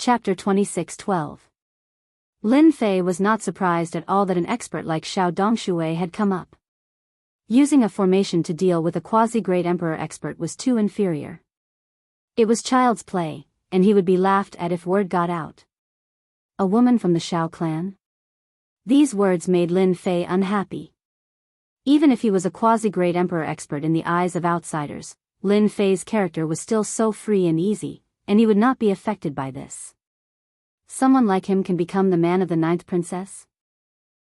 Chapter 26:12. Lin Fei was not surprised at all that an expert like Xiao Dongshui had come up. Using a formation to deal with a quasi-great emperor expert was too inferior. It was child's play, and he would be laughed at if word got out. A woman from the Xiao clan? These words made Lin Fei unhappy. Even if he was a quasi-great emperor expert in the eyes of outsiders, Lin Fei's character was still so free and easy, and he would not be affected by this. Someone like him can become the man of the 9th princess?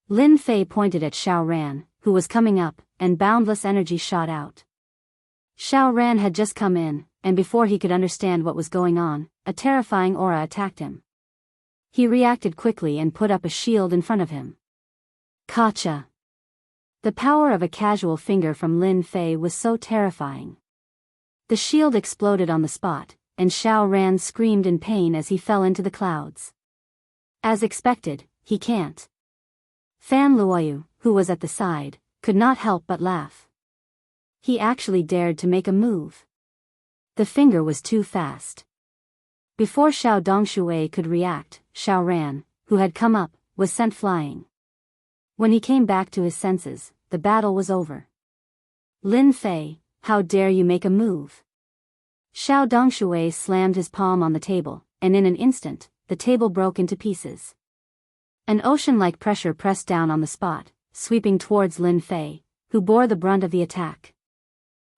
Lin Fei pointed at Xiao Ran, who was coming up, and boundless energy shot out. Xiao Ran had just come in, and before he could understand what was going on, a terrifying aura attacked him. He reacted quickly and put up a shield in front of him. Gotcha! The power of a casual finger from Lin Fei was so terrifying. The shield exploded on the spot, and Xiao Ran screamed in pain as he fell into the clouds. As expected, he can't. Fan Luoyu, who was at the side, could not help but laugh. He actually dared to make a move. The finger was too fast. Before Xiao Dongshui could react, Xiao Ran, who had come up, was sent flying. When he came back to his senses, the battle was over. Lin Fei, how dare you make a move? Xiao Dongshui slammed his palm on the table, and in an instant, the table broke into pieces. An ocean-like pressure pressed down on the spot, sweeping towards Lin Fei, who bore the brunt of the attack.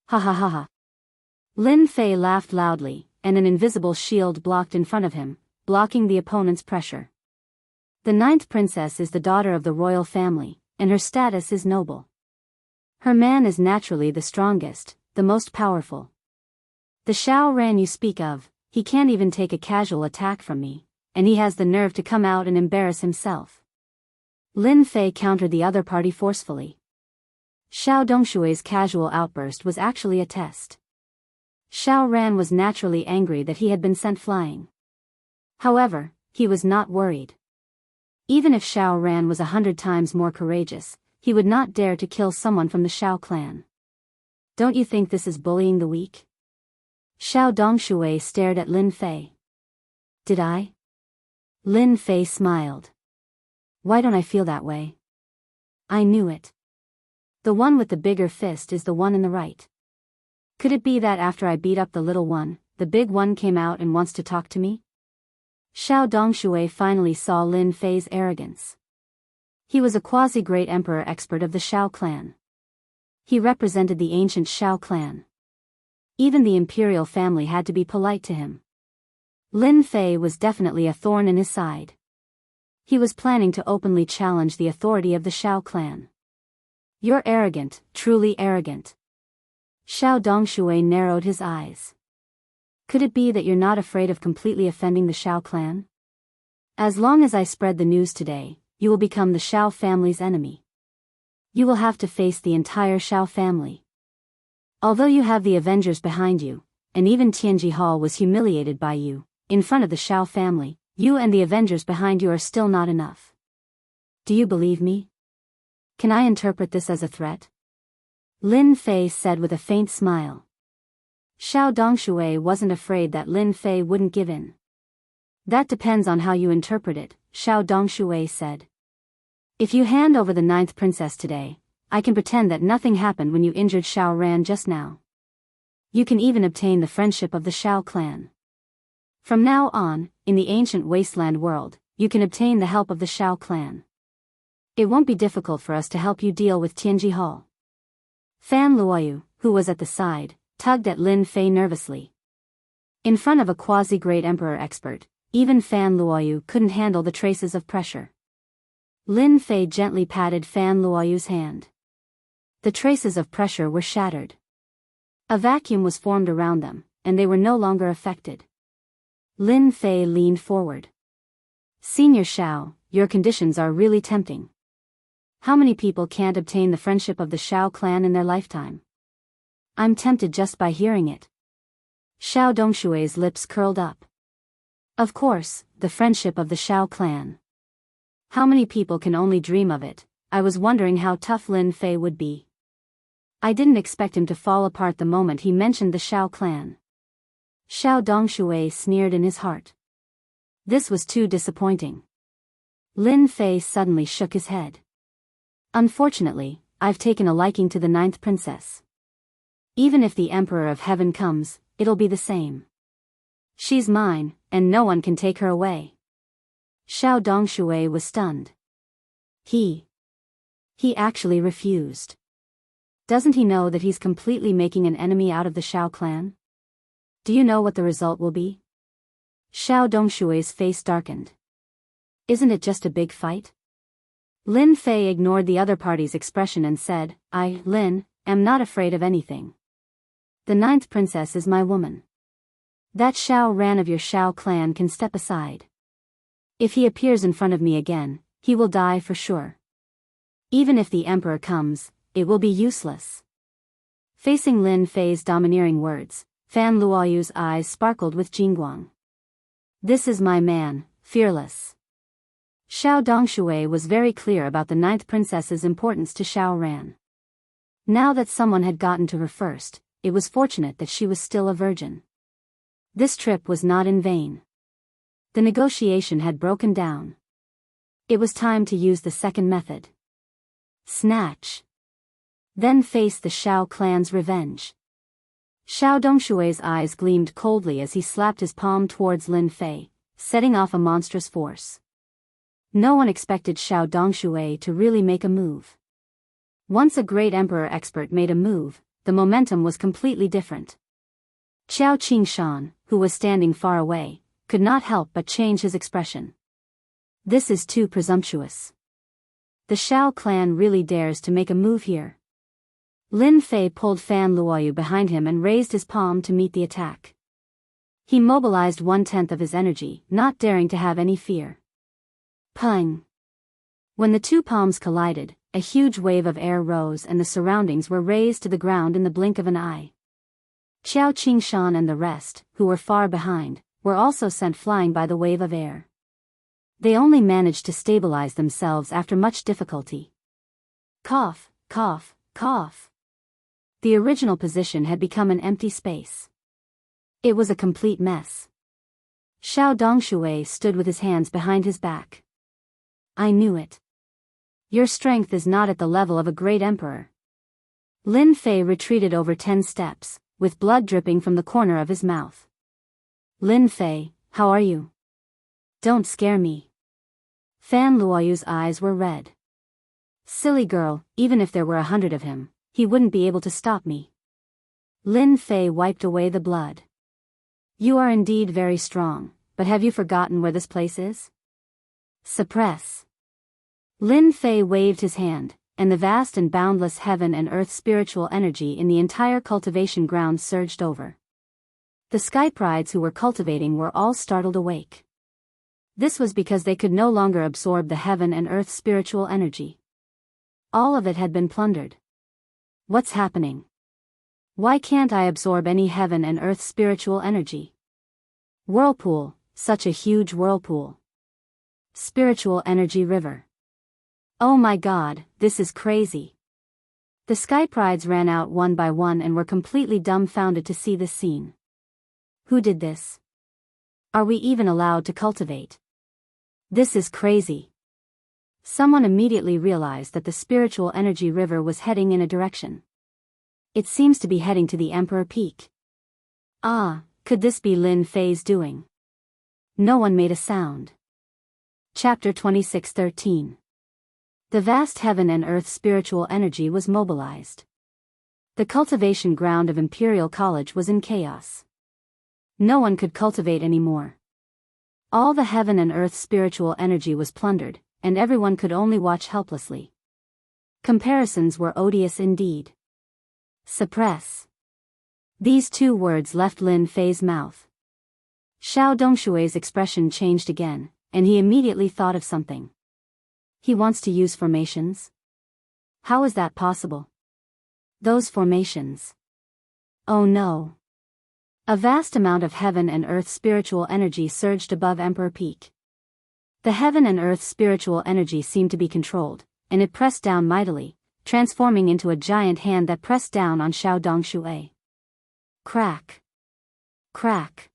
Ha ha ha ha. Lin Fei laughed loudly, and an invisible shield blocked in front of him, blocking the opponent's pressure. The 9th princess is the daughter of the royal family, and her status is noble. Her man is naturally the strongest, the most powerful. The Xiao Ran you speak of, he can't even take a casual attack from me, and he has the nerve to come out and embarrass himself. Lin Fei countered the other party forcefully. Xiao Dongshui's casual outburst was actually a test. Xiao Ran was naturally angry that he had been sent flying. However, he was not worried. Even if Xiao Ran was 100 times more courageous, he would not dare to kill someone from the Xiao clan. Don't you think this is bullying the weak? Xiao Dongshui stared at Lin Fei. Did I? Lin Fei smiled. Why don't I feel that way? I knew it. The one with the bigger fist is the one in the right. Could it be that after I beat up the little one, the big one came out and wants to talk to me? Xiao Dongshui finally saw Lin Fei's arrogance. He was a quasi-great emperor expert of the Xiao clan. He represented the ancient Xiao clan. Even the imperial family had to be polite to him. Lin Fei was definitely a thorn in his side. He was planning to openly challenge the authority of the Xiao clan. You're arrogant, truly arrogant. Xiao Dongshui narrowed his eyes. Could it be that you're not afraid of completely offending the Xiao clan? As long as I spread the news today, you will become the Xiao family's enemy. You will have to face the entire Xiao family. Although you have the Avengers behind you, and even Tianji Hall was humiliated by you, in front of the Xiao family, you and the Avengers behind you are still not enough. Do you believe me? Can I interpret this as a threat? Lin Fei said with a faint smile. Xiao Dongshui wasn't afraid that Lin Fei wouldn't give in. That depends on how you interpret it, Xiao Dongshui said. If you hand over the 9th princess today, I can pretend that nothing happened when you injured Xiao Ran just now. You can even obtain the friendship of the Xiao clan. From now on, in the ancient wasteland world, you can obtain the help of the Xiao clan. It won't be difficult for us to help you deal with Tianji Hall. Fan Luoyu, who was at the side, tugged at Lin Fei nervously. In front of a quasi-great emperor expert, even Fan Luoyu couldn't handle the traces of pressure. Lin Fei gently patted Fan Luoyu's hand. The traces of pressure were shattered. A vacuum was formed around them, and they were no longer affected. Lin Fei leaned forward. Senior Xiao, your conditions are really tempting. How many people can't obtain the friendship of the Xiao clan in their lifetime? I'm tempted just by hearing it. Xiao Dongshui's lips curled up. Of course, the friendship of the Xiao clan. How many people can only dream of it? I was wondering how tough Lin Fei would be. I didn't expect him to fall apart the moment he mentioned the Xiao clan. Xiao Dongshui sneered in his heart. This was too disappointing. Lin Fei suddenly shook his head. Unfortunately, I've taken a liking to the 9th princess. Even if the Emperor of Heaven comes, it'll be the same. She's mine, and no one can take her away. Xiao Dongshui was stunned. He actually refused. Doesn't he know that he's completely making an enemy out of the Xiao clan? Do you know what the result will be? Xiao Dongshui's face darkened. Isn't it just a big fight? Lin Fei ignored the other party's expression and said, Lin, am not afraid of anything. The 9th princess is my woman. That Xiao Ran of your Xiao clan can step aside. If he appears in front of me again, he will die for sure. Even if the emperor comes, it will be useless. Facing Lin Fei's domineering words, Fan Luoyu's eyes sparkled with jingguang. This is my man, fearless. Xiao Dongshui was very clear about the 9th princess's importance to Xiao Ran. Now that someone had gotten to her first, it was fortunate that she was still a virgin. This trip was not in vain. The negotiation had broken down. It was time to use the second method. Snatch. Then face the Xiao clan's revenge. Xiao Dongshui's eyes gleamed coldly as he slapped his palm towards Lin Fei, setting off a monstrous force. No one expected Xiao Dongshui to really make a move. Once a great emperor expert made a move, the momentum was completely different. Qiao Qingshan, who was standing far away, could not help but change his expression. This is too presumptuous. The Xiao clan really dares to make a move here. Lin Fei pulled Fan Luoyu behind him and raised his palm to meet the attack. He mobilized 1/10 of his energy, not daring to have any fear. Pung! When the two palms collided, a huge wave of air rose and the surroundings were razed to the ground in the blink of an eye. Qiao Qingshan and the rest, who were far behind, were also sent flying by the wave of air. They only managed to stabilize themselves after much difficulty. Cough, cough, cough. The original position had become an empty space. It was a complete mess. Xiao Dongshui stood with his hands behind his back. I knew it. Your strength is not at the level of a great emperor. Lin Fei retreated over 10 steps, with blood dripping from the corner of his mouth. Lin Fei, how are you? Don't scare me. Fan Luoyu's eyes were red. Silly girl, even if there were 100 of him, he wouldn't be able to stop me. Lin Fei wiped away the blood. You are indeed very strong, but have you forgotten where this place is? Suppress. Lin Fei waved his hand, and the vast and boundless heaven and earth spiritual energy in the entire cultivation ground surged over. The sky prides who were cultivating were all startled awake. This was because they could no longer absorb the heaven and earth spiritual energy. All of it had been plundered. What's happening? Why can't I absorb any heaven and earth spiritual energy? Whirlpool, such a huge whirlpool. Spiritual energy river. Oh my god, this is crazy. The sky prides ran out one by one and were completely dumbfounded to see this scene. Who did this? Are we even allowed to cultivate? This is crazy. Someone immediately realized that the spiritual energy river was heading in a direction. It seems to be heading to the Emperor Peak. Ah, could this be Lin Fei's doing? No one made a sound. Chapter 26:13. The vast heaven and earth spiritual energy was mobilized. The cultivation ground of Imperial College was in chaos. No one could cultivate anymore. All the heaven and earth spiritual energy was plundered, and everyone could only watch helplessly. Comparisons were odious indeed. Suppress. These two words left Lin Fei's mouth. Xiao Dongshui's expression changed again, and he immediately thought of something. He wants to use formations? How is that possible? Those formations. Oh no. A vast amount of heaven and earth spiritual energy surged above Emperor Peak. The heaven and earth spiritual energy seemed to be controlled, and it pressed down mightily, transforming into a giant hand that pressed down on Xiao Dongshui. Crack. Crack.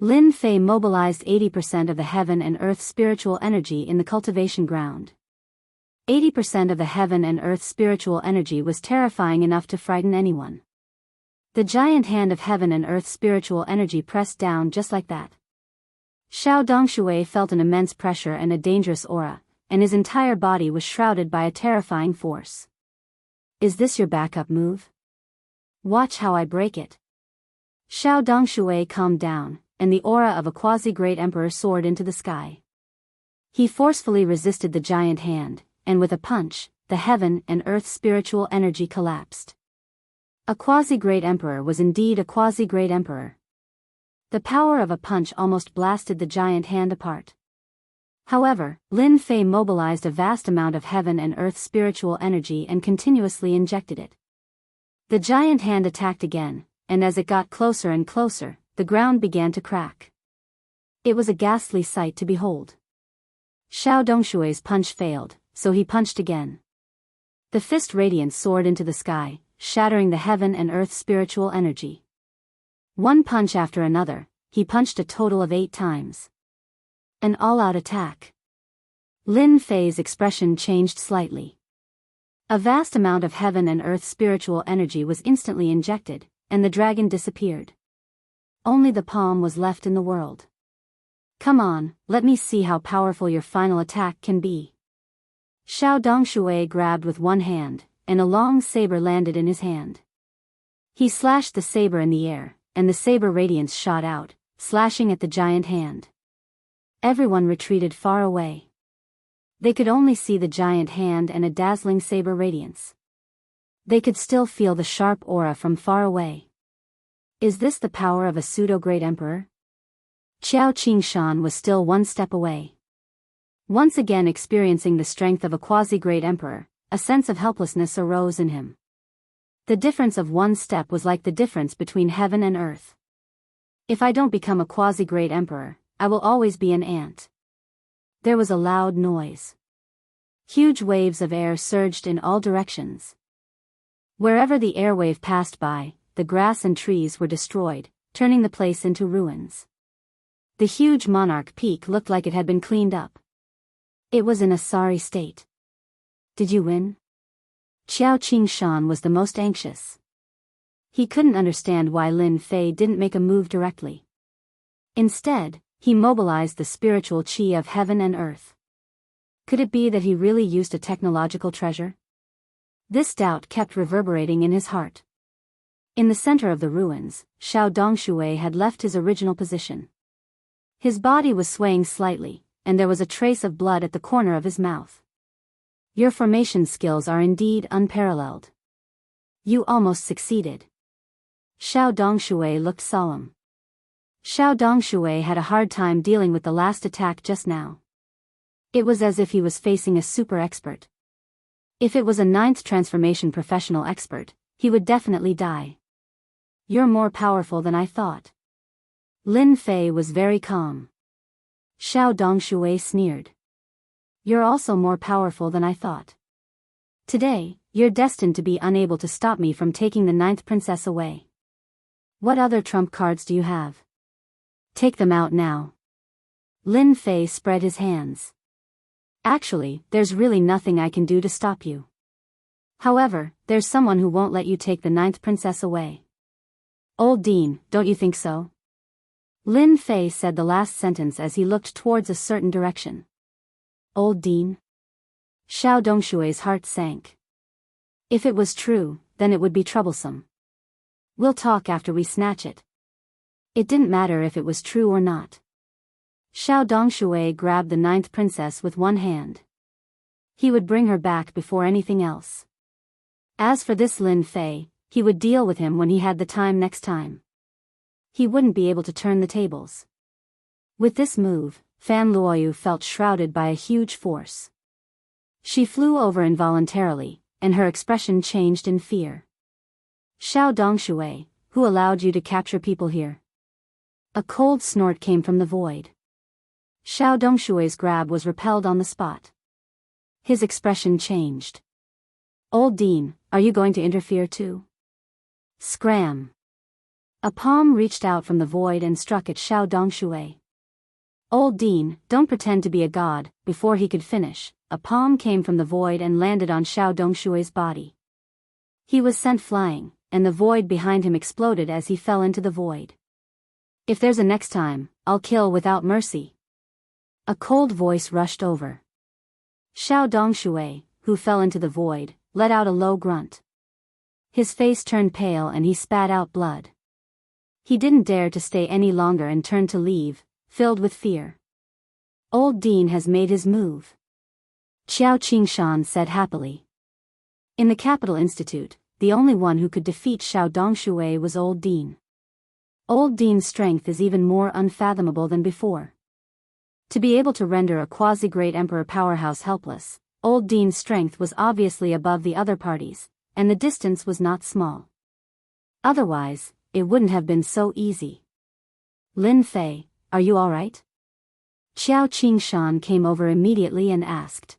Lin Fei mobilized 80% of the heaven and earth spiritual energy in the cultivation ground. 80% of the heaven and earth spiritual energy was terrifying enough to frighten anyone. The giant hand of heaven and earth spiritual energy pressed down just like that. Xiao Dongshui felt an immense pressure and a dangerous aura, and his entire body was shrouded by a terrifying force. Is this your backup move? Watch how I break it. Xiao Dongshui calmed down, and the aura of a quasi-great emperor soared into the sky. He forcefully resisted the giant hand, and with a punch, the heaven and earth spiritual energy collapsed. A quasi-great emperor was indeed a quasi-great emperor. The power of a punch almost blasted the giant hand apart. However, Lin Fei mobilized a vast amount of heaven and earth spiritual energy and continuously injected it. The giant hand attacked again, and as it got closer and closer, the ground began to crack. It was a ghastly sight to behold. Xiao Dongshui's punch failed, so he punched again. The fist radiance soared into the sky, shattering the heaven and earth spiritual energy. One punch after another, he punched a total of 8 times. An all-out attack. Lin Fei's expression changed slightly. A vast amount of heaven and earth spiritual energy was instantly injected, and the dragon disappeared. Only the palm was left in the world. Come on, let me see how powerful your final attack can be. Xiao Dongshui grabbed with one hand, and a long saber landed in his hand. He slashed the saber in the air, and the saber radiance shot out, slashing at the giant hand. Everyone retreated far away. They could only see the giant hand and a dazzling saber radiance. They could still feel the sharp aura from far away. Is this the power of a pseudo-great emperor? Qiao Qingshan was still one step away. Once again experiencing the strength of a quasi-great emperor, a sense of helplessness arose in him. The difference of one step was like the difference between heaven and earth. If I don't become a quasi-great emperor, I will always be an ant. There was a loud noise. Huge waves of air surged in all directions. Wherever the airwave passed by, the grass and trees were destroyed, turning the place into ruins. The huge monarch peak looked like it had been cleaned up. It was in a sorry state. Did you win? Qiao Qingshan was the most anxious. He couldn't understand why Lin Fei didn't make a move directly. Instead, he mobilized the spiritual qi of heaven and earth. Could it be that he really used a technological treasure? This doubt kept reverberating in his heart. In the center of the ruins, Xiao Dongshui had left his original position. His body was swaying slightly, and there was a trace of blood at the corner of his mouth. Your formation skills are indeed unparalleled. You almost succeeded. Xiao Dongshui looked solemn. Xiao Dongshui had a hard time dealing with the last attack just now. It was as if he was facing a super expert. If it was a 9th transformation professional expert, he would definitely die. You're more powerful than I thought. Lin Fei was very calm. Xiao Dongshui sneered. You're also more powerful than I thought. Today, you're destined to be unable to stop me from taking the 9th princess away. What other trump cards do you have? Take them out now. Lin Fei spread his hands. Actually, there's really nothing I can do to stop you. However, there's someone who won't let you take the 9th princess away. Old Dean, don't you think so? Lin Fei said the last sentence as he looked towards a certain direction. Old Dean? Xiao Dongshui's heart sank. If it was true, then it would be troublesome. We'll talk after we snatch it. It didn't matter if it was true or not. Xiao Dongshui grabbed the 9th princess with one hand. He would bring her back before anything else. As for this Lin Fei, he would deal with him when he had the time next time. He wouldn't be able to turn the tables. With this move, Fan Luoyu felt shrouded by a huge force. She flew over involuntarily, and her expression changed in fear. Xiao Dongshui, who allowed you to capture people here? A cold snort came from the void. Xiao Dongshui's grab was repelled on the spot. His expression changed. Old Dean, are you going to interfere too? Scram! A palm reached out from the void and struck at Xiao Dongshui. "Old Dean, don't pretend to be a god." Before he could finish, a palm came from the void and landed on Xiao Dongshui's body. He was sent flying, and the void behind him exploded as he fell into the void. "If there's a next time, I'll kill without mercy." A cold voice rushed over. Xiao Dongshui, who fell into the void, let out a low grunt. His face turned pale and he spat out blood. He didn't dare to stay any longer and turned to leave, filled with fear. "Old Dean has made his move," Qiao Qingshan said happily. In the Capital Institute, the only one who could defeat Xiao Dongshui was Old Dean. Old Dean's strength is even more unfathomable than before. To be able to render a quasi-great emperor powerhouse helpless, Old Dean's strength was obviously above the other parties, and the distance was not small. Otherwise, it wouldn't have been so easy. "Lin Fei, are you all right?" Qiao Qingshan came over immediately and asked.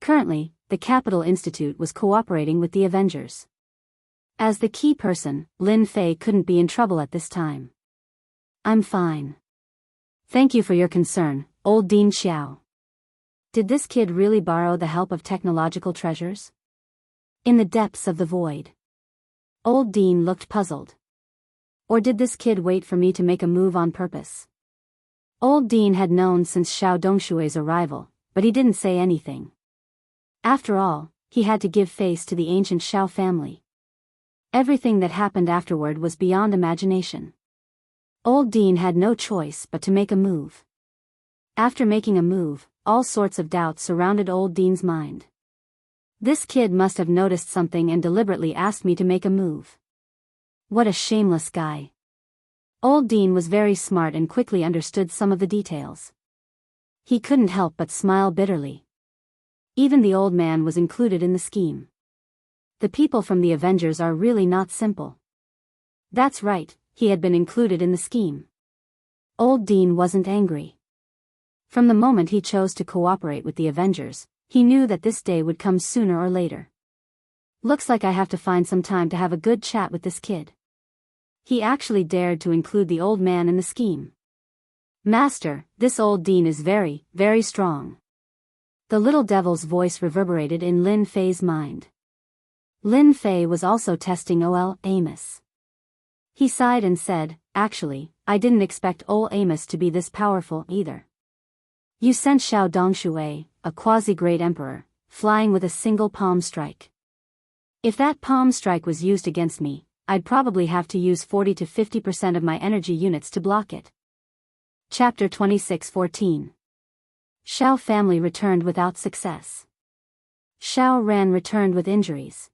Currently, the Capital Institute was cooperating with the Avengers. As the key person, Lin Fei couldn't be in trouble at this time. "I'm fine. Thank you for your concern, Old Dean Xiao." Did this kid really borrow the help of technological treasures? In the depths of the void, Old Dean looked puzzled. Or did this kid wait for me to make a move on purpose? Old Dean had known since Xiao Dongshui's arrival, but he didn't say anything. After all, he had to give face to the ancient Xiao family. Everything that happened afterward was beyond imagination. Old Dean had no choice but to make a move. After making a move, all sorts of doubts surrounded Old Dean's mind. This kid must have noticed something and deliberately asked me to make a move. What a shameless guy. Old Dean was very smart and quickly understood some of the details. He couldn't help but smile bitterly. Even the old man was included in the scheme. The people from the Avengers are really not simple. That's right, he had been included in the scheme. Old Dean wasn't angry. From the moment he chose to cooperate with the Avengers, he knew that this day would come sooner or later. Looks like I have to find some time to have a good chat with this kid. He actually dared to include the old man in the scheme. "Master, this Old Dean is very, very strong." The little devil's voice reverberated in Lin Fei's mind. Lin Fei was also testing Ol Amos. He sighed and said, "Actually, I didn't expect Ol Amos to be this powerful either. You sent Xiao Dongshui, a quasi-great emperor, flying with a single palm strike. If that palm strike was used against me, I'd probably have to use 40 to 50% of my energy units to block it." Chapter 26:14. Xiao family returned without success. Xiao Ran returned with injuries.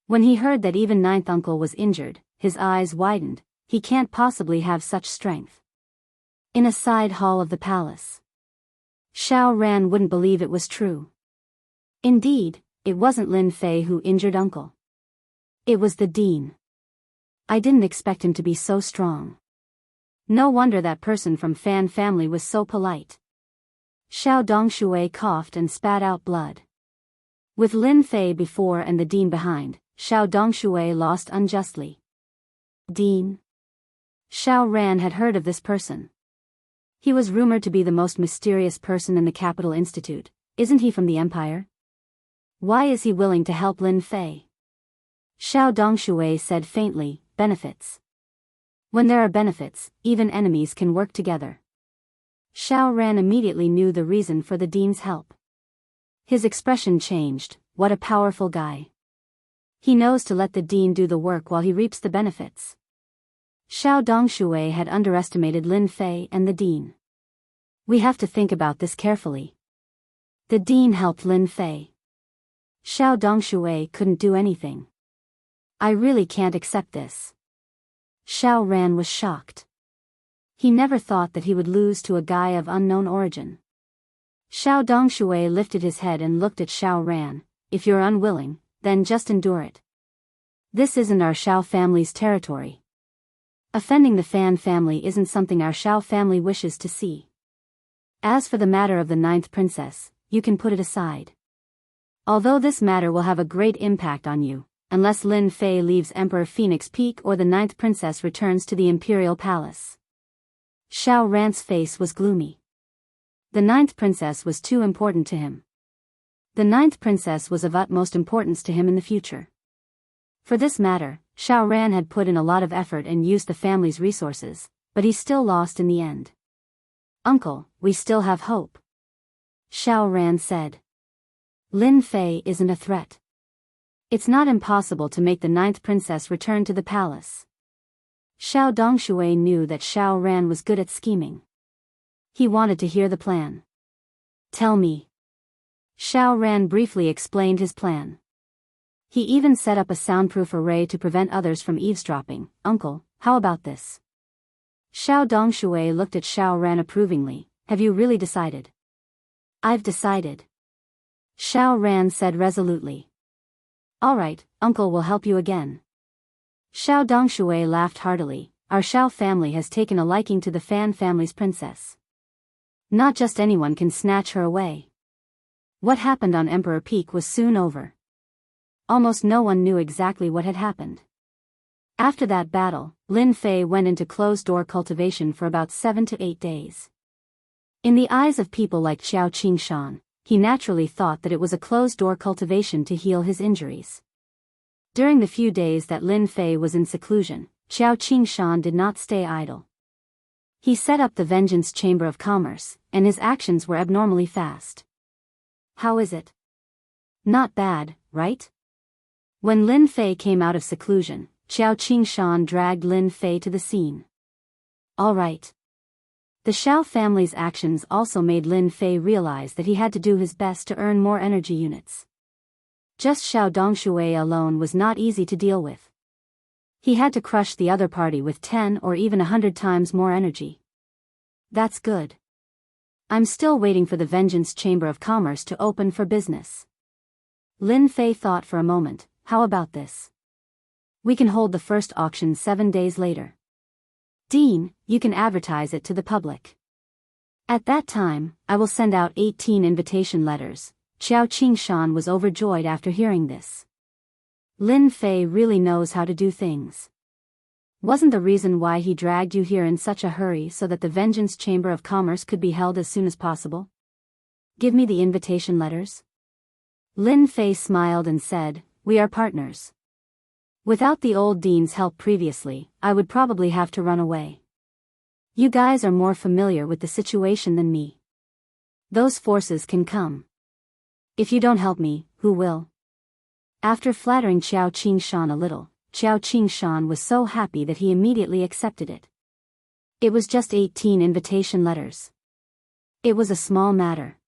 When he heard that even ninth uncle was injured, his eyes widened. He can't possibly have such strength. In a side hall of the palace, Xiao Ran wouldn't believe it was true. Indeed, it wasn't Lin Fei who injured uncle. It was the dean. I didn't expect him to be so strong. No wonder that person from Fan family was so polite. Xiao Dongshui coughed and spat out blood. With Lin Fei before and the dean behind, Xiao Dongshui lost unjustly. Dean? Xiao Ran had heard of this person. He was rumored to be the most mysterious person in the Capital Institute. Isn't he from the Empire? Why is he willing to help Lin Fei? Xiao Dongshui said faintly, "Benefits. When there are benefits, even enemies can work together." Xiao Ran immediately knew the reason for the dean's help. His expression changed. What a powerful guy. He knows to let the dean do the work while he reaps the benefits. Xiao Dongshui had underestimated Lin Fei and the dean. We have to think about this carefully. The dean helped Lin Fei. Xiao Dongshui couldn't do anything. I really can't accept this. Xiao Ran was shocked. He never thought that he would lose to a guy of unknown origin. Xiao Dongshui lifted his head and looked at Xiao Ran. If you're unwilling, then just endure it. This isn't our Xiao family's territory. Offending the Fan family isn't something our Xiao family wishes to see. As for the matter of the 9th princess, you can put it aside. Although this matter will have a great impact on you, unless Lin Fei leaves Emperor Phoenix Peak or the ninth princess returns to the imperial palace. Xiao Ran's face was gloomy. The ninth princess was too important to him. The ninth princess was of utmost importance to him in the future. For this matter, Xiao Ran had put in a lot of effort and used the family's resources, but he still lost in the end. "Uncle, we still have hope," Xiao Ran said. "Lin Fei isn't a threat. It's not impossible to make the ninth princess return to the palace." Xiao Dongshui knew that Xiao Ran was good at scheming. He wanted to hear the plan. "Tell me." Xiao Ran briefly explained his plan. He even set up a soundproof array to prevent others from eavesdropping. "Uncle, how about this?" Xiao Dongshui looked at Xiao Ran approvingly. "Have you really decided?" "I've decided," Xiao Ran said resolutely. "All right, Uncle will help you again." Xiao Dongshui laughed heartily. "Our Xiao family has taken a liking to the Fan family's princess. Not just anyone can snatch her away." What happened on Emperor Peak was soon over. Almost no one knew exactly what had happened. After that battle, Lin Fei went into closed-door cultivation for about 7 to 8 days. In the eyes of people like Xiao Qingshan, he naturally thought that it was a closed-door cultivation to heal his injuries. During the few days that Lin Fei was in seclusion, Xiao Qingshan did not stay idle. He set up the Vengeance Chamber of Commerce, and his actions were abnormally fast. "How is it?" "Not bad, right?" When Lin Fei came out of seclusion, Xiao Qingshan dragged Lin Fei to the scene. "All right." The Xiao family's actions also made Lin Fei realize that he had to do his best to earn more energy units. Just Xiao Dongshui alone was not easy to deal with. He had to crush the other party with 10 or even 100 times more energy. "That's good. I'm still waiting for the Vengeance Chamber of Commerce to open for business." Lin Fei thought for a moment. "How about this? We can hold the first auction 7 days later. Dean, you can advertise it to the public. At that time, I will send out 18 invitation letters." Xiao Qingshan was overjoyed after hearing this. Lin Fei really knows how to do things. Wasn't the reason why he dragged you here in such a hurry so that the Vengeance Chamber of Commerce could be held as soon as possible? "Give me the invitation letters." Lin Fei smiled and said, "We are partners. Without the old dean's help previously, I would probably have to run away. You guys are more familiar with the situation than me. Those forces can come. If you don't help me, who will?" After flattering Xiao Qingshan a little, Xiao Qingshan was so happy that he immediately accepted it. It was just 18 invitation letters. It was a small matter.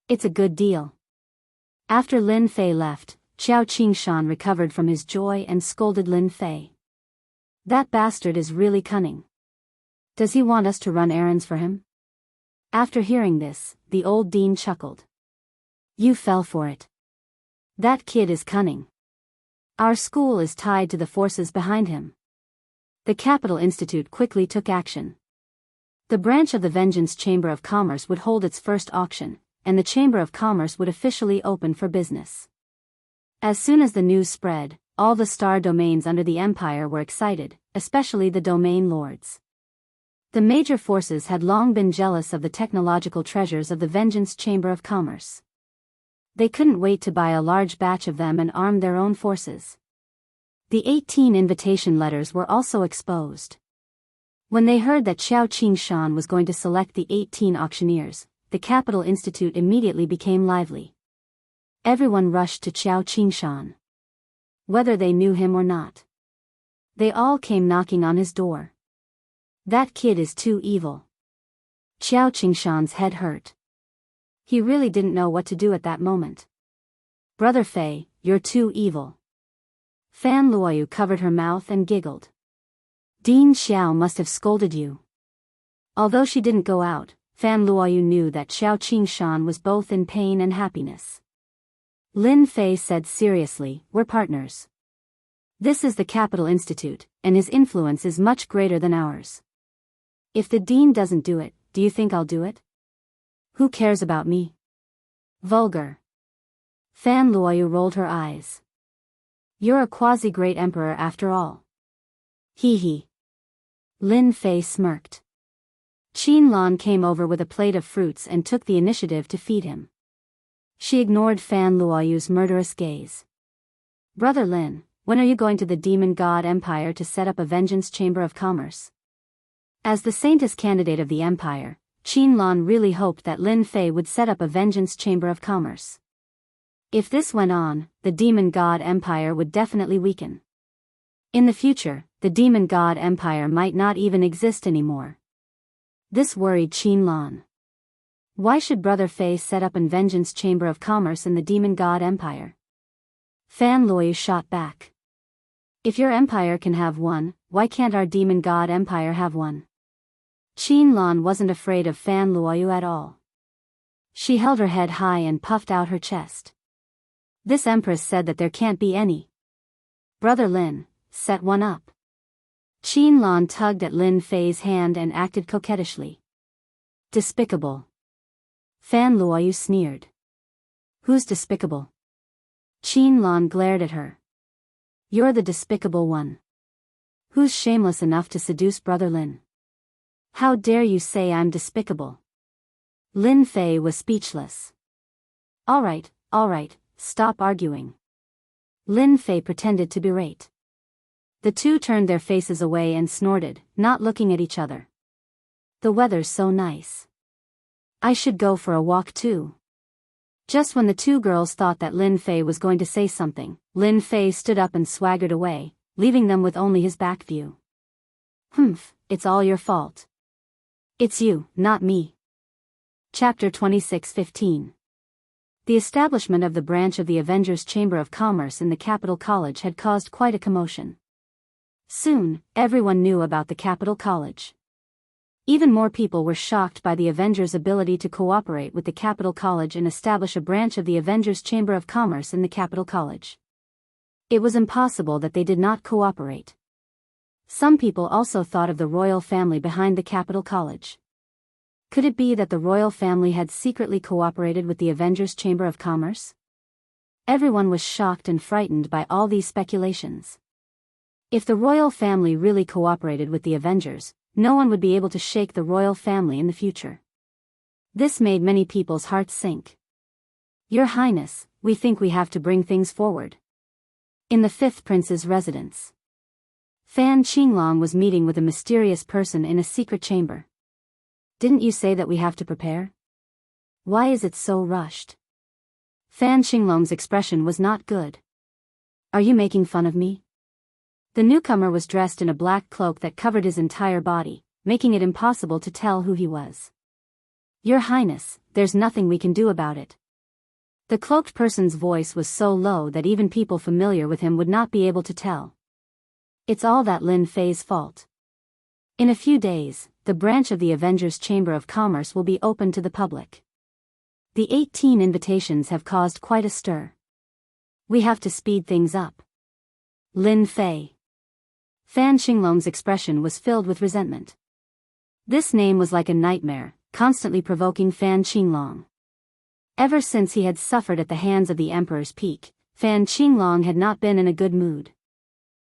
"It's a good deal." After Lin Fei left, Xiao Qingshan recovered from his joy and scolded Lin Fei. "That bastard is really cunning. Does he want us to run errands for him?" After hearing this, the old dean chuckled. "You fell for it. That kid is cunning. Our school is tied to the forces behind him." The Capital Institute quickly took action. The branch of the Vengeance Chamber of Commerce would hold its first auction, and the Chamber of Commerce would officially open for business. As soon as the news spread, all the star domains under the empire were excited, especially the domain lords. The major forces had long been jealous of the technological treasures of the Vengeance Chamber of Commerce. They couldn't wait to buy a large batch of them and arm their own forces. The 18 invitation letters were also exposed. When they heard that Xiao Qingshan was going to select the 18 auctioneers, the Capital Institute immediately became lively. Everyone rushed to Xiao Qingshan. Whether they knew him or not. They all came knocking on his door. "That kid is too evil." Xiao Qingshan's head hurt. He really didn't know what to do at that moment. "Brother Fei, you're too evil." Fan Luoyu covered her mouth and giggled. "Dean Xiao must have scolded you." Although she didn't go out, Fan Luoyu knew that Xiao Qingshan was both in pain and happiness. Lin Fei said seriously, "We're partners. This is the Capital Institute, and his influence is much greater than ours. If the dean doesn't do it, do you think I'll do it? Who cares about me? Vulgar." Fan Luoyu rolled her eyes. You're a quasi-great emperor after all. Hee hee. Lin Fei smirked. Qin Lan came over with a plate of fruits and took the initiative to feed him. She ignored Fan Luoyu's murderous gaze. Brother Lin, when are you going to the Demon God Empire to set up a vengeance chamber of commerce? As the saintess candidate of the empire, Qin Lan really hoped that Lin Fei would set up a vengeance chamber of commerce. If this went on, the Demon God Empire would definitely weaken. In the future, the Demon God Empire might not even exist anymore. This worried Qin Lan. Why should Brother Fei set up a vengeance chamber of commerce in the Demon God Empire? Fan Luoyu shot back. If your empire can have one, why can't our Demon God Empire have one? Qin Lan wasn't afraid of Fan Luoyu at all. She held her head high and puffed out her chest. This empress said that there can't be any. Brother Lin, set one up. Qin Lan tugged at Lin Fei's hand and acted coquettishly. Despicable. Fan Luoyu sneered. Who's despicable? Qin Lan glared at her. You're the despicable one. Who's shameless enough to seduce Brother Lin? How dare you say I'm despicable? Lin Fei was speechless. All right, stop arguing. Lin Fei pretended to berate. The two turned their faces away and snorted, not looking at each other. The weather's so nice. I should go for a walk too. Just when the two girls thought that Lin Fei was going to say something, Lin Fei stood up and swaggered away, leaving them with only his back view. Humph, it's all your fault. It's you, not me. Chapter 26:15. The establishment of the branch of the Avengers Chamber of Commerce in the Capital College had caused quite a commotion. Soon, everyone knew about the Capital College. Even more people were shocked by the Avengers' ability to cooperate with the Capital College and establish a branch of the Avengers Chamber of Commerce in the Capital College. It was impossible that they did not cooperate. Some people also thought of the royal family behind the Capital College. Could it be that the royal family had secretly cooperated with the Avengers Chamber of Commerce? Everyone was shocked and frightened by all these speculations. If the royal family really cooperated with the Avengers, no one would be able to shake the royal family in the future. This made many people's hearts sink. Your Highness, we think we have to bring things forward. In the fifth prince's residence, Fan Qinglong was meeting with a mysterious person in a secret chamber. Didn't you say that we have to prepare? Why is it so rushed? Fan Qinglong's expression was not good. Are you making fun of me? The newcomer was dressed in a black cloak that covered his entire body, making it impossible to tell who he was. Your Highness, there's nothing we can do about it. The cloaked person's voice was so low that even people familiar with him would not be able to tell. It's all that Lin Fei's fault. In a few days, the branch of the Avengers Chamber of Commerce will be open to the public. The 18 invitations have caused quite a stir. We have to speed things up. Lin Fei. Fan Qinglong's expression was filled with resentment. This name was like a nightmare, constantly provoking Fan Qinglong. Ever since he had suffered at the hands of the Emperor's Peak, Fan Qinglong had not been in a good mood.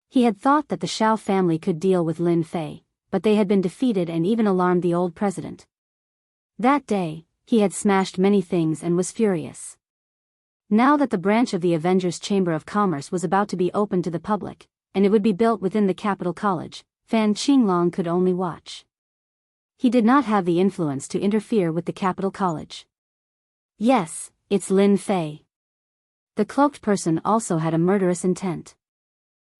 He had thought that the Shao family could deal with Lin Fei, but they had been defeated and even alarmed the old president. That day, he had smashed many things and was furious. Now that the branch of the Avengers Chamber of Commerce was about to be opened to the public, and it would be built within the Capital College, Fan Qinglong could only watch. He did not have the influence to interfere with the Capital College. Yes, it's Lin Fei. The cloaked person also had a murderous intent.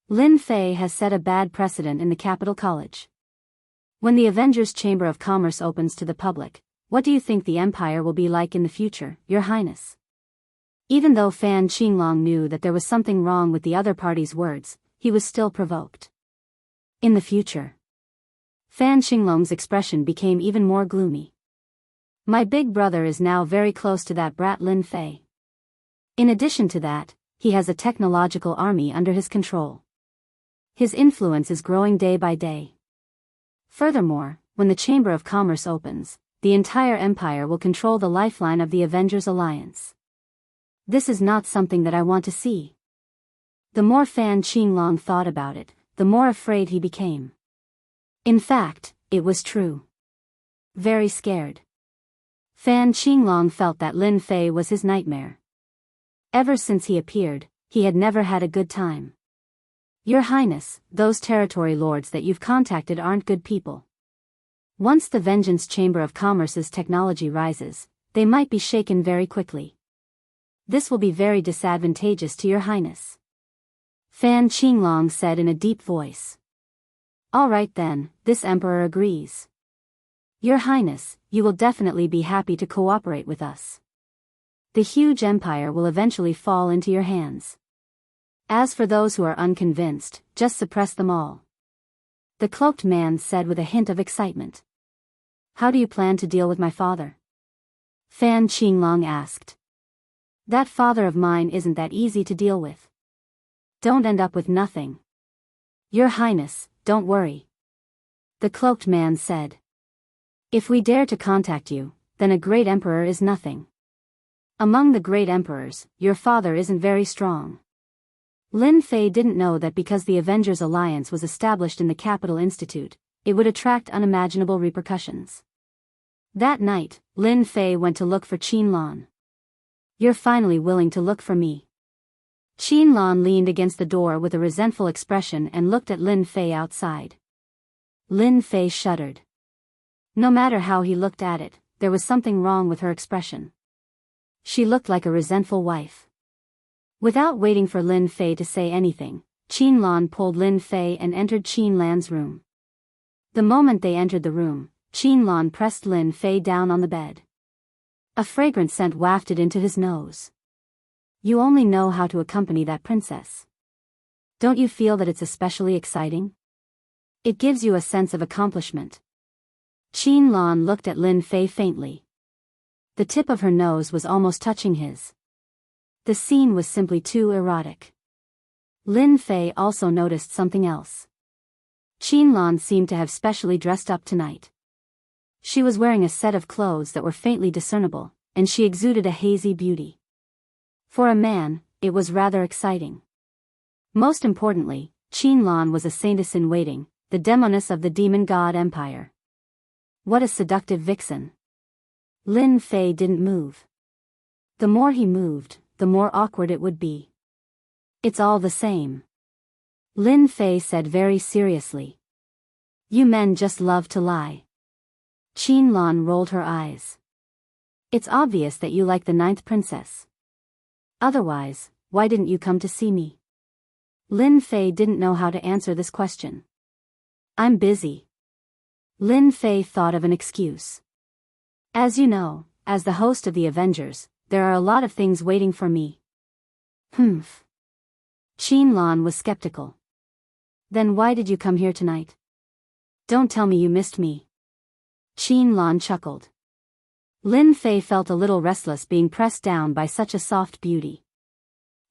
Lin Fei has set a bad precedent in the Capital College. When the Avengers Chamber of Commerce opens to the public, what do you think the Empire will be like in the future, Your Highness? Even though Fan Qinglong knew that there was something wrong with the other party's words, he was still provoked. In the future. Fan Qinglong's expression became even more gloomy. My big brother is now very close to that brat Lin Fei. In addition to that, he has a technological army under his control. His influence is growing day by day. Furthermore, when the Chamber of Commerce opens, the entire empire will control the lifeline of the Avengers Alliance. This is not something that I want to see. The more Fan Qinglong thought about it, the more afraid he became. In fact, it was true. Very scared. Fan Qinglong felt that Lin Fei was his nightmare. Ever since he appeared, he had never had a good time. Your Highness, those territory lords that you've contacted aren't good people. Once the Vengeance Chamber of Commerce's technology rises, they might be shaken very quickly. This will be very disadvantageous to your Highness. Fan Qinglong said in a deep voice. All right then, this emperor agrees. Your Highness, you will definitely be happy to cooperate with us. The huge empire will eventually fall into your hands. As for those who are unconvinced, just suppress them all. The cloaked man said with a hint of excitement. How do you plan to deal with my father? Fan Qinglong asked. That father of mine isn't that easy to deal with. Don't end up with nothing. Your Highness, don't worry. The cloaked man said. If we dare to contact you, then a great emperor is nothing. Among the great emperors, your father isn't very strong. Lin Fei didn't know that because the Avengers Alliance was established in the Capital Institute, it would attract unimaginable repercussions. That night, Lin Fei went to look for Qinlan. You're finally willing to look for me. Qinlan leaned against the door with a resentful expression and looked at Lin Fei outside. Lin Fei shuddered. No matter how he looked at it, there was something wrong with her expression. She looked like a resentful wife. Without waiting for Lin Fei to say anything, Qinlan pulled Lin Fei and entered Qinlan's room. The moment they entered the room, Qinlan pressed Lin Fei down on the bed. A fragrant scent wafted into his nose. You only know how to accompany that princess. Don't you feel that it's especially exciting? It gives you a sense of accomplishment. Qinlan looked at Lin Fei faintly. The tip of her nose was almost touching his. The scene was simply too erotic. Lin Fei also noticed something else. Qinlan seemed to have specially dressed up tonight. She was wearing a set of clothes that were faintly discernible, and she exuded a hazy beauty. For a man, it was rather exciting. Most importantly, Qinlan was a saintess-in-waiting, the demoness of the demon god empire. What a seductive vixen. Lin Fei didn't move. The more he moved, the more awkward it would be. It's all the same. Lin Fei said very seriously. You men just love to lie. Qinlan rolled her eyes. It's obvious that you like the 9th princess. Otherwise, why didn't you come to see me? Lin Fei didn't know how to answer this question. I'm busy. Lin Fei thought of an excuse. As you know, as the host of the Avengers, there are a lot of things waiting for me. Humph. Qinlan was skeptical. Then why did you come here tonight? Don't tell me you missed me. Qinlan chuckled. Lin Fei felt a little restless being pressed down by such a soft beauty.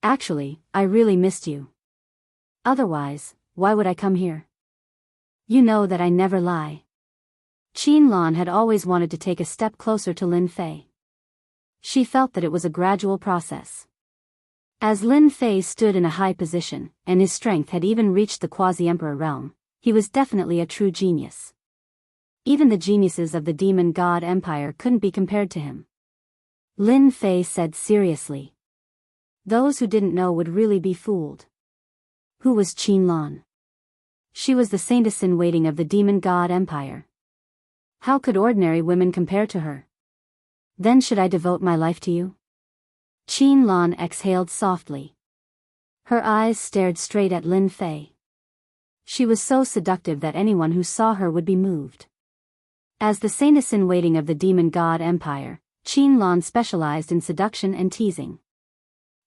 Actually, I really missed you. Otherwise, why would I come here? You know that I never lie. Qinlan had always wanted to take a step closer to Lin Fei. She felt that it was a gradual process. As Lin Fei stood in a high position, and his strength had even reached the quasi-emperor realm, he was definitely a true genius. Even the geniuses of the demon god empire couldn't be compared to him. Lin Fei said seriously. Those who didn't know would really be fooled. Who was Qinlan? She was the saintess-in-waiting of the demon god empire. How could ordinary women compare to her? Then should I devote my life to you? Qinlan exhaled softly. Her eyes stared straight at Lin Fei. She was so seductive that anyone who saw her would be moved. As the saintess-in-waiting of the demon god empire, Qinlan specialized in seduction and teasing.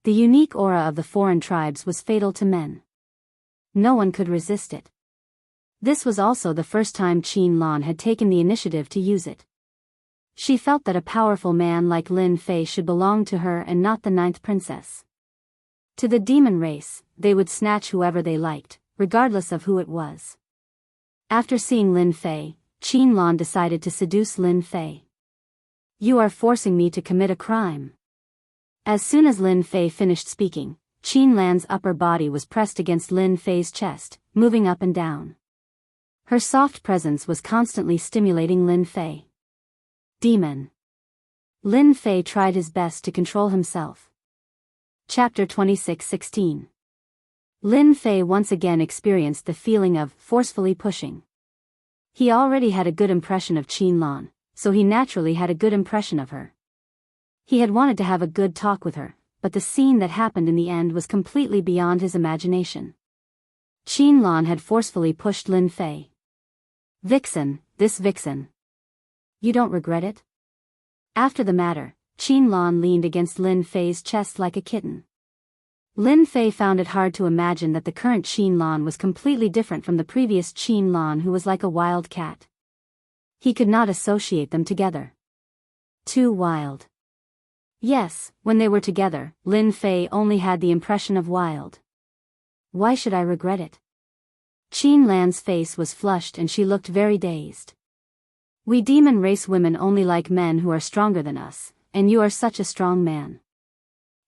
The unique aura of the foreign tribes was fatal to men. No one could resist it. This was also the first time Qinlan had taken the initiative to use it. She felt that a powerful man like Lin Fei should belong to her and not the 9th princess. To the demon race, they would snatch whoever they liked, regardless of who it was. After seeing Lin Fei, Qinlan decided to seduce Lin Fei. You are forcing me to commit a crime. As soon as Lin Fei finished speaking, Qin Lan's upper body was pressed against Lin Fei's chest, moving up and down. Her soft presence was constantly stimulating Lin Fei. Demon. Lin Fei tried his best to control himself. Chapter 26:16. Lin Fei once again experienced the feeling of forcefully pushing. He already had a good impression of Qin Lan, so he naturally had a good impression of her. He had wanted to have a good talk with her, but the scene that happened in the end was completely beyond his imagination. Qin Lan had forcefully pushed Lin Fei. Vixen, this vixen. You don't regret it? After the matter, Qin Lan leaned against Lin Fei's chest like a kitten. Lin Fei found it hard to imagine that the current Qin Lan was completely different from the previous Qin Lan, who was like a wild cat. He could not associate them together. Too wild. Yes, when they were together, Lin Fei only had the impression of wild. Why should I regret it? Qin Lan's face was flushed and she looked very dazed. We demon race women only like men who are stronger than us, and you are such a strong man.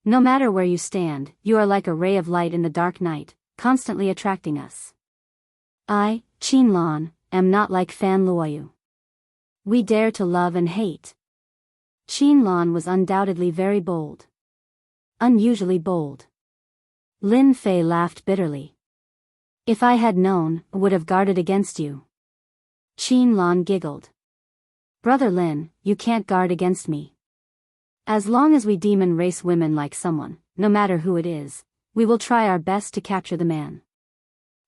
No matter where you stand, you are like a ray of light in the dark night, constantly attracting us. I, Qin Lan, am not like Fan Luoyu. We dare to love and hate. Qin Lan was undoubtedly very bold. Unusually bold. Lin Fei laughed bitterly. If I had known, I would have guarded against you. Qin Lan giggled. Brother Lin, you can't guard against me. As long as we demon race women like someone, no matter who it is, we will try our best to capture the man.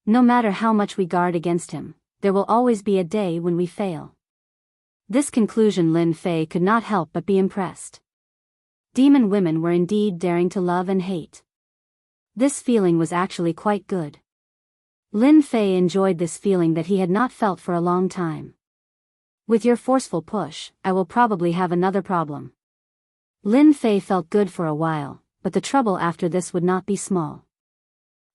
No matter how much we guard against him, there will always be a day when we fail. This conclusion Lin Fei could not help but be impressed. Demon women were indeed daring to love and hate. This feeling was actually quite good. Lin Fei enjoyed this feeling that he had not felt for a long time. With your forceful push, I will probably have another problem. Lin Fei felt good for a while, but the trouble after this would not be small.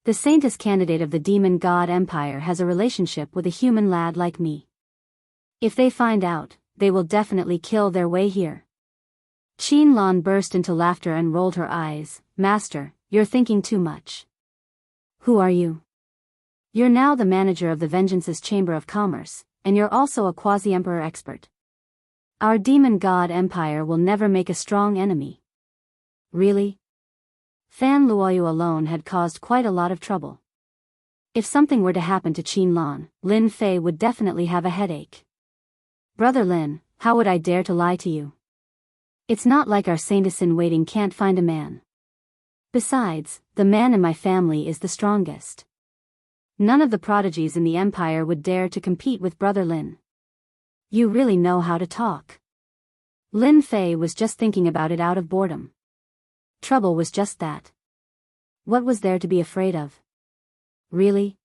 The saintess candidate of the demon god empire has a relationship with a human lad like me. If they find out, they will definitely kill their way here. Qin Lan burst into laughter and rolled her eyes. Master, you're thinking too much. Who are you? You're now the manager of the Vengeance's Chamber of Commerce, and you're also a quasi-emperor expert. Our demon god empire will never make a strong enemy. Really? Fan Luoyu alone had caused quite a lot of trouble. If something were to happen to Qin Lan, Lin Fei would definitely have a headache. Brother Lin, how would I dare to lie to you? It's not like our saintess-in-waiting can't find a man. Besides, the man in my family is the strongest. None of the prodigies in the empire would dare to compete with Brother Lin. You really know how to talk. Lin Fei was just thinking about it out of boredom. Trouble was just that. What was there to be afraid of? Really?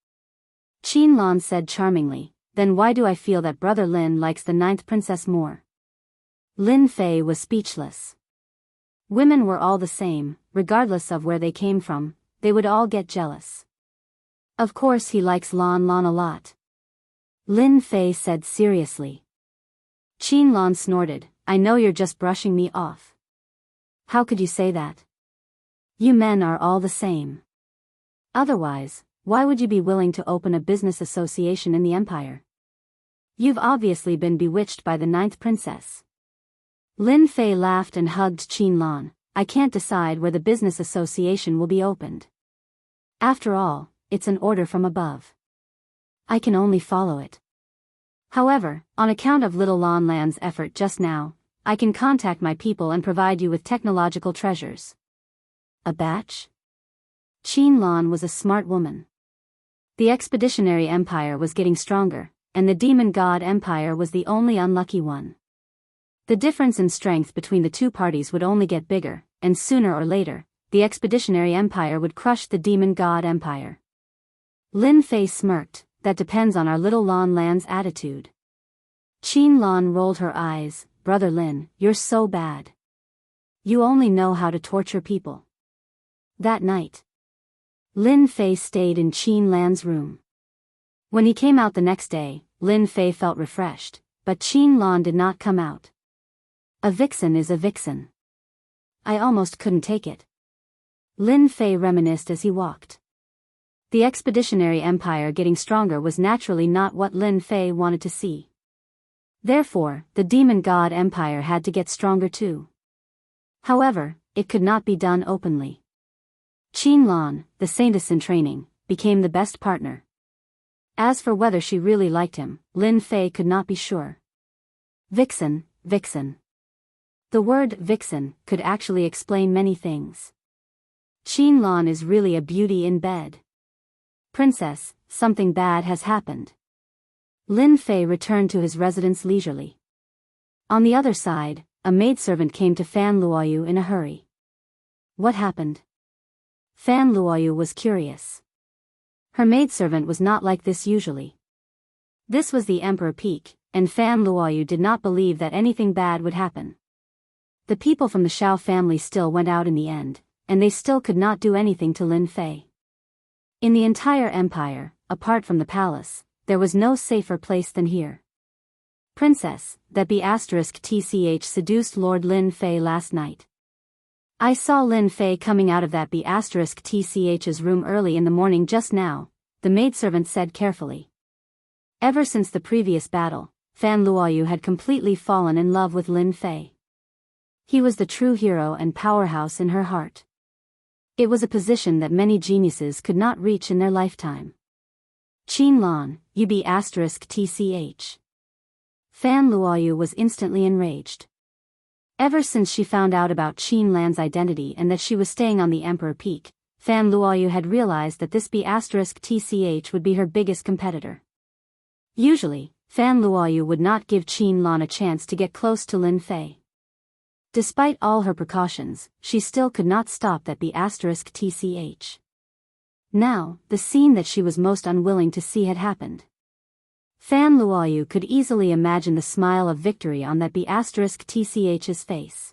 Qin Lan said charmingly, then why do I feel that Brother Lin likes the 9th princess more? Lin Fei was speechless. Women were all the same, regardless of where they came from, they would all get jealous. Of course he likes Lan Lan a lot. Lin Fei said seriously. Qin Lan snorted, I know you're just brushing me off. How could you say that? You men are all the same. Otherwise, why would you be willing to open a business association in the empire? You've obviously been bewitched by the 9th princess. Lin Fei laughed and hugged Qin Lan. I can't decide where the business association will be opened. After all, it's an order from above. I can only follow it. However, on account of little Lan Lan's effort just now, I can contact my people and provide you with technological treasures. A batch? Qin Lan was a smart woman. The expeditionary empire was getting stronger, and the demon god empire was the only unlucky one. The difference in strength between the two parties would only get bigger, and sooner or later, the expeditionary empire would crush the demon god empire. Lin Fei smirked, that depends on our little Lan Lan's attitude. Qin Lan rolled her eyes, Brother Lin, you're so bad. You only know how to torture people. That night, Lin Fei stayed in Qin Lan's room. When he came out the next day, Lin Fei felt refreshed, but Qin Lan did not come out. A vixen is a vixen. I almost couldn't take it. Lin Fei reminisced as he walked. The expeditionary empire getting stronger was naturally not what Lin Fei wanted to see. Therefore, the demon god empire had to get stronger too. However, it could not be done openly. Qinlan, the saintess in training, became the best partner. As for whether she really liked him, Lin Fei could not be sure. Vixen, vixen. The word vixen could actually explain many things. Qinlan is really a beauty in bed. Princess, something bad has happened. Lin Fei returned to his residence leisurely. On the other side, a maidservant came to Fan Luoyu in a hurry. What happened? Fan Luoyu was curious. Her maidservant was not like this usually. This was the Emperor Peak, and Fan Luoyu did not believe that anything bad would happen. The people from the Shao family still went out in the end, and they still could not do anything to Lin Fei. In the entire empire, apart from the palace, there was no safer place than here. Princess, that B***TCH seduced Lord Lin Fei last night. I saw Lin Fei coming out of that B***TCH's room early in the morning just now, the maidservant said carefully. Ever since the previous battle, Fan Luoyu had completely fallen in love with Lin Fei. He was the true hero and powerhouse in her heart. It was a position that many geniuses could not reach in their lifetime. Qinlan, you B***TCH. Fan Luoyu was instantly enraged. Ever since she found out about Qinlan's identity and that she was staying on the Emperor Peak, Fan Luoyu had realized that this B***TCH would be her biggest competitor. Usually, Fan Luoyu would not give Qinlan a chance to get close to Lin Fei. Despite all her precautions, she still could not stop that B***TCH. Now, the scene that she was most unwilling to see had happened. Fan Luoyu could easily imagine the smile of victory on that B***TCH's face.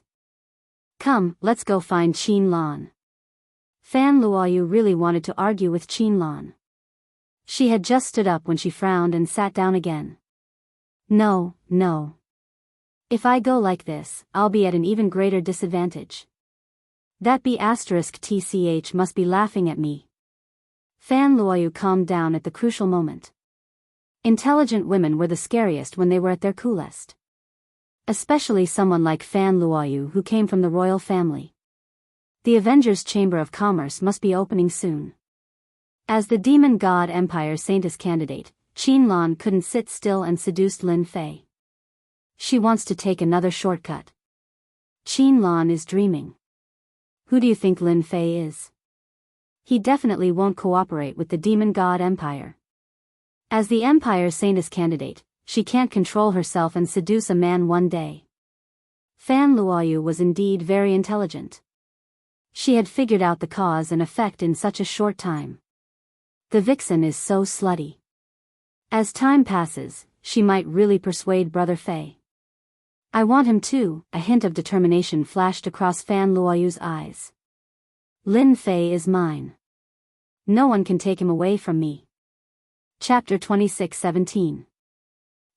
Come, let's go find Qinlan. Fan Luoyu really wanted to argue with Qinlan. She had just stood up when she frowned and sat down again. No, no. If I go like this, I'll be at an even greater disadvantage. That B***TCH must be laughing at me. Fan Luoyu calmed down at the crucial moment. Intelligent women were the scariest when they were at their coolest. Especially someone like Fan Luoyu who came from the royal family. The Avengers' Chamber of Commerce must be opening soon. As the Demon God Empire Saintess candidate, Qinlan couldn't sit still and seduced Lin Fei. She wants to take another shortcut. Qinlan is dreaming. Who do you think Lin Fei is? He definitely won't cooperate with the Demon God Empire. As the Empire's Saintess candidate, she can't control herself and seduce a man one day. Fan Luoyu was indeed very intelligent. She had figured out the cause and effect in such a short time. The vixen is so slutty. As time passes, she might really persuade Brother Fei. I want him too, a hint of determination flashed across Fan Luoyu's eyes. Lin Fei is mine. No one can take him away from me. Chapter 26:17.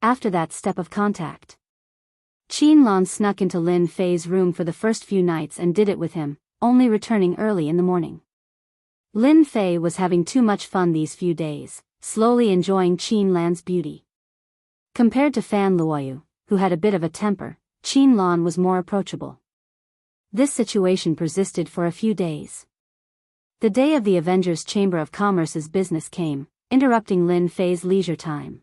After that step of contact. Qinlan snuck into Lin Fei's room for the first few nights and did it with him, only returning early in the morning. Lin Fei was having too much fun these few days, slowly enjoying Qinlan's beauty. Compared to Fan Luoyu, who had a bit of a temper, Qinlan was more approachable. This situation persisted for a few days. The day of the Avengers' Chamber of Commerce's business came, interrupting Lin Fei's leisure time.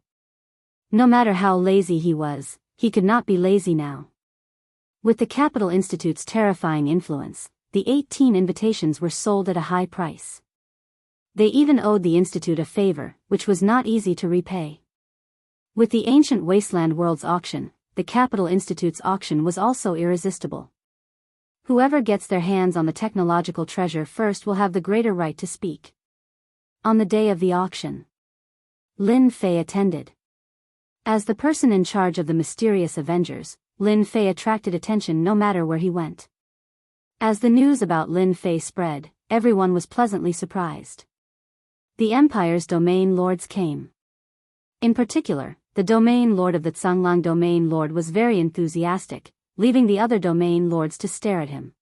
No matter how lazy he was, he could not be lazy now. With the Capital Institute's terrifying influence, the 18 invitations were sold at a high price. They even owed the Institute a favor, which was not easy to repay. With the ancient Wasteland World's auction, the Capital Institute's auction was also irresistible. Whoever gets their hands on the technological treasure first will have the greater right to speak. On the day of the auction, Lin Fei attended. As the person in charge of the mysterious Avengers, Lin Fei attracted attention no matter where he went. As the news about Lin Fei spread, everyone was pleasantly surprised. The Empire's domain lords came. In particular, the domain lord of the Tsanglang domain lord was very enthusiastic, leaving the other domain lords to stare at him.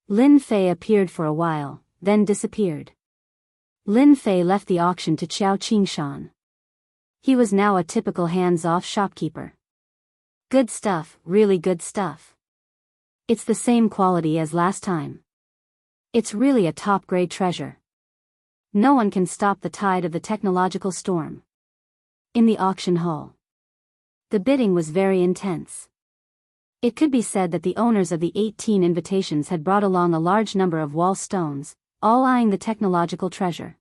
Lin Fei appeared for a while, then disappeared. Lin Fei left the auction to Qiao Qingshan. He was now a typical hands-off shopkeeper. Good stuff, really good stuff. It's the same quality as last time. It's really a top-grade treasure. No one can stop the tide of the technological storm. In the auction hall, the bidding was very intense. It could be said that the owners of the 18 invitations had brought along a large number of wall stones, all eyeing the technological treasure.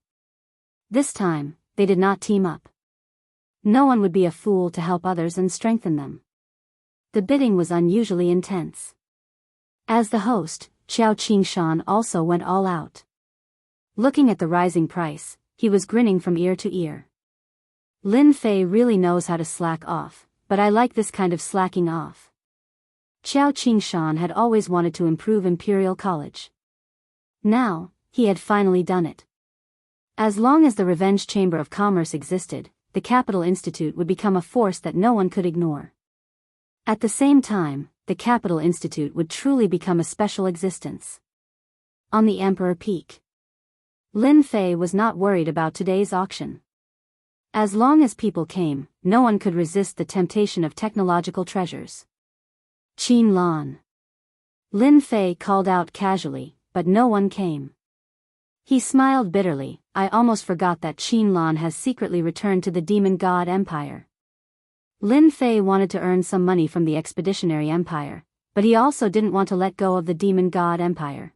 This time, they did not team up. No one would be a fool to help others and strengthen them. The bidding was unusually intense. As the host, Qiao Qingshan also went all out. Looking at the rising price, he was grinning from ear to ear. Lin Fei really knows how to slack off, but I like this kind of slacking off. Qiao Qingshan had always wanted to improve Imperial College. Now, he had finally done it. As long as the Revenge Chamber of Commerce existed, the Capital Institute would become a force that no one could ignore. At the same time, the Capital Institute would truly become a special existence. On the Emperor Peak, Lin Fei was not worried about today's auction. As long as people came, no one could resist the temptation of technological treasures. Qin Lan. Lin Fei called out casually, but no one came. He smiled bitterly. I almost forgot that Qin Lan has secretly returned to the Demon God Empire. Lin Fei wanted to earn some money from the Expeditionary Empire, but he also didn't want to let go of the Demon God Empire.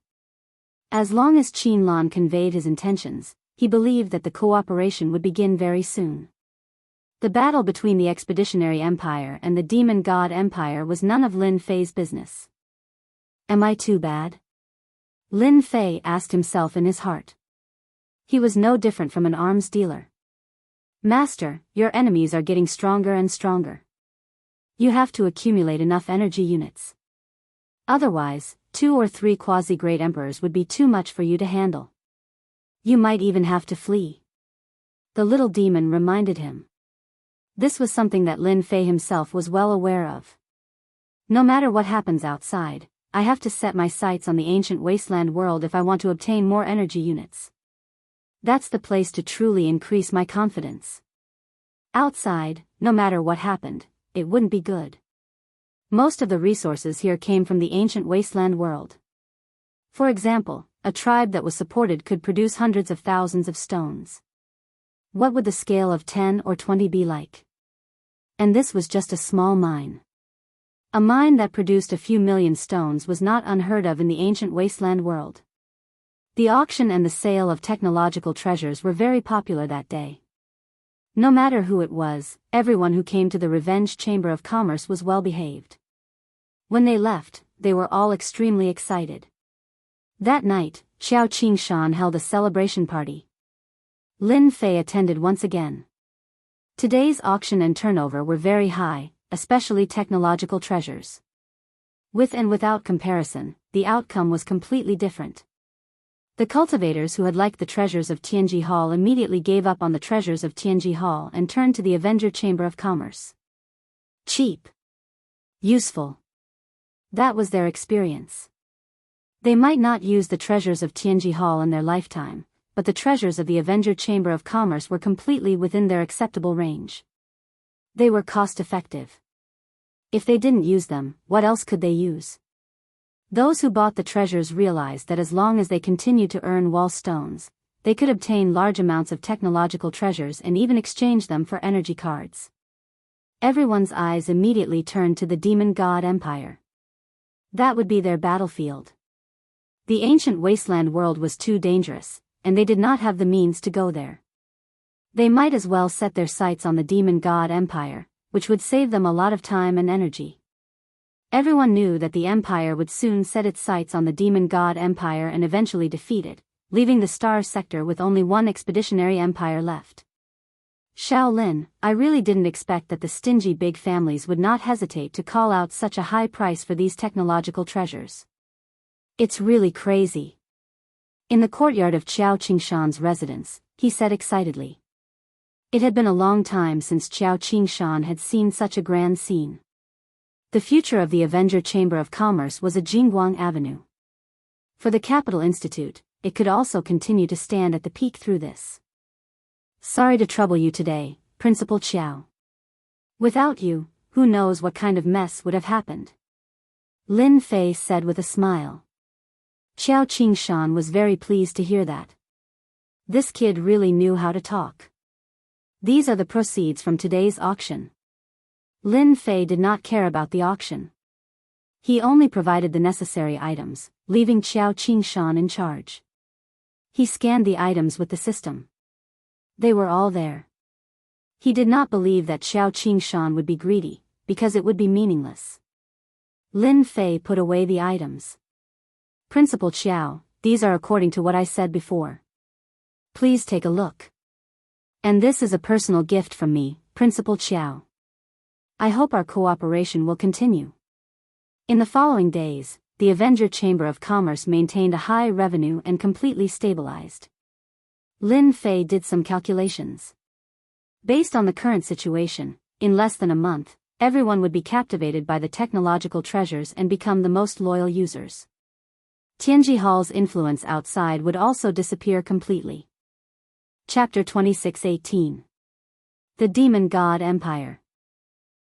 As long as Qin Lan conveyed his intentions, he believed that the cooperation would begin very soon. The battle between the Expeditionary Empire and the Demon God Empire was none of Lin Fei's business. Am I too bad? Lin Fei asked himself in his heart. He was no different from an arms dealer. Master, your enemies are getting stronger and stronger. You have to accumulate enough energy units. Otherwise, 2 or 3 quasi-great emperors would be too much for you to handle. You might even have to flee. The little demon reminded him. This was something that Lin Fei himself was well aware of. No matter what happens outside, I have to set my sights on the ancient wasteland world if I want to obtain more energy units. That's the place to truly increase my confidence. Outside, no matter what happened, it wouldn't be good. Most of the resources here came from the ancient wasteland world. For example, a tribe that was supported could produce hundreds of thousands of stones. What would the scale of 10 or 20 be like? And this was just a small mine. A mine that produced a few million stones was not unheard of in the ancient wasteland world. The auction and the sale of technological treasures were very popular that day. No matter who it was, everyone who came to the Revenge Chamber of Commerce was well behaved. When they left, they were all extremely excited. That night, Qiao Qingshan held a celebration party. Lin Fei attended once again. Today's auction and turnover were very high, especially technological treasures. With and without comparison, the outcome was completely different. The cultivators who had liked the treasures of Tianji Hall immediately gave up on the treasures of Tianji Hall and turned to the Avenger Chamber of Commerce. Cheap. Useful. That was their experience. They might not use the treasures of Tianji Hall in their lifetime, but the treasures of the Avenger Chamber of Commerce were completely within their acceptable range. They were cost-effective. If they didn't use them, what else could they use? Those who bought the treasures realized that as long as they continued to earn wall stones, they could obtain large amounts of technological treasures and even exchange them for energy cards. Everyone's eyes immediately turned to the Demon God Empire. That would be their battlefield. The ancient wasteland world was too dangerous, and they did not have the means to go there. They might as well set their sights on the Demon God Empire, which would save them a lot of time and energy. Everyone knew that the Empire would soon set its sights on the Demon God Empire and eventually defeat it, leaving the Star Sector with only one expeditionary empire left. Shaolin, I really didn't expect that the stingy big families would not hesitate to call out such a high price for these technological treasures. It's really crazy. In the courtyard of Qiao Qingshan's residence, he said excitedly. It had been a long time since Qiao Qingshan had seen such a grand scene. The future of the Avenger Chamber of Commerce was a Jingguang Avenue. For the Capital Institute, it could also continue to stand at the peak through this. Sorry to trouble you today, Principal Chiao. Without you, who knows what kind of mess would have happened? Lin Fei said with a smile. Xiao Qingshan was very pleased to hear that. This kid really knew how to talk. These are the proceeds from today's auction. Lin Fei did not care about the auction. He only provided the necessary items, leaving Xiao Qingshan in charge. He scanned the items with the system. They were all there. He did not believe that Xiao Qingshan would be greedy, because it would be meaningless. Lin Fei put away the items. Principal Chiao, these are according to what I said before. Please take a look. And this is a personal gift from me, Principal Chiao. I hope our cooperation will continue. In the following days, the Avenger Chamber of Commerce maintained a high revenue and completely stabilized. Lin Fei did some calculations. Based on the current situation, in less than a month, everyone would be captivated by the technological treasures and become the most loyal users. Tianji Hall's influence outside would also disappear completely. Chapter 26:18. The Demon God Empire.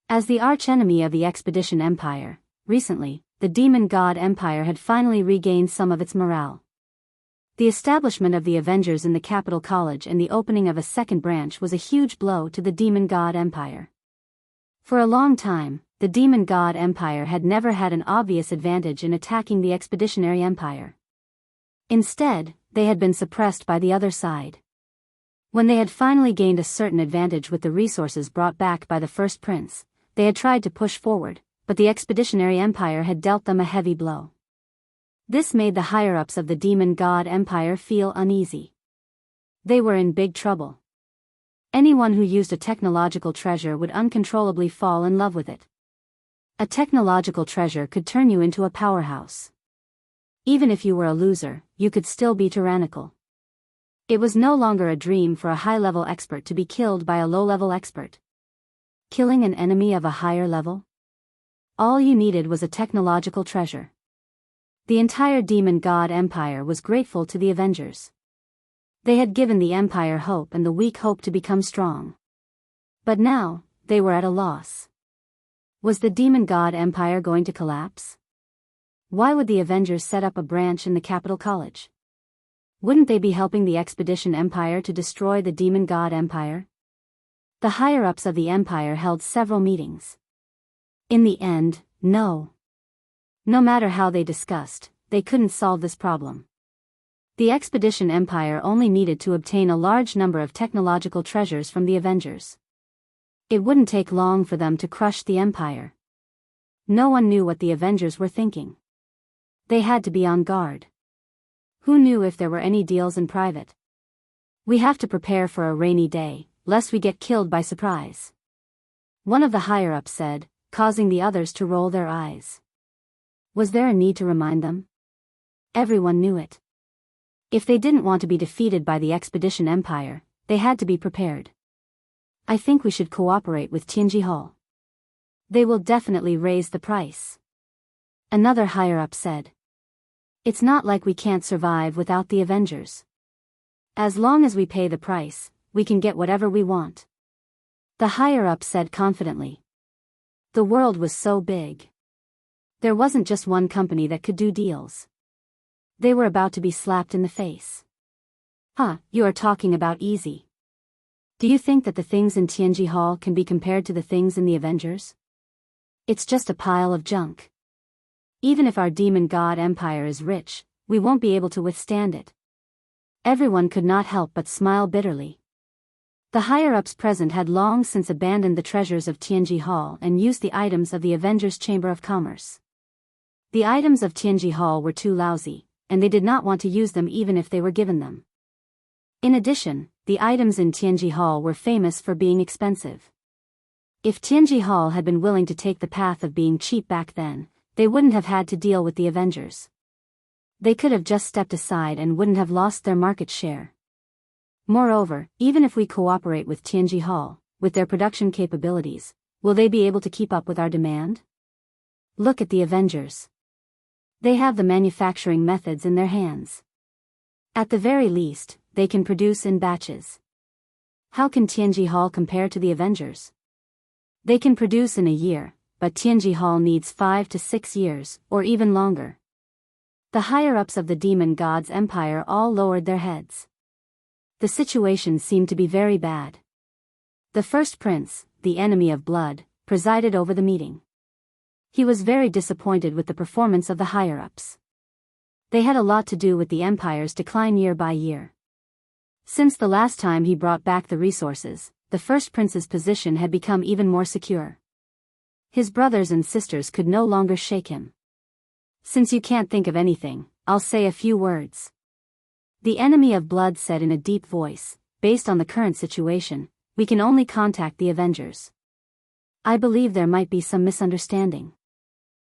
As the archenemy of the Expedition Empire, recently, the Demon God Empire had finally regained some of its morale. The establishment of the Avengers in the Capital College and the opening of a second branch was a huge blow to the Demon God Empire. For a long time, the Demon God Empire had never had an obvious advantage in attacking the Expeditionary Empire. Instead, they had been suppressed by the other side. When they had finally gained a certain advantage with the resources brought back by the first prince, they had tried to push forward, but the Expeditionary Empire had dealt them a heavy blow. This made the higher-ups of the Demon God Empire feel uneasy. They were in big trouble. Anyone who used a technological treasure would uncontrollably fall in love with it. A technological treasure could turn you into a powerhouse. Even if you were a loser, you could still be tyrannical. It was no longer a dream for a high-level expert to be killed by a low-level expert. Killing an enemy of a higher level? All you needed was a technological treasure. The entire Demon God Empire was grateful to the Avengers. They had given the Empire hope and the weak hope to become strong. But now, they were at a loss. Was the Demon God Empire going to collapse? Why would the Avengers set up a branch in the Capital College? Wouldn't they be helping the Expedition Empire to destroy the Demon God Empire? The higher-ups of the Empire held several meetings. In the end, no. No matter how they discussed, they couldn't solve this problem. The Expedition Empire only needed to obtain a large number of technological treasures from the Avengers. It wouldn't take long for them to crush the Empire. No one knew what the Avengers were thinking. They had to be on guard. Who knew if there were any deals in private? We have to prepare for a rainy day, lest we get killed by surprise. One of the higher-ups said, causing the others to roll their eyes. Was there a need to remind them? Everyone knew it. If they didn't want to be defeated by the Expedition Empire, they had to be prepared. I think we should cooperate with Tianji Hall. They will definitely raise the price. Another higher-up said. It's not like we can't survive without the Avengers. As long as we pay the price, we can get whatever we want. The higher-up said confidently. The world was so big. There wasn't just one company that could do deals. They were about to be slapped in the face. You are talking about easy. Do you think that the things in Tianji Hall can be compared to the things in the Avengers? It's just a pile of junk. Even if our Demon God Empire is rich, we won't be able to withstand it. Everyone could not help but smile bitterly. The higher-ups present had long since abandoned the treasures of Tianji Hall and used the items of the Avengers Chamber of Commerce. The items of Tianji Hall were too lousy, and they did not want to use them even if they were given them. In addition, the items in Tianji Hall were famous for being expensive. If Tianji Hall had been willing to take the path of being cheap back then, they wouldn't have had to deal with the Avengers. They could have just stepped aside and wouldn't have lost their market share. Moreover, even if we cooperate with Tianji Hall, with their production capabilities, will they be able to keep up with our demand? Look at the Avengers. They have the manufacturing methods in their hands. At the very least, they can produce in batches. How can Tianji Hall compare to the Avengers? They can produce in a year, but Tianji Hall needs 5 to 6 years, or even longer. The higher-ups of the demon god's empire all lowered their heads. The situation seemed to be very bad. The first prince, the enemy of blood, presided over the meeting. He was very disappointed with the performance of the higher-ups. They had a lot to do with the empire's decline year by year. Since the last time he brought back the resources, the first prince's position had become even more secure. His brothers and sisters could no longer shake him. Since you can't think of anything, I'll say a few words. The enemy of blood said in a deep voice, based on the current situation, we can only contact the Avengers. I believe there might be some misunderstanding.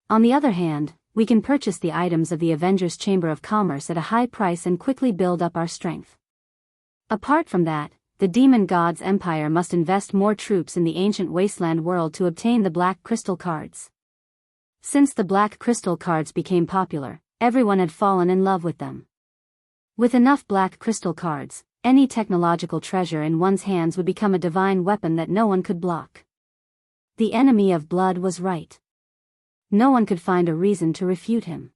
On the other hand, we can purchase the items of the Avengers Chamber of Commerce at a high price and quickly build up our strength. Apart from that, the demon god's empire must invest more troops in the ancient wasteland world to obtain the black crystal cards. Since the black crystal cards became popular, everyone had fallen in love with them. With enough black crystal cards, any technological treasure in one's hands would become a divine weapon that no one could block. The enemy of blood was right. No one could find a reason to refute him.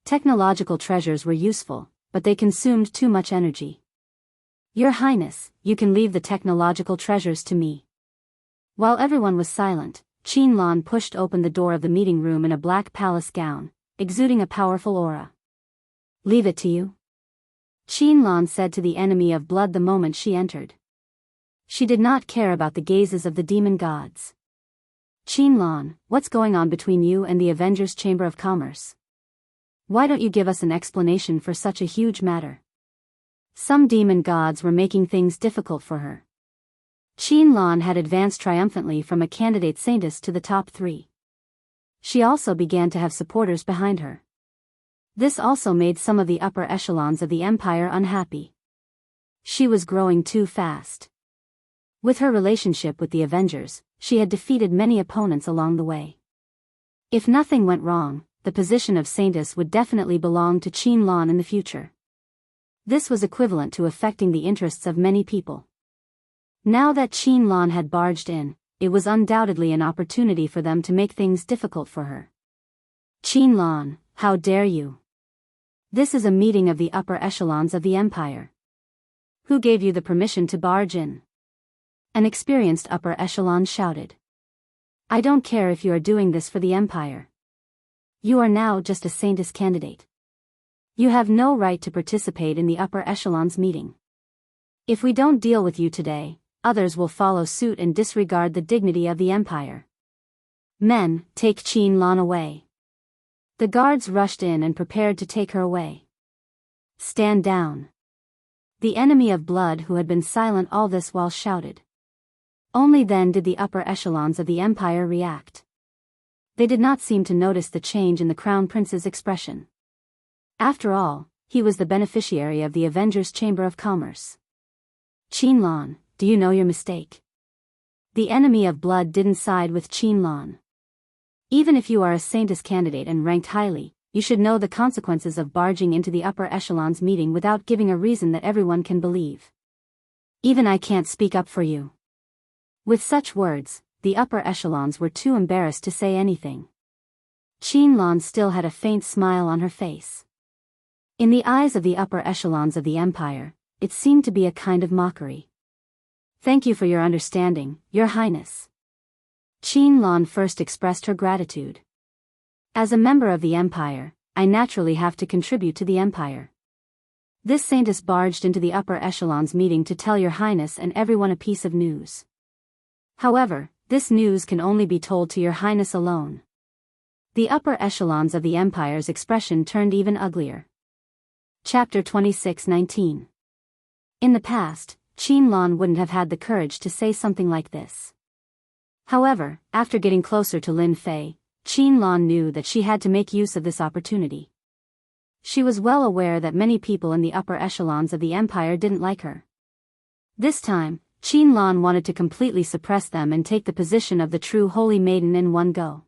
Technological treasures were useful, but they consumed too much energy. Your Highness, you can leave the technological treasures to me. While everyone was silent, Qin Lan pushed open the door of the meeting room in a black palace gown, exuding a powerful aura. Leave it to you? Qin Lan said to the enemy of blood the moment she entered. She did not care about the gazes of the demon gods. Qin Lan, what's going on between you and the Avengers Chamber of Commerce? Why don't you give us an explanation for such a huge matter? Some demon gods were making things difficult for her. Qin Lan had advanced triumphantly from a candidate saintess to the top 3. She also began to have supporters behind her. This also made some of the upper echelons of the empire unhappy. She was growing too fast. With her relationship with the Avengers, she had defeated many opponents along the way. If nothing went wrong, the position of saintess would definitely belong to Qin Lan in the future. This was equivalent to affecting the interests of many people. Now that Qin Lan had barged in, it was undoubtedly an opportunity for them to make things difficult for her. Qin Lan, how dare you? This is a meeting of the upper echelons of the empire. Who gave you the permission to barge in? An experienced upper echelon shouted. I don't care if you are doing this for the empire. You are now just a saintess candidate. You have no right to participate in the upper echelons meeting. If we don't deal with you today, others will follow suit and disregard the dignity of the empire. Men, take Qin Lan away. The guards rushed in and prepared to take her away. Stand down. The enemy of blood who had been silent all this while shouted. Only then did the upper echelons of the empire react. They did not seem to notice the change in the crown prince's expression. After all, he was the beneficiary of the Avengers Chamber of Commerce. Qin Lan, do you know your mistake? The enemy of blood didn't side with Qin Lan. Even if you are a saintess candidate and ranked highly, you should know the consequences of barging into the upper echelons meeting without giving a reason that everyone can believe. Even I can't speak up for you. With such words, the upper echelons were too embarrassed to say anything. Qin Lan still had a faint smile on her face. In the eyes of the upper echelons of the empire, it seemed to be a kind of mockery. Thank you for your understanding, Your Highness. Qin Lan first expressed her gratitude. As a member of the empire, I naturally have to contribute to the empire. This saintess barged into the upper echelons meeting to tell Your Highness and everyone a piece of news. However, this news can only be told to Your Highness alone. The upper echelons of the empire's expression turned even uglier. Chapter 26:19. In the past, Qin Lan wouldn't have had the courage to say something like this. However, after getting closer to Lin Fei, Qin Lan knew that she had to make use of this opportunity. She was well aware that many people in the upper echelons of the empire didn't like her. This time, Qin Lan wanted to completely suppress them and take the position of the true holy maiden in one go.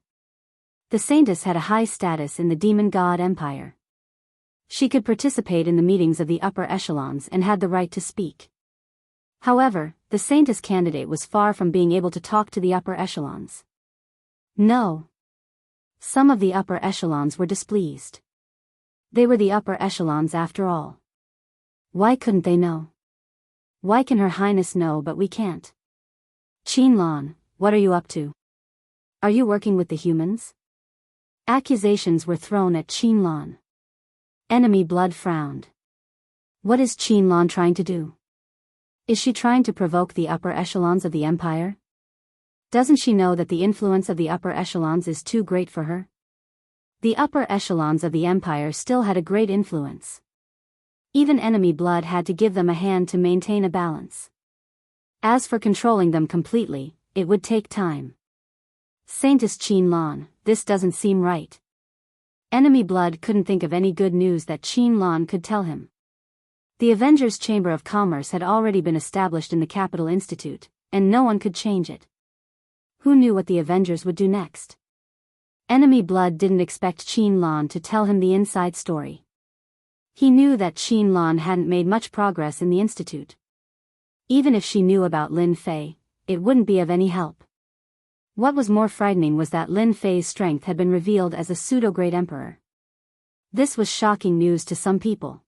The Saintess had a high status in the demon god empire. She could participate in the meetings of the upper echelons and had the right to speak. However, the Saintess candidate was far from being able to talk to the upper echelons. No. Some of the upper echelons were displeased. They were the upper echelons after all. Why couldn't they know? Why can Her Highness know but we can't? Qinlan, what are you up to? Are you working with the humans? Accusations were thrown at Qinlan. Enemy Blood frowned. What is Qinlan trying to do? Is she trying to provoke the upper echelons of the empire? Doesn't she know that the influence of the upper echelons is too great for her? The upper echelons of the empire still had a great influence. Even Enemy Blood had to give them a hand to maintain a balance. As for controlling them completely, it would take time. Saintess Qinlan, this doesn't seem right. Enemy Blood couldn't think of any good news that Qinlan could tell him. The Avengers' Chamber of Commerce had already been established in the Capital Institute, and no one could change it. Who knew what the Avengers would do next? Enemy Blood didn't expect Qinlan to tell him the inside story. He knew that Qinlan hadn't made much progress in the Institute. Even if she knew about Lin Fei, it wouldn't be of any help. What was more frightening was that Lin Fei's strength had been revealed as a pseudo-great emperor. This was shocking news to some people.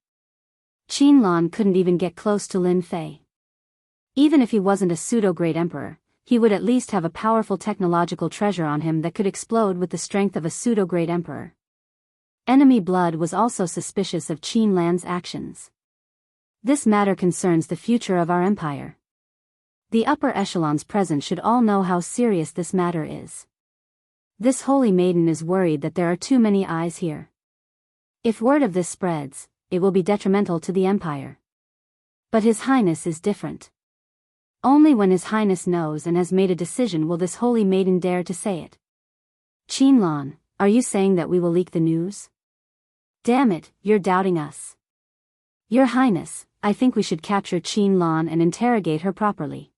Qinlan couldn't even get close to Lin Fei. Even if he wasn't a pseudo-great emperor, he would at least have a powerful technological treasure on him that could explode with the strength of a pseudo-great emperor. Enemy Blood was also suspicious of Qinlan's actions. This matter concerns the future of our empire. The upper echelons present should all know how serious this matter is. This holy maiden is worried that there are too many eyes here. If word of this spreads, it will be detrimental to the empire. But His Highness is different. Only when His Highness knows and has made a decision will this holy maiden dare to say it. Qinlan, are you saying that we will leak the news? Damn it, you're doubting us. Your Highness, I think we should capture Qinlan and interrogate her properly.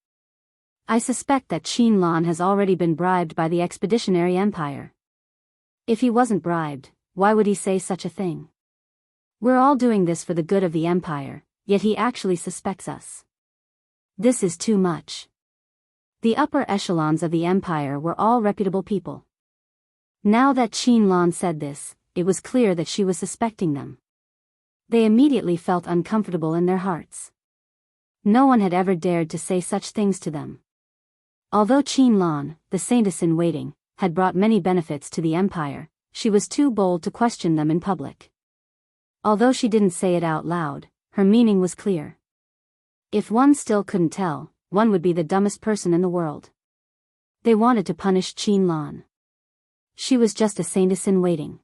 I suspect that Qinlan has already been bribed by the Expeditionary Empire. If he wasn't bribed, why would he say such a thing? We're all doing this for the good of the empire, yet he actually suspects us. This is too much. The upper echelons of the empire were all reputable people. Now that Qinlan said this, it was clear that she was suspecting them. They immediately felt uncomfortable in their hearts. No one had ever dared to say such things to them. Although Qinlan, the Saintess-in-Waiting, had brought many benefits to the empire, she was too bold to question them in public. Although she didn't say it out loud, her meaning was clear. If one still couldn't tell, one would be the dumbest person in the world. They wanted to punish Qinlan. She was just a Saintess-in-Waiting.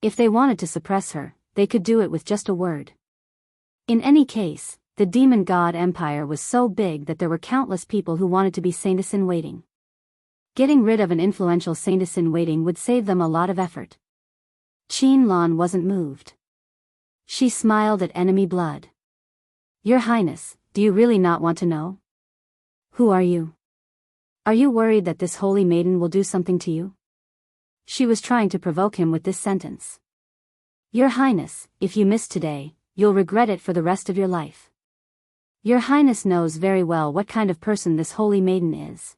If they wanted to suppress her, they could do it with just a word. In any case, the demon god empire was so big that there were countless people who wanted to be Saintess-in-Waiting. Getting rid of an influential Saintess-in-Waiting would save them a lot of effort. Qinlan wasn't moved. She smiled at Enemy Blood. Your Highness, do you really not want to know? Who are you? Are you worried that this holy maiden will do something to you? She was trying to provoke him with this sentence. Your Highness, if you miss today, you'll regret it for the rest of your life. Your Highness knows very well what kind of person this holy maiden is.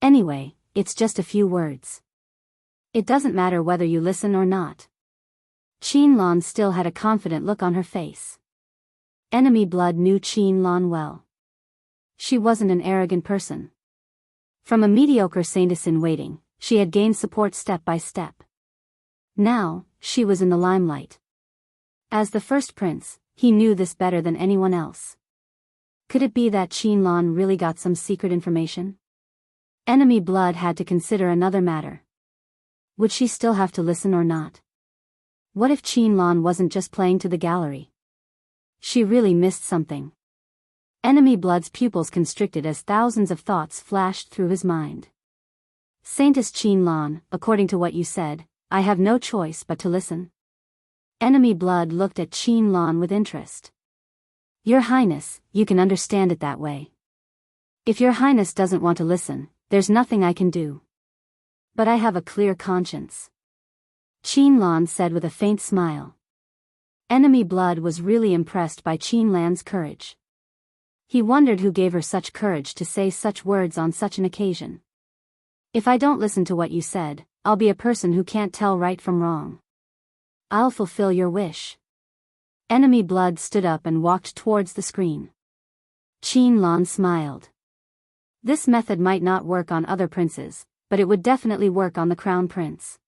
Anyway, it's just a few words. It doesn't matter whether you listen or not. Qinlan still had a confident look on her face. Enemy Blood knew Qinlan well. She wasn't an arrogant person. From a mediocre Saintess-in-Waiting, she had gained support step by step. Now, she was in the limelight. As the first prince, he knew this better than anyone else. Could it be that Qinlan really got some secret information? Enemy Blood had to consider another matter. Would she still have to listen or not? What if Qinlan wasn't just playing to the gallery? She really missed something. Enemy Blood's pupils constricted as thousands of thoughts flashed through his mind. Saintess Qinlan, according to what you said, I have no choice but to listen. Enemy Blood looked at Qinlan with interest. Your Highness, you can understand it that way. If your Highness doesn't want to listen, there's nothing I can do. But I have a clear conscience, Qinlan said with a faint smile. Enemy Blood was really impressed by Qinlan's courage. He wondered who gave her such courage to say such words on such an occasion. If I don't listen to what you said, I'll be a person who can't tell right from wrong. I'll fulfill your wish. Enemy Blood stood up and walked towards the screen. Qinlan smiled. This method might not work on other princes, but it would definitely work on the crown prince.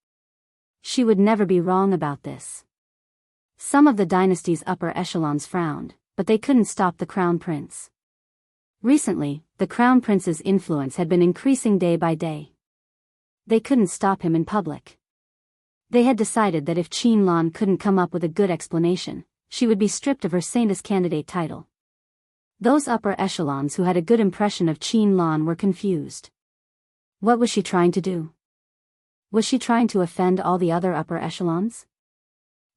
She would never be wrong about this. Some of the dynasty's upper echelons frowned, but they couldn't stop the crown prince. Recently, the crown prince's influence had been increasing day by day. They couldn't stop him in public. They had decided that if Qinlan couldn't come up with a good explanation, she would be stripped of her Saintess candidate title. Those upper echelons who had a good impression of Qinlan were confused. What was she trying to do? Was she trying to offend all the other upper echelons?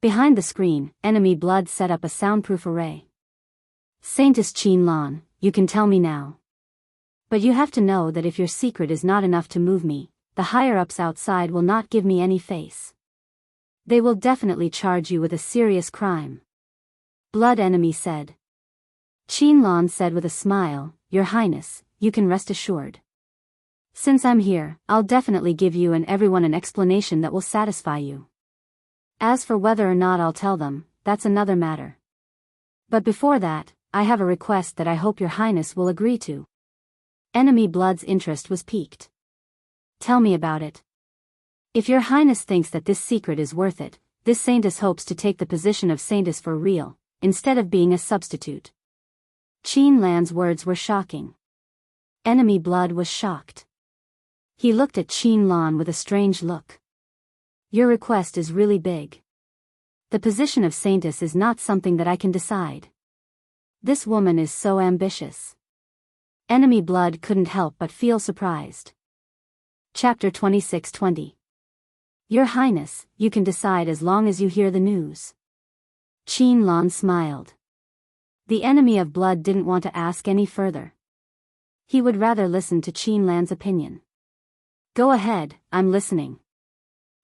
Behind the screen, Enemy Blood set up a soundproof array. Saintess Qinlan, you can tell me now. But you have to know that if your secret is not enough to move me, the higher-ups outside will not give me any face. They will definitely charge you with a serious crime. Blood Enemy said. Qinlan said with a smile, Your Highness, you can rest assured. Since I'm here, I'll definitely give you and everyone an explanation that will satisfy you. As for whether or not I'll tell them, that's another matter. But before that, I have a request that I hope Your Highness will agree to. Enemy Blood's interest was piqued. Tell me about it. If Your Highness thinks that this secret is worth it, this Saintess hopes to take the position of Saintess for real, instead of being a substitute. Qinlan's words were shocking. Enemy Blood was shocked. He looked at Qinlan with a strange look. Your request is really big. The position of Saintess is not something that I can decide. This woman is so ambitious. Enemy Blood couldn't help but feel surprised. Chapter 26:20. Your Highness, you can decide as long as you hear the news. Qinlan smiled. The Enemy of Blood didn't want to ask any further. He would rather listen to Qinlan's opinion. Go ahead, I'm listening.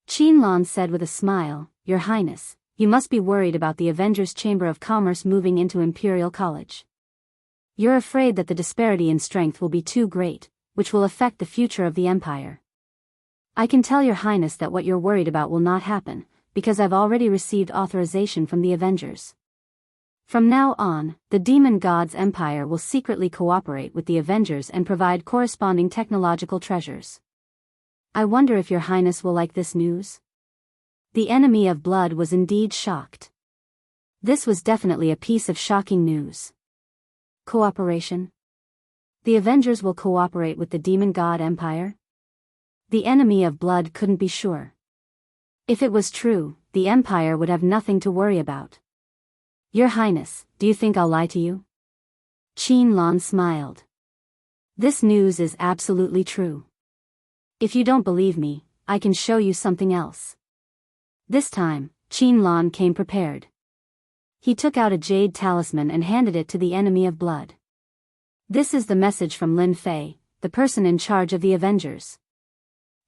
Qinlan said with a smile, Your Highness, you must be worried about the Avengers Chamber of Commerce moving into Imperial College. You're afraid that the disparity in strength will be too great, which will affect the future of the Empire. I can tell Your Highness that what you're worried about will not happen, because I've already received authorization from the Avengers. From now on, the Demon God's Empire will secretly cooperate with the Avengers and provide corresponding technological treasures. I wonder if Your Highness will like this news? The Enemy of Blood was indeed shocked. This was definitely a piece of shocking news. Cooperation? The Avengers will cooperate with the Demon God Empire? The Enemy of Blood couldn't be sure. If it was true, the Empire would have nothing to worry about. Your Highness, do you think I'll lie to you? Qinlan smiled. This news is absolutely true. If you don't believe me, I can show you something else. This time, Qinlan came prepared. He took out a jade talisman and handed it to the Enemy of Blood. This is the message from Lin Fei, the person in charge of the Avengers.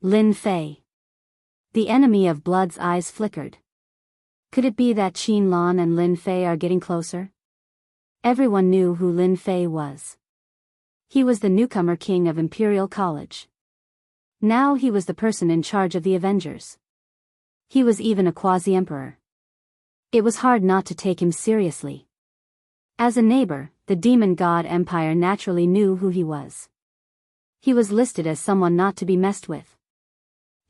Lin Fei. The Enemy of Blood's eyes flickered. Could it be that Qinlan and Lin Fei are getting closer? Everyone knew who Lin Fei was. He was the newcomer king of Imperial College. Now he was the person in charge of the Avengers. He was even a quasi-emperor. It was hard not to take him seriously. As a neighbor, the Demon God Empire naturally knew who he was. He was listed as someone not to be messed with.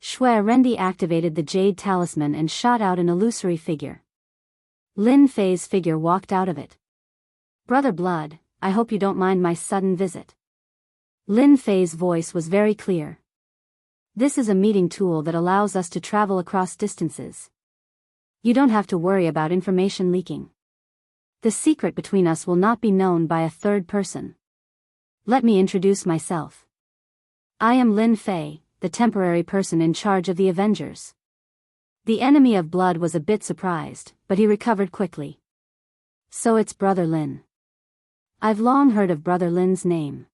Shui Rendi activated the jade talisman and shot out an illusory figure. Lin Fei's figure walked out of it. Brother Blood, I hope you don't mind my sudden visit. Lin Fei's voice was very clear. This is a meeting tool that allows us to travel across distances. You don't have to worry about information leaking. The secret between us will not be known by a third person. Let me introduce myself. I am Lin Fei, the temporary person in charge of the Avengers. The Enemy of Blood was a bit surprised, but he recovered quickly. So it's Brother Lin. I've long heard of Brother Lin's name.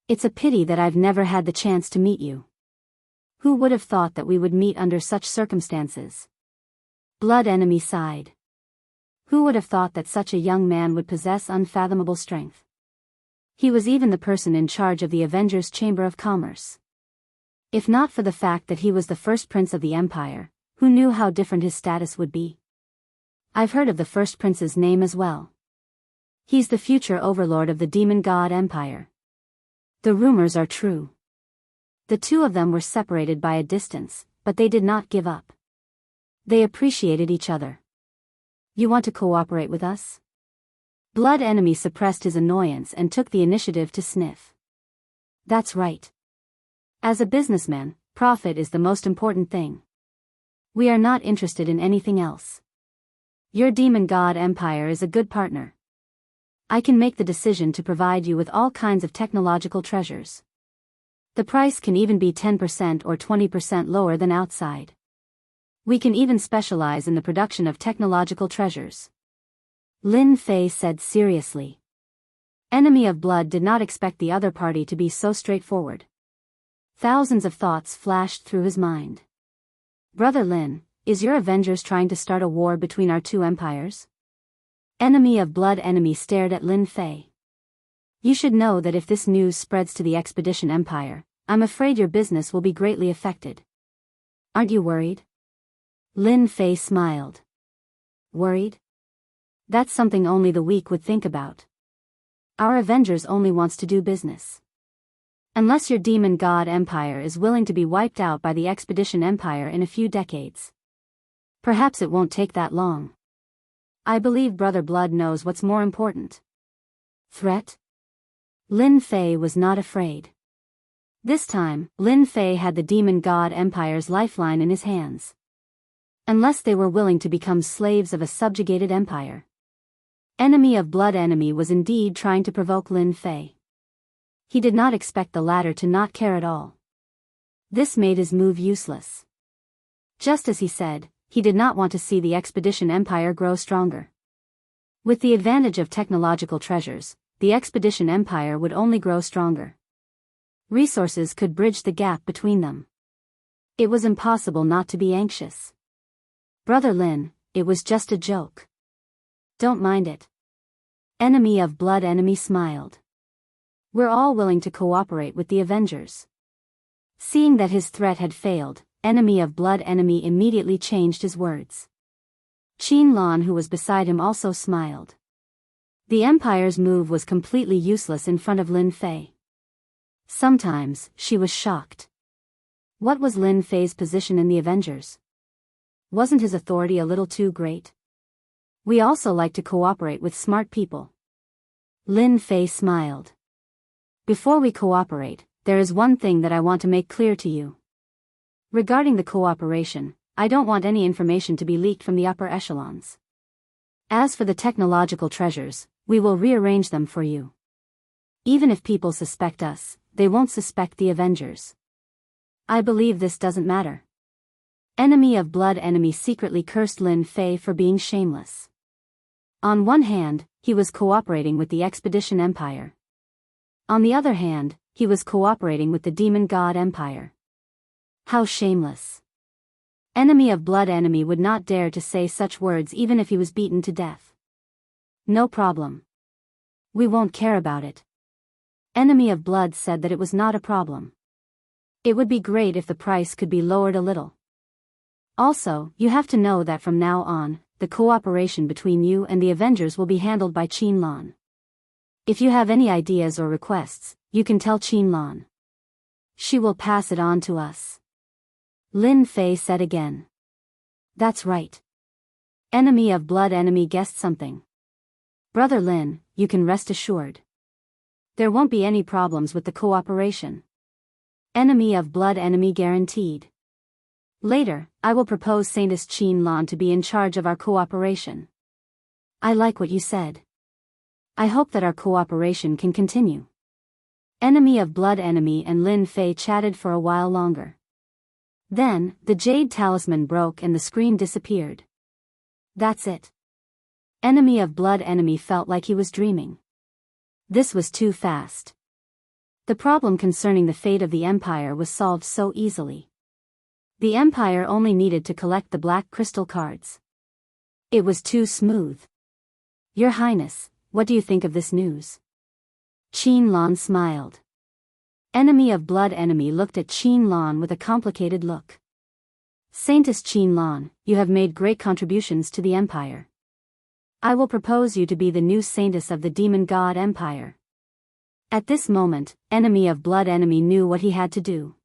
It's a pity that I've never had the chance to meet you. Who would have thought that we would meet under such circumstances? Blood Enemy sighed. Who would have thought that such a young man would possess unfathomable strength? He was even the person in charge of the Avengers' Chamber of Commerce. If not for the fact that he was the first prince of the Empire, who knew how different his status would be? I've heard of the first prince's name as well. He's the future overlord of the Demon God Empire. The rumors are true. The two of them were separated by a distance, but they did not give up. They appreciated each other. You want to cooperate with us? Blood Enemy suppressed his annoyance and took the initiative to sniff. That's right. As a businessman, profit is the most important thing. We are not interested in anything else. Your Demon God Empire is a good partner. I can make the decision to provide you with all kinds of technological treasures. The price can even be 10% or 20% lower than outside. We can even specialize in the production of technological treasures. Lin Fei said seriously. Enemy of Blood did not expect the other party to be so straightforward. Thousands of thoughts flashed through his mind. Brother Lin, is your Avengers trying to start a war between our two empires? Enemy of Blood Enemy stared at Lin Fei. You should know that if this news spreads to the Expedition Empire, I'm afraid your business will be greatly affected. Aren't you worried? Lin Fei smiled. Worried? That's something only the weak would think about. Our Avengers only wants to do business. Unless your Demon God Empire is willing to be wiped out by the Expedition Empire in a few decades. Perhaps it won't take that long. I believe Brother Blood knows what's more important. Threat? Lin Fei was not afraid. This time, Lin Fei had the Demon God Empire's lifeline in his hands. Unless they were willing to become slaves of a subjugated empire. Enemy of Blood Enemy was indeed trying to provoke Lin Fei. He did not expect the latter to not care at all. This made his move useless. Just as he said, he did not want to see the Expedition Empire grow stronger. With the advantage of technological treasures, the Expedition Empire would only grow stronger. Resources could bridge the gap between them. It was impossible not to be anxious. Brother Lin, it was just a joke. Don't mind it. Enemy of Blood Enemy smiled. We're all willing to cooperate with the Avengers. Seeing that his threat had failed, Enemy of Blood Enemy immediately changed his words. Qin Lan, who was beside him, also smiled. The Empire's move was completely useless in front of Lin Fei. Sometimes, she was shocked. What was Lin Fei's position in the Avengers? Wasn't his authority a little too great? We also like to cooperate with smart people. Lin Fei smiled. Before we cooperate, there is one thing that I want to make clear to you. Regarding the cooperation, I don't want any information to be leaked from the upper echelons. As for the technological treasures, we will rearrange them for you. Even if people suspect us, they won't suspect the Avengers. I believe this doesn't matter. Enemy of Blood Enemy secretly cursed Lin Fei for being shameless. On one hand, he was cooperating with the Expedition Empire. On the other hand, he was cooperating with the Demon God Empire. How shameless. Enemy of Blood Enemy would not dare to say such words even if he was beaten to death. No problem. We won't care about it. Enemy of Blood said that it was not a problem. It would be great if the price could be lowered a little. Also, you have to know that from now on, the cooperation between you and the Avengers will be handled by Qin Lan. If you have any ideas or requests, you can tell Qin Lan. She will pass it on to us. Lin Fei said again. That's right. Enemy of Blood Enemy guessed something. Brother Lin, you can rest assured. There won't be any problems with the cooperation. Enemy of Blood Enemy guaranteed. Later, I will propose Saintess Qin Lan to be in charge of our cooperation. I like what you said. I hope that our cooperation can continue. Enemy of Blood Enemy and Lin Fei chatted for a while longer. Then, the jade talisman broke and the screen disappeared. That's it. Enemy of Blood Enemy felt like he was dreaming. This was too fast. The problem concerning the fate of the Empire was solved so easily. The Empire only needed to collect the black crystal cards. It was too smooth. Your Highness, what do you think of this news? Qin Lan smiled. Enemy of blood enemy looked at Qin Lan with a complicated look. Saintess Qin Lan, you have made great contributions to the Empire. I will propose you to be the new saintess of the demon god Empire. At this moment, enemy of blood enemy knew what he had to do.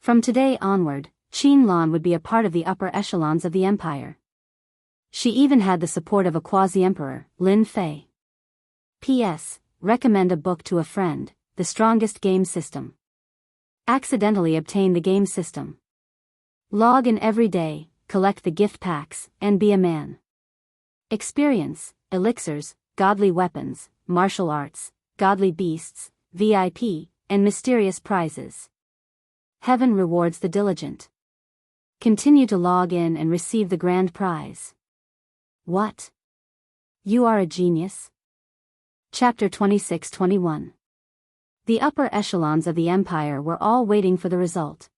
From today onward, Qin Lan would be a part of the upper echelons of the Empire. She even had the support of a quasi-emperor, Lin Fei. P.S. Recommend a book to a friend, The Strongest Game System. Accidentally obtain the game system. Log in every day, collect the gift packs, and be a man. Experience, elixirs, godly weapons, martial arts, godly beasts, VIP, and mysterious prizes. Heaven rewards the diligent. Continue to log in and receive the grand prize. What? You are a genius? Chapter 26-21. The upper echelons of the Empire were all waiting for the result.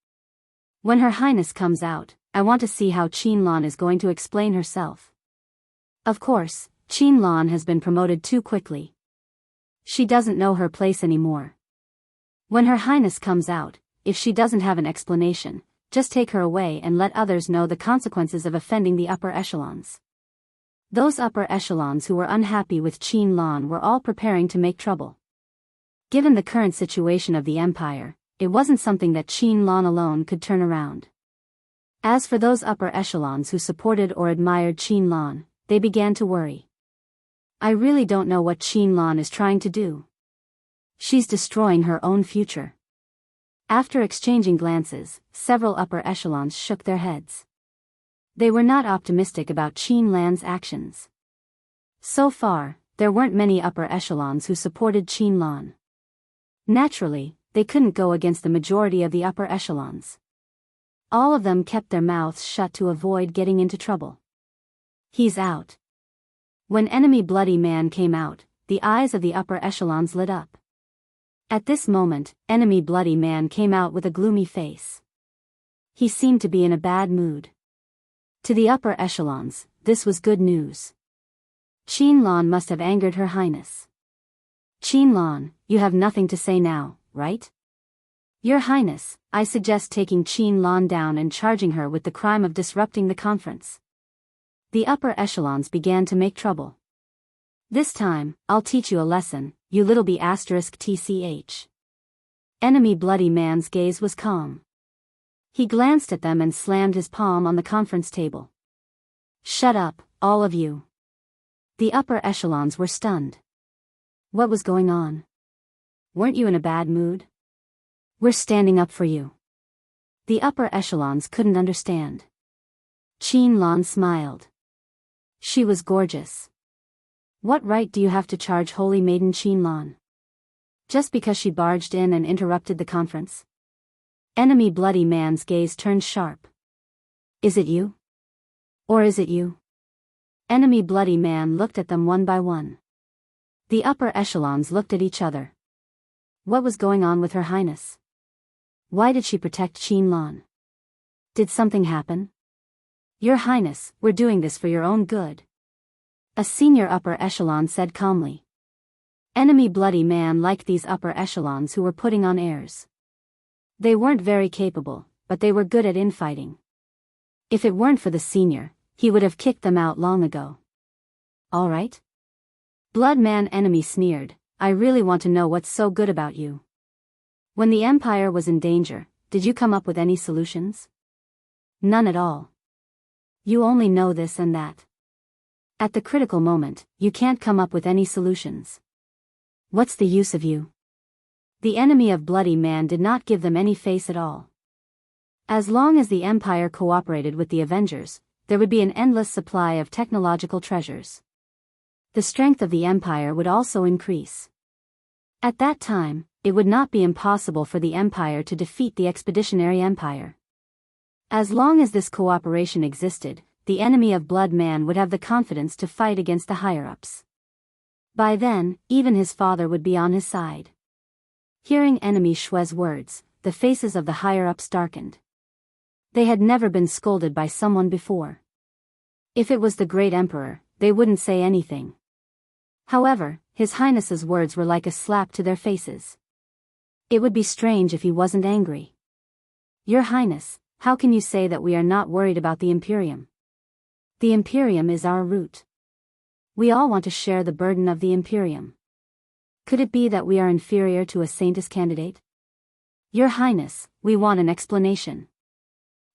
When Her Highness comes out, I want to see how Qin Lan is going to explain herself. Of course, Qin Lan has been promoted too quickly. She doesn't know her place anymore. When Her Highness comes out, if she doesn't have an explanation, just take her away and let others know the consequences of offending the upper echelons. Those upper echelons who were unhappy with Qin Lan were all preparing to make trouble. Given the current situation of the Empire, it wasn't something that Qin Lan alone could turn around. As for those upper echelons who supported or admired Qin Lan, they began to worry. I really don't know what Qin Lan is trying to do. She's destroying her own future. After exchanging glances, several upper echelons shook their heads. They were not optimistic about Qin Lan's actions. So far, there weren't many upper echelons who supported Qin Lan. Naturally, they couldn't go against the majority of the upper echelons. All of them kept their mouths shut to avoid getting into trouble. He's out. When enemy bloody man came out, the eyes of the upper echelons lit up. At this moment, enemy bloody man came out with a gloomy face. He seemed to be in a bad mood. To the upper echelons, this was good news. Qin Lan must have angered Her Highness. Qin Lan, you have nothing to say now, right? Your Highness, I suggest taking Qin Lan down and charging her with the crime of disrupting the conference. The upper echelons began to make trouble. This time, I'll teach you a lesson, you little b******. Enemy bloody man's gaze was calm. He glanced at them and slammed his palm on the conference table. Shut up, all of you. The upper echelons were stunned. What was going on? Weren't you in a bad mood? We're standing up for you. The upper echelons couldn't understand. Qin Lan smiled. She was gorgeous. What right do you have to charge Holy Maiden Qin Lan? Just because she barged in and interrupted the conference? Enemy bloody man's gaze turned sharp. Is it you? Or is it you? Enemy bloody man looked at them one by one. The upper echelons looked at each other. What was going on with Her Highness? Why did she protect Qin Lan? Did something happen? Your Highness, we're doing this for your own good. A senior upper echelon said calmly. Enemy bloody man liked these upper echelons who were putting on airs. They weren't very capable, but they were good at infighting. If it weren't for the senior, he would have kicked them out long ago. All right? Bloodman enemy sneered, I really want to know what's so good about you. When the Empire was in danger, did you come up with any solutions? None at all. You only know this and that. At the critical moment, you can't come up with any solutions. What's the use of you? The enemy of bloody man did not give them any face at all. As long as the Empire cooperated with the Avengers, there would be an endless supply of technological treasures. The strength of the Empire would also increase. At that time, it would not be impossible for the Empire to defeat the Expeditionary Empire. As long as this cooperation existed, the enemy of blood man would have the confidence to fight against the higher-ups. By then, even his father would be on his side. Hearing enemy Shue's words, the faces of the higher-ups darkened. They had never been scolded by someone before. If it was the great emperor, they wouldn't say anything. However, His Highness's words were like a slap to their faces. It would be strange if he wasn't angry. Your Highness, how can you say that we are not worried about the Imperium? The Imperium is our root. We all want to share the burden of the Imperium. Could it be that we are inferior to a Saintess candidate? Your Highness, we want an explanation.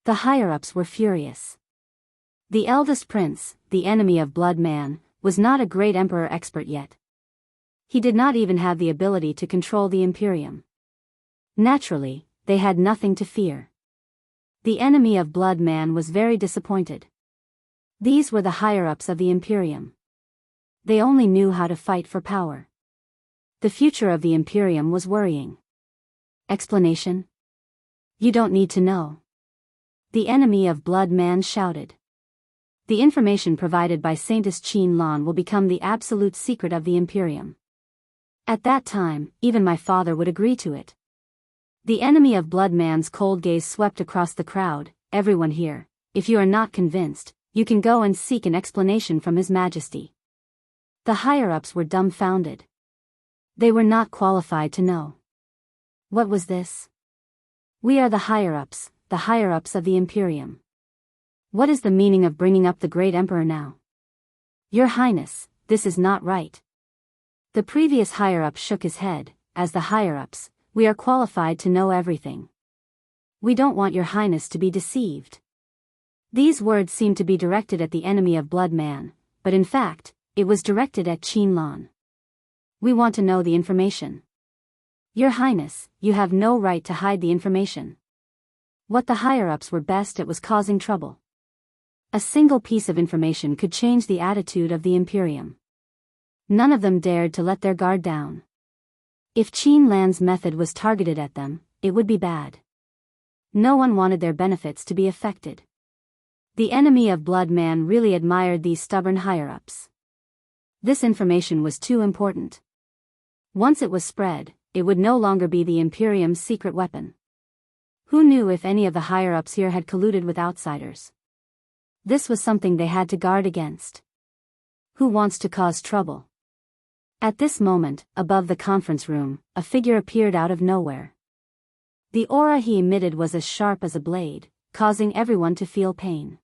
The higher-ups were furious. The eldest prince, the enemy of blood man, was not a great emperor expert yet. He did not even have the ability to control the Imperium. Naturally, they had nothing to fear. The enemy of blood man was very disappointed. These were the higher-ups of the Imperium. They only knew how to fight for power. The future of the Imperium was worrying. Explanation? You don't need to know. The enemy of blood man shouted. The information provided by Saintess Qin Lan will become the absolute secret of the Imperium. At that time, even my father would agree to it. The enemy of blood man's cold gaze swept across the crowd. Everyone here, if you are not convinced, you can go and seek an explanation from His Majesty. The higher-ups were dumbfounded. They were not qualified to know. What was this? We are the higher-ups of the Imperium. What is the meaning of bringing up the great emperor now? Your Highness, this is not right. The previous higher-up shook his head. As the higher-ups, we are qualified to know everything. We don't want your Highness to be deceived. These words seemed to be directed at the enemy of blood man, but in fact, it was directed at Qin Lan. We want to know the information. Your Highness, you have no right to hide the information. What the higher-ups were best at was causing trouble. A single piece of information could change the attitude of the Imperium. None of them dared to let their guard down. If Qin Lan's method was targeted at them, it would be bad. No one wanted their benefits to be affected. The enemy of blood man really admired these stubborn higher-ups. This information was too important. Once it was spread, it would no longer be the Imperium's secret weapon. Who knew if any of the higher-ups here had colluded with outsiders? This was something they had to guard against. Who wants to cause trouble? At this moment, above the conference room, a figure appeared out of nowhere. The aura he emitted was as sharp as a blade, causing everyone to feel pain.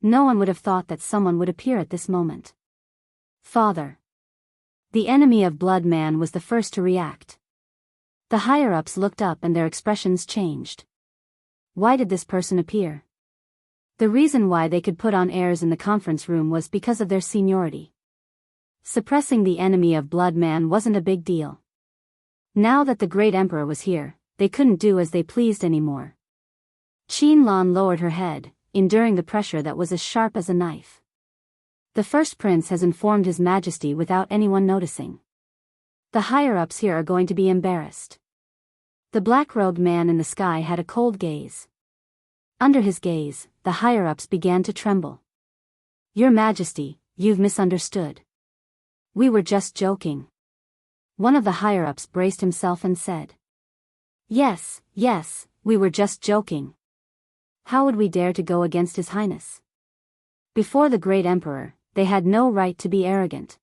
No one would have thought that someone would appear at this moment. Father. The enemy of blood man was the first to react. The higher-ups looked up and their expressions changed. Why did this person appear? The reason why they could put on airs in the conference room was because of their seniority. Suppressing the enemy of blood man wasn't a big deal. Now that the great emperor was here, they couldn't do as they pleased anymore. Qin Lan lowered her head, enduring the pressure that was as sharp as a knife. The first prince has informed His Majesty without anyone noticing. The higher-ups here are going to be embarrassed. The black-robed man in the sky had a cold gaze. Under his gaze, the higher-ups began to tremble. Your Majesty, you've misunderstood. We were just joking. One of the higher-ups braced himself and said. Yes, we were just joking. How would we dare to go against His Highness? Before the great emperor, they had no right to be arrogant.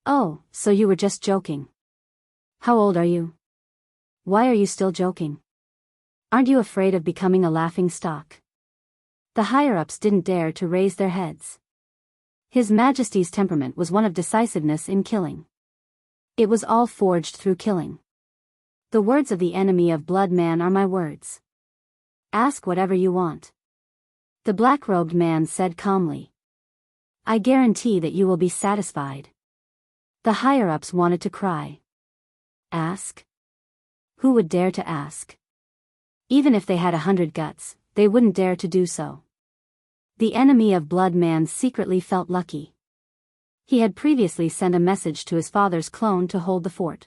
Oh, so you were just joking. How old are you? Why are you still joking? Aren't you afraid of becoming a laughing stock? The higher-ups didn't dare to raise their heads. His Majesty's temperament was one of decisiveness in killing. It was all forged through killing. The words of the enemy of blood man are my words. Ask whatever you want. The black-robed man said calmly. I guarantee that you will be satisfied. The higher-ups wanted to cry. Ask? Who would dare to ask? Even if they had 100 guts, they wouldn't dare to do so. The enemy of blood man secretly felt lucky. He had previously sent a message to his father's clone to hold the fort.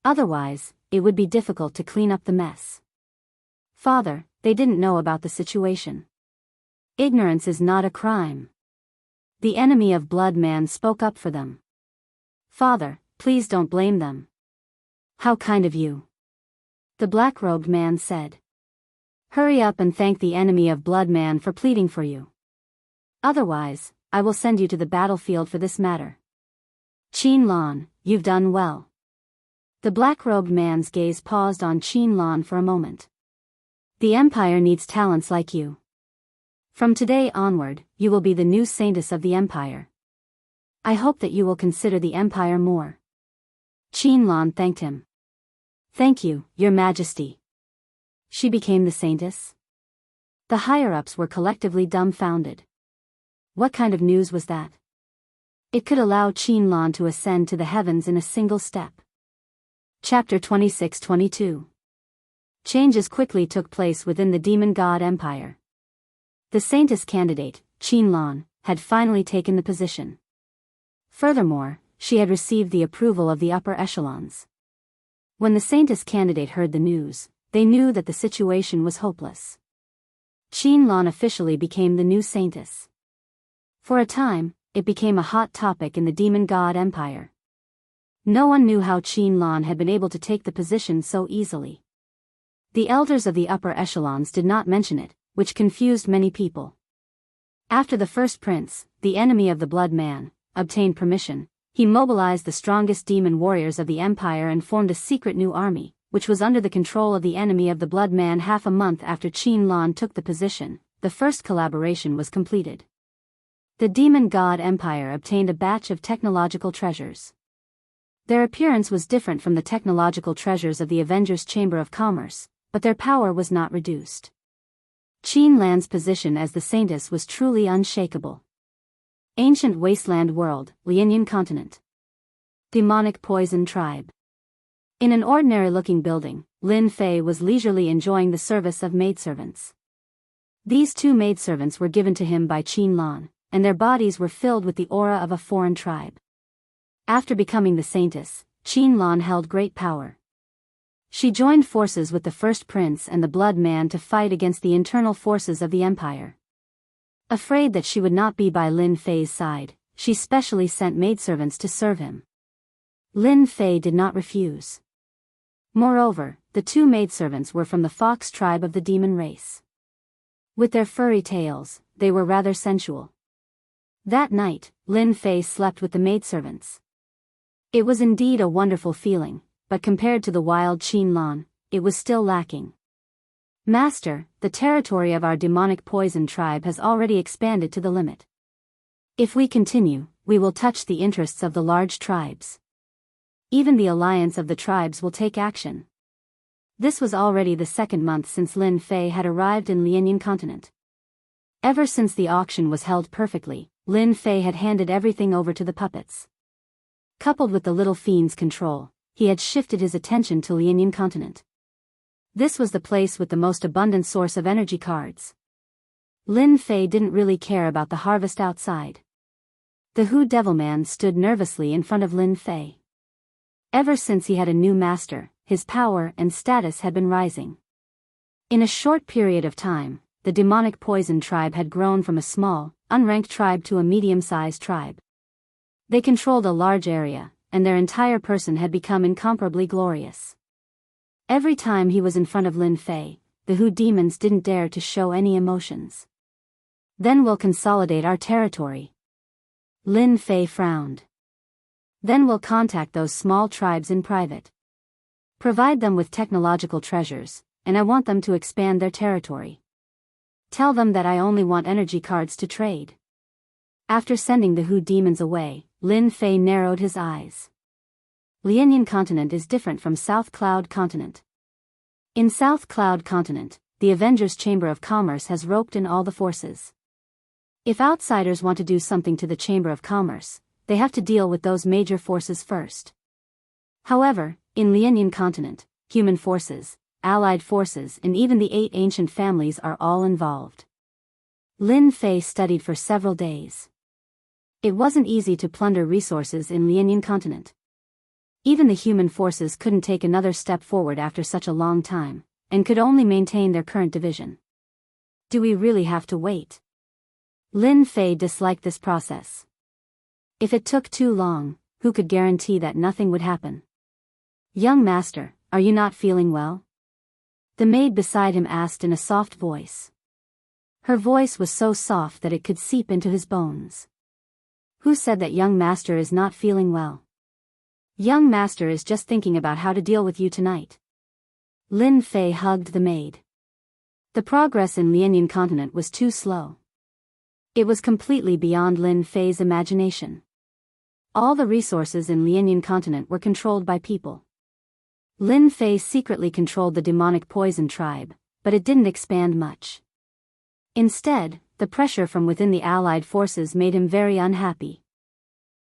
Otherwise, it would be difficult to clean up the mess. Father, they didn't know about the situation. Ignorance is not a crime. The enemy of blood man spoke up for them. Father, please don't blame them. How kind of you. The black-robed man said. Hurry up and thank the enemy of blood man for pleading for you. Otherwise, I will send you to the battlefield for this matter. Qin Lan, you've done well. The black-robed man's gaze paused on Qin Lan for a moment. The Empire needs talents like you. From today onward, you will be the new saintess of the Empire. I hope that you will consider the Empire more. Qin Lan thanked him. Thank you, Your Majesty. She became the saintess? The higher-ups were collectively dumbfounded. What kind of news was that? It could allow Qin Lan to ascend to the heavens in a single step. Chapter 26-22. Changes quickly took place within the demon god empire. The saintess candidate, Qin Lan, had finally taken the position. Furthermore, she had received the approval of the upper echelons. When the saintess candidate heard the news, they knew that the situation was hopeless. Qin Lan officially became the new saintess. For a time, it became a hot topic in the demon god empire. No one knew how Qin Lan had been able to take the position so easily. The elders of the upper echelons did not mention it, which confused many people. After the first prince, the enemy of the blood man, obtained permission, he mobilized the strongest demon warriors of the empire and formed a secret new army, which was under the control of the enemy of the blood man. Half a month after Qin Lan took the position, the first collaboration was completed. The demon god empire obtained a batch of technological treasures. Their appearance was different from the technological treasures of the Avengers' Chamber of Commerce, but their power was not reduced. Qin Lan's position as the saintess was truly unshakable. Ancient wasteland world, Lianyan continent. Demonic poison tribe. In an ordinary-looking building, Lin Fei was leisurely enjoying the service of maidservants. These two maidservants were given to him by Qin Lan, and their bodies were filled with the aura of a foreign tribe. After becoming the saintess, Qin Lan held great power. She joined forces with the first prince and the blood man to fight against the internal forces of the empire. Afraid that she would not be by Lin Fei's side, she specially sent maidservants to serve him. Lin Fei did not refuse. Moreover, the two maidservants were from the fox tribe of the demon race. With their furry tails, they were rather sensual. That night, Lin Fei slept with the maidservants. It was indeed a wonderful feeling, but compared to the wild Qin Lan, it was still lacking. Master, the territory of our demonic poison tribe has already expanded to the limit. If we continue, we will touch the interests of the large tribes. Even the alliance of the tribes will take action. This was already the second month since Lin Fei had arrived in Lianyan continent. Ever since the auction was held perfectly, Lin Fei had handed everything over to the puppets. Coupled with the little fiend's control, he had shifted his attention to Lianyan continent. This was the place with the most abundant source of energy cards. Lin Fei didn't really care about the harvest outside. The Hu Devilman stood nervously in front of Lin Fei. Ever since he had a new master, his power and status had been rising. In a short period of time, the demonic poison tribe had grown from a small, unranked tribe to a medium-sized tribe. They controlled a large area, and their entire person had become incomparably glorious. Every time he was in front of Lin Fei, the Hu demons didn't dare to show any emotions. Then we'll consolidate our territory. Lin Fei frowned. Then we'll contact those small tribes in private. Provide them with technological treasures, and I want them to expand their territory. Tell them that I only want energy cards to trade. After sending the Hu demons away, Lin Fei narrowed his eyes. Lianyan continent is different from South Cloud continent. In South Cloud continent, the Avengers' Chamber of Commerce has roped in all the forces. If outsiders want to do something to the Chamber of Commerce, they have to deal with those major forces first. However, in Lianyan continent, human forces, allied forces and even the 8 ancient families are all involved. Lin Fei studied for several days. It wasn't easy to plunder resources in Lianyan continent. Even the human forces couldn't take another step forward after such a long time, and could only maintain their current division. Do we really have to wait? Lin Fei disliked this process. If it took too long, who could guarantee that nothing would happen? Young master, are you not feeling well? The maid beside him asked in a soft voice. Her voice was so soft that it could seep into his bones. Who said that young master is not feeling well? Young master is just thinking about how to deal with you tonight. Lin Fei hugged the maid. The progress in Lianyan continent was too slow. It was completely beyond Lin Fei's imagination. All the resources in Lianyan continent were controlled by people. Lin Fei secretly controlled the demonic poison tribe, but it didn't expand much. Instead, the pressure from within the allied forces made him very unhappy.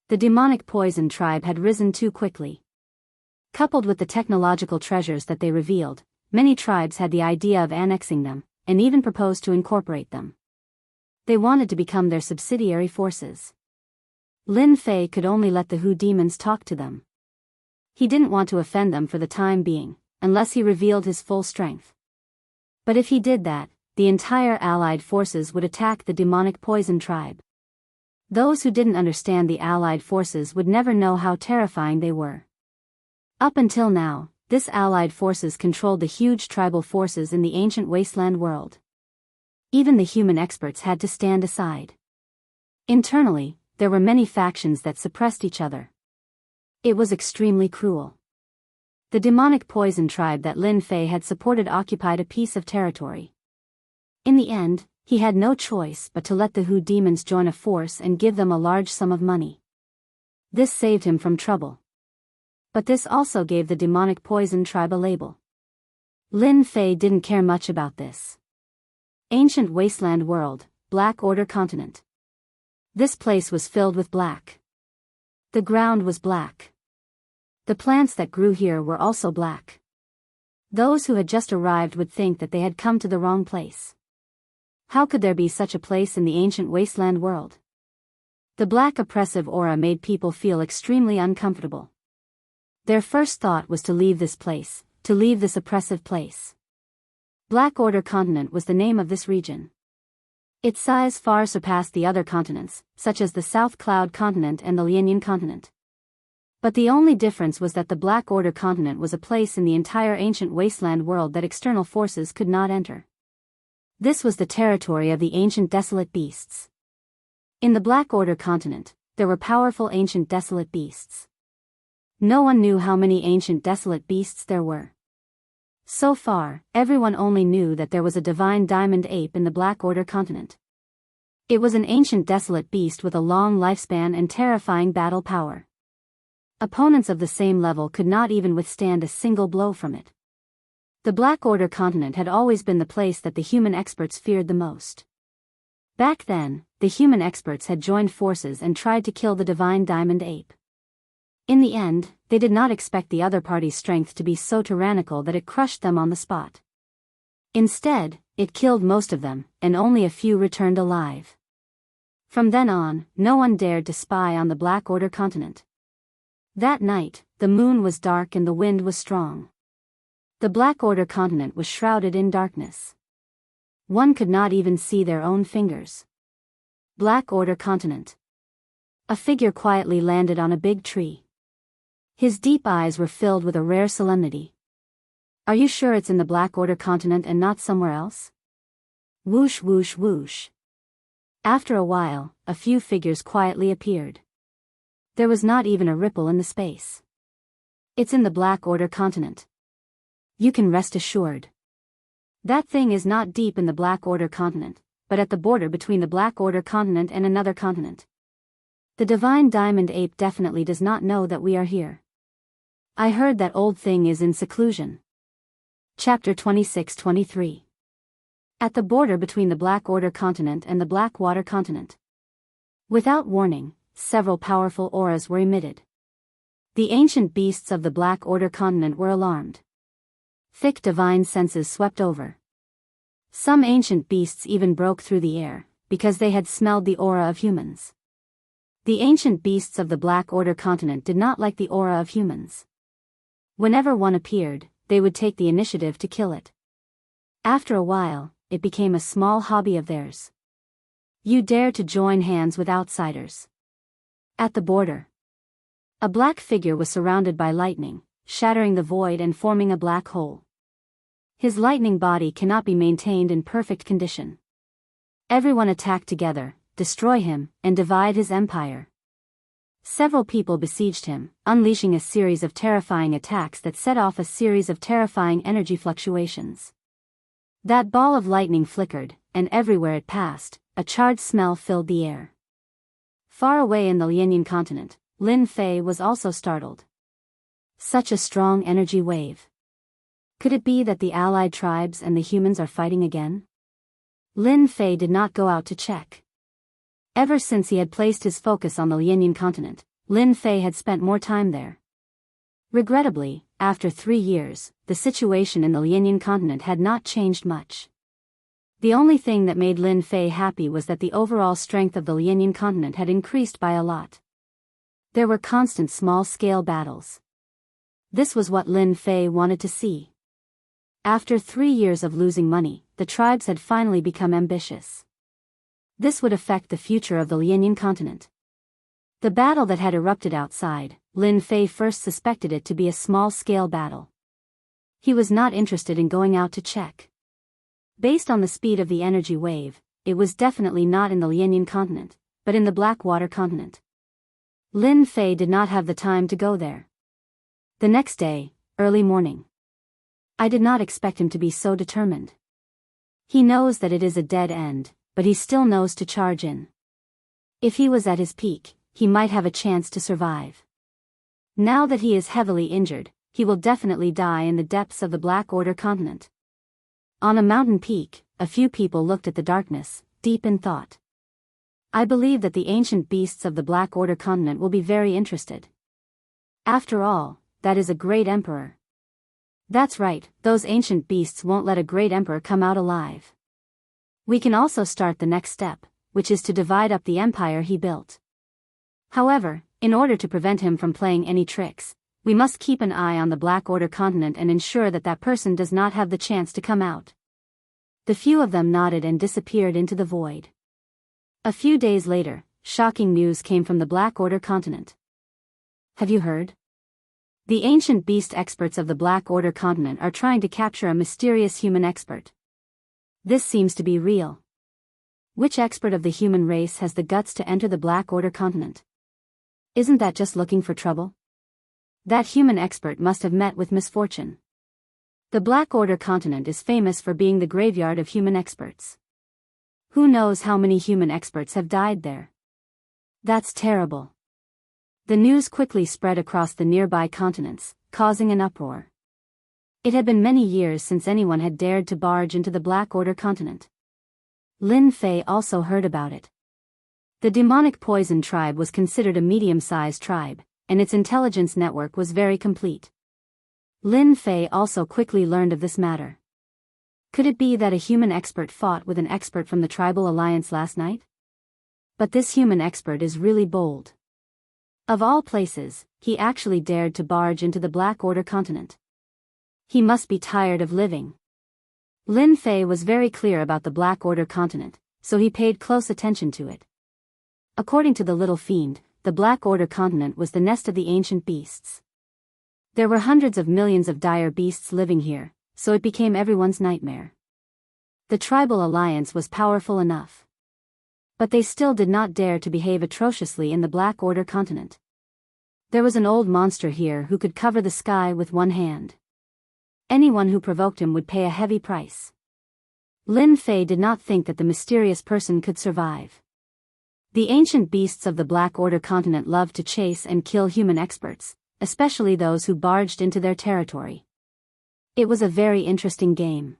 The demonic poison tribe had risen too quickly. Coupled with the technological treasures that they revealed, many tribes had the idea of annexing them, and even proposed to incorporate them. They wanted to become their subsidiary forces. Lin Fei could only let the Hu demons talk to them. He didn't want to offend them for the time being, unless he revealed his full strength. But if he did that, the entire allied forces would attack the demonic poison tribe. Those who didn't understand the allied forces would never know how terrifying they were. Up until now, this allied forces controlled the huge tribal forces in the ancient wasteland world. Even the human experts had to stand aside. Internally, there were many factions that suppressed each other. It was extremely cruel. The demonic poison tribe that Lin Fei had supported occupied a piece of territory. In the end, he had no choice but to let the Hu demons join a force and give them a large sum of money. This saved him from trouble. But this also gave the demonic poison tribe a label. Lin Fei didn't care much about this. Ancient wasteland world, Black Order continent. This place was filled with black. The ground was black. The plants that grew here were also black. Those who had just arrived would think that they had come to the wrong place. How could there be such a place in the ancient wasteland world? The black oppressive aura made people feel extremely uncomfortable. Their first thought was to leave this place, to leave this oppressive place. Black Order continent was the name of this region. Its size far surpassed the other continents, such as the South Cloud continent and the Lianyan continent. But the only difference was that the Black Order continent was a place in the entire ancient wasteland world that external forces could not enter. This was the territory of the ancient desolate beasts. In the Black Order continent, there were powerful ancient desolate beasts. No one knew how many ancient desolate beasts there were. So far, everyone only knew that there was a divine diamond ape in the Black Order continent. It was an ancient desolate beast with a long lifespan and terrifying battle power. Opponents of the same level could not even withstand a single blow from it. The Black Order continent had always been the place that the human experts feared the most. Back then, the human experts had joined forces and tried to kill the divine diamond ape. In the end, they did not expect the other party's strength to be so tyrannical that it crushed them on the spot. Instead, it killed most of them, and only a few returned alive. From then on, no one dared to spy on the Black Order continent. That night, the moon was dark and the wind was strong. The Black Order continent was shrouded in darkness. One could not even see their own fingers. Black Order continent. A figure quietly landed on a big tree. His deep eyes were filled with a rare solemnity. Are you sure it's in the Black Order continent and not somewhere else? Whoosh whoosh whoosh. After a while, a few figures quietly appeared. There was not even a ripple in the space. It's in the Black Order continent. You can rest assured. That thing is not deep in the Black Order continent, but at the border between the Black Order continent and another continent. The divine diamond ape definitely does not know that we are here. I heard that old thing is in seclusion. Chapter 26-23. At the border between the Black Order continent and the Black Water continent. Without warning, several powerful auras were emitted. The ancient beasts of the Black Order continent were alarmed. Thick divine senses swept over. Some ancient beasts even broke through the air, because they had smelled the aura of humans. The ancient beasts of the Black Order continent did not like the aura of humans. Whenever one appeared, they would take the initiative to kill it. After a while, it became a small hobby of theirs. You dare to join hands with outsiders. At the border, a black figure was surrounded by lightning, shattering the void and forming a black hole. His lightning body cannot be maintained in perfect condition. Everyone attack together, destroy him, and divide his empire. Several people besieged him, unleashing a series of terrifying attacks that set off a series of terrifying energy fluctuations. That ball of lightning flickered, and everywhere it passed, a charred smell filled the air. Far away in the Lianyan continent, Lin Fei was also startled. Such a strong energy wave. Could it be that the allied tribes and the humans are fighting again? Lin Fei did not go out to check. Ever since he had placed his focus on the Lianyan continent, Lin Fei had spent more time there. Regrettably, after 3 years, the situation in the Lianyan continent had not changed much. The only thing that made Lin Fei happy was that the overall strength of the Lianyan continent had increased by a lot. There were constant small-scale battles. This was what Lin Fei wanted to see. After 3 years of losing money, the tribes had finally become ambitious. This would affect the future of the Lianyan continent. The battle that had erupted outside, Lin Fei first suspected it to be a small-scale battle. He was not interested in going out to check. Based on the speed of the energy wave, it was definitely not in the Lianyan continent, but in the Blackwater continent. Lin Fei did not have the time to go there. The next day, early morning. I did not expect him to be so determined. He knows that it is a dead end, but he still knows to charge in. If he was at his peak, he might have a chance to survive. Now that he is heavily injured, he will definitely die in the depths of the Blackwater continent. On a mountain peak, a few people looked at the darkness, deep in thought. I believe that the ancient beasts of the Blackwater continent will be very interested. After all, that is a great emperor. That's right, those ancient beasts won't let a great emperor come out alive. We can also start the next step, which is to divide up the empire he built. However, in order to prevent him from playing any tricks, we must keep an eye on the Blackwater continent and ensure that that person does not have the chance to come out. The few of them nodded and disappeared into the void. A few days later, shocking news came from the Blackwater continent. Have you heard? The ancient beast experts of the Blackwater continent are trying to capture a mysterious human expert. This seems to be real. Which expert of the human race has the guts to enter the Blackwater continent? Isn't that just looking for trouble? That human expert must have met with misfortune. The Blackwater continent is famous for being the graveyard of human experts. Who knows how many human experts have died there? That's terrible. The news quickly spread across the nearby continents, causing an uproar. It had been many years since anyone had dared to barge into the Blackwater continent. Lin Fei also heard about it. The demonic poison tribe was considered a medium-sized tribe, and its intelligence network was very complete. Lin Fei also quickly learned of this matter. Could it be that a human expert fought with an expert from the tribal alliance last night? But this human expert is really bold. Of all places, he actually dared to barge into the Blackwater continent. He must be tired of living. Lin Fei was very clear about the Blackwater continent, so he paid close attention to it. According to the little fiend, the Blackwater continent was the nest of the ancient beasts. There were hundreds of millions of dire beasts living here, so it became everyone's nightmare. The tribal alliance was powerful enough. But they still did not dare to behave atrociously in the Blackwater continent. There was an old monster here who could cover the sky with one hand. Anyone who provoked him would pay a heavy price. Lin Fei did not think that the mysterious person could survive. The ancient beasts of the Blackwater continent loved to chase and kill human experts, especially those who barged into their territory. It was a very interesting game.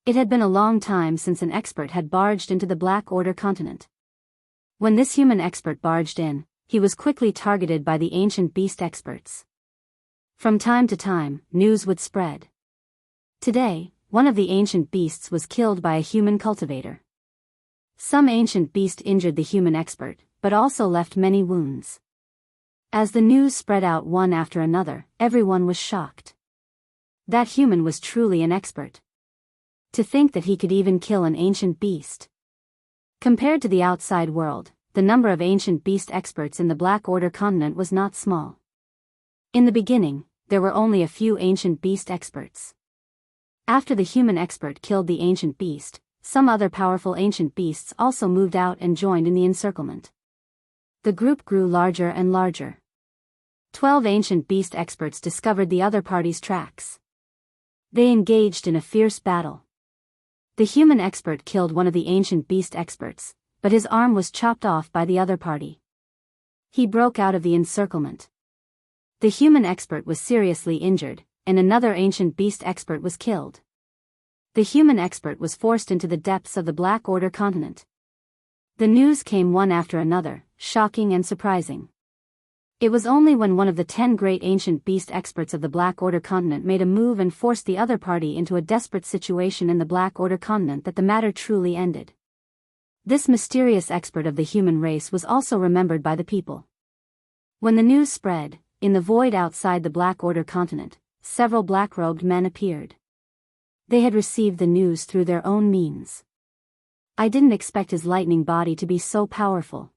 It had been a long time since an expert had barged into the Blackwater continent. When this human expert barged in, he was quickly targeted by the ancient beast experts. From time to time, news would spread. Today, one of the ancient beasts was killed by a human cultivator. Some ancient beast injured the human expert, but also left many wounds. As the news spread out one after another, everyone was shocked. That human was truly an expert. To think that he could even kill an ancient beast. Compared to the outside world, the number of ancient beast experts in the Blackwater continent was not small. In the beginning, there were only a few ancient beast experts. After the human expert killed the ancient beast, some other powerful ancient beasts also moved out and joined in the encirclement. The group grew larger and larger. 12 ancient beast experts discovered the other party's tracks. They engaged in a fierce battle. The human expert killed one of the ancient beast experts, but his arm was chopped off by the other party. He broke out of the encirclement. The human expert was seriously injured, and another ancient beast expert was killed. The human expert was forced into the depths of the Black Order continent. The news came one after another, shocking and surprising. It was only when one of the 10 great ancient beast experts of the Black Order continent made a move and forced the other party into a desperate situation in the Black Order continent that the matter truly ended. This mysterious expert of the human race was also remembered by the people. When the news spread, in the void outside the Black Order continent, several black-robed men appeared. They had received the news through their own means. I didn't expect his lightning body to be so powerful.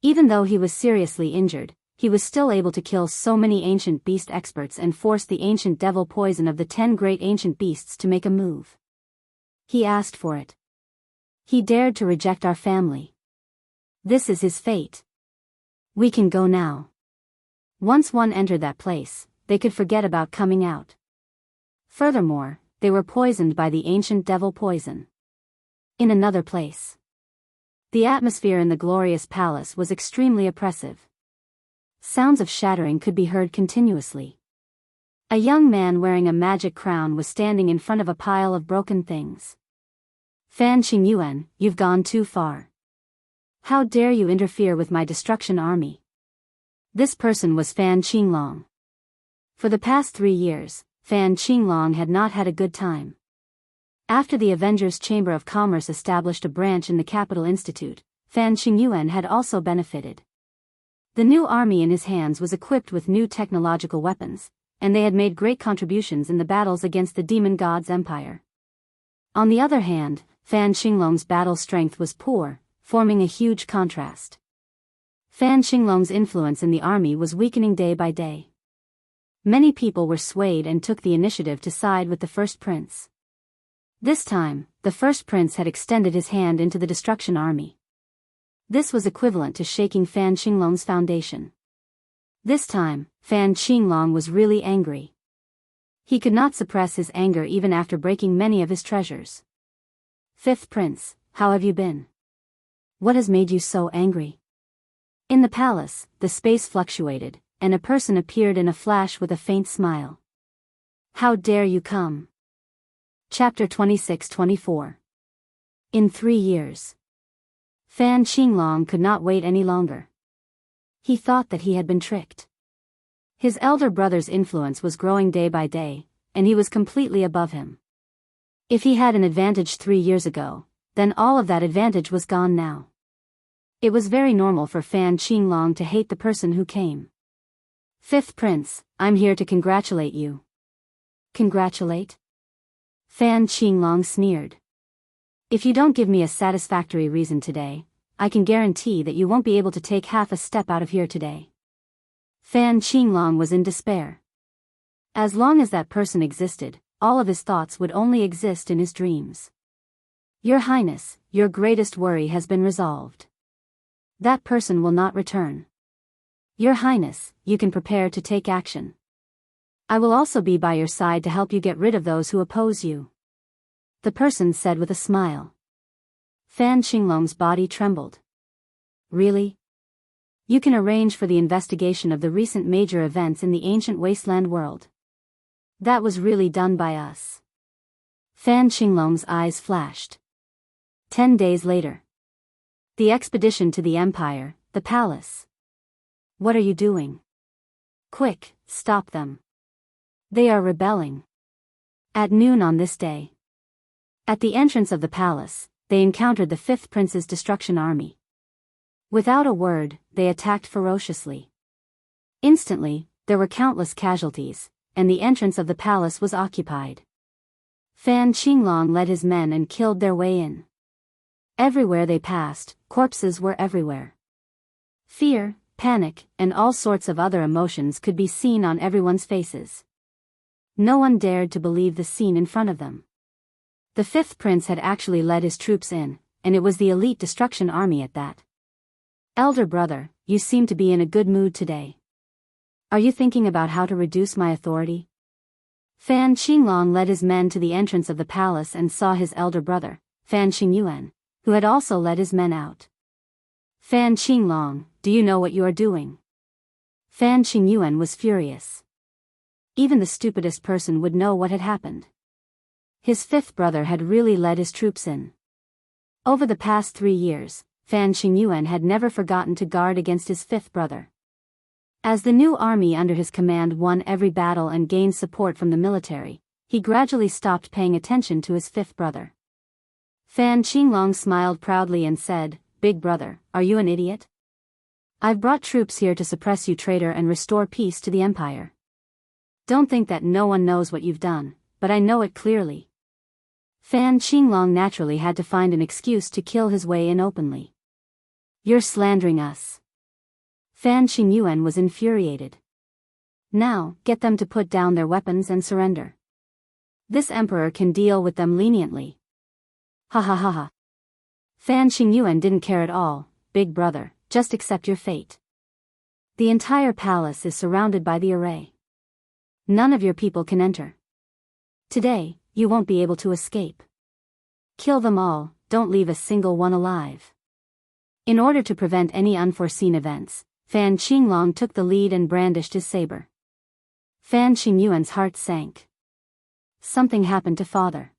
Even though he was seriously injured, he was still able to kill so many ancient beast experts and force the ancient devil poison of the 10 great ancient beasts to make a move. He asked for it. He dared to reject our family. This is his fate. We can go now. Once one entered that place, they could forget about coming out. Furthermore, they were poisoned by the ancient devil poison. In another place, the atmosphere in the glorious palace was extremely oppressive. Sounds of shattering could be heard continuously. A young man wearing a magic crown was standing in front of a pile of broken things. Fan Qingyuan, you've gone too far. How dare you interfere with my destruction army? This person was Fan Qinglong. For the past 3 years, Fan Qinglong had not had a good time. After the Avengers Chamber of Commerce established a branch in the Capital Institute, Fan Qingyuan had also benefited. The new army in his hands was equipped with new technological weapons, and they had made great contributions in the battles against the demon god's empire. On the other hand, Fan Qinglong's battle strength was poor, forming a huge contrast. Fan Qinglong's influence in the army was weakening day by day. Many people were swayed and took the initiative to side with the first prince. This time, the first prince had extended his hand into the destruction army. This was equivalent to shaking Fan Qinglong's foundation. This time, Fan Qinglong was really angry. He could not suppress his anger even after breaking many of his treasures. Fifth Prince, how have you been? What has made you so angry? In the palace, the space fluctuated, and a person appeared in a flash with a faint smile. How dare you come? Chapter 26-24. In 3 years. Fan Qinglong could not wait any longer. He thought that he had been tricked. His elder brother's influence was growing day by day, and he was completely above him. If he had an advantage 3 years ago, then all of that advantage was gone now. It was very normal for Fan Qinglong to hate the person who came. Fifth Prince, I'm here to congratulate you. Congratulate? Fan Qinglong sneered. If you don't give me a satisfactory reason today, I can guarantee that you won't be able to take half a step out of here today. Fan Qinglong was in despair. As long as that person existed, all of his thoughts would only exist in his dreams. Your Highness, your greatest worry has been resolved. That person will not return. Your Highness, you can prepare to take action. I will also be by your side to help you get rid of those who oppose you. The person said with a smile. Fan Qinglong's body trembled. Really? You can arrange for the investigation of the recent major events in the ancient wasteland world. That was really done by us. Fan Qinglong's eyes flashed. 10 days later. The expedition to the Empire, the palace. What are you doing? Quick, stop them. They are rebelling. At noon on this day. At the entrance of the palace, they encountered the Fifth Prince's destruction army. Without a word, they attacked ferociously. Instantly, there were countless casualties, and the entrance of the palace was occupied. Fan Qinglong led his men and killed their way in. Everywhere they passed, corpses were everywhere. Fear, panic, and all sorts of other emotions could be seen on everyone's faces. No one dared to believe the scene in front of them. The fifth prince had actually led his troops in, and it was the elite destruction army at that. Elder brother, you seem to be in a good mood today. Are you thinking about how to reduce my authority? Fan Qinglong led his men to the entrance of the palace and saw his elder brother, Fan Qingyuan, who had also led his men out. Fan Qinglong, do you know what you are doing? Fan Qingyuan was furious. Even the stupidest person would know what had happened. His fifth brother had really led his troops in. Over the past 3 years, Fan Qingyuan had never forgotten to guard against his fifth brother. As the new army under his command won every battle and gained support from the military, he gradually stopped paying attention to his fifth brother. Fan Qinglong smiled proudly and said, "Big brother, are you an idiot? I've brought troops here to suppress you, traitor, and restore peace to the empire. Don't think that no one knows what you've done, but I know it clearly." Fan Qinglong naturally had to find an excuse to kill his way in openly. "You're slandering us." Fan Qingyuan was infuriated. "Now, get them to put down their weapons and surrender. This emperor can deal with them leniently." Ha ha ha ha. Fan Qingyuan didn't care at all. "Big brother, just accept your fate. The entire palace is surrounded by the array. None of your people can enter. Today, you won't be able to escape. Kill them all, don't leave a single one alive." In order to prevent any unforeseen events, Fan Qinglong took the lead and brandished his saber. Fan Qingyuan's heart sank. Something happened to father.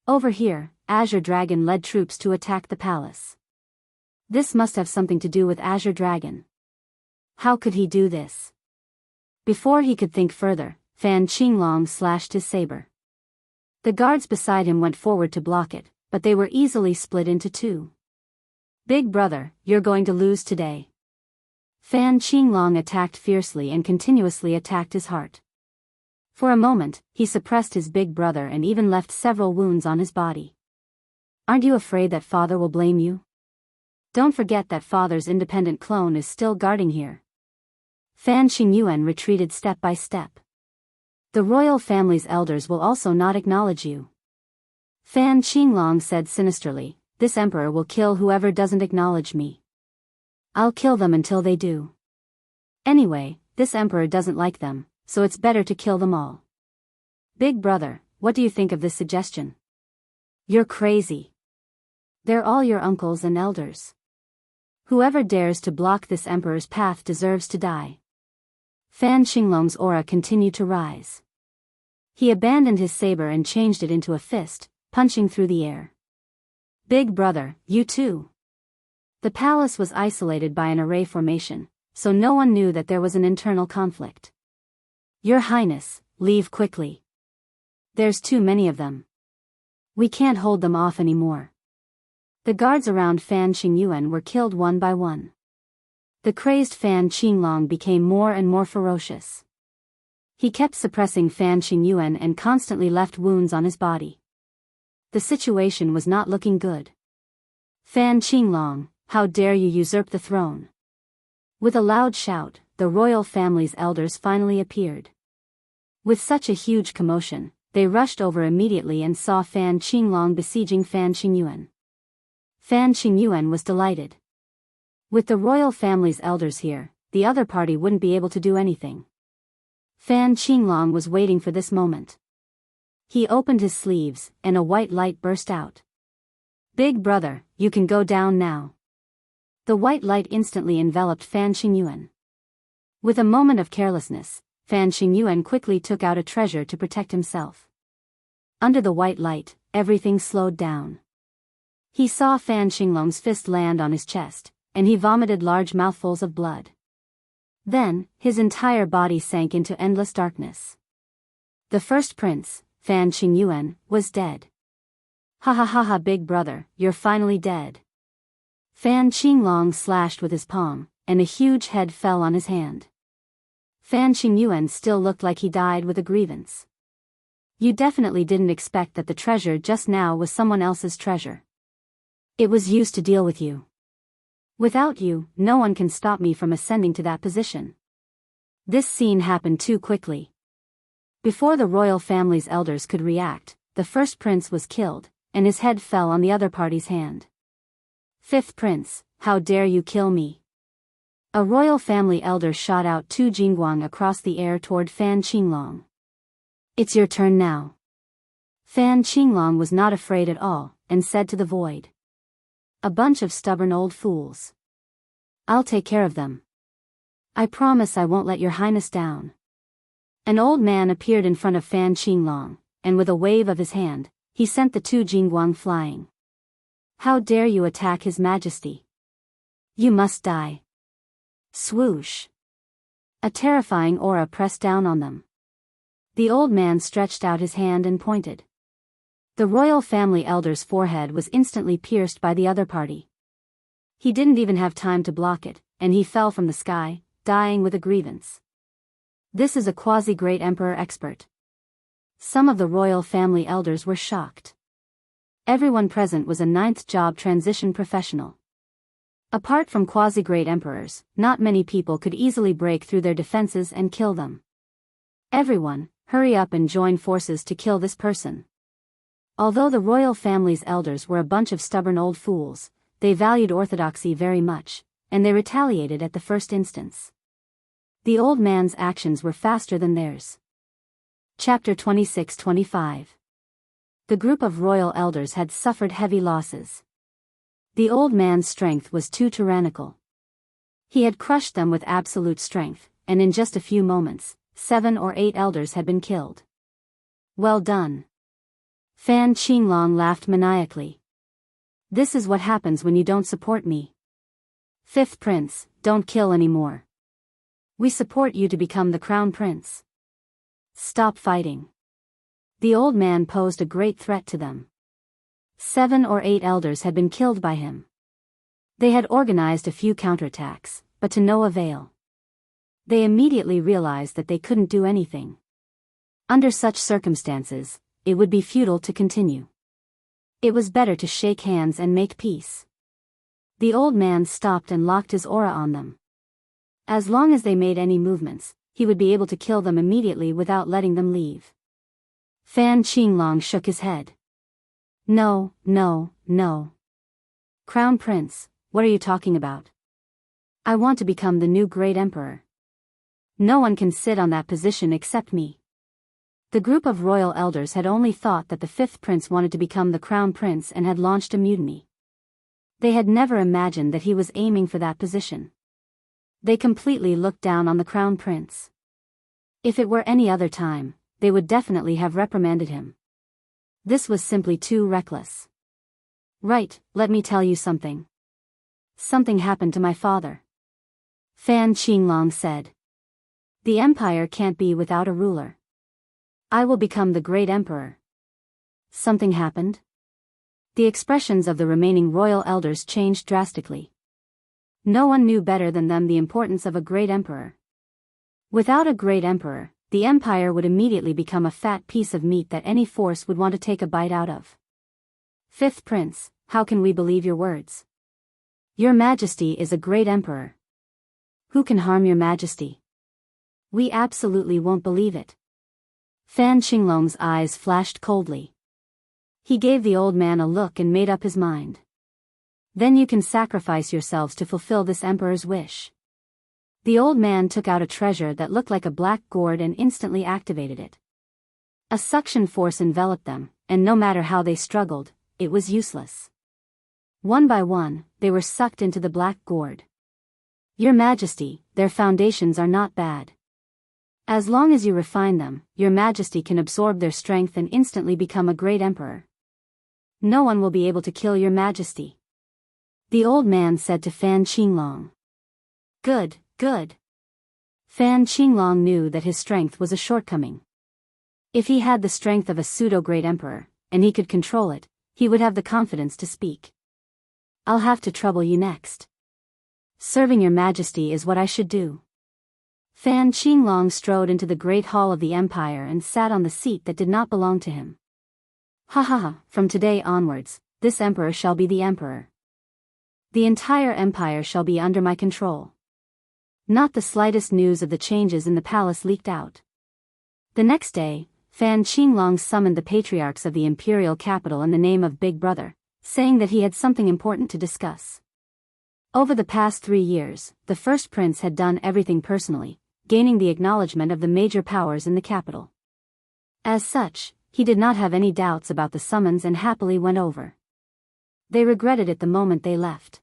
Over here, Azure Dragon led troops to attack the palace. This must have something to do with Azure Dragon. How could he do this? Before he could think further, Fan Qinglong slashed his saber. The guards beside him went forward to block it, but they were easily split into two. "Big brother, you're going to lose today." Fan Qinglong attacked fiercely and continuously attacked his heart. For a moment, he suppressed his big brother and even left several wounds on his body. "Aren't you afraid that father will blame you? Don't forget that father's independent clone is still guarding here." Fan Qingyuan retreated step by step. "The royal family's elders will also not acknowledge you." Fan Qinglong said sinisterly, "This emperor will kill whoever doesn't acknowledge me. I'll kill them until they do. Anyway, this emperor doesn't like them, so it's better to kill them all." "Big brother, what do you think of this suggestion?" "You're crazy. They're all your uncles and elders. Whoever dares to block this emperor's path deserves to die." Fan Qinglong's aura continued to rise. He abandoned his saber and changed it into a fist, punching through the air. "Big brother, you too." The palace was isolated by an array formation, so no one knew that there was an internal conflict. "Your Highness, leave quickly. There's too many of them. We can't hold them off anymore." The guards around Fan Qingyuan were killed one by one. The crazed Fan Qinglong became more and more ferocious. He kept suppressing Fan Qingyuan and constantly left wounds on his body. The situation was not looking good. "Fan Qinglong, how dare you usurp the throne?" With a loud shout, the royal family's elders finally appeared. With such a huge commotion, they rushed over immediately and saw Fan Qinglong besieging Fan Qingyuan. Fan Qingyuan was delighted. With the royal family's elders here, the other party wouldn't be able to do anything. Fan Qinglong was waiting for this moment. He opened his sleeves, and a white light burst out. "Big brother, you can go down now." The white light instantly enveloped Fan Qingyuan. With a moment of carelessness, Fan Qingyuan quickly took out a treasure to protect himself. Under the white light, everything slowed down. He saw Fan Qinglong's fist land on his chest, and he vomited large mouthfuls of blood. Then, his entire body sank into endless darkness. The first prince, Fan Qingyuan, was dead. "Ha ha ha ha, big brother, you're finally dead." Fan Qinglong slashed with his palm, and a huge head fell on his hand. Fan Qingyuan still looked like he died with a grievance. "You definitely didn't expect that the treasure just now was someone else's treasure. It was used to deal with you. Without you, no one can stop me from ascending to that position." This scene happened too quickly. Before the royal family's elders could react, the first prince was killed, and his head fell on the other party's hand. Fifth prince, how dare you kill me? A royal family elder shot out Tu Jingguang across the air toward Fan Qinglong. It's your turn now. Fan Qinglong was not afraid at all, and said to the void. A bunch of stubborn old fools. I'll take care of them. I promise I won't let your highness down. An old man appeared in front of Fan Qinglong, and with a wave of his hand, he sent the Tu Jingguang flying. How dare you attack his majesty? You must die. Swoosh. A terrifying aura pressed down on them. The old man stretched out his hand and pointed. The royal family elder's forehead was instantly pierced by the other party. He didn't even have time to block it, and he fell from the sky, dying with a grievance. This is a quasi-great emperor expert. Some of the royal family elders were shocked. Everyone present was a ninth job transition professional. Apart from quasi-great emperors, not many people could easily break through their defenses and kill them. Everyone, hurry up and join forces to kill this person. Although the royal family's elders were a bunch of stubborn old fools, they valued orthodoxy very much, and they retaliated at the first instance. The old man's actions were faster than theirs. Chapter 26-25. The group of royal elders had suffered heavy losses. The old man's strength was too tyrannical. He had crushed them with absolute strength, and in just a few moments, 7 or 8 elders had been killed. Well done. Fan Qinglong laughed maniacally. This is what happens when you don't support me. Fifth prince, don't kill anymore. We support you to become the crown prince. Stop fighting. The old man posed a great threat to them. 7 or 8 elders had been killed by him. They had organized a few counterattacks, but to no avail. They immediately realized that they couldn't do anything. Under such circumstances, it would be futile to continue. It was better to shake hands and make peace. The old man stopped and locked his aura on them. As long as they made any movements, he would be able to kill them immediately without letting them leave. Fan Qinglong shook his head. No, no, no. Crown Prince, what are you talking about? I want to become the new great emperor. No one can sit on that position except me. The group of royal elders had only thought that the 5th prince wanted to become the crown prince and had launched a mutiny. They had never imagined that he was aiming for that position. They completely looked down on the crown prince. If it were any other time, they would definitely have reprimanded him. This was simply too reckless. Right, let me tell you something. Something happened to my father. Fan Qinglong said. The empire can't be without a ruler. I will become the great emperor. Something happened? The expressions of the remaining royal elders changed drastically. No one knew better than them the importance of a great emperor. Without a great emperor, the empire would immediately become a fat piece of meat that any force would want to take a bite out of. 5th prince, how can we believe your words? Your majesty is a great emperor. Who can harm your majesty? We absolutely won't believe it. Fan Qinglong's eyes flashed coldly. He gave the old man a look and made up his mind. Then you can sacrifice yourselves to fulfill this emperor's wish. The old man took out a treasure that looked like a black gourd and instantly activated it. A suction force enveloped them, and no matter how they struggled, it was useless. One by one, they were sucked into the black gourd. Your Majesty, their foundations are not bad. As long as you refine them, your Majesty can absorb their strength and instantly become a great emperor. No one will be able to kill your Majesty. The old man said to Fan Qinglong. Good, good. Fan Qinglong knew that his strength was a shortcoming. If he had the strength of a pseudo-great emperor, and he could control it, he would have the confidence to speak. I'll have to trouble you next. Serving your Majesty is what I should do. Fan Qinglong strode into the great hall of the empire and sat on the seat that did not belong to him. Ha ha ha, from today onwards, this emperor shall be the emperor. The entire empire shall be under my control. Not the slightest news of the changes in the palace leaked out. The next day, Fan Qinglong summoned the patriarchs of the imperial capital in the name of Big Brother, saying that he had something important to discuss. Over the past 3 years, the first prince had done everything personally, gaining the acknowledgement of the major powers in the capital. As such, he did not have any doubts about the summons and happily went over. They regretted it the moment they left.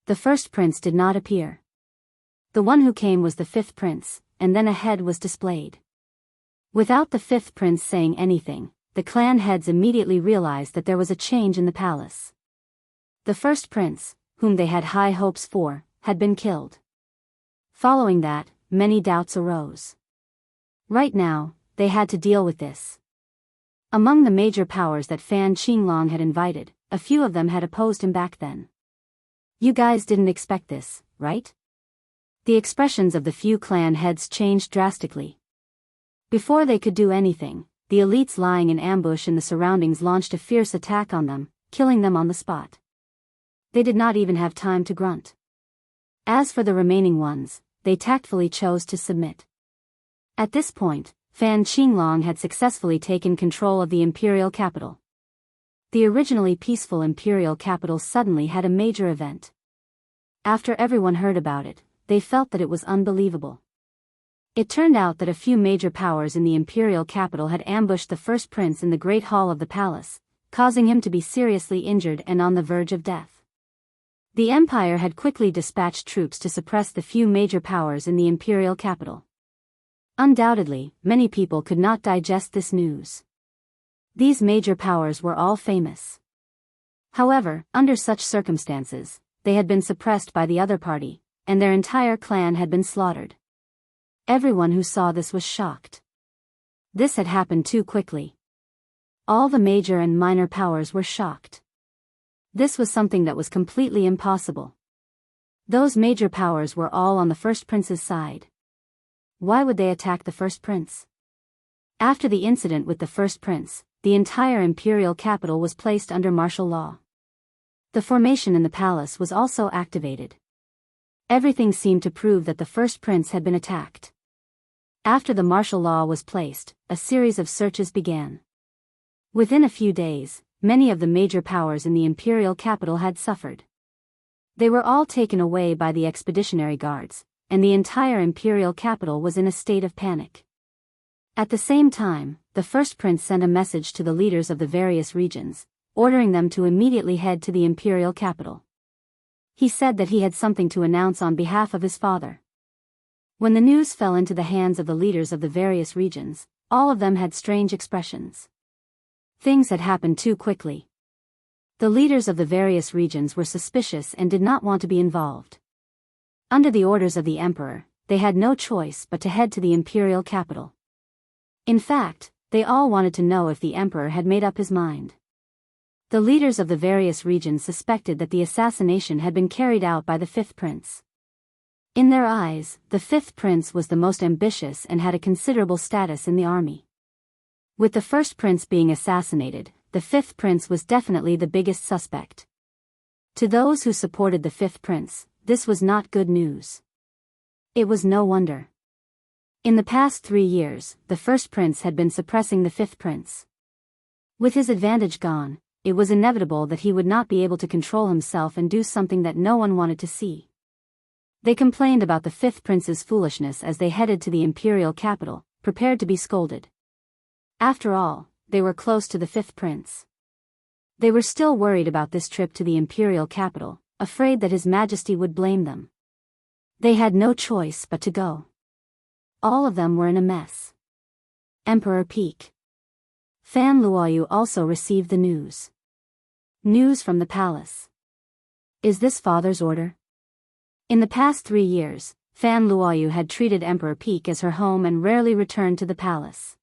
The first prince did not appear. The one who came was the fifth prince, and then a head was displayed. Without the fifth prince saying anything, the clan heads immediately realized that there was a change in the palace. The first prince, whom they had high hopes for, had been killed. Following that, many doubts arose. Right now, they had to deal with this. Among the major powers that Fan Qinglong had invited, a few of them had opposed him back then. You guys didn't expect this, right? The expressions of the few clan heads changed drastically. Before they could do anything, the elites lying in ambush in the surroundings launched a fierce attack on them, killing them on the spot. They did not even have time to grunt. As for the remaining ones, they tactfully chose to submit. At this point, Fan Qinglong had successfully taken control of the imperial capital. The originally peaceful imperial capital suddenly had a major event. After everyone heard about it, they felt that it was unbelievable. It turned out that a few major powers in the imperial capital had ambushed the first prince in the great hall of the palace, causing him to be seriously injured and on the verge of death. The empire had quickly dispatched troops to suppress the few major powers in the imperial capital. Undoubtedly, many people could not digest this news. These major powers were all famous. However, under such circumstances, they had been suppressed by the other party, and their entire clan had been slaughtered. Everyone who saw this was shocked. This had happened too quickly. All the major and minor powers were shocked. This was something that was completely impossible. Those major powers were all on the first prince's side. Why would they attack the first prince? After the incident with the first prince, the entire imperial capital was placed under martial law. The formation in the palace was also activated. Everything seemed to prove that the first prince had been attacked. After the martial law was placed, a series of searches began. Within a few days, many of the major powers in the imperial capital had suffered. They were all taken away by the expeditionary guards, and the entire imperial capital was in a state of panic. At the same time, the first prince sent a message to the leaders of the various regions, ordering them to immediately head to the imperial capital. He said that he had something to announce on behalf of his father. When the news fell into the hands of the leaders of the various regions, all of them had strange expressions. Things had happened too quickly. The leaders of the various regions were suspicious and did not want to be involved. Under the orders of the emperor, they had no choice but to head to the imperial capital. In fact, they all wanted to know if the emperor had made up his mind. The leaders of the various regions suspected that the assassination had been carried out by the fifth prince. In their eyes, the fifth prince was the most ambitious and had a considerable status in the army. With the first prince being assassinated, the fifth prince was definitely the biggest suspect. To those who supported the fifth prince, this was not good news. It was no wonder. In the past 3 years, the first prince had been suppressing the fifth prince. With his advantage gone, it was inevitable that he would not be able to control himself and do something that no one wanted to see. They complained about the fifth prince's foolishness as they headed to the imperial capital, prepared to be scolded. After all, they were close to the fifth prince. They were still worried about this trip to the imperial capital, afraid that His Majesty would blame them. They had no choice but to go. All of them were in a mess. Emperor Peak. Fan Luoyu also received the news. News from the palace. Is this father's order? In the past 3 years, Fan Luoyu had treated Emperor Peak as her home and rarely returned to the palace.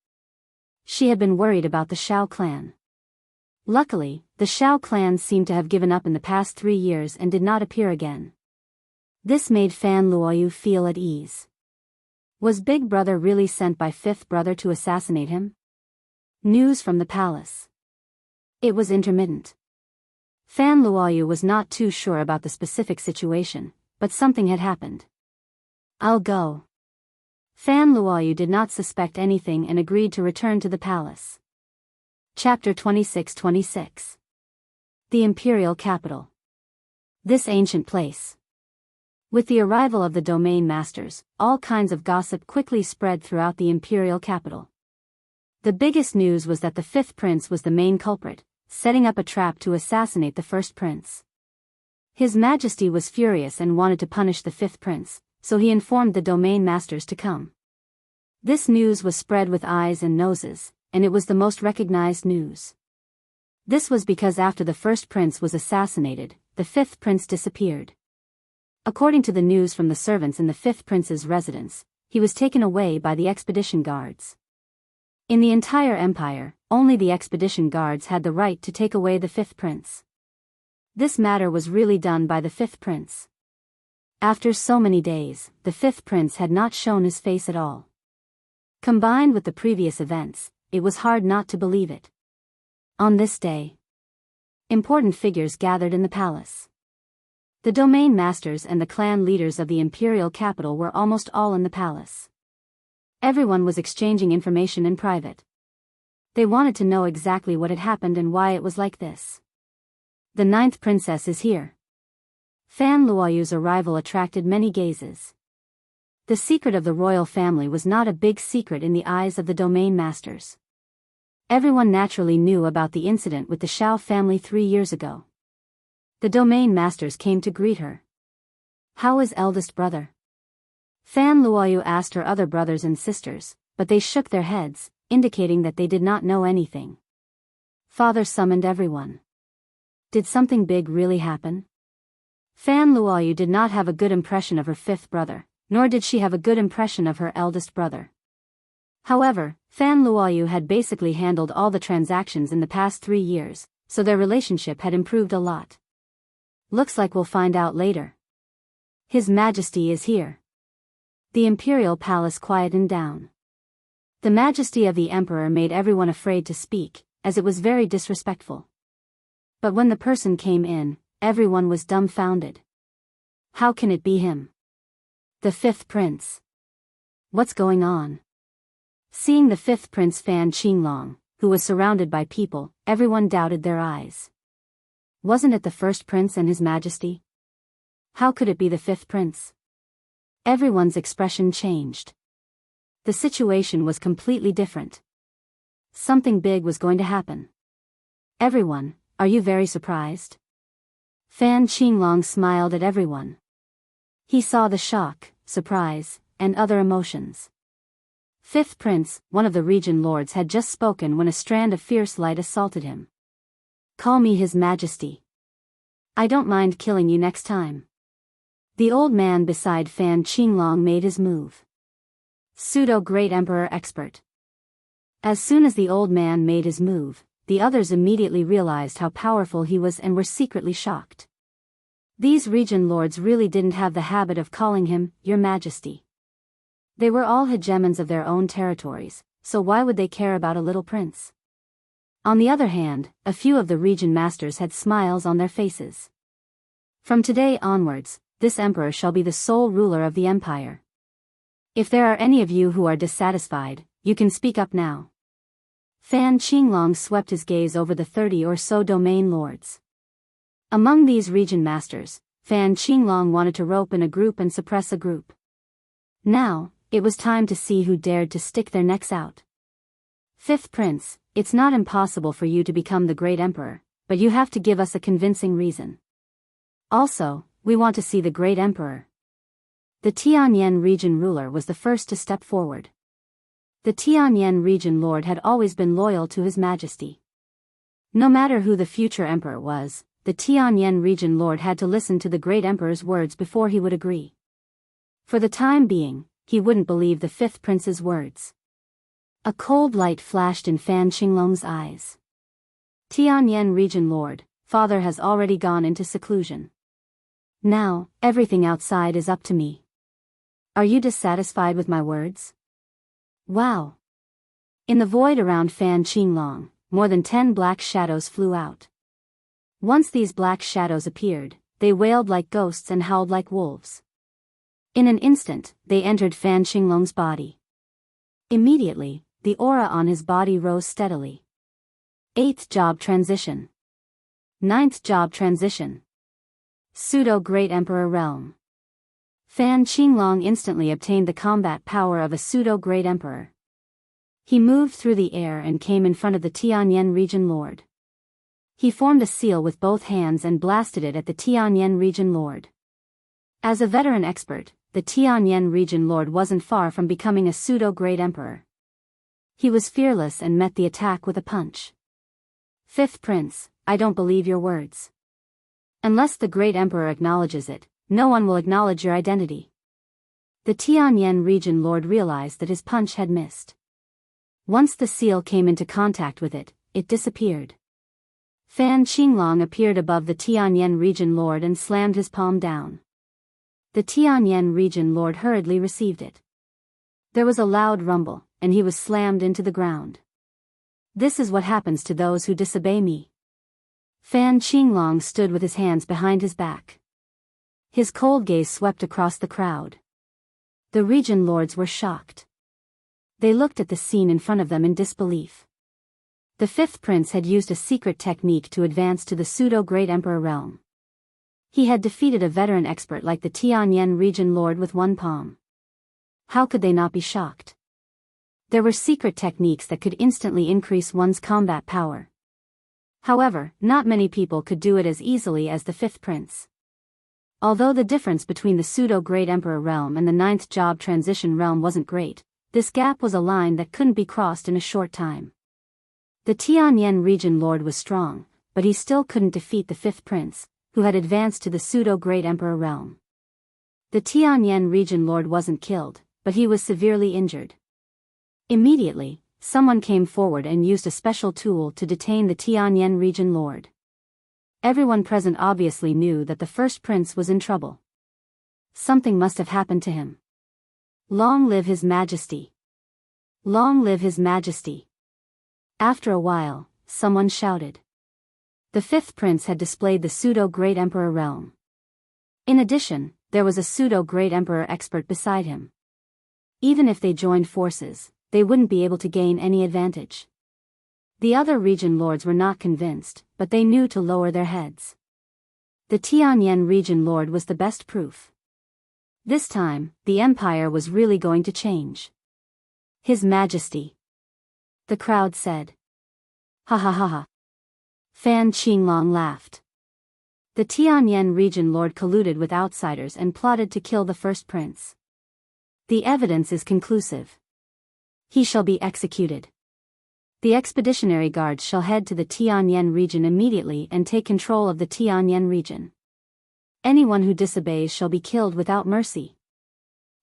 She had been worried about the Shao clan. Luckily, the Shao clan seemed to have given up in the past 3 years and did not appear again. This made Fan Luoyu feel at ease. Was Big Brother really sent by Fifth Brother to assassinate him? News from the palace. It was intermittent. Fan Luoyu was not too sure about the specific situation, but something had happened. I'll go. Fan Luoyu did not suspect anything and agreed to return to the palace. Chapter 26-26. The Imperial Capital. This ancient place. With the arrival of the domain masters, all kinds of gossip quickly spread throughout the imperial capital. The biggest news was that the fifth prince was the main culprit, setting up a trap to assassinate the first prince. His Majesty was furious and wanted to punish the fifth prince, so he informed the domain masters to come. This news was spread with eyes and noses, and it was the most recognized news. This was because after the first prince was assassinated, the fifth prince disappeared. According to the news from the servants in the fifth prince's residence, he was taken away by the expedition guards. In the entire empire, only the expedition guards had the right to take away the fifth prince. This matter was really done by the fifth prince. After so many days, the fifth prince had not shown his face at all. Combined with the previous events, it was hard not to believe it. On this day, important figures gathered in the palace. The domain masters and the clan leaders of the imperial capital were almost all in the palace. Everyone was exchanging information in private. They wanted to know exactly what had happened and why it was like this. The ninth princess is here. Fan Luoyu's arrival attracted many gazes. The secret of the royal family was not a big secret in the eyes of the domain masters. Everyone naturally knew about the incident with the Shao family 3 years ago. The domain masters came to greet her. How is eldest brother? Fan Luoyu asked her other brothers and sisters, but they shook their heads, indicating that they did not know anything. Father summoned everyone. Did something big really happen? Fan Luoyu did not have a good impression of her fifth brother, nor did she have a good impression of her eldest brother. However, Fan Luoyu had basically handled all the transactions in the past 3 years, so their relationship had improved a lot. Looks like we'll find out later. His Majesty is here. The imperial palace quietened down. The majesty of the emperor made everyone afraid to speak, as it was very disrespectful. But when the person came in, everyone was dumbfounded. How can it be him? The fifth prince. What's going on? Seeing the fifth prince Fan Qinglong, who was surrounded by people, everyone doubted their eyes. Wasn't it the first prince and his majesty? How could it be the fifth prince? Everyone's expression changed. The situation was completely different. Something big was going to happen. Everyone, are you very surprised? Fan Qinglong smiled at everyone. He saw the shock, surprise, and other emotions. Fifth prince, one of the region lords, had just spoken when a strand of fierce light assaulted him. Call me His Majesty. I don't mind killing you next time. The old man beside Fan Qinglong made his move. Pseudo-Great Emperor Expert. As soon as the old man made his move, the others immediately realized how powerful he was and were secretly shocked. These region lords really didn't have the habit of calling him, Your Majesty. They were all hegemons of their own territories, so why would they care about a little prince? On the other hand, a few of the region masters had smiles on their faces. From today onwards, this emperor shall be the sole ruler of the empire. If there are any of you who are dissatisfied, you can speak up now. Fan Qinglong swept his gaze over the 30 or so domain lords. Among these region masters, Fan Qinglong wanted to rope in a group and suppress a group. Now, it was time to see who dared to stick their necks out. Fifth prince, it's not impossible for you to become the great emperor, but you have to give us a convincing reason. Also, we want to see the great emperor. The Tianyan region ruler was the first to step forward. The Tianyan region lord had always been loyal to His Majesty. No matter who the future emperor was, the Tianyan region lord had to listen to the great emperor's words before he would agree. For the time being, he wouldn't believe the fifth prince's words. A cold light flashed in Fan Qinglong's eyes. Tianyan region lord, father has already gone into seclusion. Now, everything outside is up to me. Are you dissatisfied with my words? Wow! In the void around Fan Qinglong, more than 10 black shadows flew out. Once these black shadows appeared, they wailed like ghosts and howled like wolves. In an instant, they entered Fan Qinglong's body. Immediately, the aura on his body rose steadily. 8th job transition. 9th job transition. Pseudo-Great Emperor Realm. Fan Qinglong instantly obtained the combat power of a pseudo-Great Emperor. He moved through the air and came in front of the Tianyan Region Lord. He formed a seal with both hands and blasted it at the Tianyan Region Lord. As a veteran expert, the Tianyan Region Lord wasn't far from becoming a pseudo-Great Emperor. He was fearless and met the attack with a punch. 5th Prince, I don't believe your words. Unless the Great Emperor acknowledges it, no one will acknowledge your identity. The Tianyan Region Lord realized that his punch had missed. Once the seal came into contact with it, it disappeared. Fan Qinglong appeared above the Tianyan Region Lord and slammed his palm down. The Tianyan Region Lord hurriedly received it. There was a loud rumble, and he was slammed into the ground. This is what happens to those who disobey me. Fan Qinglong stood with his hands behind his back. His cold gaze swept across the crowd. The region lords were shocked. They looked at the scene in front of them in disbelief. The 5th prince had used a secret technique to advance to the pseudo-Great Emperor realm. He had defeated a veteran expert like the Tianyan Region Lord with one palm. How could they not be shocked? There were secret techniques that could instantly increase one's combat power. However, not many people could do it as easily as the 5th prince. Although the difference between the pseudo-Great Emperor realm and the 9th job transition realm wasn't great, this gap was a line that couldn't be crossed in a short time. The Tianyan Region Lord was strong, but he still couldn't defeat the 5th prince, who had advanced to the pseudo-Great Emperor realm. The Tianyan Region Lord wasn't killed, but he was severely injured. Immediately, someone came forward and used a special tool to detain the Tianyan Region Lord. Everyone present obviously knew that the first prince was in trouble. Something must have happened to him. Long live His Majesty! Long live His Majesty! After a while, someone shouted. The 5th prince had displayed the pseudo-Great Emperor realm. In addition, there was a pseudo-Great Emperor expert beside him. Even if they joined forces, they wouldn't be able to gain any advantage. The other region lords were not convinced, but they knew to lower their heads. The Tianyan Region Lord was the best proof. This time, the empire was really going to change. His Majesty. The crowd said. Ha ha ha ha. Fan Qinglong laughed. The Tianyan Region Lord colluded with outsiders and plotted to kill the first prince. The evidence is conclusive. He shall be executed. The expeditionary guards shall head to the Tianyan region immediately and take control of the Tianyan region. Anyone who disobeys shall be killed without mercy.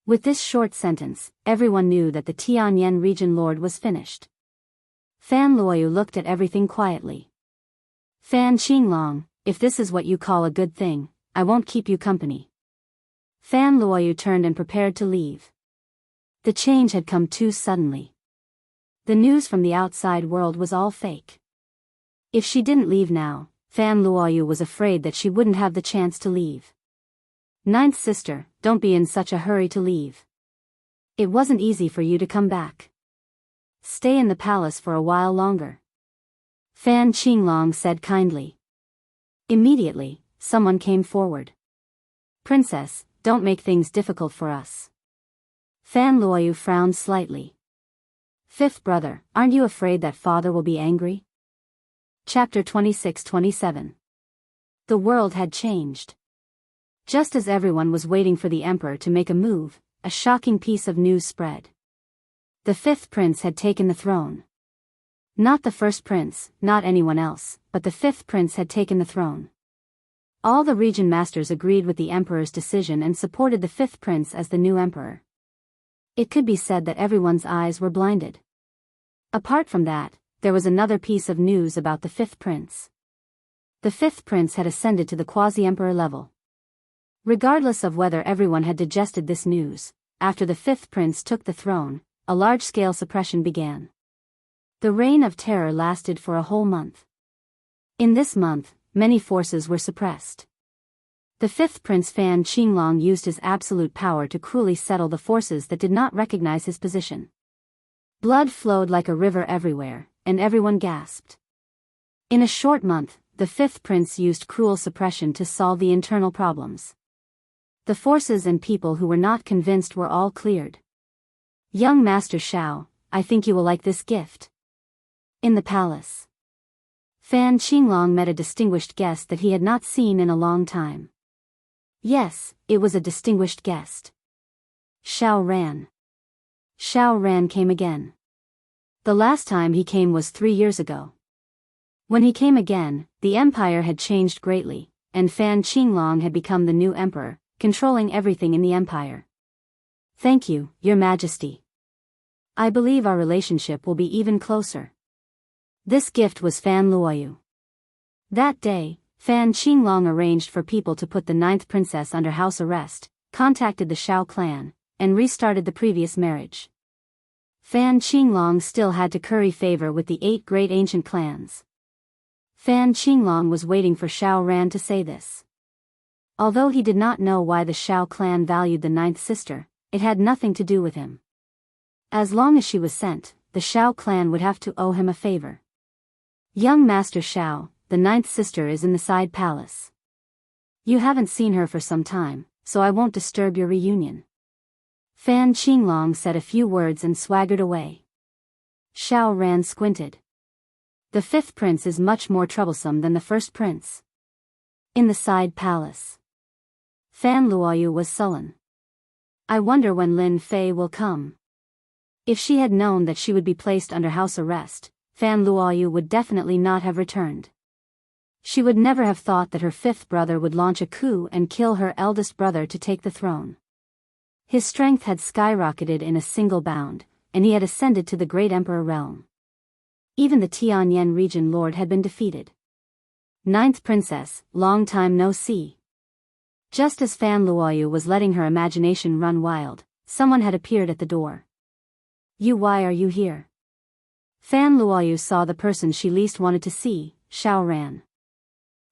With this short sentence, everyone knew that the Tianyan Region Lord was finished. Fan Luoyu looked at everything quietly. Fan Qinglong, if this is what you call a good thing, I won't keep you company. Fan Luoyu turned and prepared to leave. The change had come too suddenly. The news from the outside world was all fake. If she didn't leave now, Fan Luoyu was afraid that she wouldn't have the chance to leave. Ninth sister, don't be in such a hurry to leave. It wasn't easy for you to come back. Stay in the palace for a while longer. Fan Qinglong said kindly. Immediately, someone came forward. Princess, don't make things difficult for us. Fan Luoyu frowned slightly. 5th brother, aren't you afraid that father will be angry? Chapter 26-27. The world had changed. Just as everyone was waiting for the emperor to make a move, a shocking piece of news spread. The 5th prince had taken the throne. Not the first prince, not anyone else, but the 5th prince had taken the throne. All the region masters agreed with the emperor's decision and supported the 5th prince as the new emperor. It could be said that everyone's eyes were blinded. Apart from that, there was another piece of news about the 5th prince. The 5th prince had ascended to the quasi-emperor level. Regardless of whether everyone had digested this news, after the 5th prince took the throne, a large-scale suppression began. The reign of terror lasted for a whole month. In this month, many forces were suppressed. The fifth prince Fan Qinglong used his absolute power to cruelly settle the forces that did not recognize his position. Blood flowed like a river everywhere, and everyone gasped. In a short month, the fifth prince used cruel suppression to solve the internal problems. The forces and people who were not convinced were all cleared. Young Master Xiao, I think you will like this gift. In the palace, Fan Qinglong met a distinguished guest that he had not seen in a long time. Yes, it was a distinguished guest. Xiao Ran. Xiao Ran came again. The last time he came was 3 years ago. When he came again, the empire had changed greatly, and Fan Qinglong had become the new emperor, controlling everything in the empire. Thank you, Your Majesty. I believe our relationship will be even closer. This gift was Fan Luoyu. That day, Fan Qinglong arranged for people to put the 9th princess under house arrest, contacted the Xiao clan, and restarted the previous marriage. Fan Qinglong still had to curry favor with the 8 great ancient clans. Fan Qinglong was waiting for Xiao Ran to say this. Although he did not know why the Xiao clan valued the 9th sister, it had nothing to do with him. As long as she was sent, the Xiao clan would have to owe him a favor. Young Master Xiao, the 9th sister is in the side palace. You haven't seen her for some time, so I won't disturb your reunion. Fan Qinglong said a few words and swaggered away. Xiao Ran squinted. The 5th prince is much more troublesome than the 1st prince. In the side palace, Fan Luoyu was sullen. I wonder when Lin Fei will come. If she had known that she would be placed under house arrest, Fan Luoyu would definitely not have returned. She would never have thought that her 5th brother would launch a coup and kill her eldest brother to take the throne. His strength had skyrocketed in a single bound, and he had ascended to the great emperor realm. Even the Tianyan region lord had been defeated. 9th princess, long time no see. Just as Fan Luoyu was letting her imagination run wild, someone had appeared at the door. Why are you here? Fan Luoyu saw the person she least wanted to see, Xiao Ran.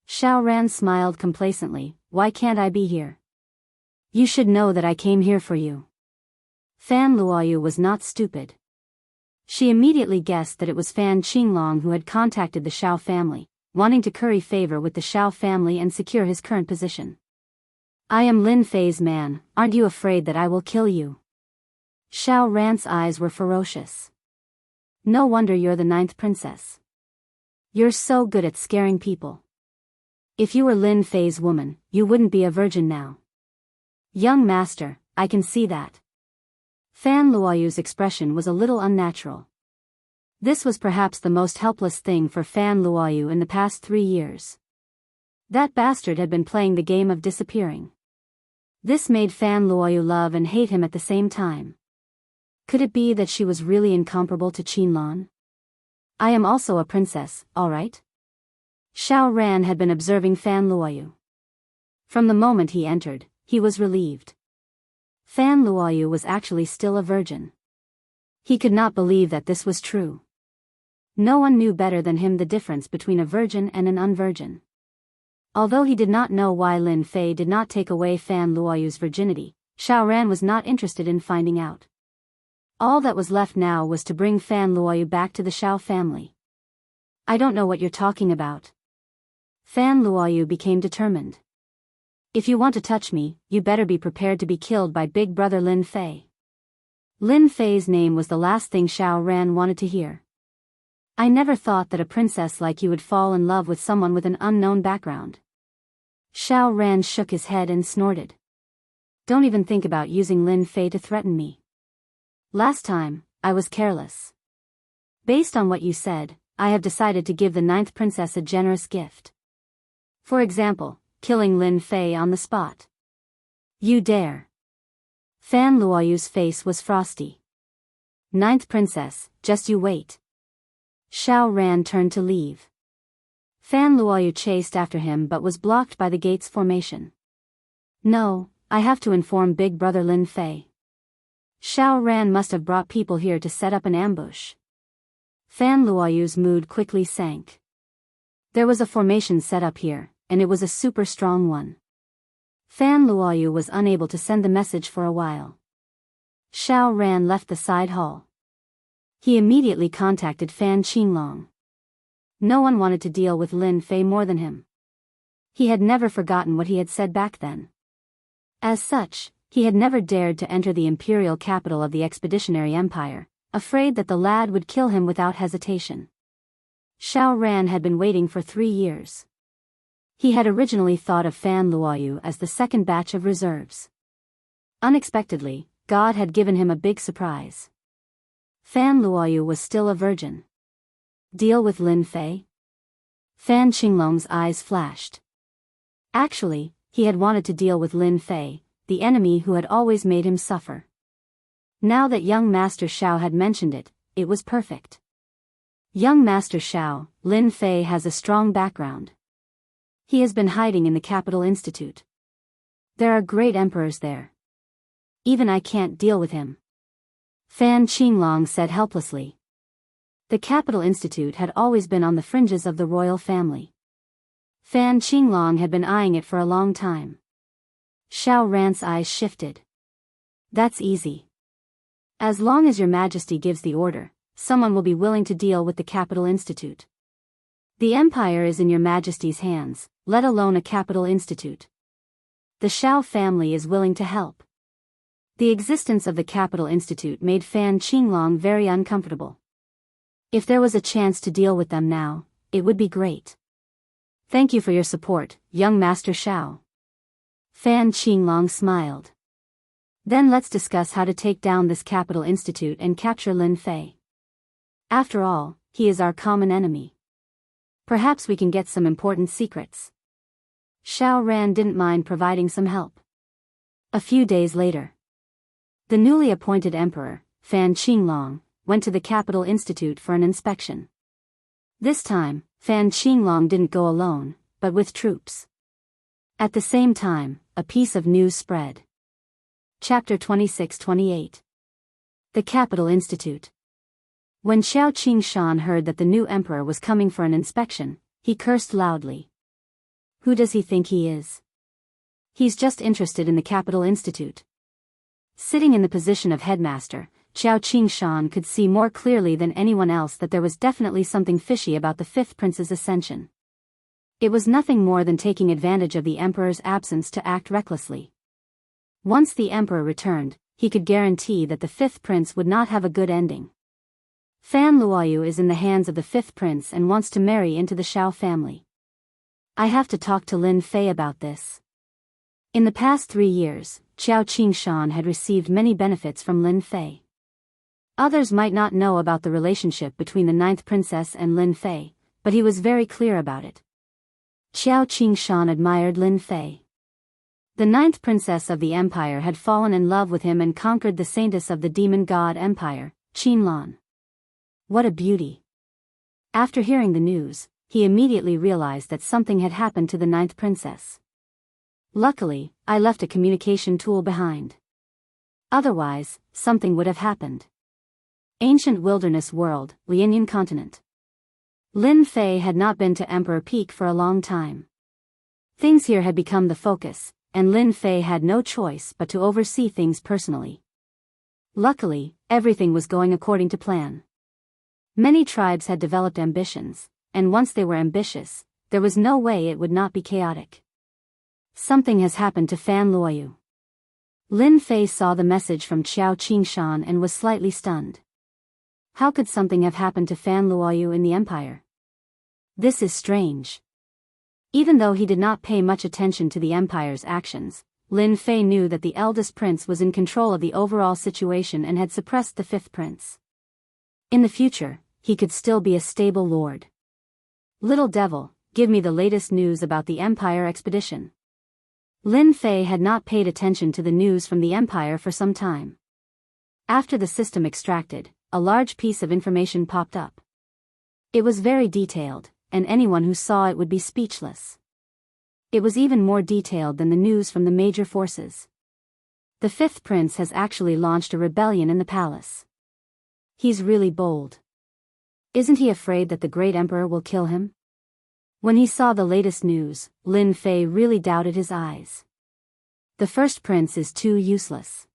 Xiao Ran smiled complacently, why can't I be here? You should know that I came here for you. Fan Luoyu was not stupid. She immediately guessed that it was Fan Qinglong who had contacted the Xiao family, wanting to curry favor with the Xiao family and secure his current position. I am Lin Fei's man, aren't you afraid that I will kill you? Xiao Ran's eyes were ferocious. No wonder you're the 9th princess. You're so good at scaring people. If you were Lin Fei's woman, you wouldn't be a virgin now. Young master, I can see that. Fan Luoyu's expression was a little unnatural. This was perhaps the most helpless thing for Fan Luoyu in the past 3 years. That bastard had been playing the game of disappearing. This made Fan Luoyu love and hate him at the same time. Could it be that she was really incomparable to Qinlan? I am also a princess, all right? Xiao Ran had been observing Fan Luoyu. From the moment he entered, he was relieved. Fan Luoyu was actually still a virgin. He could not believe that this was true. No one knew better than him the difference between a virgin and an unvirgin. Although he did not know why Lin Fei did not take away Fan Luoyu's virginity, Xiao Ran was not interested in finding out. All that was left now was to bring Fan Luoyu back to the Xiao family. I don't know what you're talking about. Fan Luoyu became determined. If you want to touch me, you better be prepared to be killed by big brother Lin Fei. Lin Fei's name was the last thing Xiao Ran wanted to hear. I never thought that a princess like you would fall in love with someone with an unknown background. Xiao Ran shook his head and snorted. Don't even think about using Lin Fei to threaten me. Last time, I was careless. Based on what you said, I have decided to give the 9th princess a generous gift. For example, killing Lin Fei on the spot. You dare. Fan Luoyu's face was frosty. 9th princess, just you wait. Xiao Ran turned to leave. Fan Luoyu chased after him but was blocked by the gate's formation. No, I have to inform big brother Lin Fei. Xiao Ran must have brought people here to set up an ambush. Fan Luoyu's mood quickly sank. There was a formation set up here, and it was a super strong one. Fan Luoyu was unable to send the message for a while. Xiao Ran left the side hall. He immediately contacted Fan Qinglong. No one wanted to deal with Lin Fei more than him. He had never forgotten what he had said back then. As such, he had never dared to enter the imperial capital of the expeditionary empire, afraid that the lad would kill him without hesitation. Xiao Ran had been waiting for 3 years. He had originally thought of Fan Luoyu as the second batch of reserves. Unexpectedly, God had given him a big surprise. Fan Luoyu was still a virgin. Deal with Lin Fei? Fan Qinglong's eyes flashed. Actually, he had wanted to deal with Lin Fei, the enemy who had always made him suffer. Now that young Master Xiao had mentioned it, it was perfect. Young Master Xiao, Lin Fei has a strong background. He has been hiding in the Capital Institute. There are great emperors there. Even I can't deal with him. Fan Qinglong said helplessly. The Capital Institute had always been on the fringes of the royal family. Fan Qinglong had been eyeing it for a long time. Xiao Ran's eyes shifted. That's easy. As long as your majesty gives the order, someone will be willing to deal with the Capital Institute. The empire is in your majesty's hands, let alone a Capital Institute. The Xiao family is willing to help. The existence of the Capital Institute made Fan Qinglong very uncomfortable. If there was a chance to deal with them now, it would be great. Thank you for your support, young Master Xiao. Fan Qinglong smiled. Then let's discuss how to take down this Capital Institute and capture Lin Fei. After all, he is our common enemy. Perhaps we can get some important secrets. Xiao Ran didn't mind providing some help. A few days later, the newly appointed emperor, Fan Qinglong, went to the Capital Institute for an inspection. This time, Fan Qinglong didn't go alone, but with troops. At the same time, a piece of news spread. Chapter 26-28. The Capital Institute. When Xiao Qingshan heard that the new emperor was coming for an inspection, he cursed loudly. Who does he think he is? He's just interested in the Capital Institute. Sitting in the position of headmaster, Xiao Qingshan could see more clearly than anyone else that there was definitely something fishy about the fifth prince's ascension. It was nothing more than taking advantage of the emperor's absence to act recklessly. Once the emperor returned, he could guarantee that the fifth prince would not have a good ending. Fan Luoyu is in the hands of the fifth prince and wants to marry into the Xiao family. I have to talk to Lin Fei about this. In the past 3 years, Xiao Qingshan had received many benefits from Lin Fei. Others might not know about the relationship between the ninth princess and Lin Fei, but he was very clear about it. Xiao Qingshan admired Lin Fei. The ninth princess of the empire had fallen in love with him and conquered the saintess of the demon god empire, Qinlan. What a beauty! After hearing the news, he immediately realized that something had happened to the ninth princess. Luckily, I left a communication tool behind. Otherwise, something would have happened. Ancient wilderness world, Lianyan continent. Lin Fei had not been to Emperor Peak for a long time. Things here had become the focus, and Lin Fei had no choice but to oversee things personally. Luckily, everything was going according to plan. Many tribes had developed ambitions, and once they were ambitious, there was no way it would not be chaotic. Something has happened to Fan Luoyu. Lin Fei saw the message from Xiao Qingshan and was slightly stunned. How could something have happened to Fan Luoyu in the empire? This is strange. Even though he did not pay much attention to the empire's actions, Lin Fei knew that the eldest prince was in control of the overall situation and had suppressed the fifth prince. In the future, he could still be a stable lord. Little devil, give me the latest news about the empire expedition. Lin Fei had not paid attention to the news from the empire for some time. After the system extracted, a large piece of information popped up. It was very detailed, and anyone who saw it would be speechless. It was even more detailed than the news from the major forces. The fifth prince has actually launched a rebellion in the palace. He's really bold. Isn't he afraid that the great emperor will kill him? When he saw the latest news, Lin Fei really doubted his eyes. The first prince is too useless.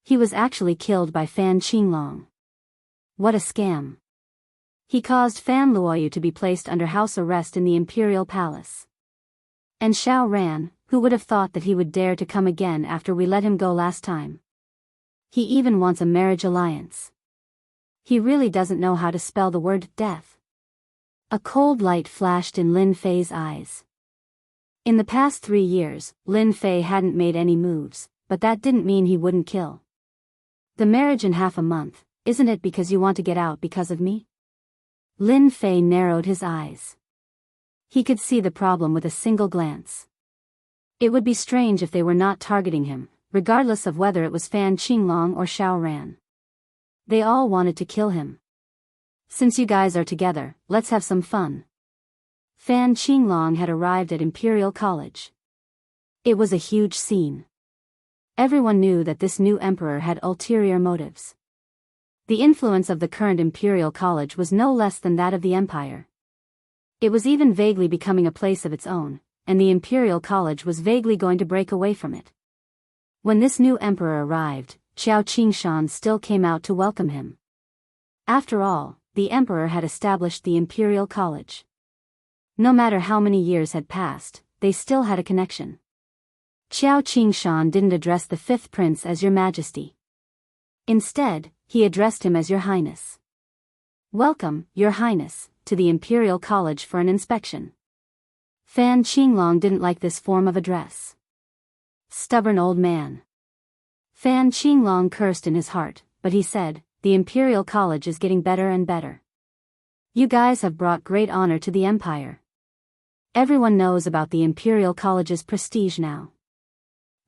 He was actually killed by Fan Qinglong. What a scam. He caused Fan Luoyu to be placed under house arrest in the imperial palace. And Xiao Ran, who would have thought that he would dare to come again after we let him go last time? He even wants a marriage alliance. He really doesn't know how to spell the word death. A cold light flashed in Lin Fei's eyes. In the past 3 years, Lin Fei hadn't made any moves, but that didn't mean he wouldn't kill. The marriage in half a month, isn't it because you want to get out because of me? Lin Fei narrowed his eyes. He could see the problem with a single glance. It would be strange if they were not targeting him, regardless of whether it was Fan Qinglong or Xiao Ran. They all wanted to kill him. Since you guys are together, let's have some fun. Fan Qinglong had arrived at Imperial College. It was a huge scene. Everyone knew that this new emperor had ulterior motives. The influence of the current Imperial College was no less than that of the Empire. It was even vaguely becoming a place of its own, and the Imperial College was vaguely going to break away from it. When this new emperor arrived, Qiao Qingshan still came out to welcome him. After all, the emperor had established the Imperial College. No matter how many years had passed, they still had a connection. Qiao Qingshan didn't address the fifth prince as Your Majesty. Instead, he addressed him as Your Highness. Welcome, Your Highness, to the Imperial College for an inspection. Fan Qinglong didn't like this form of address. Stubborn old man. Fan Qinglong cursed in his heart, but he said, the Imperial College is getting better and better. You guys have brought great honor to the Empire. Everyone knows about the Imperial College's prestige now.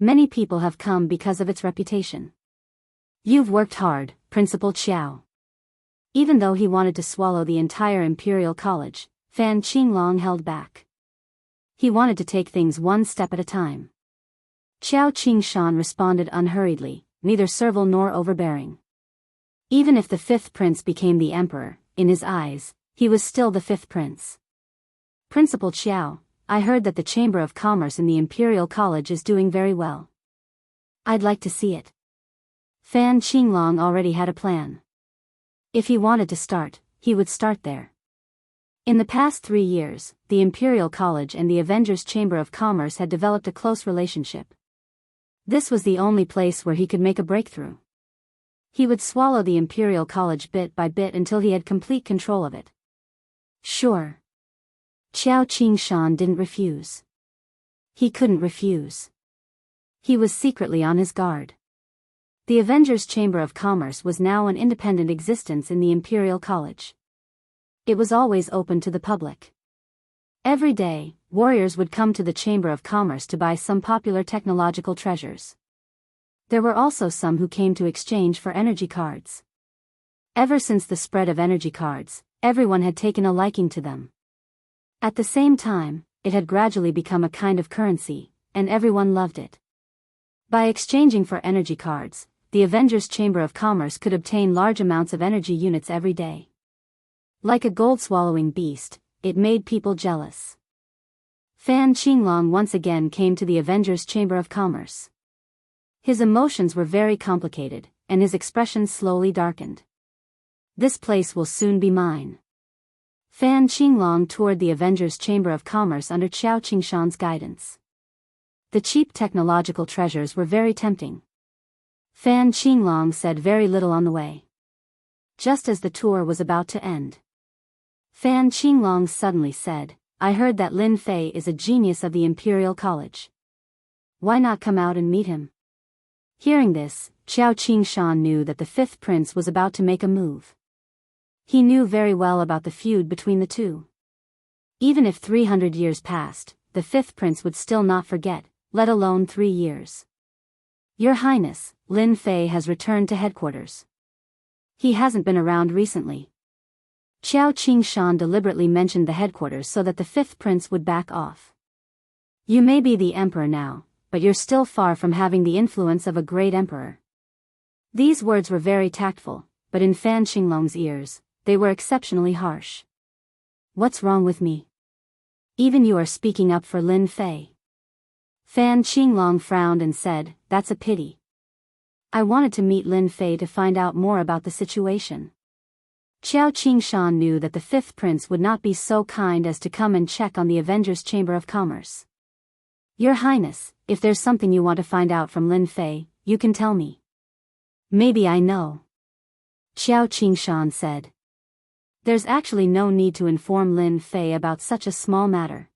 Many people have come because of its reputation. You've worked hard, Principal Qiao. Even though he wanted to swallow the entire Imperial College, Fan Qinglong held back. He wanted to take things one step at a time. Qiao Qingshan responded unhurriedly, neither servile nor overbearing. Even if the fifth prince became the emperor, in his eyes, he was still the fifth prince. Principal Qiao, I heard that the Chamber of Commerce in the Imperial College is doing very well. I'd like to see it. Fan Qinglong already had a plan. If he wanted to start, he would start there. In the past 3 years, the Imperial College and the Avengers Chamber of Commerce had developed a close relationship. This was the only place where he could make a breakthrough. He would swallow the Imperial College bit by bit until he had complete control of it. Sure. Qiao Qingshan didn't refuse. He couldn't refuse. He was secretly on his guard. The Avengers Chamber of Commerce was now an independent existence in the Imperial College. It was always open to the public. Every day, warriors would come to the Chamber of Commerce to buy some popular technological treasures. There were also some who came to exchange for energy cards. Ever since the spread of energy cards, everyone had taken a liking to them. At the same time, it had gradually become a kind of currency, and everyone loved it. By exchanging for energy cards, the Avengers Chamber of Commerce could obtain large amounts of energy units every day. Like a gold-swallowing beast, it made people jealous. Fan Qinglong once again came to the Avengers Chamber of Commerce. His emotions were very complicated, and his expression slowly darkened. This place will soon be mine. Fan Qinglong toured the Avengers Chamber of Commerce under Qiao Qingshan's guidance. The cheap technological treasures were very tempting. Fan Qinglong said very little on the way. Just as the tour was about to end, Fan Qinglong suddenly said, I heard that Lin Fei is a genius of the Imperial College. Why not come out and meet him? Hearing this, Qiao Qingshan knew that the fifth prince was about to make a move. He knew very well about the feud between the two. Even if 300 years passed, the fifth prince would still not forget, let alone 3 years. Your Highness, Lin Fei has returned to headquarters. He hasn't been around recently. Qiao Qingshan deliberately mentioned the headquarters so that the fifth prince would back off. You may be the emperor now, but you're still far from having the influence of a great emperor. These words were very tactful, but in Fan Qinglong's ears, they were exceptionally harsh. What's wrong with me? Even you are speaking up for Lin Fei. Fan Qinglong frowned and said, "That's a pity. I wanted to meet Lin Fei to find out more about the situation." Qiao Qingshan knew that the fifth prince would not be so kind as to come and check on the Avengers Chamber of Commerce. "Your Highness, if there's something you want to find out from Lin Fei, you can tell me." "Maybe I know," Qiao Qingshan said. "There's actually no need to inform Lin Fei about such a small matter."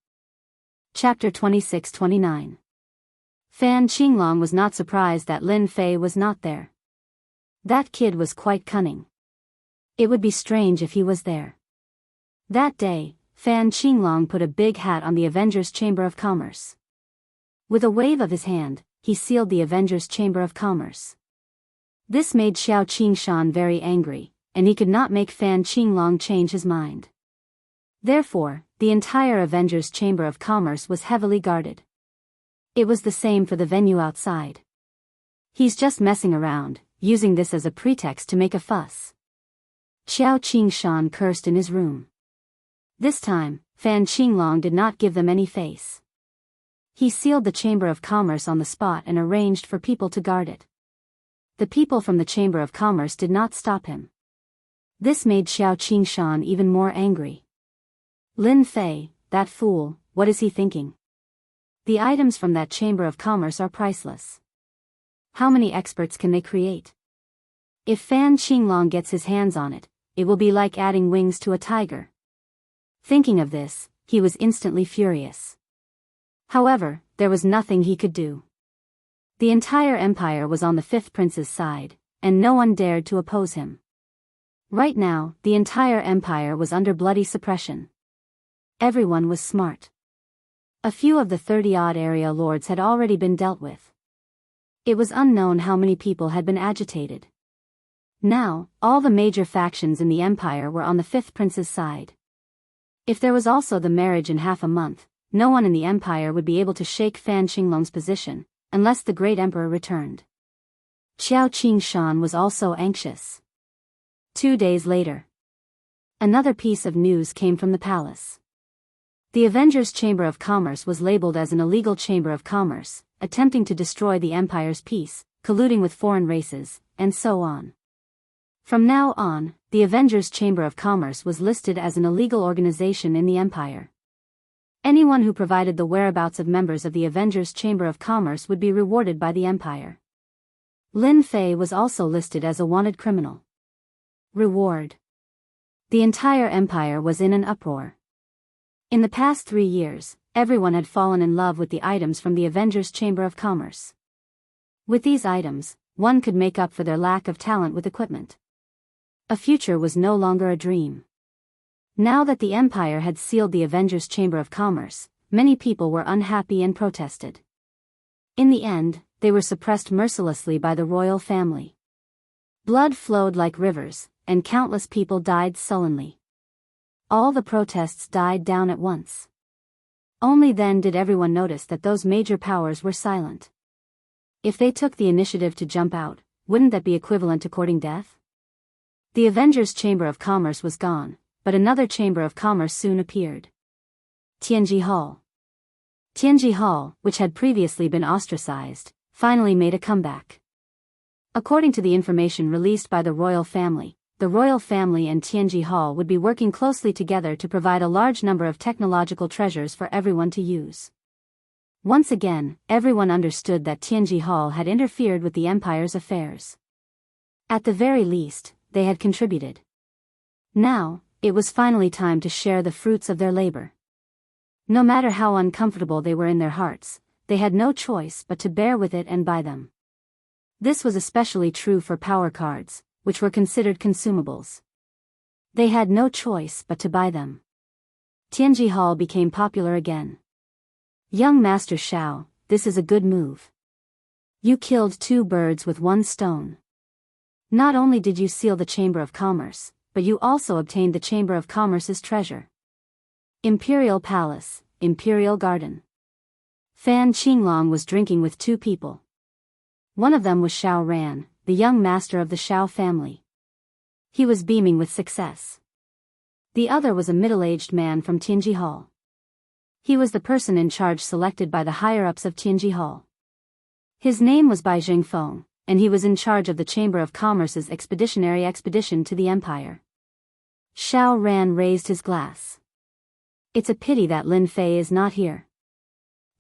Chapter 26-29. Fan Qinglong was not surprised that Lin Fei was not there. That kid was quite cunning. It would be strange if he was there. That day, Fan Qinglong put a big hat on the Avengers Chamber of Commerce. With a wave of his hand, he sealed the Avengers Chamber of Commerce. This made Xiao Qingshan very angry, and he could not make Fan Qinglong change his mind. Therefore, the entire Avengers Chamber of Commerce was heavily guarded. It was the same for the venue outside. "He's just messing around, using this as a pretext to make a fuss," Xiao Qingshan cursed in his room. This time, Fan Qinglong did not give them any face. He sealed the Chamber of Commerce on the spot and arranged for people to guard it. The people from the Chamber of Commerce did not stop him. This made Xiao Qingshan even more angry. "Lin Fei, that fool, what is he thinking? The items from that Chamber of Commerce are priceless. How many experts can they create? If Fan Qinglong gets his hands on it, it will be like adding wings to a tiger." Thinking of this, he was instantly furious. However, there was nothing he could do. The entire empire was on the fifth prince's side, and no one dared to oppose him. Right now, the entire empire was under bloody suppression. Everyone was smart. A few of the 30-odd area lords had already been dealt with. It was unknown how many people had been agitated. Now, all the major factions in the empire were on the fifth prince's side. If there was also the marriage in half a month, no one in the empire would be able to shake Fan Qinglong's position, unless the great emperor returned. Qiao Qingshan was also anxious. 2 days later, another piece of news came from the palace. The Avengers Chamber of Commerce was labeled as an illegal chamber of commerce, attempting to destroy the empire's peace, colluding with foreign races, and so on. From now on, the Avengers Chamber of Commerce was listed as an illegal organization in the empire. Anyone who provided the whereabouts of members of the Avengers Chamber of Commerce would be rewarded by the empire. Lin Fei was also listed as a wanted criminal. Reward. The entire empire was in an uproar. In the past 3 years, everyone had fallen in love with the items from the Avengers Chamber of Commerce. With these items, one could make up for their lack of talent with equipment. A future was no longer a dream. Now that the empire had sealed the Avengers Chamber of Commerce, many people were unhappy and protested. In the end, they were suppressed mercilessly by the royal family. Blood flowed like rivers, and countless people died sullenly. All the protests died down at once. Only then did everyone notice that those major powers were silent. If they took the initiative to jump out, wouldn't that be equivalent to courting death? The Avengers Chamber of Commerce was gone, but another Chamber of Commerce soon appeared. Tianji Hall. Tianji Hall, which had previously been ostracized, finally made a comeback. According to the information released by the royal family and Tianji Hall would be working closely together to provide a large number of technological treasures for everyone to use. Once again, everyone understood that Tianji Hall had interfered with the empire's affairs. At the very least, they had contributed. Now, it was finally time to share the fruits of their labor. No matter how uncomfortable they were in their hearts, they had no choice but to bear with it and buy them. This was especially true for power cards, which were considered consumables. They had no choice but to buy them. Tianji Hall became popular again. "Young Master Shao, this is a good move. You killed 2 birds with 1 stone. Not only did you seal the Chamber of Commerce, but you also obtained the Chamber of Commerce's treasure. Imperial Palace, Imperial Garden." Fan Qinglong was drinking with 2 people. One of them was Shao Ran, the young master of the Shao family. He was beaming with success. The other was a middle-aged man from Tianji Hall. He was the person in charge selected by the higher-ups of Tianji Hall. His name was Bai Jingfeng, and he was in charge of the Chamber of Commerce's expeditionary expedition to the Empire. Xiao Ran raised his glass. It's a pity that Lin Fei is not here.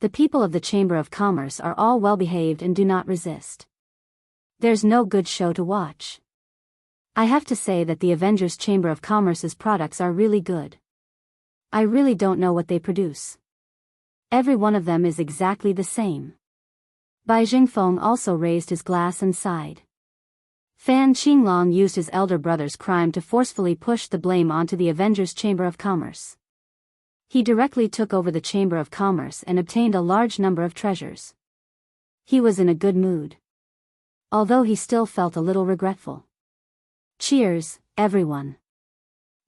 The people of the Chamber of Commerce are all well-behaved and do not resist. There's no good show to watch. I have to say that the Avengers Chamber of Commerce's products are really good. I really don't know what they produce. Every one of them is exactly the same. Bai Jingfeng also raised his glass and sighed. Fan Qinglong used his elder brother's crime to forcefully push the blame onto the Avengers Chamber of Commerce. He directly took over the Chamber of Commerce and obtained a large number of treasures. He was in a good mood. Although he still felt a little regretful. Cheers, everyone.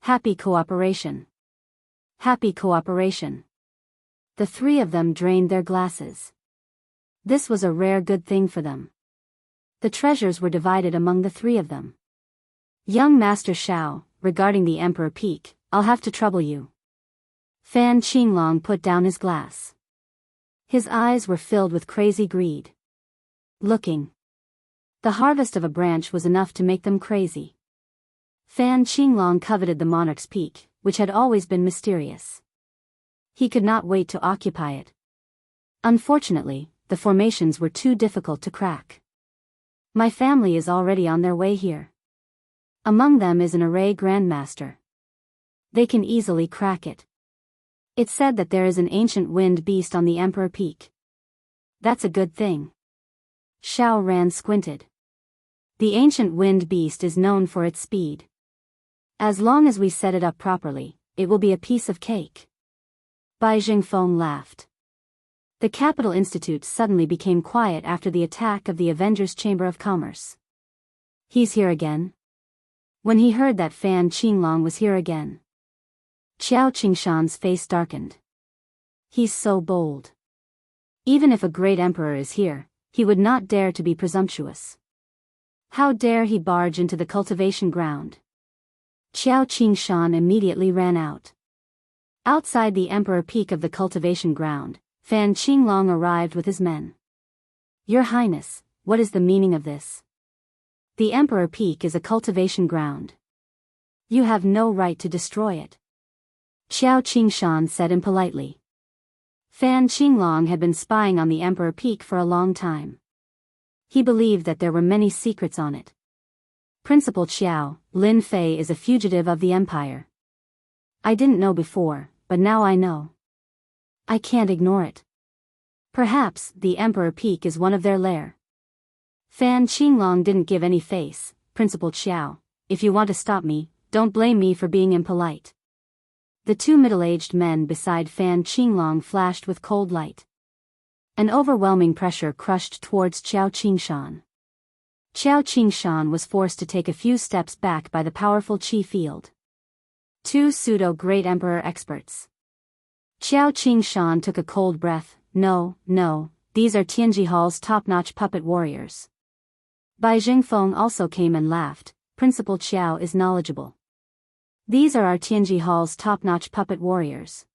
Happy cooperation. Happy cooperation. The three of them drained their glasses. This was a rare good thing for them. The treasures were divided among the three of them. Young Master Xiao, regarding the Emperor Peak, I'll have to trouble you. Fan Qinglong put down his glass. His eyes were filled with crazy greed. Looking. The harvest of a branch was enough to make them crazy. Fan Qinglong coveted the monarch's peak, which had always been mysterious. He could not wait to occupy it. Unfortunately, the formations were too difficult to crack. My family is already on their way here. Among them is an array grandmaster. They can easily crack it. It's said that there is an ancient wind beast on the Emperor Peak. That's a good thing. Xiao Ran squinted. The ancient wind beast is known for its speed. As long as we set it up properly, it will be a piece of cake. Bai Jingfeng laughed. The Capital Institute suddenly became quiet after the attack of the Avengers Chamber of Commerce. He's here again? When he heard that Fan Qinglong was here again, Qiao Qingshan's face darkened. He's so bold. Even if a great emperor is here, he would not dare to be presumptuous. How dare he barge into the cultivation ground? Qiao Qingshan immediately ran out. Outside the Emperor Peak of the cultivation ground, Fan Qinglong arrived with his men. Your Highness, what is the meaning of this? The Emperor Peak is a cultivation ground. You have no right to destroy it. Qiao Qingshan said impolitely. Fan Qinglong had been spying on the Emperor Peak for a long time. He believed that there were many secrets on it. Principal Qiao, Lin Fei is a fugitive of the Empire. I didn't know before, but now I know. I can't ignore it. Perhaps the Emperor Peak is one of their lair. Fan Qinglong didn't give any face. Principal Qiao, if you want to stop me, don't blame me for being impolite. The two middle-aged men beside Fan Qinglong flashed with cold light. An overwhelming pressure crushed towards Qiao Qingshan. Qiao Qingshan was forced to take a few steps back by the powerful qi field. Two pseudo-great emperor experts. Qiao Qingshan took a cold breath. No, these are Tianji Hall's top-notch puppet warriors. Bai Jingfeng also came and laughed. Principal Qiao is knowledgeable. These are our Tianji Hall's top-notch puppet warriors.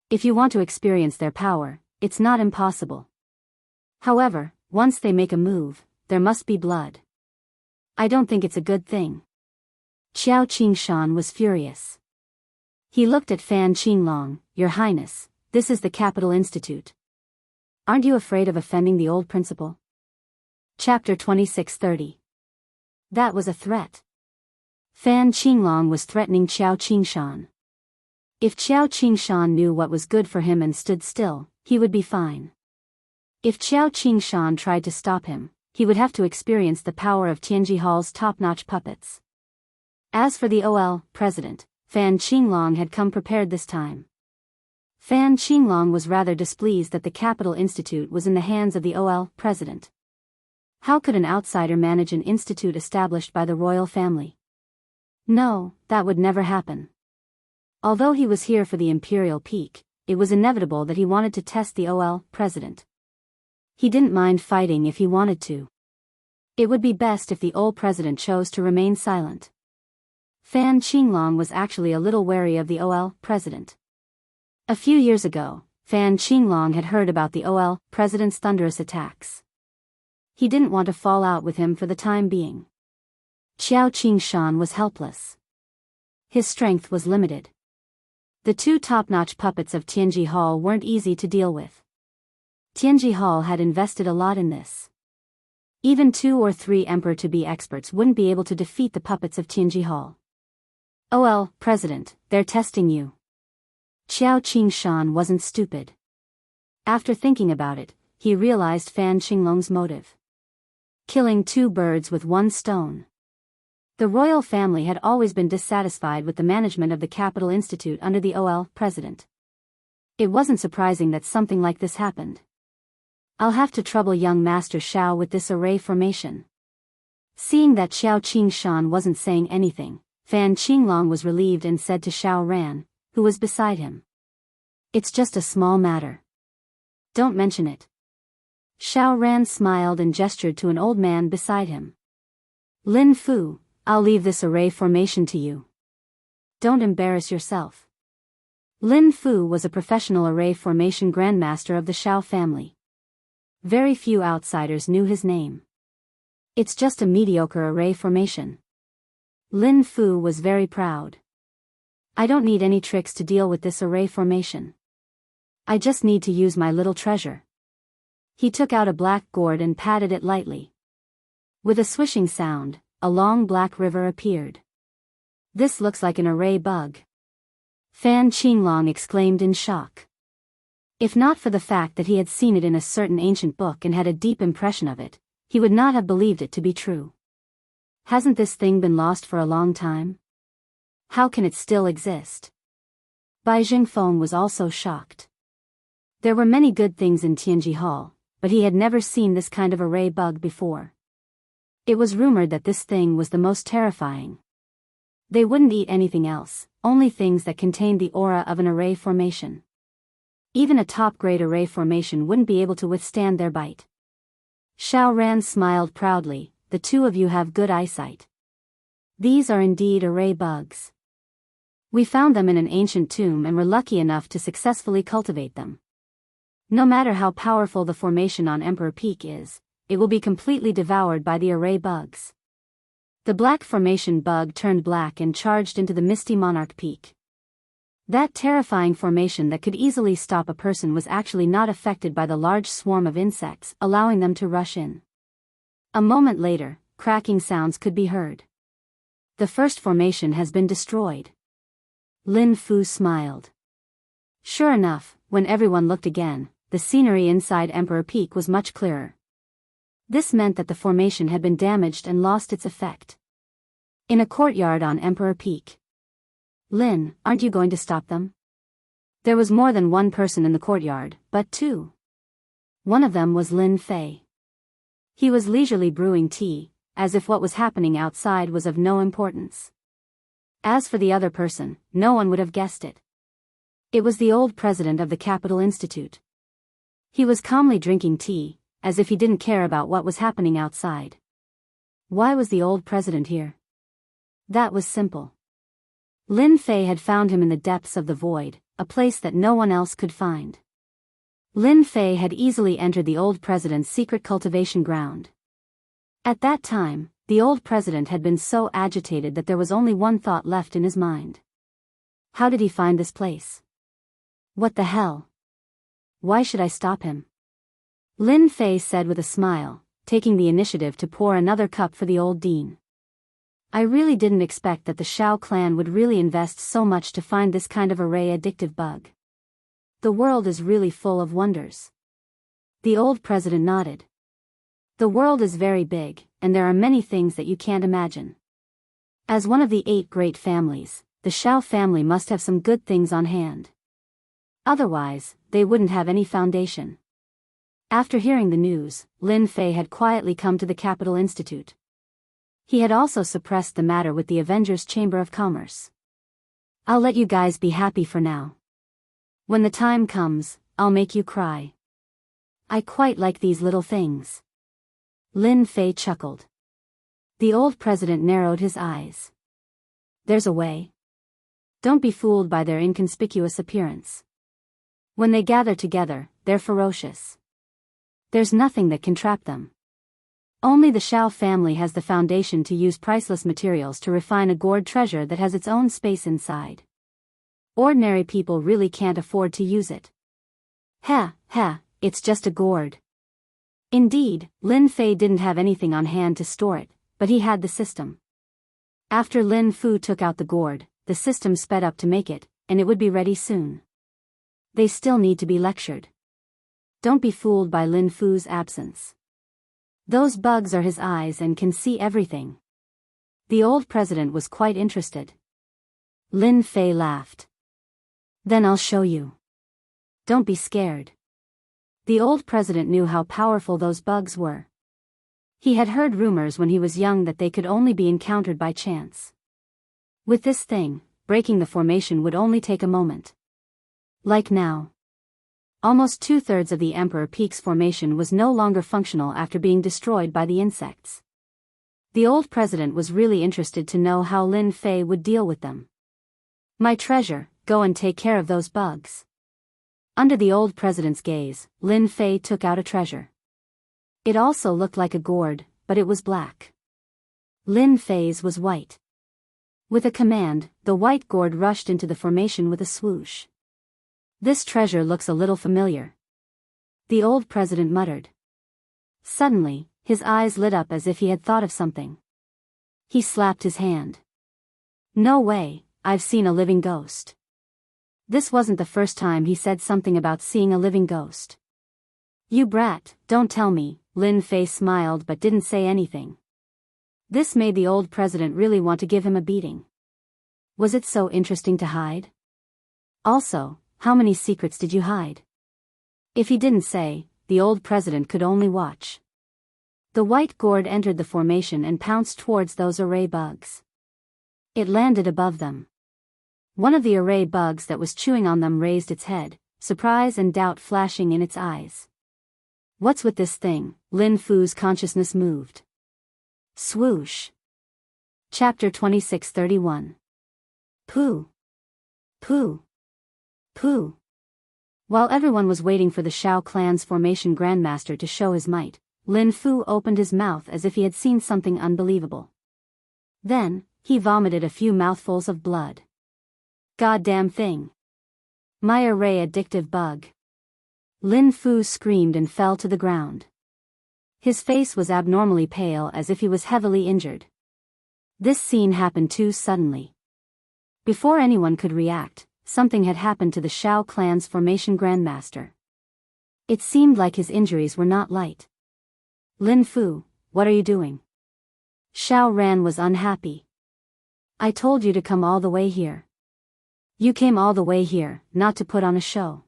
If you want to experience their power, it's not impossible. However, once they make a move, there must be blood. I don't think it's a good thing. Qiao Qingshan was furious. He looked at Fan Qinglong. Your Highness, this is the Capital Institute. Aren't you afraid of offending the old principal? Chapter 2630. That was a threat. Fan Qinglong was threatening Qiao Qingshan. If Qiao Qingshan knew what was good for him and stood still, he would be fine. If Qiao Qingshan tried to stop him, he would have to experience the power of Tianji Hall's top-notch puppets. As for the OL president, Fan Qinglong had come prepared this time. Fan Qinglong was rather displeased that the Capital Institute was in the hands of the OL president. How could an outsider manage an institute established by the royal family? No, that would never happen. Although he was here for the Imperial Peak, it was inevitable that he wanted to test the OL president. He didn't mind fighting if he wanted to. It would be best if the old president chose to remain silent. Fan Qinglong was actually a little wary of the OL president. A few years ago, Fan Qinglong had heard about the president's thunderous attacks. He didn't want to fall out with him for the time being. Qiao Qingshan was helpless. His strength was limited. The two top-notch puppets of Tianji Hall weren't easy to deal with. Tianji Hall had invested a lot in this. Even 2 or 3 emperor-to-be experts wouldn't be able to defeat the puppets of Tianji Hall. President, they're testing you. Qiao Qingshan wasn't stupid. After thinking about it, he realized Fan Qinglong's motive. Killing 2 birds with 1 stone. The royal family had always been dissatisfied with the management of the Capital Institute under the president. It wasn't surprising that something like this happened. I'll have to trouble young Master Xiao with this array formation. Seeing that Qiao Qingshan wasn't saying anything, Fan Qinglong was relieved and said to Xiao Ran, who was beside him. It's just a small matter. Don't mention it. Xiao Ran smiled and gestured to an old man beside him. Lin Fu, I'll leave this array formation to you. Don't embarrass yourself. Lin Fu was a professional array formation grandmaster of the Xiao family. Very few outsiders knew his name. It's just a mediocre array formation. Lin Fu was very proud. I don't need any tricks to deal with this array formation. I just need to use my little treasure. He took out a black gourd and patted it lightly. With a swishing sound, a long black river appeared. This looks like an array bug. Fan Qinglong exclaimed in shock. If not for the fact that he had seen it in a certain ancient book and had a deep impression of it, he would not have believed it to be true. Hasn't this thing been lost for a long time? How can it still exist? Bai Jingfeng was also shocked. There were many good things in Tianji Hall, but he had never seen this kind of array bug before. It was rumored that this thing was the most terrifying. They wouldn't eat anything else, only things that contained the aura of an array formation. Even a top-grade array formation wouldn't be able to withstand their bite. Xiao Ran smiled proudly, the 2 of you have good eyesight. These are indeed array bugs. We found them in an ancient tomb and were lucky enough to successfully cultivate them. No matter how powerful the formation on Emperor Peak is, it will be completely devoured by the array bugs. The black formation bug turned black and charged into the misty Monarch Peak. That terrifying formation that could easily stop a person was actually not affected by the large swarm of insects, allowing them to rush in. A moment later, cracking sounds could be heard. The first formation has been destroyed. Lin Fu smiled. Sure enough, when everyone looked again, the scenery inside Emperor Peak was much clearer. This meant that the formation had been damaged and lost its effect. In a courtyard on Emperor Peak. Lin, aren't you going to stop them? There was more than 1 person in the courtyard, but 2. One of them was Lin Fei. He was leisurely brewing tea, as if what was happening outside was of no importance. As for the other person, no one would have guessed it. It was the old president of the Capital Institute. He was calmly drinking tea, as if he didn't care about what was happening outside. Why was the old president here? That was simple. Lin Fei had found him in the depths of the void, a place that no one else could find. Lin Fei had easily entered the old president's secret cultivation ground. At that time, the old president had been so agitated that there was only one thought left in his mind. How did he find this place? What the hell? Why should I stop him? Lin Fei said with a smile, taking the initiative to pour another cup for the old dean. I really didn't expect that the Xiao clan would really invest so much to find this kind of array addictive bug. The world is really full of wonders. The old president nodded. The world is very big, and there are many things that you can't imagine. As one of the 8 great families, the Xiao family must have some good things on hand. Otherwise, they wouldn't have any foundation. After hearing the news, Lin Fei had quietly come to the Capital Institute. He had also suppressed the matter with the Avengers Chamber of Commerce. I'll let you guys be happy for now. When the time comes, I'll make you cry. I quite like these little things. Lin Fei chuckled. The old president narrowed his eyes. There's a way. Don't be fooled by their inconspicuous appearance. When they gather together, they're ferocious. There's nothing that can trap them. Only the Shao family has the foundation to use priceless materials to refine a gourd treasure that has its own space inside. Ordinary people really can't afford to use it. It's just a gourd. Indeed, Lin Fei didn't have anything on hand to store it, but he had the system. After Lin Fu took out the gourd, the system sped up to make it, and it would be ready soon. They still need to be lectured. Don't be fooled by Lin Fu's absence. Those bugs are his eyes and can see everything. The old president was quite interested. Lin Fei laughed. Then I'll show you. Don't be scared. The old president knew how powerful those bugs were. He had heard rumors when he was young that they could only be encountered by chance. With this thing, breaking the formation would only take a moment. Like now. Almost 2/3 of the Emperor Peak's formation was no longer functional after being destroyed by the insects. The old president was really interested to know how Lin Fei would deal with them. My treasure, go and take care of those bugs. Under the old president's gaze, Lin Fei took out a treasure. It also looked like a gourd, but it was black. Lin Fei's was white. With a command, the white gourd rushed into the formation with a swoosh. This treasure looks a little familiar. The old president muttered. Suddenly, his eyes lit up as if he had thought of something. He slapped his hand. No way, I've seen a living ghost. This wasn't the first time he said something about seeing a living ghost. You brat, don't tell me, Lin Fei smiled but didn't say anything. This made the old president really want to give him a beating. Was it so interesting to hide? Also, how many secrets did you hide? If he didn't say, the old president could only watch. The white gourd entered the formation and pounced towards those array bugs. It landed above them. One of the array bugs that was chewing on them raised its head, surprise and doubt flashing in its eyes. What's with this thing? Lin Fu's consciousness moved. Swoosh. Chapter 2631. Pooh. Pooh. Pooh. While everyone was waiting for the Shao clan's formation grandmaster to show his might, Lin Fu opened his mouth as if he had seen something unbelievable. Then, he vomited a few mouthfuls of blood. Goddamn thing. My array addictive bug. Lin Fu screamed and fell to the ground. His face was abnormally pale as if he was heavily injured. This scene happened too suddenly. Before anyone could react, something had happened to the Shao clan's formation grandmaster. It seemed like his injuries were not light. Lin Fu, what are you doing? Shao Ran was unhappy. I told you to come all the way here. You came all the way here, not to put on a show.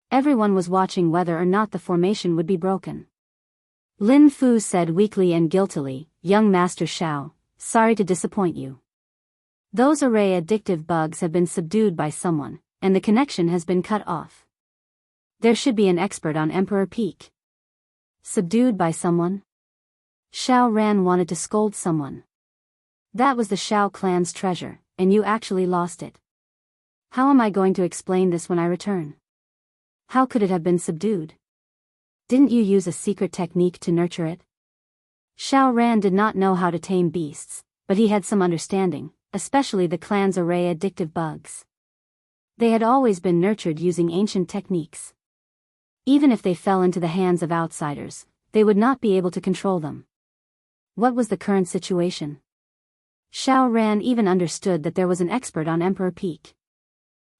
Everyone was watching whether or not the formation would be broken. Lin Fu said weakly and guiltily, Young Master Shao, sorry to disappoint you. Those array addictive bugs have been subdued by someone, and the connection has been cut off. There should be an expert on Emperor Peak. Subdued by someone? Shao Ran wanted to scold someone. That was the Shao clan's treasure, and you actually lost it. How am I going to explain this when I return? How could it have been subdued? Didn't you use a secret technique to nurture it? Shao Ran did not know how to tame beasts, but he had some understanding, especially the clan's array addictive bugs. They had always been nurtured using ancient techniques. Even if they fell into the hands of outsiders, they would not be able to control them. What was the current situation? Shao Ran even understood that there was an expert on Emperor Peak.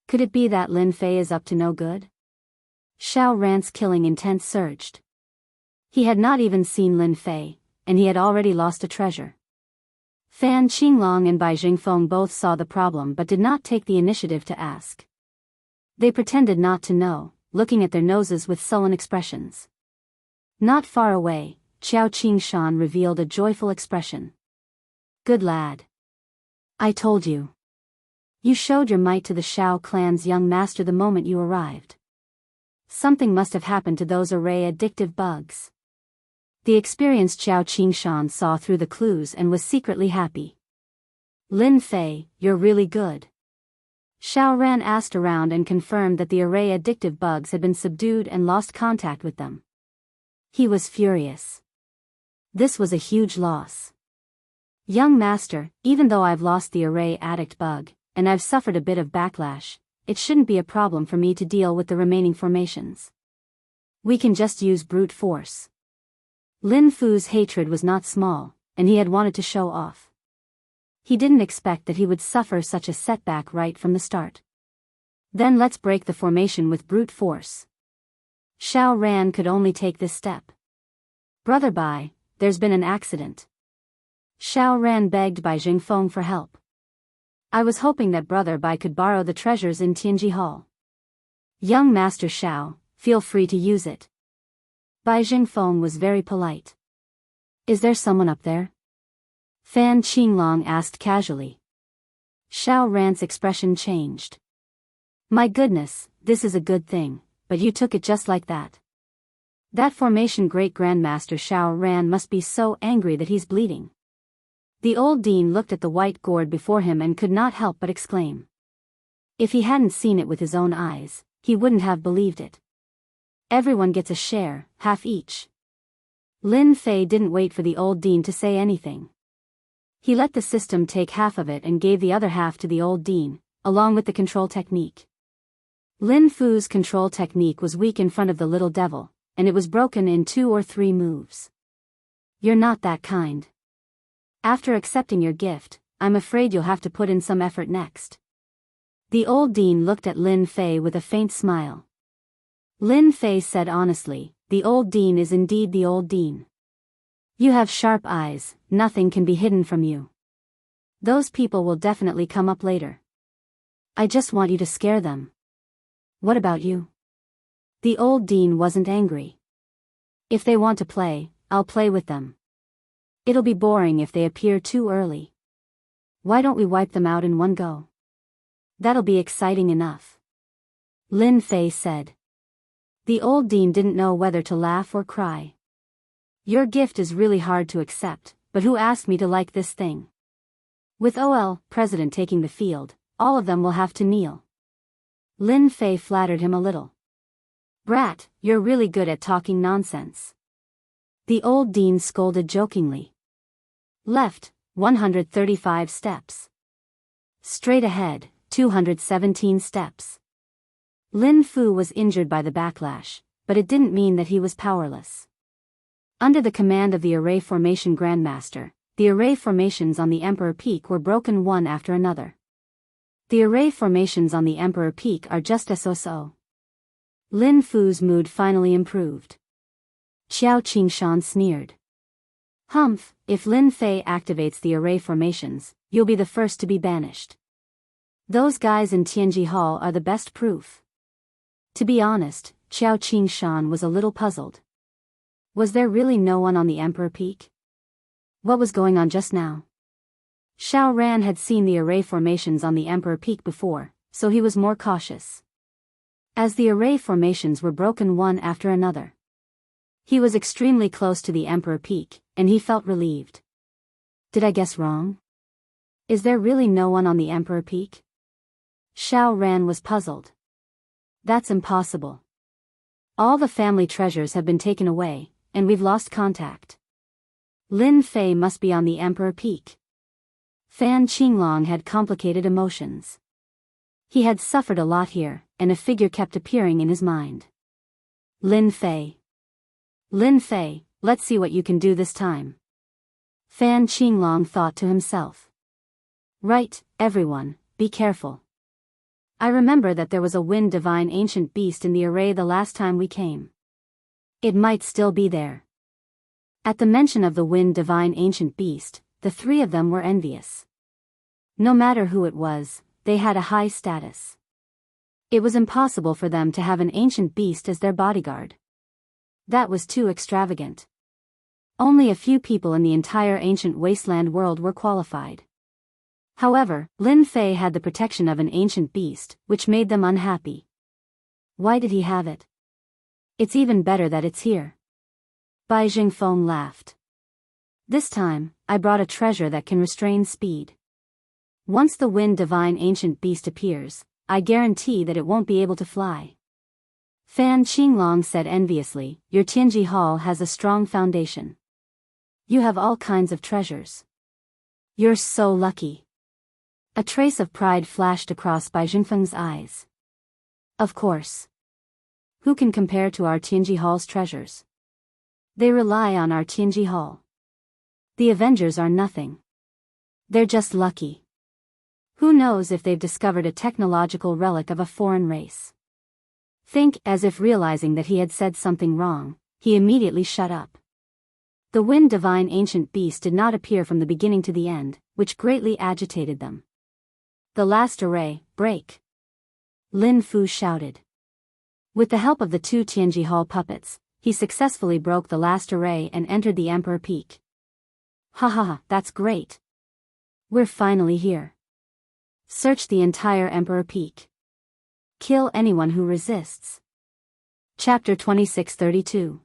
Could it be that Lin Fei is up to no good? Shao Ran's killing intent surged. He had not even seen Lin Fei, and he had already lost a treasure. Fan Qinglong and Bai Jingfeng both saw the problem but did not take the initiative to ask. They pretended not to know, looking at their noses with sullen expressions. Not far away, Qiao Qingshan revealed a joyful expression. Good lad. I told you. You showed your might to the Shao clan's young master the moment you arrived. Something must have happened to those array addictive bugs. The experienced Qiao Qingshan saw through the clues and was secretly happy. Lin Fei, you're really good. Xiao Ran asked around and confirmed that the array addictive bugs had been subdued and lost contact with them. He was furious. This was a huge loss. Young master, even though I've lost the array addict bug, and I've suffered a bit of backlash, it shouldn't be a problem for me to deal with the remaining formations. We can just use brute force. Lin Fu's hatred was not small, and he had wanted to show off. He didn't expect that he would suffer such a setback right from the start. Then let's break the formation with brute force. Xiao Ran could only take this step. Brother Bai, there's been an accident. Xiao Ran begged Bai Jingfeng for help. I was hoping that Brother Bai could borrow the treasures in Tianji Hall. Young Master Xiao, feel free to use it. Bai Jingfeng was very polite. Is there someone up there? Fan Qinglong asked casually. Xiao Ran's expression changed. My goodness, this is a good thing, but you took it just like that. That formation Great Grandmaster Xiao Ran must be so angry that he's bleeding. The old dean looked at the white gourd before him and could not help but exclaim. If he hadn't seen it with his own eyes, he wouldn't have believed it. Everyone gets a share, half each. Lin Fei didn't wait for the old dean to say anything. He let the system take half of it and gave the other half to the old dean, along with the control technique. Lin Fu's control technique was weak in front of the little devil, and it was broken in 2 or 3 moves. You're not that kind. After accepting your gift, I'm afraid you'll have to put in some effort next. The old dean looked at Lin Fei with a faint smile. Lin Fei said honestly, the old dean is indeed the old dean. You have sharp eyes, nothing can be hidden from you. Those people will definitely come up later. I just want you to scare them. What about you? The old dean wasn't angry. If they want to play, I'll play with them. It'll be boring if they appear too early. Why don't we wipe them out in one go? That'll be exciting enough. Lin Fei said. The old dean didn't know whether to laugh or cry. Your gift is really hard to accept, but who asked me to like this thing? With OL, President taking the field, all of them will have to kneel. Lin Fei flattered him a little. Brat, you're really good at talking nonsense. The old dean scolded jokingly. Left, 135 steps. Straight ahead, 217 steps. Lin Fu was injured by the backlash, but it didn't mean that he was powerless. Under the command of the Array Formation Grandmaster, the array formations on the Emperor Peak were broken one after another. The array formations on the Emperor Peak are just so. Lin Fu's mood finally improved. Qiao Qingshan sneered. Humph, if Lin Fei activates the array formations, you'll be the first to be banished. Those guys in Tianji Hall are the best proof. To be honest, Qiao Qingshan was a little puzzled. Was there really no one on the Emperor Peak? What was going on just now? Xiao Ran had seen the array formations on the Emperor Peak before, so he was more cautious. As the array formations were broken one after another, he was extremely close to the Emperor Peak, and he felt relieved. Did I guess wrong? Is there really no one on the Emperor Peak? Xiao Ran was puzzled. That's impossible. All the family treasures have been taken away, and we've lost contact. Lin Fei must be on the Emperor Peak. Fan Qinglong had complicated emotions. He had suffered a lot here, and a figure kept appearing in his mind. Lin Fei. Lin Fei, let's see what you can do this time. Fan Qinglong thought to himself. Right, everyone, be careful. I remember that there was a wind divine ancient beast in the array the last time we came. It might still be there. At the mention of the wind divine ancient beast, the 3 of them were envious. No matter who it was, they had a high status. It was impossible for them to have an ancient beast as their bodyguard. That was too extravagant. Only a few people in the entire ancient wasteland world were qualified. However, Lin Fei had the protection of an ancient beast, which made them unhappy. Why did he have it? It's even better that it's here. Bai Jingfeng laughed. This time, I brought a treasure that can restrain speed. Once the wind divine ancient beast appears, I guarantee that it won't be able to fly. Fan Qinglong said enviously, your Tianji Hall has a strong foundation. You have all kinds of treasures. You're so lucky. A trace of pride flashed across Bai Jingfeng's eyes. Of course. Who can compare to our Tianji Hall's treasures? They rely on our Tianji Hall. The Avengers are nothing. They're just lucky. Who knows if they've discovered a technological relic of a foreign race? Think, as if realizing that he had said something wrong, he immediately shut up. The Wind Divine Ancient Beast did not appear from the beginning to the end, which greatly agitated them. The last array, break! Lin Fu shouted. With the help of the two Tianji Hall puppets, he successfully broke the last array and entered the Emperor Peak. Ha ha ha, that's great. We're finally here. Search the entire Emperor Peak. Kill anyone who resists. Chapter 2632.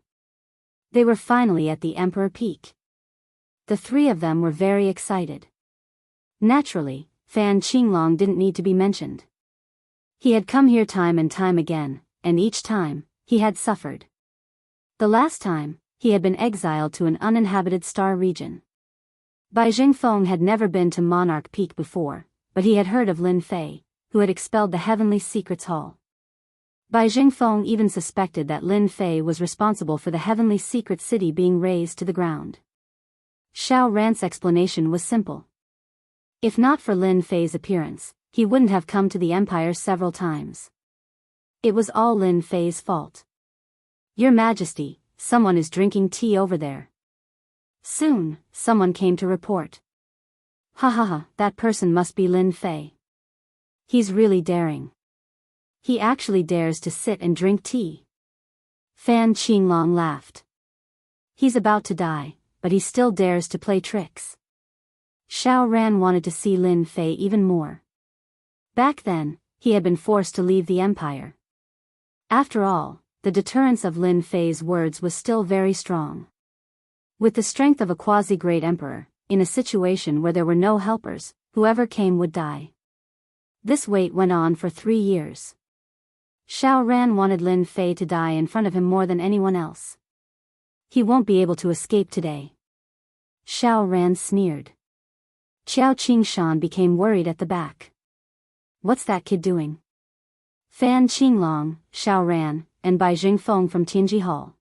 They were finally at the Emperor Peak. The three of them were very excited. Naturally, Fan Qinglong didn't need to be mentioned. He had come here time and time again, and each time, he had suffered. The last time, he had been exiled to an uninhabited star region. Bai Jingfeng had never been to Monarch Peak before, but he had heard of Lin Fei, who had expelled the Heavenly Secrets Hall. Bai Jingfeng even suspected that Lin Fei was responsible for the Heavenly Secret City being razed to the ground. Xiao Ran's explanation was simple. If not for Lin Fei's appearance, he wouldn't have come to the Empire several times. It was all Lin Fei's fault. Your Majesty, someone is drinking tea over there. Soon, someone came to report. Ha ha ha, that person must be Lin Fei. He's really daring. He actually dares to sit and drink tea. Fan Qinglong laughed. He's about to die, but he still dares to play tricks. Xiao Ran wanted to see Lin Fei even more. Back then, he had been forced to leave the empire. After all, the deterrence of Lin Fei's words was still very strong. With the strength of a quasi-great emperor, in a situation where there were no helpers, whoever came would die. This wait went on for 3 years. Xiao Ran wanted Lin Fei to die in front of him more than anyone else. He won't be able to escape today. Xiao Ran sneered. Qiao Qingshan became worried at the back. What's that kid doing? Fan Qinglong, Xiao Ran, and Bai Jingfeng from Tianji Hall.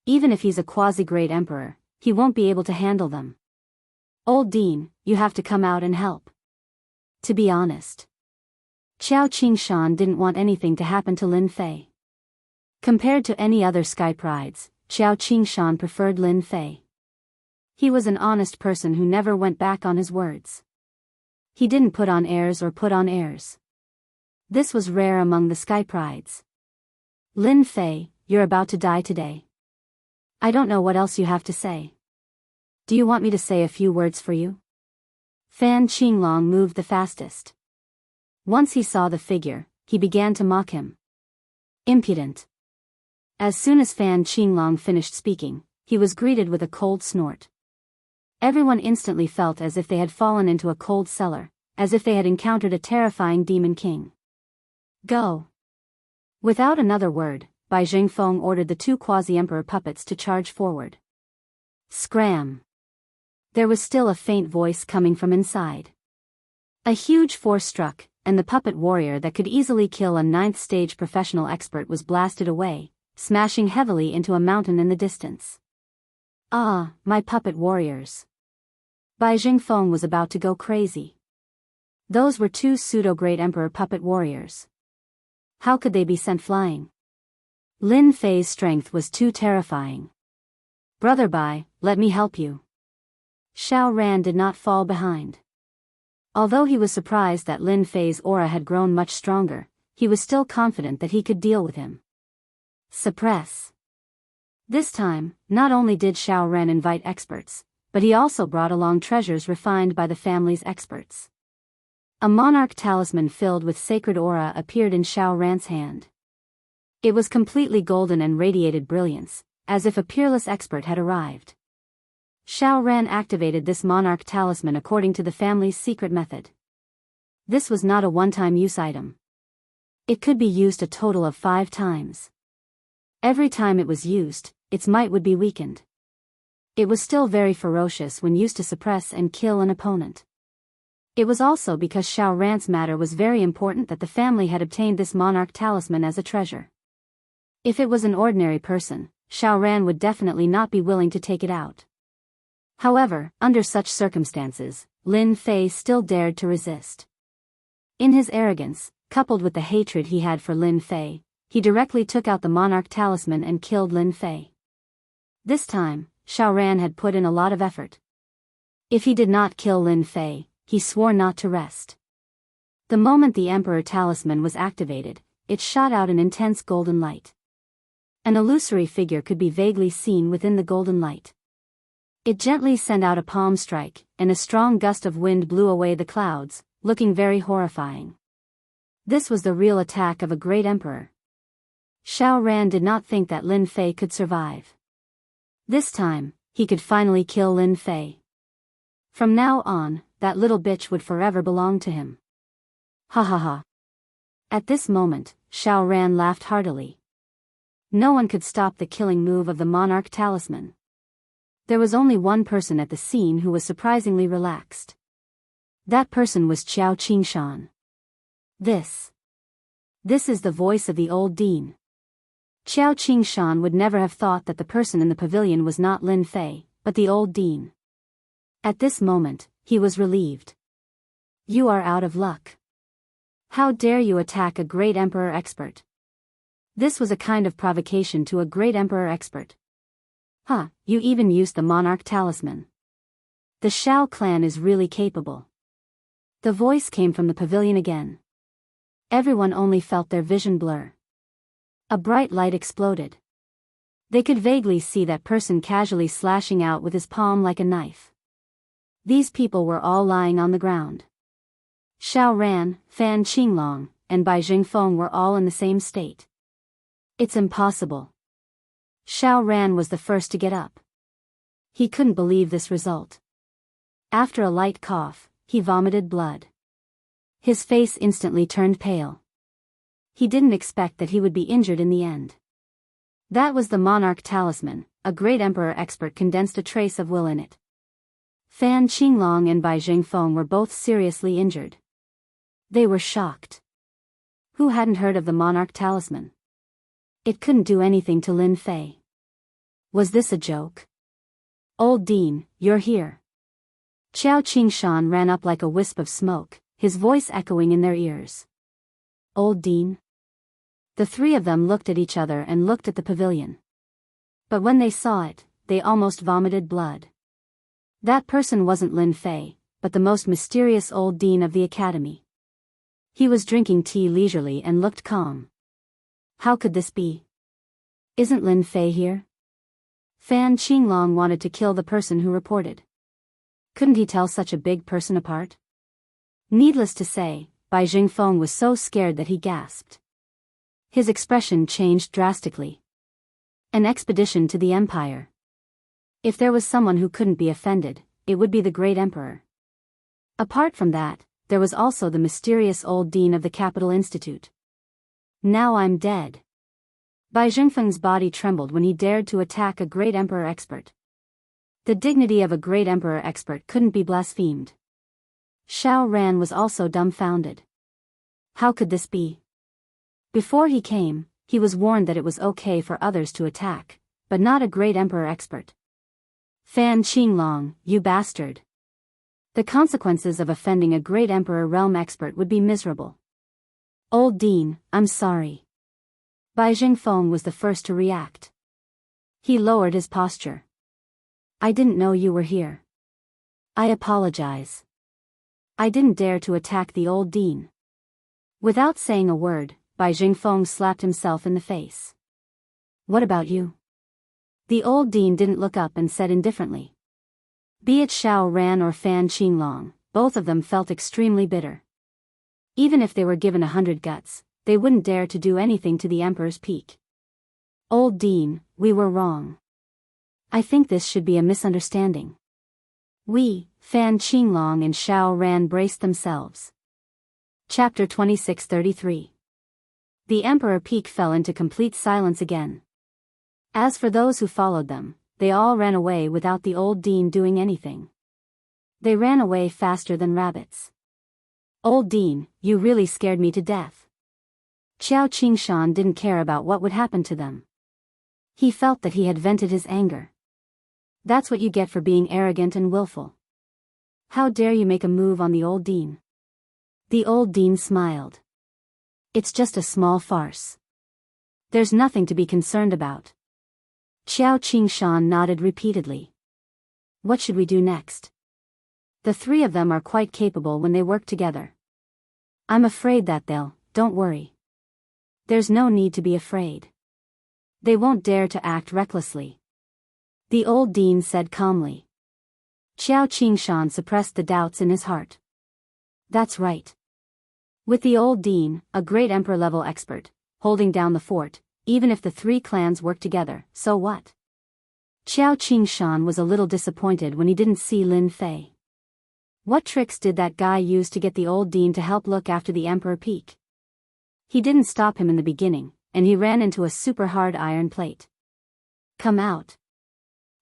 Even if he's a quasi-great emperor, he won't be able to handle them. Old Dean, you have to come out and help. To be honest, Qiao Qingshan didn't want anything to happen to Lin Fei. Compared to any other sky prides, Qiao Qingshan preferred Lin Fei. He was an honest person who never went back on his words. He didn't put on airs or put on airs. This was rare among the sky prides. Lin Fei, you're about to die today. I don't know what else you have to say. Do you want me to say a few words for you? Fan Qinglong moved the fastest. Once he saw the figure, he began to mock him. Impudent. As soon as Fan Qinglong finished speaking, he was greeted with a cold snort. Everyone instantly felt as if they had fallen into a cold cellar, as if they had encountered a terrifying demon king. Go. Without another word, Bai Jingfeng ordered the two quasi-emperor puppets to charge forward. Scram! There was still a faint voice coming from inside. A huge force struck, and the puppet warrior that could easily kill a 9th-stage professional expert was blasted away, smashing heavily into a mountain in the distance. Ah, my puppet warriors. Bai Jingfeng was about to go crazy. Those were two pseudo-great emperor puppet warriors. How could they be sent flying? Lin Fei's strength was too terrifying. Brother Bai, let me help you. Xiao Ran did not fall behind. Although he was surprised that Lin Fei's aura had grown much stronger, he was still confident that he could deal with him. Suppress. This time, not only did Xiao Ran invite experts, but he also brought along treasures refined by the family's experts. A monarch talisman filled with sacred aura appeared in Xiao Ran's hand. It was completely golden and radiated brilliance, as if a peerless expert had arrived. Xiao Ran activated this monarch talisman according to the family's secret method. This was not a one-time use item. It could be used a total of 5 times. Every time it was used, its might would be weakened. It was still very ferocious when used to suppress and kill an opponent. It was also because Xiao Ran's matter was very important that the family had obtained this monarch talisman as a treasure. If it was an ordinary person, Xiao Ran would definitely not be willing to take it out. However, under such circumstances, Lin Fei still dared to resist. In his arrogance, coupled with the hatred he had for Lin Fei, he directly took out the monarch talisman and killed Lin Fei. This time, Xiao Ran had put in a lot of effort. If he did not kill Lin Fei, he swore not to rest. The moment the Emperor talisman was activated, it shot out an intense golden light. An illusory figure could be vaguely seen within the golden light. It gently sent out a palm strike, and a strong gust of wind blew away the clouds, looking very horrifying. This was the real attack of a great emperor. Xiao Ran did not think that Lin Fei could survive. This time, he could finally kill Lin Fei. From now on, that little bitch would forever belong to him. Ha ha ha. At this moment, Xiao Ran laughed heartily. No one could stop the killing move of the monarch talisman. There was only one person at the scene who was surprisingly relaxed. That person was Qiao Qingshan. This is the voice of the old dean. Qiao Qingshan would never have thought that the person in the pavilion was not Lin Fei, but the old dean. At this moment, he was relieved. You are out of luck. How dare you attack a great emperor expert? This was a kind of provocation to a great emperor expert. Huh, you even used the monarch talisman. The Xiao clan is really capable. The voice came from the pavilion again. Everyone only felt their vision blur. A bright light exploded. They could vaguely see that person casually slashing out with his palm like a knife. These people were all lying on the ground. Xiao Ran, Fan Qinglong, and Bai Jingfeng were all in the same state. It's impossible. Xiao Ran was the first to get up. He couldn't believe this result. After a light cough, he vomited blood. His face instantly turned pale. He didn't expect that he would be injured in the end. That was the monarch talisman, a great emperor expert condensed a trace of will in it. Fan Qinglong and Bai Jingfeng were both seriously injured. They were shocked. Who hadn't heard of the monarch talisman? It couldn't do anything to Lin Fei. Was this a joke? Old Dean, you're here. Qiao Qingshan ran up like a wisp of smoke, his voice echoing in their ears. Old Dean? The three of them looked at each other and looked at the pavilion. But when they saw it, they almost vomited blood. That person wasn't Lin Fei, but the most mysterious old dean of the academy. He was drinking tea leisurely and looked calm. How could this be? Isn't Lin Fei here? Fan Qinglong wanted to kill the person who reported. Couldn't he tell such a big person apart? Needless to say, Bai Jingfeng was so scared that he gasped. His expression changed drastically. An expedition to the empire. If there was someone who couldn't be offended, it would be the great emperor. Apart from that, there was also the mysterious old dean of the Capital Institute. Now I'm dead. Bai Jingfeng's body trembled when he dared to attack a great emperor expert. The dignity of a great emperor expert couldn't be blasphemed. Xiao Ran was also dumbfounded. How could this be? Before he came, he was warned that it was okay for others to attack, but not a great emperor expert. Fan Qinglong, you bastard. The consequences of offending a great emperor realm expert would be miserable. Old Dean, I'm sorry. Bai Jingfeng was the first to react. He lowered his posture. I didn't know you were here. I apologize. I didn't dare to attack the old dean. Without saying a word, Bai Jingfeng slapped himself in the face. What about you? The old dean didn't look up and said indifferently. Be it Xiao Ran or Fan Qinglong, both of them felt extremely bitter. Even if they were given 100 guts, they wouldn't dare to do anything to the Emperor's peak. Old Dean, we were wrong. I think this should be a misunderstanding. We, Fan Qinglong and Xiao Ran braced themselves. Chapter 2633. The Emperor Peak fell into complete silence again. As for those who followed them, they all ran away without the old dean doing anything. They ran away faster than rabbits. Old dean, you really scared me to death. Xiao Qingshan didn't care about what would happen to them. He felt that he had vented his anger. That's what you get for being arrogant and willful. How dare you make a move on the old dean? The old dean smiled. It's just a small farce. There's nothing to be concerned about. Xiao Qingshan nodded repeatedly. What should we do next? The three of them are quite capable when they work together. I'm afraid that don't worry. There's no need to be afraid. They won't dare to act recklessly. The old dean said calmly. Xiao Qingshan suppressed the doubts in his heart. That's right. With the old dean, a great emperor-level expert, holding down the fort, even if the three clans work together, so what? Xiao Qingshan was a little disappointed when he didn't see Lin Fei. What tricks did that guy use to get the old dean to help look after the Emperor Peak? He didn't stop him in the beginning, and he ran into a super hard iron plate. Come out.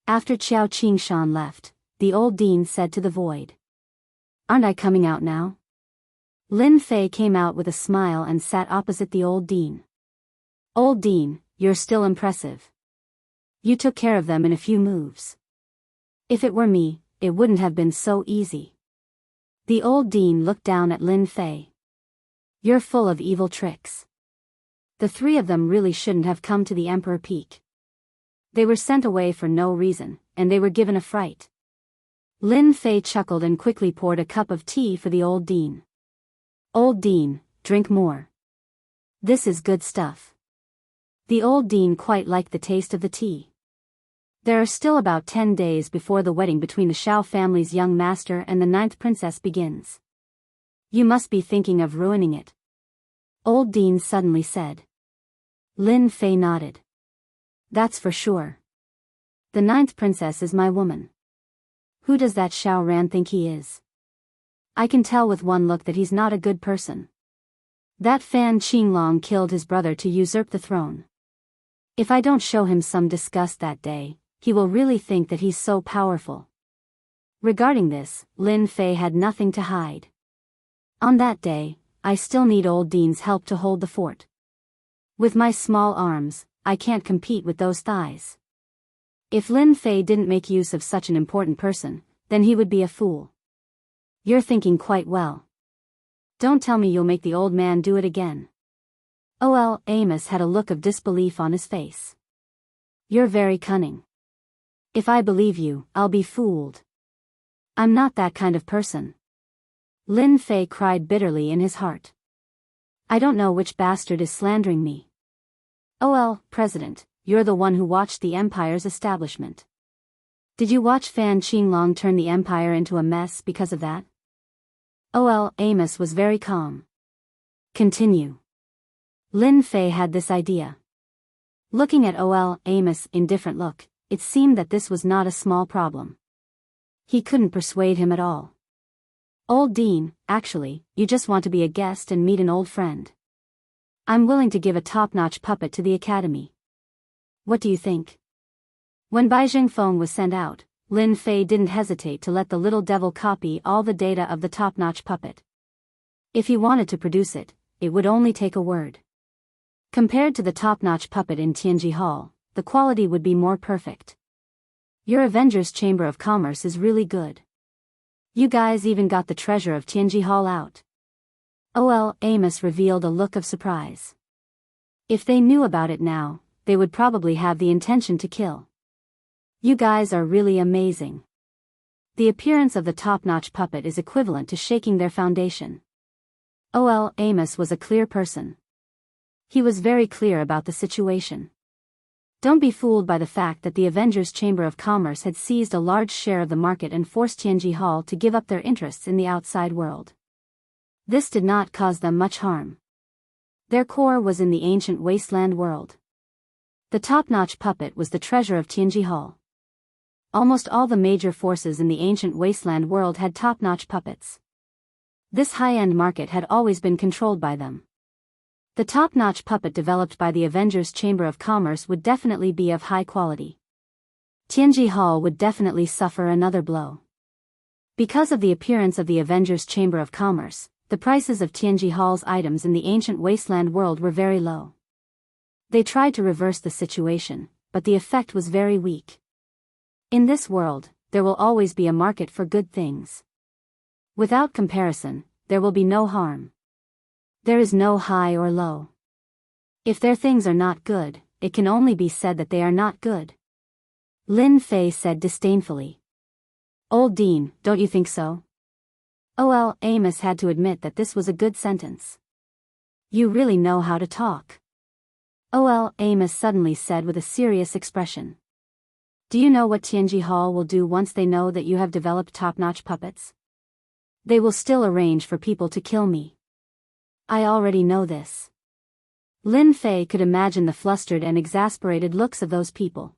After Xiao Qingshan left, the old dean said to the void. Aren't I coming out now? Lin Fei came out with a smile and sat opposite the old dean. Old dean, you're still impressive. You took care of them in a few moves. If it were me, it wouldn't have been so easy. The old dean looked down at Lin Fei. You're full of evil tricks. The three of them really shouldn't have come to the Emperor Peak. They were sent away for no reason, and they were given a fright. Lin Fei chuckled and quickly poured a cup of tea for the old dean. Old dean, drink more. This is good stuff. The old dean quite liked the taste of the tea. There are still about 10 days before the wedding between the Shao family's young master and the 9th princess begins. You must be thinking of ruining it. Old dean suddenly said. Lin Fei nodded. That's for sure. The 9th princess is my woman. Who does that Shao Ran think he is? I can tell with one look that he's not a good person. That Fan Qinglong killed his brother to usurp the throne. If I don't show him some disgust that day, he will really think that he's so powerful. Regarding this, Lin Fei had nothing to hide. On that day, I still need old dean's help to hold the fort. With my small arms, I can't compete with those thighs. If Lin Fei didn't make use of such an important person, then he would be a fool. You're thinking quite well. Don't tell me you'll make the old man do it again. O.L. Amos had a look of disbelief on his face. You're very cunning. If I believe you, I'll be fooled. I'm not that kind of person. Lin Fei cried bitterly in his heart. I don't know which bastard is slandering me. O.L. President, you're the one who watched the Empire's establishment. Did you watch Fan Qinglong turn the Empire into a mess because of that? O.L. Amos was very calm. Continue. Lin Fei had this idea. Looking at O.L. Amos' indifferent look, it seemed that this was not a small problem. He couldn't persuade him at all. Old Dean, actually, you just want to be a guest and meet an old friend. I'm willing to give a top-notch puppet to the academy. What do you think? When Baizheng phone was sent out, Lin Fei didn't hesitate to let the little devil copy all the data of the top-notch puppet. If he wanted to produce it, it would only take a word. Compared to the top-notch puppet in Tianji Hall, the quality would be more perfect. Your Avengers Chamber of Commerce is really good. You guys even got the treasure of Tianji Hall out. O.L. Amos revealed a look of surprise. If they knew about it now, they would probably have the intention to kill. You guys are really amazing. The appearance of the top-notch puppet is equivalent to shaking their foundation. O.L. Amos was a clear person. He was very clear about the situation. Don't be fooled by the fact that the Avengers Chamber of Commerce had seized a large share of the market and forced Tianji Hall to give up their interests in the outside world. This did not cause them much harm. Their core was in the ancient wasteland world. The top-notch puppet was the treasure of Tianji Hall. Almost all the major forces in the ancient wasteland world had top-notch puppets. This high-end market had always been controlled by them. The top-notch puppet developed by the Avengers Chamber of Commerce would definitely be of high quality. Tianji Hall would definitely suffer another blow. Because of the appearance of the Avengers Chamber of Commerce, the prices of Tianji Hall's items in the ancient wasteland world were very low. They tried to reverse the situation, but the effect was very weak. In this world, there will always be a market for good things. Without comparison, there will be no harm. There is no high or low. If their things are not good, it can only be said that they are not good. Lin Fei said disdainfully. Old Dean, don't you think so? Oh, Amos had to admit that this was a good sentence. You really know how to talk. Oh, Amos suddenly said with a serious expression. Do you know what Tianji Hall will do once they know that you have developed top-notch puppets? They will still arrange for people to kill me. I already know this. Lin Fei could imagine the flustered and exasperated looks of those people.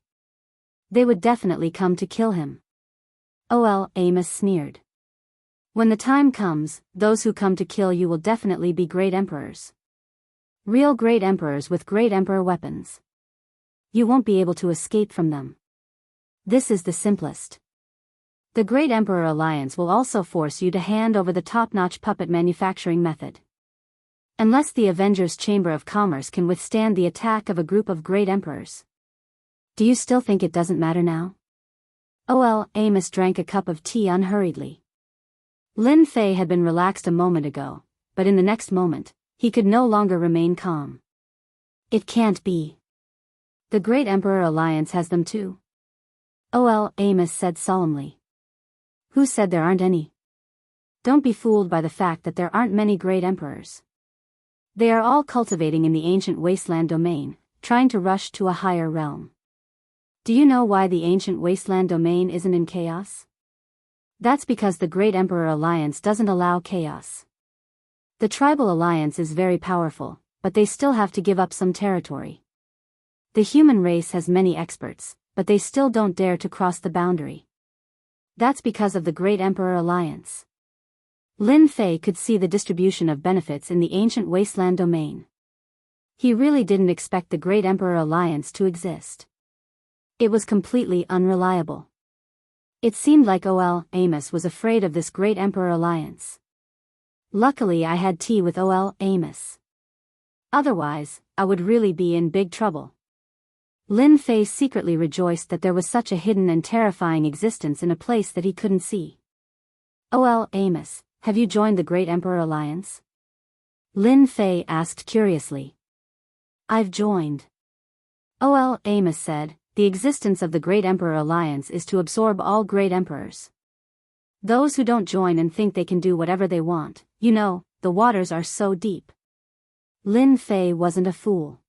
They would definitely come to kill him. Oh, Amos sneered. When the time comes, those who come to kill you will definitely be great emperors. Real great emperors with great emperor weapons. You won't be able to escape from them. This is the simplest. The Great Emperor Alliance will also force you to hand over the top-notch puppet manufacturing method. Unless the Avengers Chamber of Commerce can withstand the attack of a group of great emperors. Do you still think it doesn't matter now? Oh, Amos drank a cup of tea unhurriedly. Lin Fei had been relaxed a moment ago, but in the next moment, he could no longer remain calm. It can't be. The Great Emperor Alliance has them too. Oh, Amos said solemnly. Who said there aren't any? Don't be fooled by the fact that there aren't many great emperors. They are all cultivating in the ancient wasteland domain, trying to rush to a higher realm. Do you know why the ancient wasteland domain isn't in chaos? That's because the Great Emperor Alliance doesn't allow chaos. The Tribal Alliance is very powerful, but they still have to give up some territory. The human race has many experts, but they still don't dare to cross the boundary. That's because of the Great Emperor Alliance. Lin Fei could see the distribution of benefits in the ancient wasteland domain. He really didn't expect the Great Emperor Alliance to exist. It was completely unreliable. It seemed like Amos was afraid of this Great Emperor Alliance. Luckily I had tea with Amos. Otherwise, I would really be in big trouble. Lin Fei secretly rejoiced that there was such a hidden and terrifying existence in a place that he couldn't see. Amos, have you joined the Great Emperor Alliance? Lin Fei asked curiously. I've joined. Amos said, the existence of the Great Emperor Alliance is to absorb all great emperors. Those who don't join and think they can do whatever they want, the waters are so deep. Lin Fei wasn't a fool.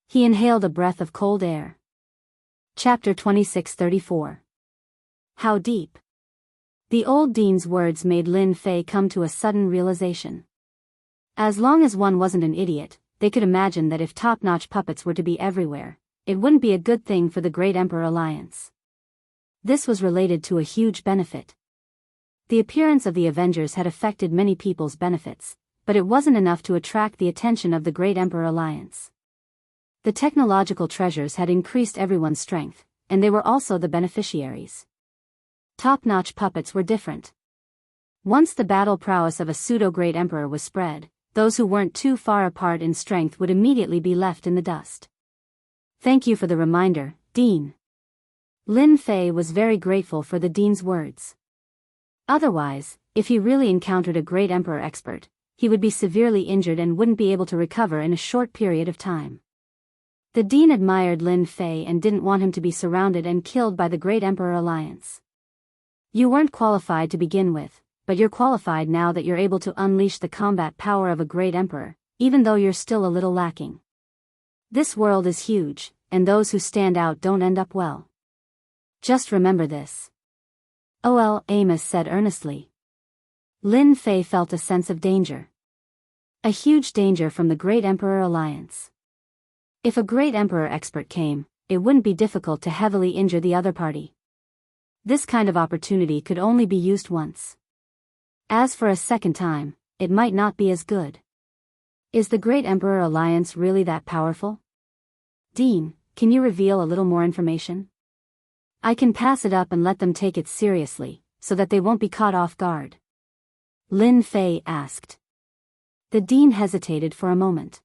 He inhaled a breath of cold air. Chapter 2634. How deep? The old dean's words made Lin Fei come to a sudden realization. As long as one wasn't an idiot, they could imagine that if top-notch puppets were to be everywhere, it wouldn't be a good thing for the Great Emperor Alliance. This was related to a huge benefit. The appearance of the Avengers had affected many people's benefits, but it wasn't enough to attract the attention of the Great Emperor Alliance. The technological treasures had increased everyone's strength, and they were also the beneficiaries. Top-notch puppets were different. Once the battle prowess of a pseudo-great emperor was spread, those who weren't too far apart in strength would immediately be left in the dust. Thank you for the reminder, Dean. Lin Fei was very grateful for the Dean's words. Otherwise, if he really encountered a great emperor expert, he would be severely injured and wouldn't be able to recover in a short period of time. The Dean admired Lin Fei and didn't want him to be surrounded and killed by the Great Emperor Alliance. You weren't qualified to begin with, but you're qualified now that you're able to unleash the combat power of a great emperor, even though you're still a little lacking. This world is huge, and those who stand out don't end up well. Just remember this. Amos said earnestly. Lin Fei felt a sense of danger. A huge danger from the Great Emperor Alliance. If a great emperor expert came, it wouldn't be difficult to heavily injure the other party. This kind of opportunity could only be used once. As for a second time, it might not be as good. Is the Great Emperor Alliance really that powerful? Dean, can you reveal a little more information? I can pass it up and let them take it seriously, so that they won't be caught off guard. Lin Fei asked. The Dean hesitated for a moment.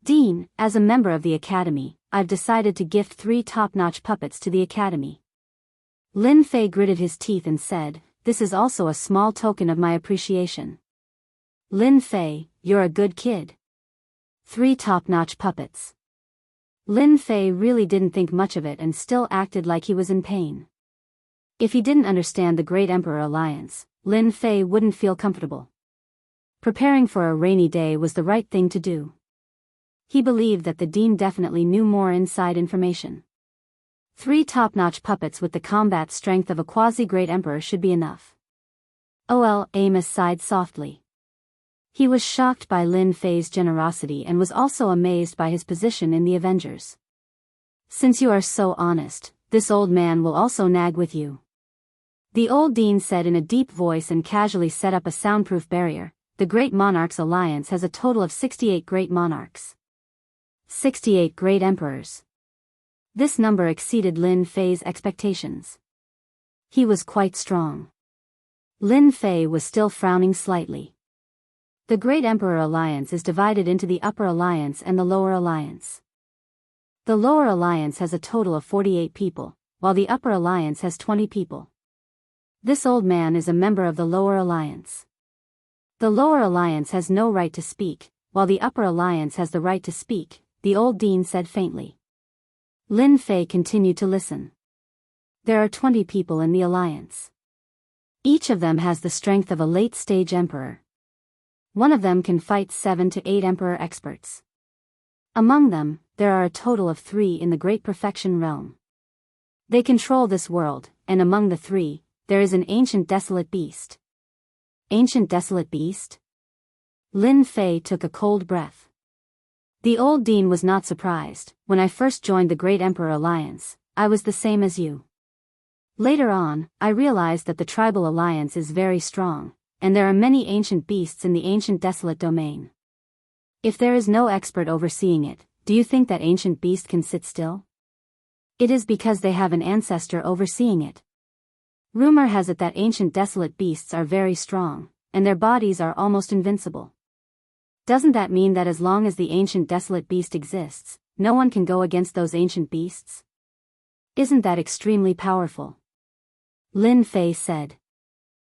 Dean, as a member of the Academy, I've decided to gift 3 top-notch puppets to the Academy. Lin Fei gritted his teeth and said, this is also a small token of my appreciation. Lin Fei, you're a good kid. 3 top-notch puppets. Lin Fei really didn't think much of it and still acted like he was in pain. If he didn't understand the Great Emperor Alliance, Lin Fei wouldn't feel comfortable. Preparing for a rainy day was the right thing to do. He believed that the Dean definitely knew more inside information. 3 top-notch puppets with the combat strength of a quasi-great emperor should be enough. OL, Amos sighed softly. He was shocked by Lin Fei's generosity and was also amazed by his position in the Avengers. Since you are so honest, this old man will also nag with you. The old Dean said in a deep voice and casually set up a soundproof barrier. The Great Monarchs Alliance has a total of 68 Great Monarchs. 68 Great Emperors. This number exceeded Lin Fei's expectations. He was quite strong. Lin Fei was still frowning slightly. The Great Emperor Alliance is divided into the Upper Alliance and the Lower Alliance. The Lower Alliance has a total of 48 people, while the Upper Alliance has 20 people. This old man is a member of the Lower Alliance. The Lower Alliance has no right to speak, while the Upper Alliance has the right to speak, the old Dean said faintly. Lin Fei continued to listen. There are 20 people in the Alliance. Each of them has the strength of a late-stage emperor. One of them can fight 7 to 8 emperor experts. Among them, there are a total of 3 in the Great Perfection realm. They control this world, and among the 3, there is an ancient desolate beast. Ancient desolate beast? Lin Fei took a cold breath. The old Dean was not surprised. When I first joined the Great Emperor Alliance, I was the same as you. Later on, I realized that the Tribal Alliance is very strong, and there are many ancient beasts in the ancient desolate domain. If there is no expert overseeing it, do you think that ancient beast can sit still? It is because they have an ancestor overseeing it. Rumor has it that ancient desolate beasts are very strong, and their bodies are almost invincible. Doesn't that mean that as long as the ancient desolate beast exists, no one can go against those ancient beasts? Isn't that extremely powerful? Lin Fei said.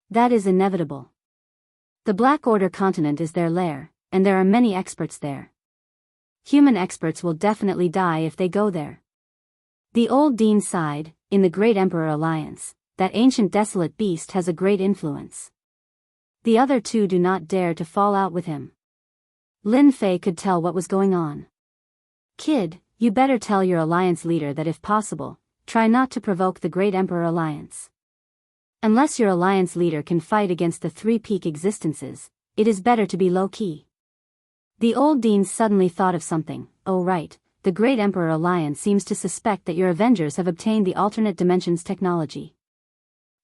That is inevitable. The Black Order continent is their lair, and there are many experts there. Human experts will definitely die if they go there. The old Dean sighed. In the Great Emperor Alliance, that ancient desolate beast has a great influence. The other 2 do not dare to fall out with him. Lin Fei could tell what was going on. Kid, you better tell your alliance leader that if possible, try not to provoke the Great Emperor Alliance. Unless your alliance leader can fight against the 3 peak existences, it is better to be low-key. The old Dean suddenly thought of something. Oh right, the Great Emperor Alliance seems to suspect that your Avengers have obtained the alternate dimensions technology.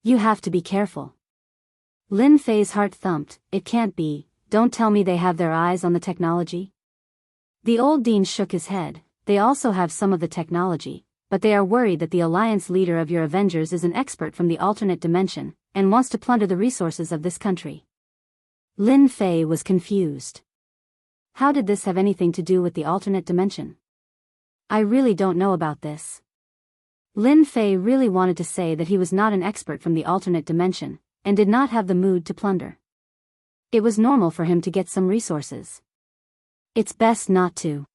You have to be careful. Lin Fei's heart thumped. It can't be. Don't tell me they have their eyes on the technology. The old Dean shook his head. They also have some of the technology, but they are worried that the alliance leader of your Avengers is an expert from the alternate dimension, and wants to plunder the resources of this country. Lin Fei was confused. How did this have anything to do with the alternate dimension? I really don't know about this. Lin Fei really wanted to say that he was not an expert from the alternate dimension, and did not have the mood to plunder. It was normal for him to get some resources. It's best not to.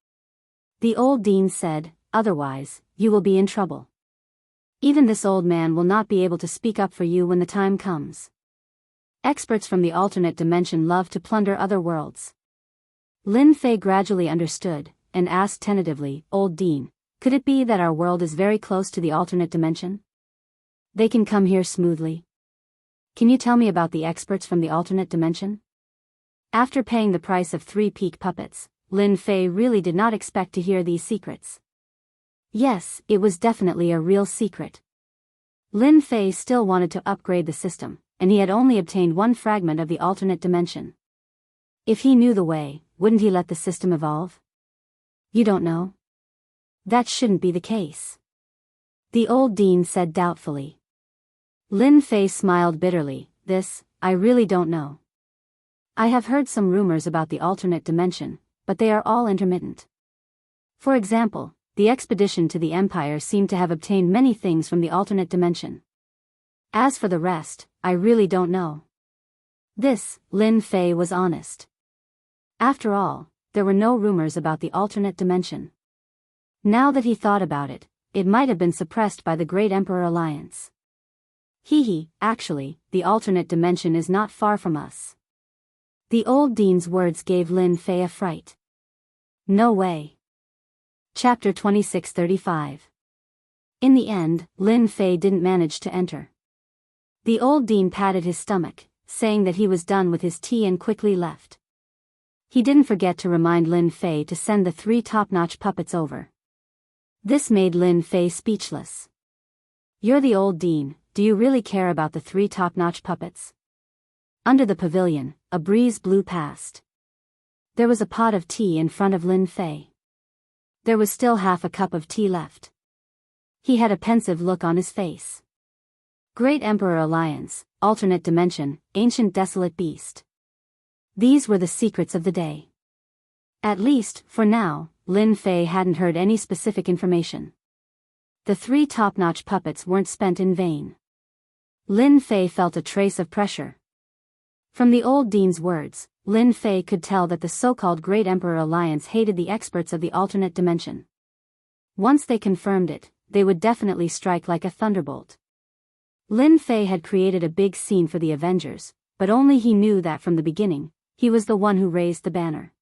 The old Dean said, otherwise, you will be in trouble. Even this old man will not be able to speak up for you when the time comes. Experts from the alternate dimension love to plunder other worlds. Lin Fei gradually understood, and asked tentatively, Old Dean, could it be that our world is very close to the alternate dimension? They can come here smoothly. Can you tell me about the experts from the alternate dimension? After paying the price of 3 peak puppets, Lin Fei really did not expect to hear these secrets. Yes, it was definitely a real secret. Lin Fei still wanted to upgrade the system, and he had only obtained 1 fragment of the alternate dimension. If he knew the way, wouldn't he let the system evolve? You don't know? That shouldn't be the case. The old dean said doubtfully. Lin Fei smiled bitterly. I really don't know. I have heard some rumors about the alternate dimension, but they are all intermittent. For example, the expedition to the Empire seemed to have obtained many things from the alternate dimension. As for the rest, I really don't know. Lin Fei was honest. After all, there were no rumors about the alternate dimension. Now that he thought about it, it might have been suppressed by the Great Emperor Alliance. Actually, the alternate dimension is not far from us. The old dean's words gave Lin Fei a fright. No way. Chapter 2635. In the end, Lin Fei didn't manage to enter. The old dean patted his stomach, saying that he was done with his tea and quickly left. He didn't forget to remind Lin Fei to send the 3 top-notch puppets over. This made Lin Fei speechless. You're the old dean, do you really care about the 3 top-notch puppets? Under the pavilion, a breeze blew past. There was a pot of tea in front of Lin Fei. There was still half a cup of tea left. He had a pensive look on his face. Great Emperor Alliance, alternate dimension, ancient desolate beast. These were the secrets of the day. At least, for now, Lin Fei hadn't heard any specific information. The 3 top-notch puppets weren't spent in vain. Lin Fei felt a trace of pressure. From the old dean's words, Lin Fei could tell that the so-called Great Emperor Alliance hated the experts of the alternate dimension. Once they confirmed it, they would definitely strike like a thunderbolt. Lin Fei had created a big scene for the Avengers, but only he knew that from the beginning, he was the one who raised the banner.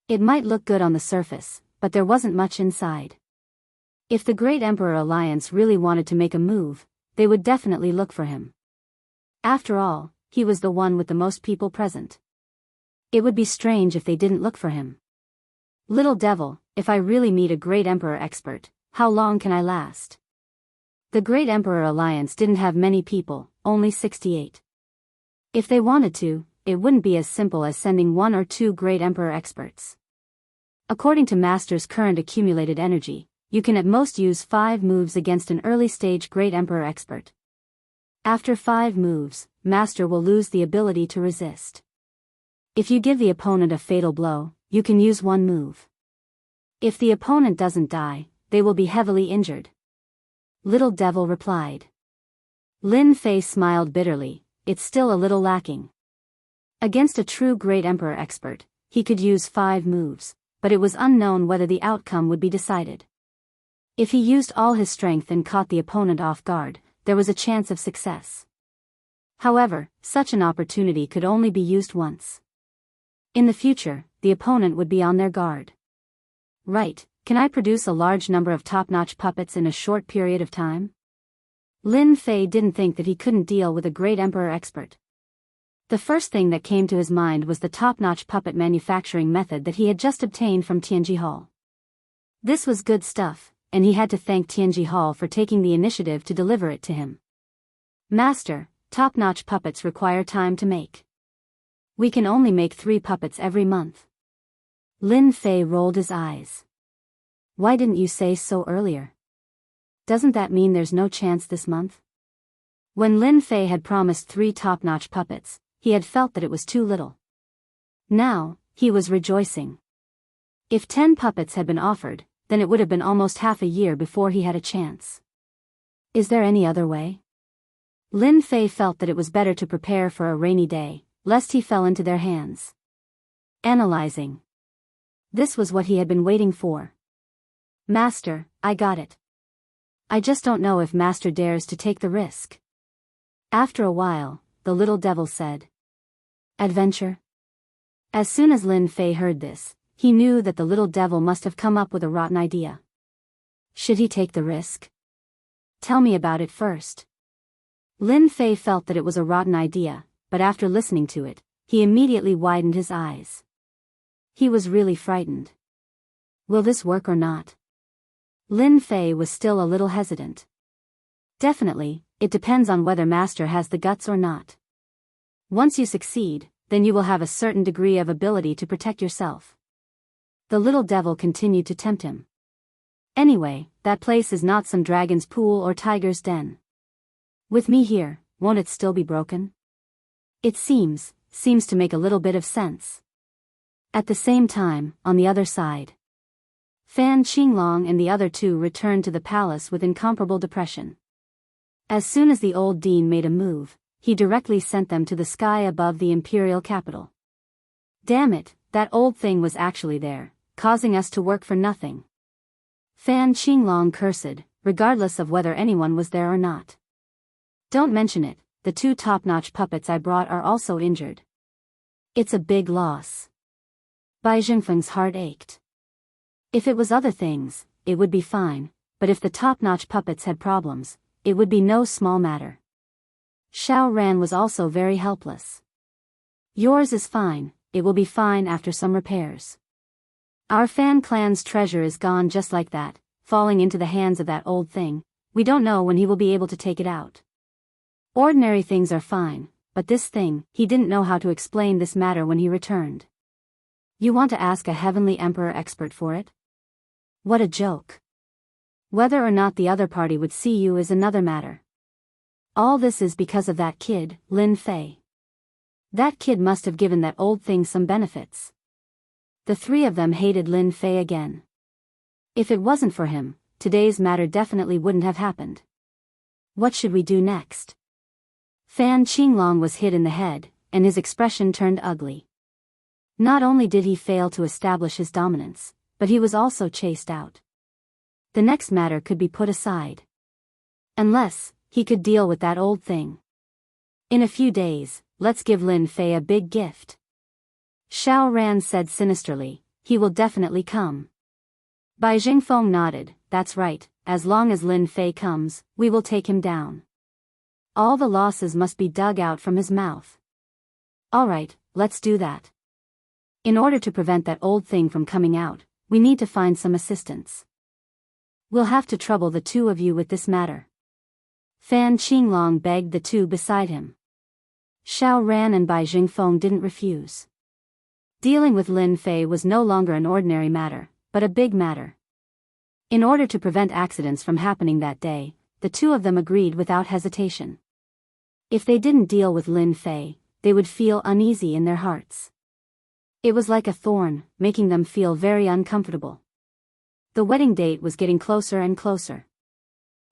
It might look good on the surface, but there wasn't much inside. If the Great Emperor Alliance really wanted to make a move, they would definitely look for him. After all, he was the one with the most people present. It would be strange if they didn't look for him. Little devil, if I really meet a Great Emperor expert, how long can I last? The Great Emperor Alliance didn't have many people, only 68. If they wanted to, it wouldn't be as simple as sending 1 or 2 Great Emperor experts. According to Master's current accumulated energy, you can at most use 5 moves against an early-stage Great Emperor expert. After 5 moves, Master will lose the ability to resist. If you give the opponent a fatal blow, you can use 1 move. If the opponent doesn't die, they will be heavily injured. Little Devil replied. Lin Fei smiled bitterly, it's still a little lacking. Against a true Great Emperor expert, he could use 5 moves, but it was unknown whether the outcome would be decided. If he used all his strength and caught the opponent off guard, there was a chance of success. However, such an opportunity could only be used once. In the future, the opponent would be on their guard. Right, can I produce a large number of top-notch puppets in a short period of time? Lin Fei didn't think that he couldn't deal with a Great Emperor expert. The first thing that came to his mind was the top-notch puppet manufacturing method that he had just obtained from Tianji Hall. This was good stuff, and he had to thank Tianji Hall for taking the initiative to deliver it to him. Master, top-notch puppets require time to make. We can only make 3 puppets every month. Lin Fei rolled his eyes. Why didn't you say so earlier? Doesn't that mean there's no chance this month? When Lin Fei had promised 3 top-notch puppets, he had felt that it was too little. Now, he was rejoicing. If 10 puppets had been offered, then it would have been almost half a year before he had a chance. Is there any other way? Lin Fei felt that it was better to prepare for a rainy day, lest he fell into their hands. Analyzing. This was what he had been waiting for. Master, I got it. I just don't know if Master dares to take the risk. After a while, the little devil said. Adventure? As soon as Lin Fei heard this, he knew that the little devil must have come up with a rotten idea. Should he take the risk? Tell me about it first. Lin Fei felt that it was a rotten idea, but after listening to it, he immediately widened his eyes. He was really frightened. Will this work or not? Lin Fei was still a little hesitant. Definitely, it depends on whether Master has the guts or not. Once you succeed, then you will have a certain degree of ability to protect yourself. The little devil continued to tempt him. Anyway, that place is not some dragon's pool or tiger's den. With me here, won't it still be broken? It seems to make a little bit of sense. At the same time, on the other side, Fan Qinglong and the other two returned to the palace with incomparable depression. As soon as the old dean made a move, he directly sent them to the sky above the imperial capital. Damn it, that old thing was actually there, causing us to work for nothing. Fan Qinglong cursed, regardless of whether anyone was there or not. Don't mention it, the two top-notch puppets I brought are also injured. It's a big loss. Bai Jingfeng's heart ached. If it was other things, it would be fine, but if the top-notch puppets had problems, it would be no small matter. Xiao Ran was also very helpless. Yours is fine, it will be fine after some repairs. Our Fan clan's treasure is gone just like that, falling into the hands of that old thing. We don't know when he will be able to take it out. Ordinary things are fine, but this thing, he didn't know how to explain this matter when he returned. You want to ask a heavenly emperor expert for it? What a joke. Whether or not the other party would see you is another matter. All this is because of that kid, Lin Fei. That kid must have given that old thing some benefits. The three of them hated Lin Fei again. If it wasn't for him, today's matter definitely wouldn't have happened. What should we do next? Fan Qinglong was hit in the head, and his expression turned ugly. Not only did he fail to establish his dominance, but he was also chased out. The next matter could be put aside. Unless he could deal with that old thing. In a few days, let's give Lin Fei a big gift. Xiao Ran said sinisterly, he will definitely come. Bai Jingfeng nodded, that's right, as long as Lin Fei comes, we will take him down. All the losses must be dug out from his mouth. Alright, let's do that. In order to prevent that old thing from coming out, we need to find some assistance. We'll have to trouble the two of you with this matter. Fan Qinglong begged the two beside him. Xiao Ran and Bai Jingfeng didn't refuse. Dealing with Lin Fei was no longer an ordinary matter, but a big matter. In order to prevent accidents from happening that day, the two of them agreed without hesitation. If they didn't deal with Lin Fei, they would feel uneasy in their hearts. It was like a thorn, making them feel very uncomfortable. The wedding date was getting closer and closer.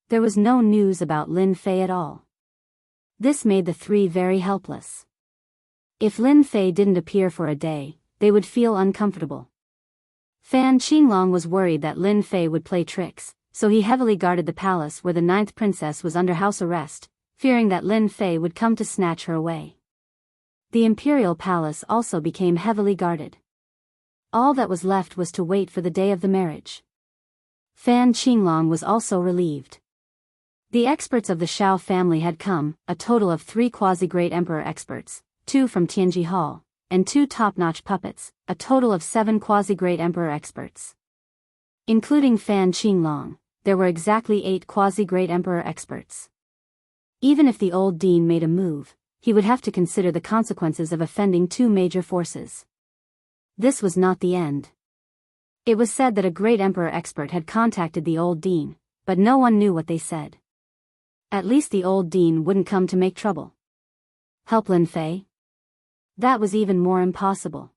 There was no news about Lin Fei at all. This made the three very helpless. If Lin Fei didn't appear for a day, they would feel uncomfortable. Fan Qinglong was worried that Lin Fei would play tricks, so he heavily guarded the palace where the 9th princess was under house arrest, fearing that Lin Fei would come to snatch her away. The imperial palace also became heavily guarded. All that was left was to wait for the day of the marriage. Fan Qinglong was also relieved. The experts of the Xiao family had come, a total of 3 quasi-great emperor experts, 2 from Tianji Hall, and 2 top-notch puppets, a total of 7 quasi-great emperor experts. Including Fan Qinglong, there were exactly 8 quasi-great emperor experts. Even if the old dean made a move, he would have to consider the consequences of offending 2 major forces. This was not the end. It was said that a great emperor expert had contacted the old dean, but no one knew what they said. At least the old dean wouldn't come to make trouble. Help Lin Fei? That was even more impossible.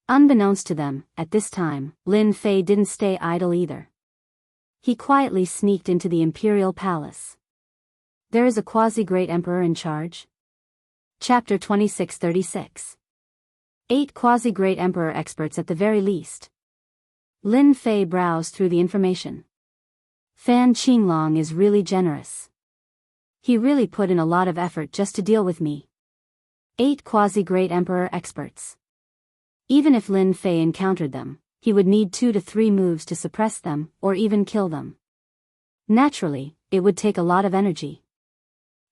Unbeknownst to them, at this time, Lin Fei didn't stay idle either. He quietly sneaked into the imperial palace. There is a quasi-great emperor in charge? Chapter 2636. 8 quasi-great emperor experts at the very least. Lin Fei browsed through the information. Fan Qinglong is really generous. He really put in a lot of effort just to deal with me. 8 quasi-great emperor experts. Even if Lin Fei encountered them, he would need 2 to 3 moves to suppress them, or even kill them. Naturally, it would take a lot of energy.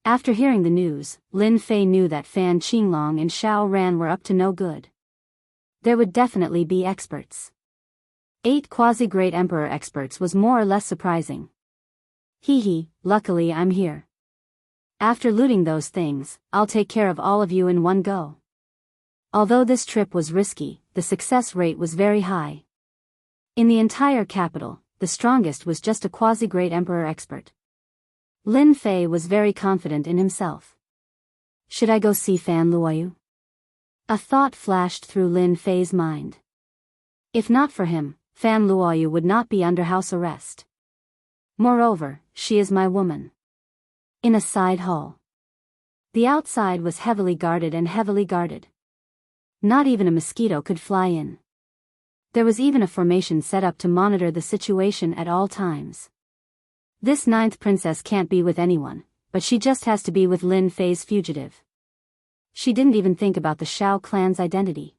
After hearing the news, Lin Fei knew that Fan Qinglong and Xiao Ran were up to no good. There would definitely be experts. 8 quasi-great emperor experts was more or less surprising. Luckily I'm here. After looting those things, I'll take care of all of you in one go. Although this trip was risky, the success rate was very high. In the entire capital, the strongest was just a quasi-great emperor expert. Lin Fei was very confident in himself. Should I go see Fan Luoyu? A thought flashed through Lin Fei's mind. If not for him, Fan Luoyu would not be under house arrest. Moreover, she is my woman. In a side hall. The outside was heavily guarded and heavily guarded. Not even a mosquito could fly in. There was even a formation set up to monitor the situation at all times. This ninth princess can't be with anyone, but she just has to be with Lin Fei's fugitive. She didn't even think about the Shao clan's identity.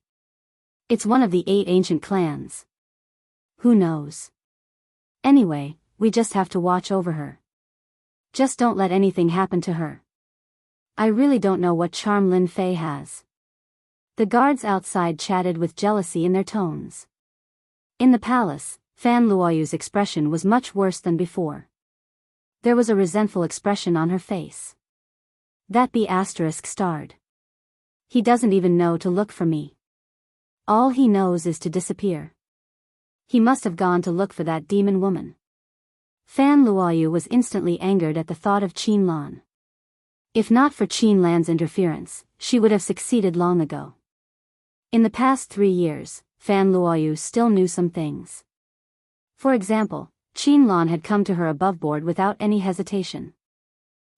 It's one of the 8 ancient clans. Who knows? Anyway, we just have to watch over her. Just don't let anything happen to her. I really don't know what charm Lin Fei has. The guards outside chatted with jealousy in their tones. In the palace, Fan Luoyu's expression was much worse than before. There was a resentful expression on her face. That B** starred. He doesn't even know to look for me. All he knows is to disappear. He must have gone to look for that demon woman. Fan Luoyu was instantly angered at the thought of Qin Lan. If not for Qin Lan's interference, she would have succeeded long ago. In the past 3 years, Fan Luoyu still knew some things. For example, Qin Lan had come to her above board without any hesitation.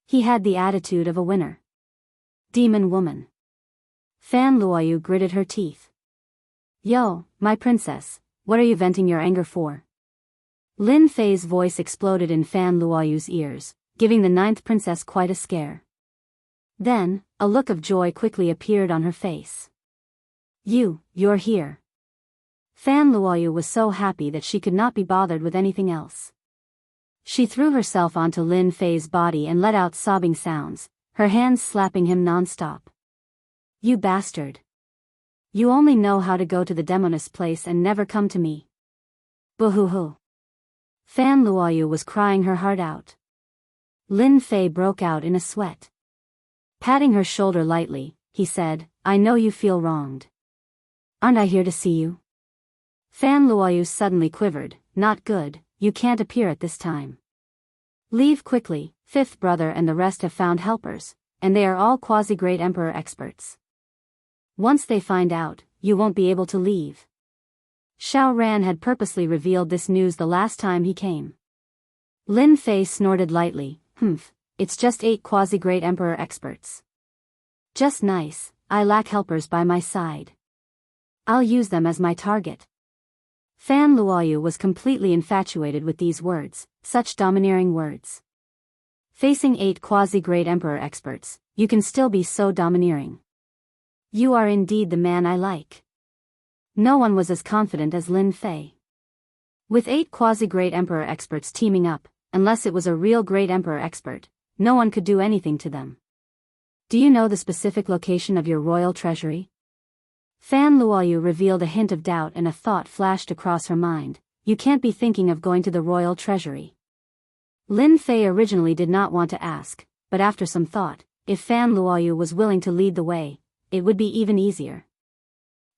He had the attitude of a winner. Demon woman. Fan Luoyu gritted her teeth. Yo, my princess, what are you venting your anger for? Lin Fei's voice exploded in Fan Luoyu's ears, giving the 9th princess quite a scare. Then, a look of joy quickly appeared on her face. You're here. Fan Luoyu was so happy that she could not be bothered with anything else. She threw herself onto Lin Fei's body and let out sobbing sounds, her hands slapping him non-stop. You bastard. You only know how to go to the demoness place and never come to me. Boo-hoo-hoo. Fan Luoyu was crying her heart out. Lin Fei broke out in a sweat. Patting her shoulder lightly, he said, I know you feel wronged. Aren't I here to see you? Fan Luoyu suddenly quivered. Not good, you can't appear at this time. Leave quickly, 5th brother and the rest have found helpers, and they are all quasi-great emperor experts. Once they find out, you won't be able to leave. Shao Ran had purposely revealed this news the last time he came. Lin Fei snorted lightly. It's just 8 quasi-great emperor experts. Just nice, I lack helpers by my side. I'll use them as my target. Fan Luoyu was completely infatuated with these words, such domineering words. Facing 8 quasi-great emperor experts, you can still be so domineering. You are indeed the man I like. No one was as confident as Lin Fei. With 8 quasi-great emperor experts teaming up, unless it was a real great emperor expert, no one could do anything to them. Do you know the specific location of your royal treasury? Fan Luoyu revealed a hint of doubt and a thought flashed across her mind. You can't be thinking of going to the royal treasury. Lin Fei originally did not want to ask, but after some thought, if Fan Luoyu was willing to lead the way, it would be even easier.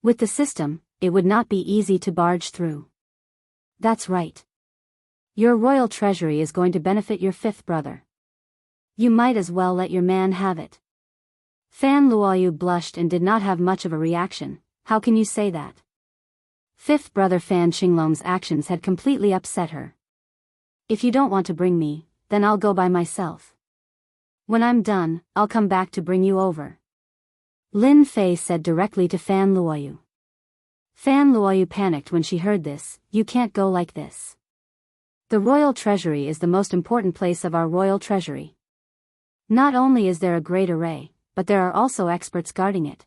With the system, it would not be easy to barge through. That's right. Your royal treasury is going to benefit your 5th brother. You might as well let your man have it. Fan Luoyu blushed and did not have much of a reaction. How can you say that? 5th brother Fan Qinglong's actions had completely upset her. If you don't want to bring me, then I'll go by myself. When I'm done, I'll come back to bring you over. Lin Fei said directly to Fan Luoyu. Fan Luoyu panicked when she heard this. You can't go like this. The royal treasury is the most important place of our royal treasury. Not only is there a great array, but there are also experts guarding it.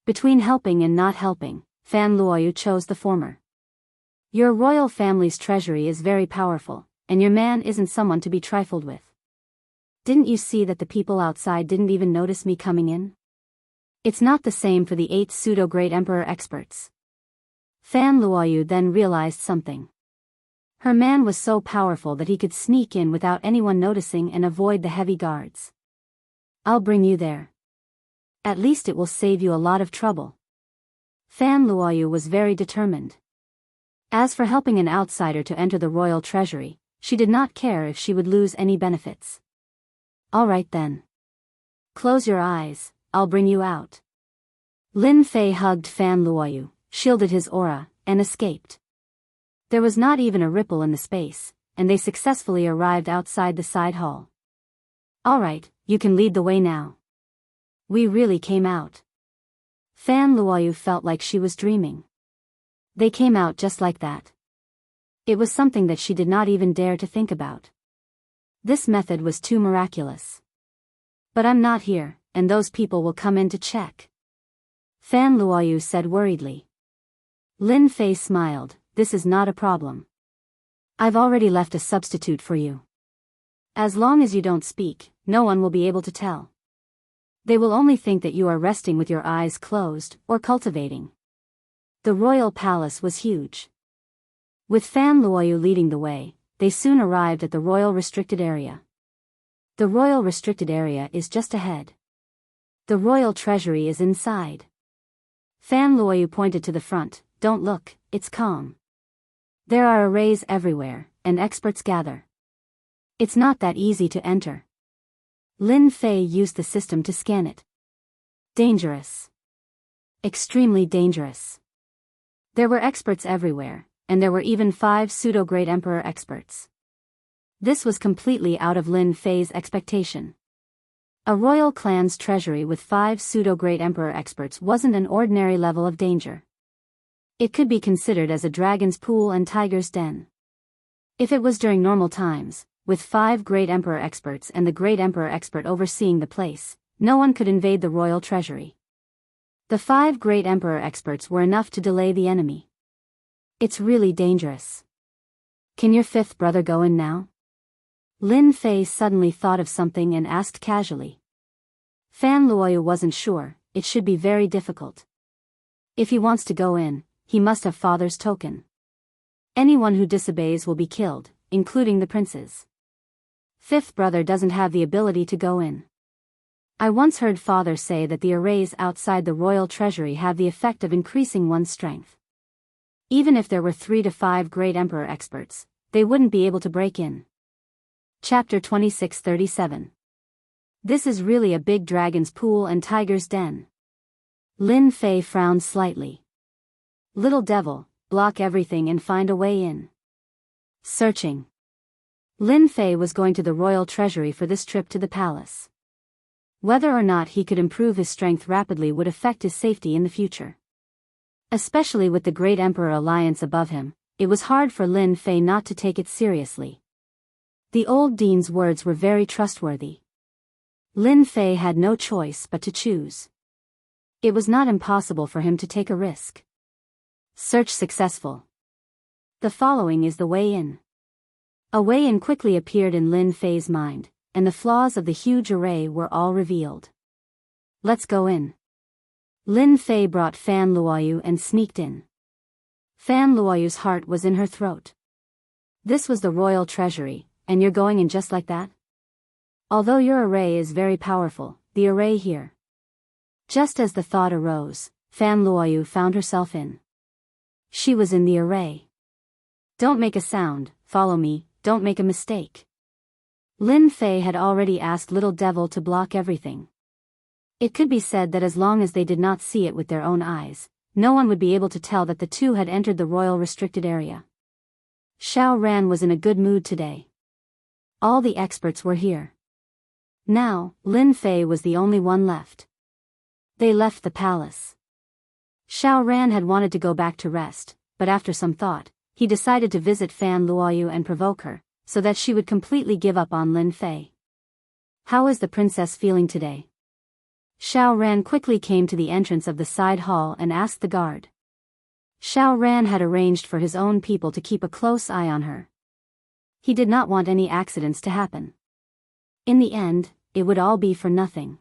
Between helping and not helping, Fan Luoyu chose the former. Your royal family's treasury is very powerful, and your man isn't someone to be trifled with. Didn't you see that the people outside didn't even notice me coming in? It's not the same for the 8 pseudo-great emperor experts. Fan Luoyu then realized something. Her man was so powerful that he could sneak in without anyone noticing and avoid the heavy guards. I'll bring you there. At least it will save you a lot of trouble. Fan Luoyu was very determined. As for helping an outsider to enter the royal treasury, she did not care if she would lose any benefits. All right then. Close your eyes, I'll bring you out. Lin Fei hugged Fan Luoyu, shielded his aura, and escaped. There was not even a ripple in the space, and they successfully arrived outside the side hall. All right, you can lead the way now. We really came out. Fan Luoyu felt like she was dreaming. They came out just like that. It was something that she did not even dare to think about. This method was too miraculous. But I'm not here, and those people will come in to check. Fan Luoyu said worriedly. Lin Fei smiled, this is not a problem. I've already left a substitute for you. As long as you don't speak, no one will be able to tell. They will only think that you are resting with your eyes closed, or cultivating. The royal palace was huge. With Fan Luoyu leading the way, they soon arrived at the royal restricted area. The royal restricted area is just ahead. The royal treasury is inside. Fan Luoyu pointed to the front, don't look, it's calm. There are arrays everywhere, and experts gather. It's not that easy to enter. Lin Fei used the system to scan it. Dangerous. Extremely dangerous. There were experts everywhere, and there were even 5 pseudo-great emperor experts. This was completely out of Lin Fei's expectation. A royal clan's treasury with 5 pseudo-great emperor experts wasn't an ordinary level of danger. It could be considered as a dragon's pool and tiger's den. If it was during normal times, with 5 great emperor experts and the great emperor expert overseeing the place, no one could invade the royal treasury. The 5 great emperor experts were enough to delay the enemy. It's really dangerous. Can your 5th brother go in now? Lin Fei suddenly thought of something and asked casually. Fan Luoyu wasn't sure, it should be very difficult. If he wants to go in, he must have father's token. Anyone who disobeys will be killed, including the princes. 5th brother doesn't have the ability to go in. I once heard father say that the arrays outside the royal treasury have the effect of increasing one's strength. Even if there were 3 to 5 great emperor experts, they wouldn't be able to break in. Chapter 2637. This is really a big dragon's pool and tiger's den. Lin Fei frowned slightly. Little devil, block everything and find a way in. Searching. Lin Fei was going to the royal treasury for this trip to the palace. Whether or not he could improve his strength rapidly would affect his safety in the future. Especially with the Great Emperor Alliance above him, it was hard for Lin Fei not to take it seriously. The old dean's words were very trustworthy. Lin Fei had no choice but to choose. It was not impossible for him to take a risk. Search successful. The following is the way in. A way in quickly appeared in Lin Fei's mind, and the flaws of the huge array were all revealed. Let's go in. Lin Fei brought Fan Luoyu and sneaked in. Fan Luoyu's heart was in her throat. This was the royal treasury, and you're going in just like that? Although your array is very powerful, the array here. Just as the thought arose, Fan Luoyu found herself in. She was in the array. Don't make a sound, follow me, don't make a mistake. Lin Fei had already asked Little Devil to block everything. It could be said that as long as they did not see it with their own eyes, no one would be able to tell that the two had entered the royal restricted area. Xiao Ran was in a good mood today. All the experts were here. Now, Lin Fei was the only one left. They left the palace. Xiao Ran had wanted to go back to rest, but after some thought, he decided to visit Fan Luoyu and provoke her, so that she would completely give up on Lin Fei. How is the princess feeling today? Xiao Ran quickly came to the entrance of the side hall and asked the guard. Xiao Ran had arranged for his own people to keep a close eye on her. He did not want any accidents to happen. In the end, it would all be for nothing.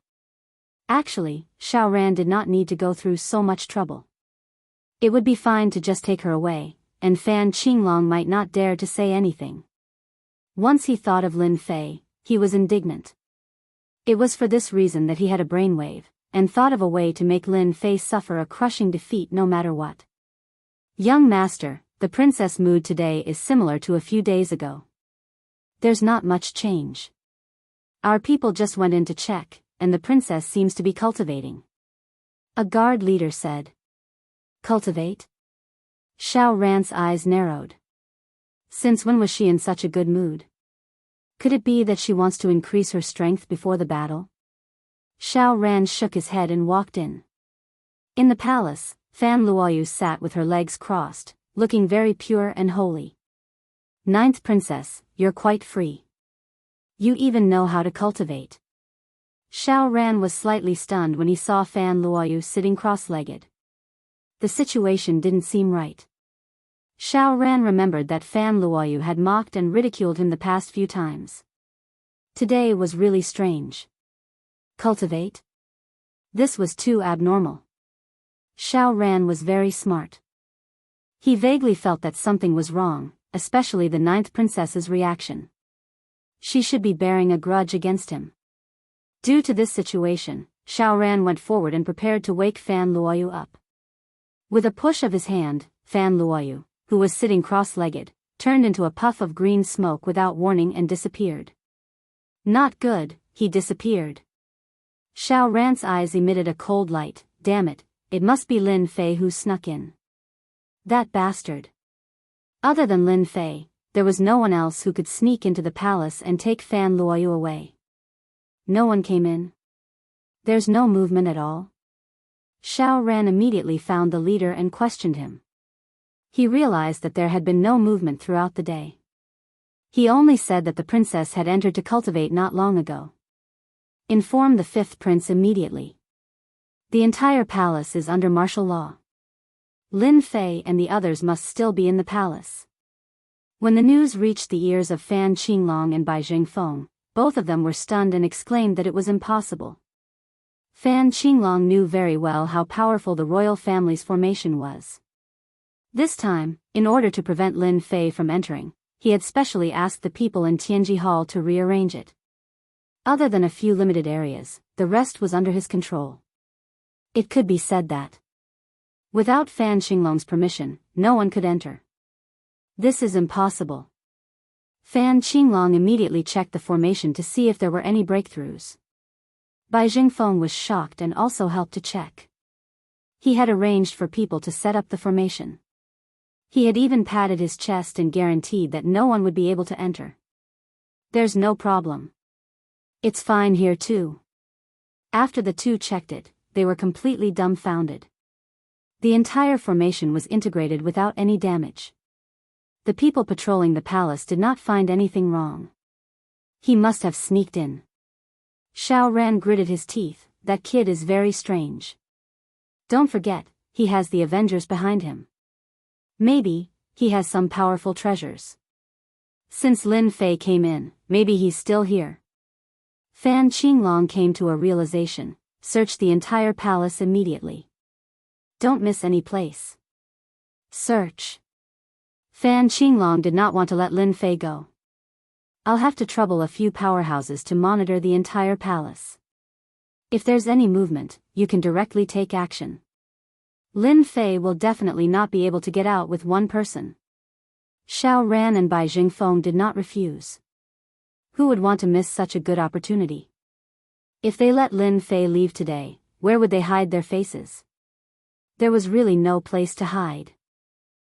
Actually, Xiao Ran did not need to go through so much trouble. It would be fine to just take her away, and Fan Qinglong might not dare to say anything. Once he thought of Lin Fei, he was indignant. It was for this reason that he had a brainwave, and thought of a way to make Lin Fei suffer a crushing defeat no matter what. Young master, the princess mood today is similar to a few days ago. There's not much change. Our people just went in to check, and the princess seems to be cultivating. A guard leader said. Cultivate? Xiao Ran's eyes narrowed. Since when was she in such a good mood? Could it be that she wants to increase her strength before the battle? Xiao Ran shook his head and walked in. In the palace, Fan Luoyu sat with her legs crossed, looking very pure and holy. Ninth princess, you're quite free. You even know how to cultivate. Xiao Ran was slightly stunned when he saw Fan Luoyu sitting cross-legged. The situation didn't seem right. Xiao Ran remembered that Fan Luoyu had mocked and ridiculed him the past few times. Today was really strange. Cultivate? This was too abnormal. Xiao Ran was very smart. He vaguely felt that something was wrong, especially the ninth princess's reaction. She should be bearing a grudge against him. Due to this situation, Xiao Ran went forward and prepared to wake Fan Luoyu up. With a push of his hand, Fan Luoyu, who was sitting cross-legged, turned into a puff of green smoke without warning and disappeared. Not good, he disappeared. Xiao Ran's eyes emitted a cold light. Damn it, it must be Lin Fei who snuck in. That bastard. Other than Lin Fei, there was no one else who could sneak into the palace and take Fan Luoyu away. No one came in. There's no movement at all. Xiao Ran immediately found the leader and questioned him. He realized that there had been no movement throughout the day. He only said that the princess had entered to cultivate not long ago. Inform the fifth prince immediately. The entire palace is under martial law. Lin Fei and the others must still be in the palace. When the news reached the ears of Fan Qinglong and Bai Jingfeng, both of them were stunned and exclaimed that it was impossible. Fan Qinglong knew very well how powerful the royal family's formation was. This time, in order to prevent Lin Fei from entering, he had specially asked the people in Tianji Hall to rearrange it. Other than a few limited areas, the rest was under his control. It could be said that, without Fan Qinglong's permission, no one could enter. This is impossible. Fan Qinglong immediately checked the formation to see if there were any breakthroughs. Bai Jingfeng was shocked and also helped to check. He had arranged for people to set up the formation. He had even patted his chest and guaranteed that no one would be able to enter. There's no problem. It's fine here too. After the two checked it, they were completely dumbfounded. The entire formation was integrated without any damage. The people patrolling the palace did not find anything wrong. He must have sneaked in. Xiao Ran gritted his teeth. That kid is very strange. Don't forget, he has the Avengers behind him. Maybe, he has some powerful treasures. Since Lin Fei came in, maybe he's still here. Fan Qinglong came to a realization. Search the entire palace immediately. Don't miss any place. Search. Fan Qinglong did not want to let Lin Fei go. I'll have to trouble a few powerhouses to monitor the entire palace. If there's any movement, you can directly take action. Lin Fei will definitely not be able to get out with one person. Xiao Ran and Bai Jingfeng did not refuse. Who would want to miss such a good opportunity? If they let Lin Fei leave today, where would they hide their faces? There was really no place to hide.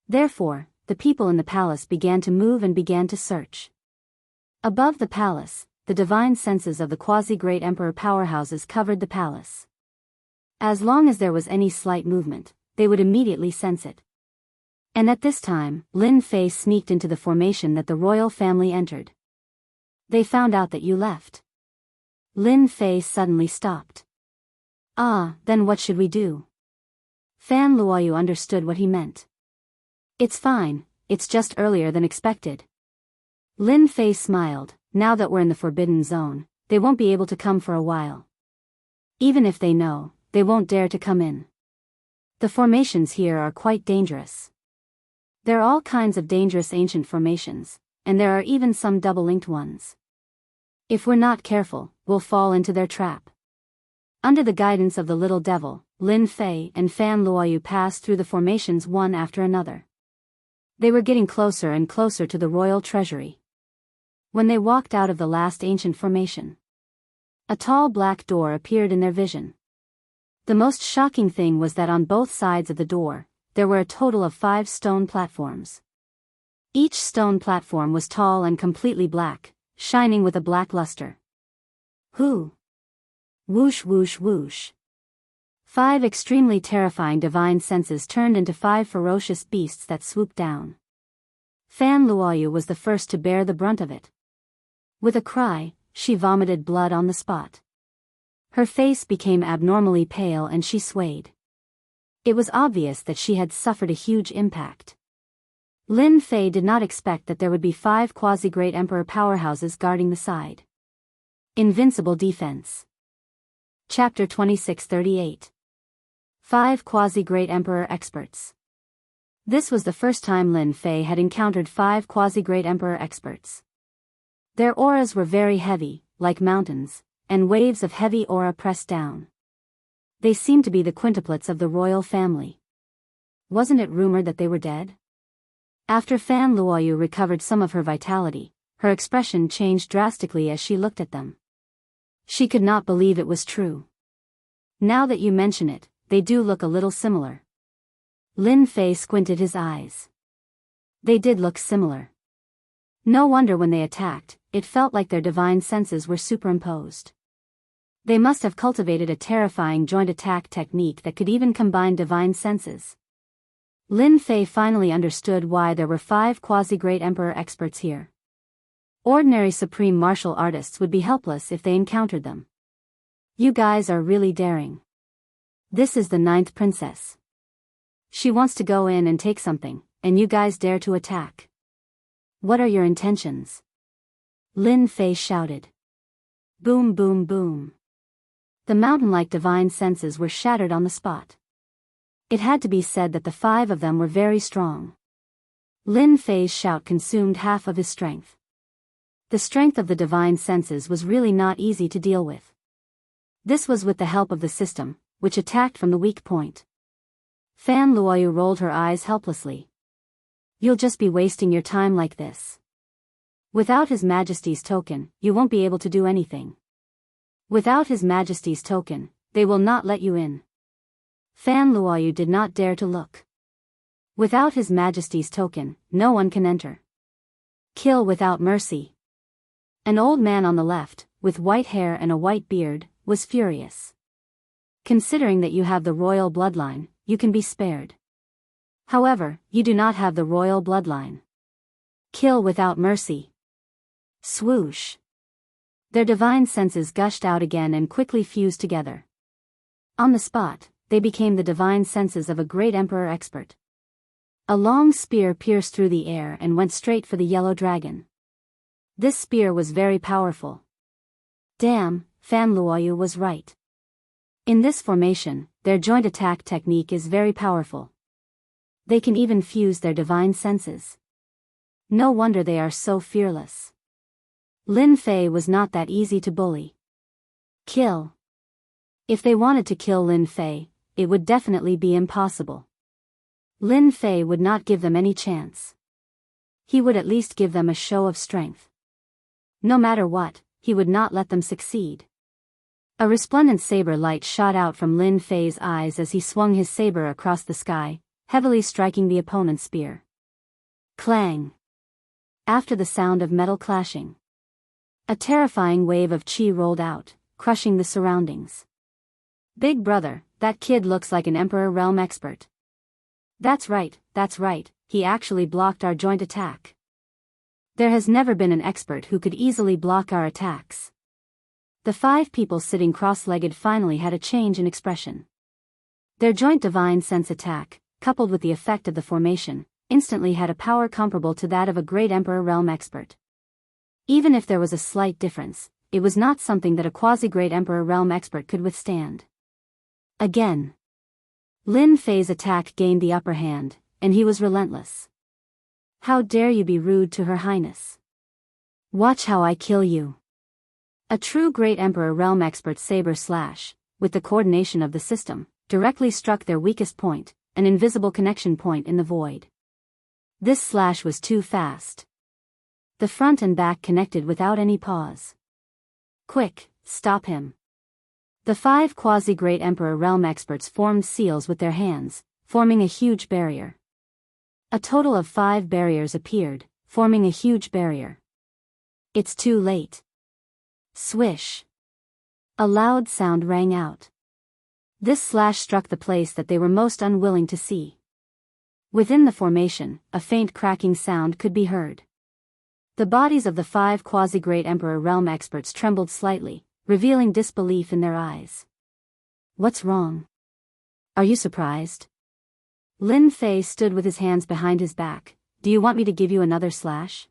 Therefore, the people in the palace began to move and began to search. Above the palace, the divine senses of the quasi-great emperor powerhouses covered the palace. As long as there was any slight movement, they would immediately sense it. And at this time, Lin Fei sneaked into the formation that the royal family entered. They found out that you left. Lin Fei suddenly stopped. Ah, then what should we do? Fan Luoyu understood what he meant. It's fine, it's just earlier than expected. Lin Fei smiled. Now that we're in the forbidden zone, they won't be able to come for a while. Even if they know, they won't dare to come in. The formations here are quite dangerous. There are all kinds of dangerous ancient formations, and there are even some double-linked ones. If we're not careful, we'll fall into their trap. Under the guidance of the little devil, Lin Fei and Fan Luoyu passed through the formations one after another. They were getting closer and closer to the royal treasury. When they walked out of the last ancient formation, a tall black door appeared in their vision. The most shocking thing was that on both sides of the door, there were a total of 5 stone platforms. Each stone platform was tall and completely black, shining with a black luster. Whoo! Whoosh whoosh whoosh. 5 extremely terrifying divine senses turned into 5 ferocious beasts that swooped down. Fan Luoyu was the first to bear the brunt of it. With a cry, she vomited blood on the spot. Her face became abnormally pale and she swayed. It was obvious that she had suffered a huge impact. Lin Fei did not expect that there would be 5 quasi-great emperor powerhouses guarding the side. Invincible defense. Chapter 2638. 5 quasi-great emperor experts. This was the first time Lin Fei had encountered 5 quasi-great emperor experts. Their auras were very heavy, like mountains, and waves of heavy aura pressed down. They seemed to be the quintuplets of the royal family. Wasn't it rumored that they were dead? After Fan Luoyu recovered some of her vitality, her expression changed drastically as she looked at them. She could not believe it was true. Now that you mention it, they do look a little similar. Lin Fei squinted his eyes. They did look similar. No wonder when they attacked, it felt like their divine senses were superimposed. They must have cultivated a terrifying joint attack technique that could even combine divine senses. Lin Fei finally understood why there were 5 quasi-great emperor experts here. Ordinary supreme martial artists would be helpless if they encountered them. You guys are really daring. This is the 9th princess. She wants to go in and take something, and you guys dare to attack. What are your intentions? Lin Fei shouted. Boom boom boom. The mountain-like divine senses were shattered on the spot. It had to be said that the 5 of them were very strong. Lin Fei's shout consumed half of his strength. The strength of the divine senses was really not easy to deal with. This was with the help of the system, which attacked from the weak point. Fan Luoyu rolled her eyes helplessly. You'll just be wasting your time like this. Without His Majesty's token, you won't be able to do anything. Without His Majesty's token, they will not let you in. Fan Luoyu did not dare to look. Without His Majesty's token, no one can enter. Kill without mercy. An old man on the left, with white hair and a white beard, was furious. Considering that you have the royal bloodline, you can be spared. However, you do not have the royal bloodline. Kill without mercy. Swoosh. Their divine senses gushed out again and quickly fused together. On the spot, they became the divine senses of a great emperor expert. A long spear pierced through the air and went straight for the yellow dragon. This spear was very powerful. Damn, Fan Luoyu was right. In this formation, their joint attack technique is very powerful. They can even fuse their divine senses. No wonder they are so fearless. Lin Fei was not that easy to bully. Kill. If they wanted to kill Lin Fei, it would definitely be impossible. Lin Fei would not give them any chance. He would at least give them a show of strength. No matter what, he would not let them succeed. A resplendent saber light shot out from Lin Fei's eyes as he swung his saber across the sky, heavily striking the opponent's spear. Clang. After the sound of metal clashing, a terrifying wave of chi rolled out, crushing the surroundings. Big brother, that kid looks like an Emperor Realm expert. That's right, he actually blocked our joint attack. There has never been an expert who could easily block our attacks. The 5 people sitting cross-legged finally had a change in expression. Their joint divine sense attack, coupled with the effect of the formation, instantly had a power comparable to that of a great Emperor Realm expert. Even if there was a slight difference, it was not something that a quasi-great Emperor Realm expert could withstand. Again. Lin Fei's attack gained the upper hand, and he was relentless. How dare you be rude to Her Highness? Watch how I kill you. A true great Emperor Realm expert's saber slash, with the coordination of the system, directly struck their weakest point, an invisible connection point in the void. This slash was too fast. The front and back connected without any pause. Quick, stop him. The 5 quasi-Great Emperor Realm experts formed seals with their hands, forming a huge barrier. A total of 5 barriers appeared, forming a huge barrier. It's too late. Swish. A loud sound rang out. This slash struck the place that they were most unwilling to see. Within the formation, a faint cracking sound could be heard. The bodies of the 5 quasi-Great Emperor Realm experts trembled slightly, revealing disbelief in their eyes. What's wrong? Are you surprised? Lin Fei stood with his hands behind his back. Do you want me to give you another slash?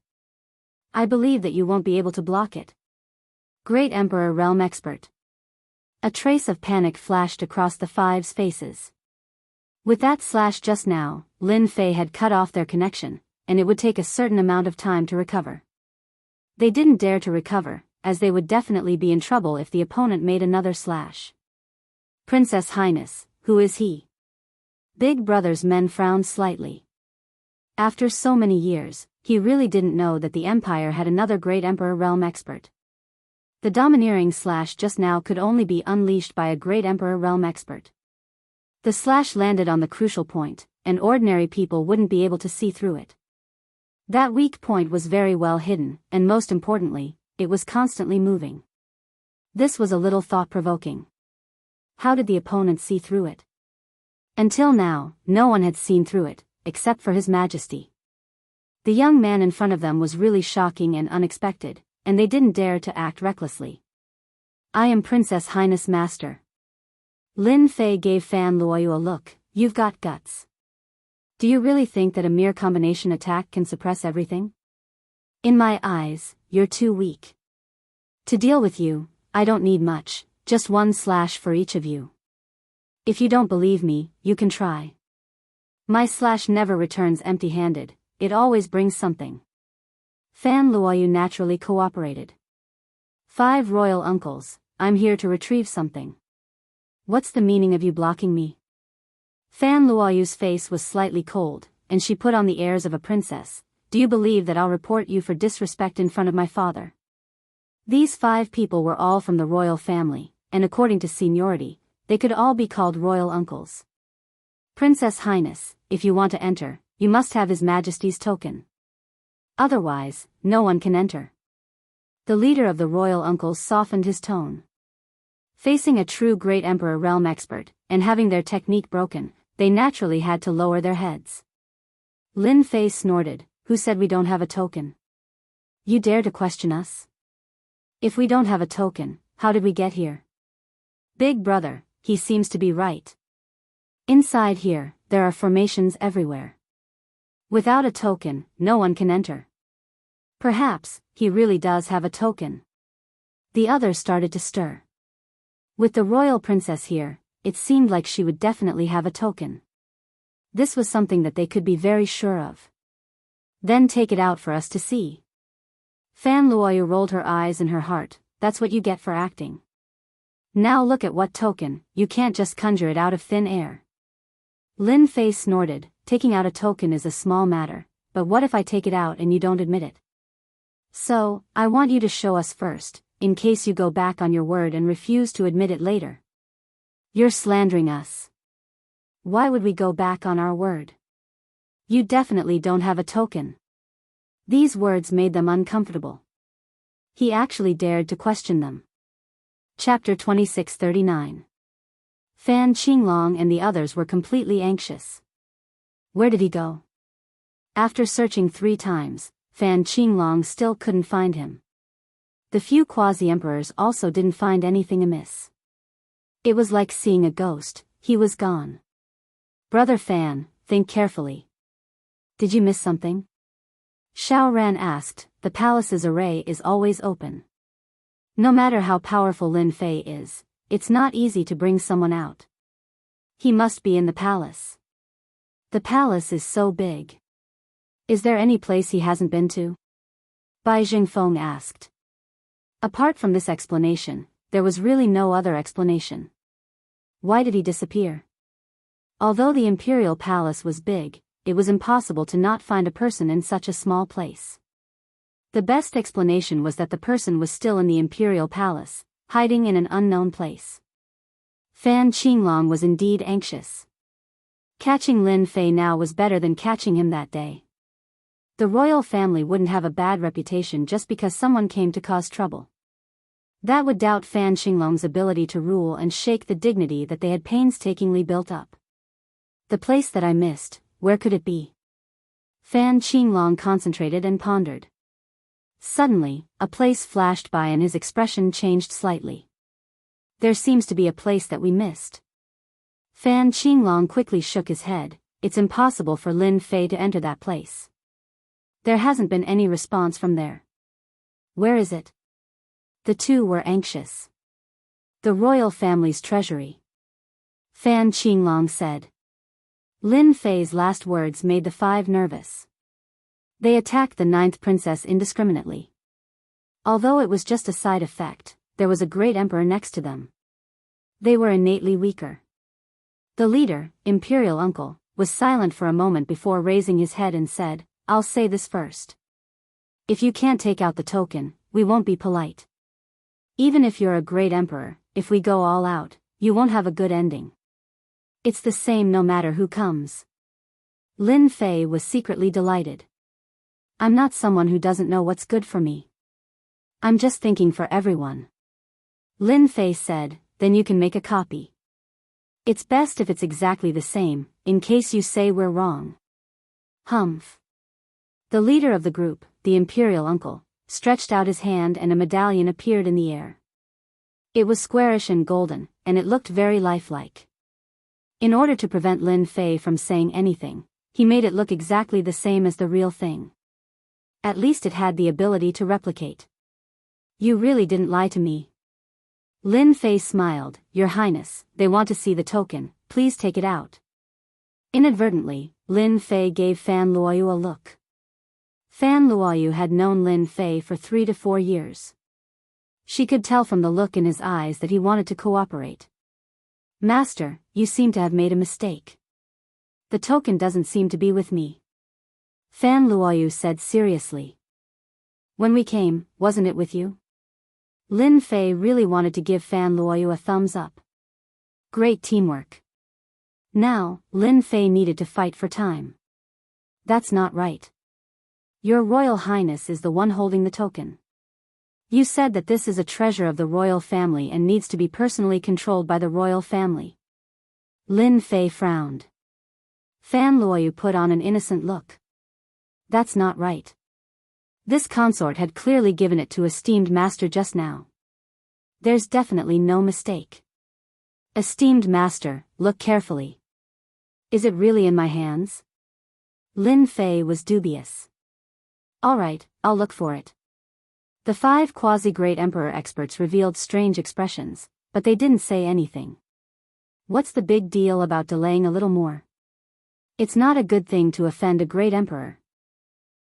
I believe that you won't be able to block it. Great Emperor Realm expert. A trace of panic flashed across the 5's faces. With that slash just now, Lin Fei had cut off their connection, and it would take a certain amount of time to recover. They didn't dare to recover, as they would definitely be in trouble if the opponent made another slash. Princess Highness, who is he? Big Brother's men frowned slightly. After so many years, he really didn't know that the Empire had another Great Emperor Realm expert. The domineering slash just now could only be unleashed by a Great Emperor Realm expert. The slash landed on the crucial point, and ordinary people wouldn't be able to see through it. That weak point was very well hidden, and most importantly, it was constantly moving. This was a little thought-provoking. How did the opponent see through it? Until now, no one had seen through it, except for His Majesty. The young man in front of them was really shocking and unexpected, and they didn't dare to act recklessly. I am Princess Highness Master. Lin Fei gave Fan Luoyu a look. You've got guts. Do you really think that a mere combination attack can suppress everything? In my eyes, you're too weak. To deal with you, I don't need much, just 1 slash for each of you. If you don't believe me, you can try. My slash never returns empty-handed, it always brings something. Fan Luoyu naturally cooperated. 5 royal uncles, I'm here to retrieve something. What's the meaning of you blocking me? Fan Luoyu's face was slightly cold, and she put on the airs of a princess. Do you believe that I'll report you for disrespect in front of my father? These 5 people were all from the royal family, and according to seniority, they could all be called royal uncles. Princess Highness, if you want to enter, you must have His Majesty's token. Otherwise, no one can enter. The leader of the royal uncles softened his tone. Facing a true Great Emperor Realm expert, and having their technique broken, they naturally had to lower their heads. Lin Fei snorted. Who said we don't have a token? You dare to question us? If we don't have a token, how did we get here? Big Brother, he seems to be right. Inside here, there are formations everywhere. Without a token, no one can enter. Perhaps, he really does have a token. The others started to stir. With the royal princess here, it seemed like she would definitely have a token. This was something that they could be very sure of. Then take it out for us to see. Fan Luoyu rolled her eyes in her heart. That's what you get for acting. Now look at what token, you can't just conjure it out of thin air. Lin Fei snorted. Taking out a token is a small matter, but what if I take it out and you don't admit it? So, I want you to show us first, in case you go back on your word and refuse to admit it later. You're slandering us. Why would we go back on our word? You definitely don't have a token. These words made them uncomfortable. He actually dared to question them. Chapter 2639. Fan Qinglong and the others were completely anxious. Where did he go? After searching 3 times, Fan Qinglong still couldn't find him. The few quasi-emperors also didn't find anything amiss. It was like seeing a ghost, he was gone. Brother Fan, think carefully. Did you miss something? Xiao Ran asked. The palace's array is always open. No matter how powerful Lin Fei is, it's not easy to bring someone out. He must be in the palace. The palace is so big. Is there any place he hasn't been to? Bai Jingfeng asked. Apart from this explanation, there was really no other explanation. Why did he disappear? Although the imperial palace was big, it was impossible to not find a person in such a small place. The best explanation was that the person was still in the imperial palace, hiding in an unknown place. Fan Qinglong was indeed anxious. Catching Lin Fei now was better than catching him that day. The royal family wouldn't have a bad reputation just because someone came to cause trouble. That would doubt Fan Qinglong's ability to rule and shake the dignity that they had painstakingly built up. The place that I missed, where could it be? Fan Qinglong concentrated and pondered. Suddenly, a place flashed by and his expression changed slightly. There seems to be a place that we missed. Fan Qinglong quickly shook his head. It's impossible for Lin Fei to enter that place. There hasn't been any response from there. Where is it? The two were anxious. The royal family's treasury. Fan Qinglong said. Lin Fei's last words made the five nervous. They attacked the ninth princess indiscriminately. Although it was just a side effect, there was a great emperor next to them. They were innately weaker. The leader, Imperial Uncle, was silent for a moment before raising his head and said, I'll say this first. If you can't take out the token, we won't be polite. Even if you're a great emperor, if we go all out, you won't have a good ending. It's the same no matter who comes. Lin Fei was secretly delighted. I'm not someone who doesn't know what's good for me. I'm just thinking for everyone. Lin Fei said, then you can make a copy. It's best if it's exactly the same, in case you say we're wrong. Humph. The leader of the group, the Imperial Uncle, stretched out his hand and a medallion appeared in the air. It was squarish and golden, and it looked very lifelike. In order to prevent Lin Fei from saying anything, he made it look exactly the same as the real thing. At least it had the ability to replicate. You really didn't lie to me. Lin Fei smiled. Your Highness, they want to see the token, please take it out. Inadvertently, Lin Fei gave Fan Luoyu a look. Fan Luoyu had known Lin Fei for 3 to 4 years. She could tell from the look in his eyes that he wanted to cooperate. Master, you seem to have made a mistake. The token doesn't seem to be with me. Fan Luoyu said seriously. When we came, wasn't it with you? Lin Fei really wanted to give Fan Luoyu a thumbs up. Great teamwork. Now, Lin Fei needed to fight for time. That's not right. Your Royal Highness is the one holding the token. You said that this is a treasure of the royal family and needs to be personally controlled by the royal family. Lin Fei frowned. Fan Luoyu put on an innocent look. That's not right. This consort had clearly given it to esteemed master just now. There's definitely no mistake. Esteemed master, look carefully. Is it really in my hands? Lin Fei was dubious. All right, I'll look for it. The 5 quasi-great emperor experts revealed strange expressions, but they didn't say anything. What's the big deal about delaying a little more? It's not a good thing to offend a great emperor.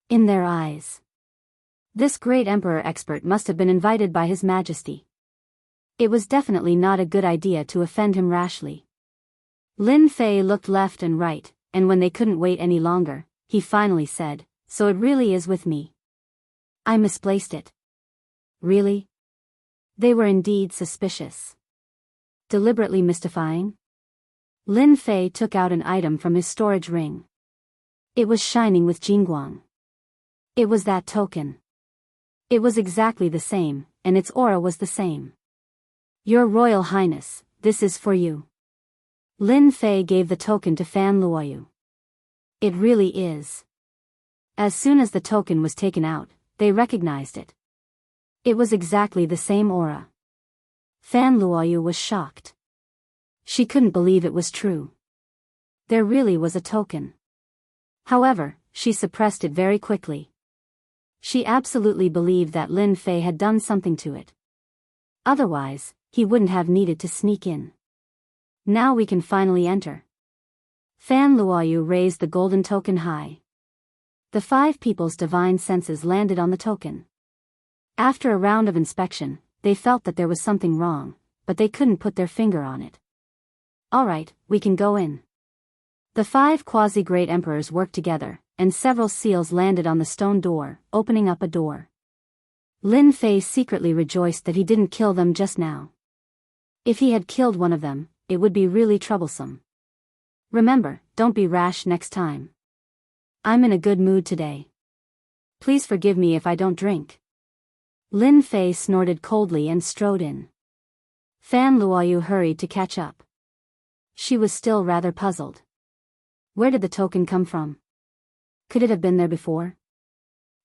In their eyes, this great emperor expert must have been invited by His Majesty. It was definitely not a good idea to offend him rashly. Lin Fei looked left and right, and when they couldn't wait any longer, he finally said, so it really is with me. I misplaced it. Really? They were indeed suspicious. Deliberately mystifying? Lin Fei took out an item from his storage ring. It was shining with Jingguang. It was that token. It was exactly the same, and its aura was the same. Your Royal Highness, this is for you. Lin Fei gave the token to Fan Luoyu. It really is. As soon as the token was taken out, they recognized it. It was exactly the same aura. Fan Luoyu was shocked. She couldn't believe it was true. There really was a token. However, she suppressed it very quickly. She absolutely believed that Lin Fei had done something to it. Otherwise, he wouldn't have needed to sneak in. Now we can finally enter. Fan Luoyu raised the golden token high. The 5 people's divine senses landed on the token. After a round of inspection, they felt that there was something wrong, but they couldn't put their finger on it. Alright, we can go in. The 5 quasi-great emperors worked together, and several seals landed on the stone door, opening up a door. Lin Fei secretly rejoiced that he didn't kill them just now. If he had killed one of them, it would be really troublesome. Remember, don't be rash next time. I'm in a good mood today. Please forgive me if I don't drink. Lin Fei snorted coldly and strode in. Fan Luoyu hurried to catch up. She was still rather puzzled. Where did the token come from? Could it have been there before?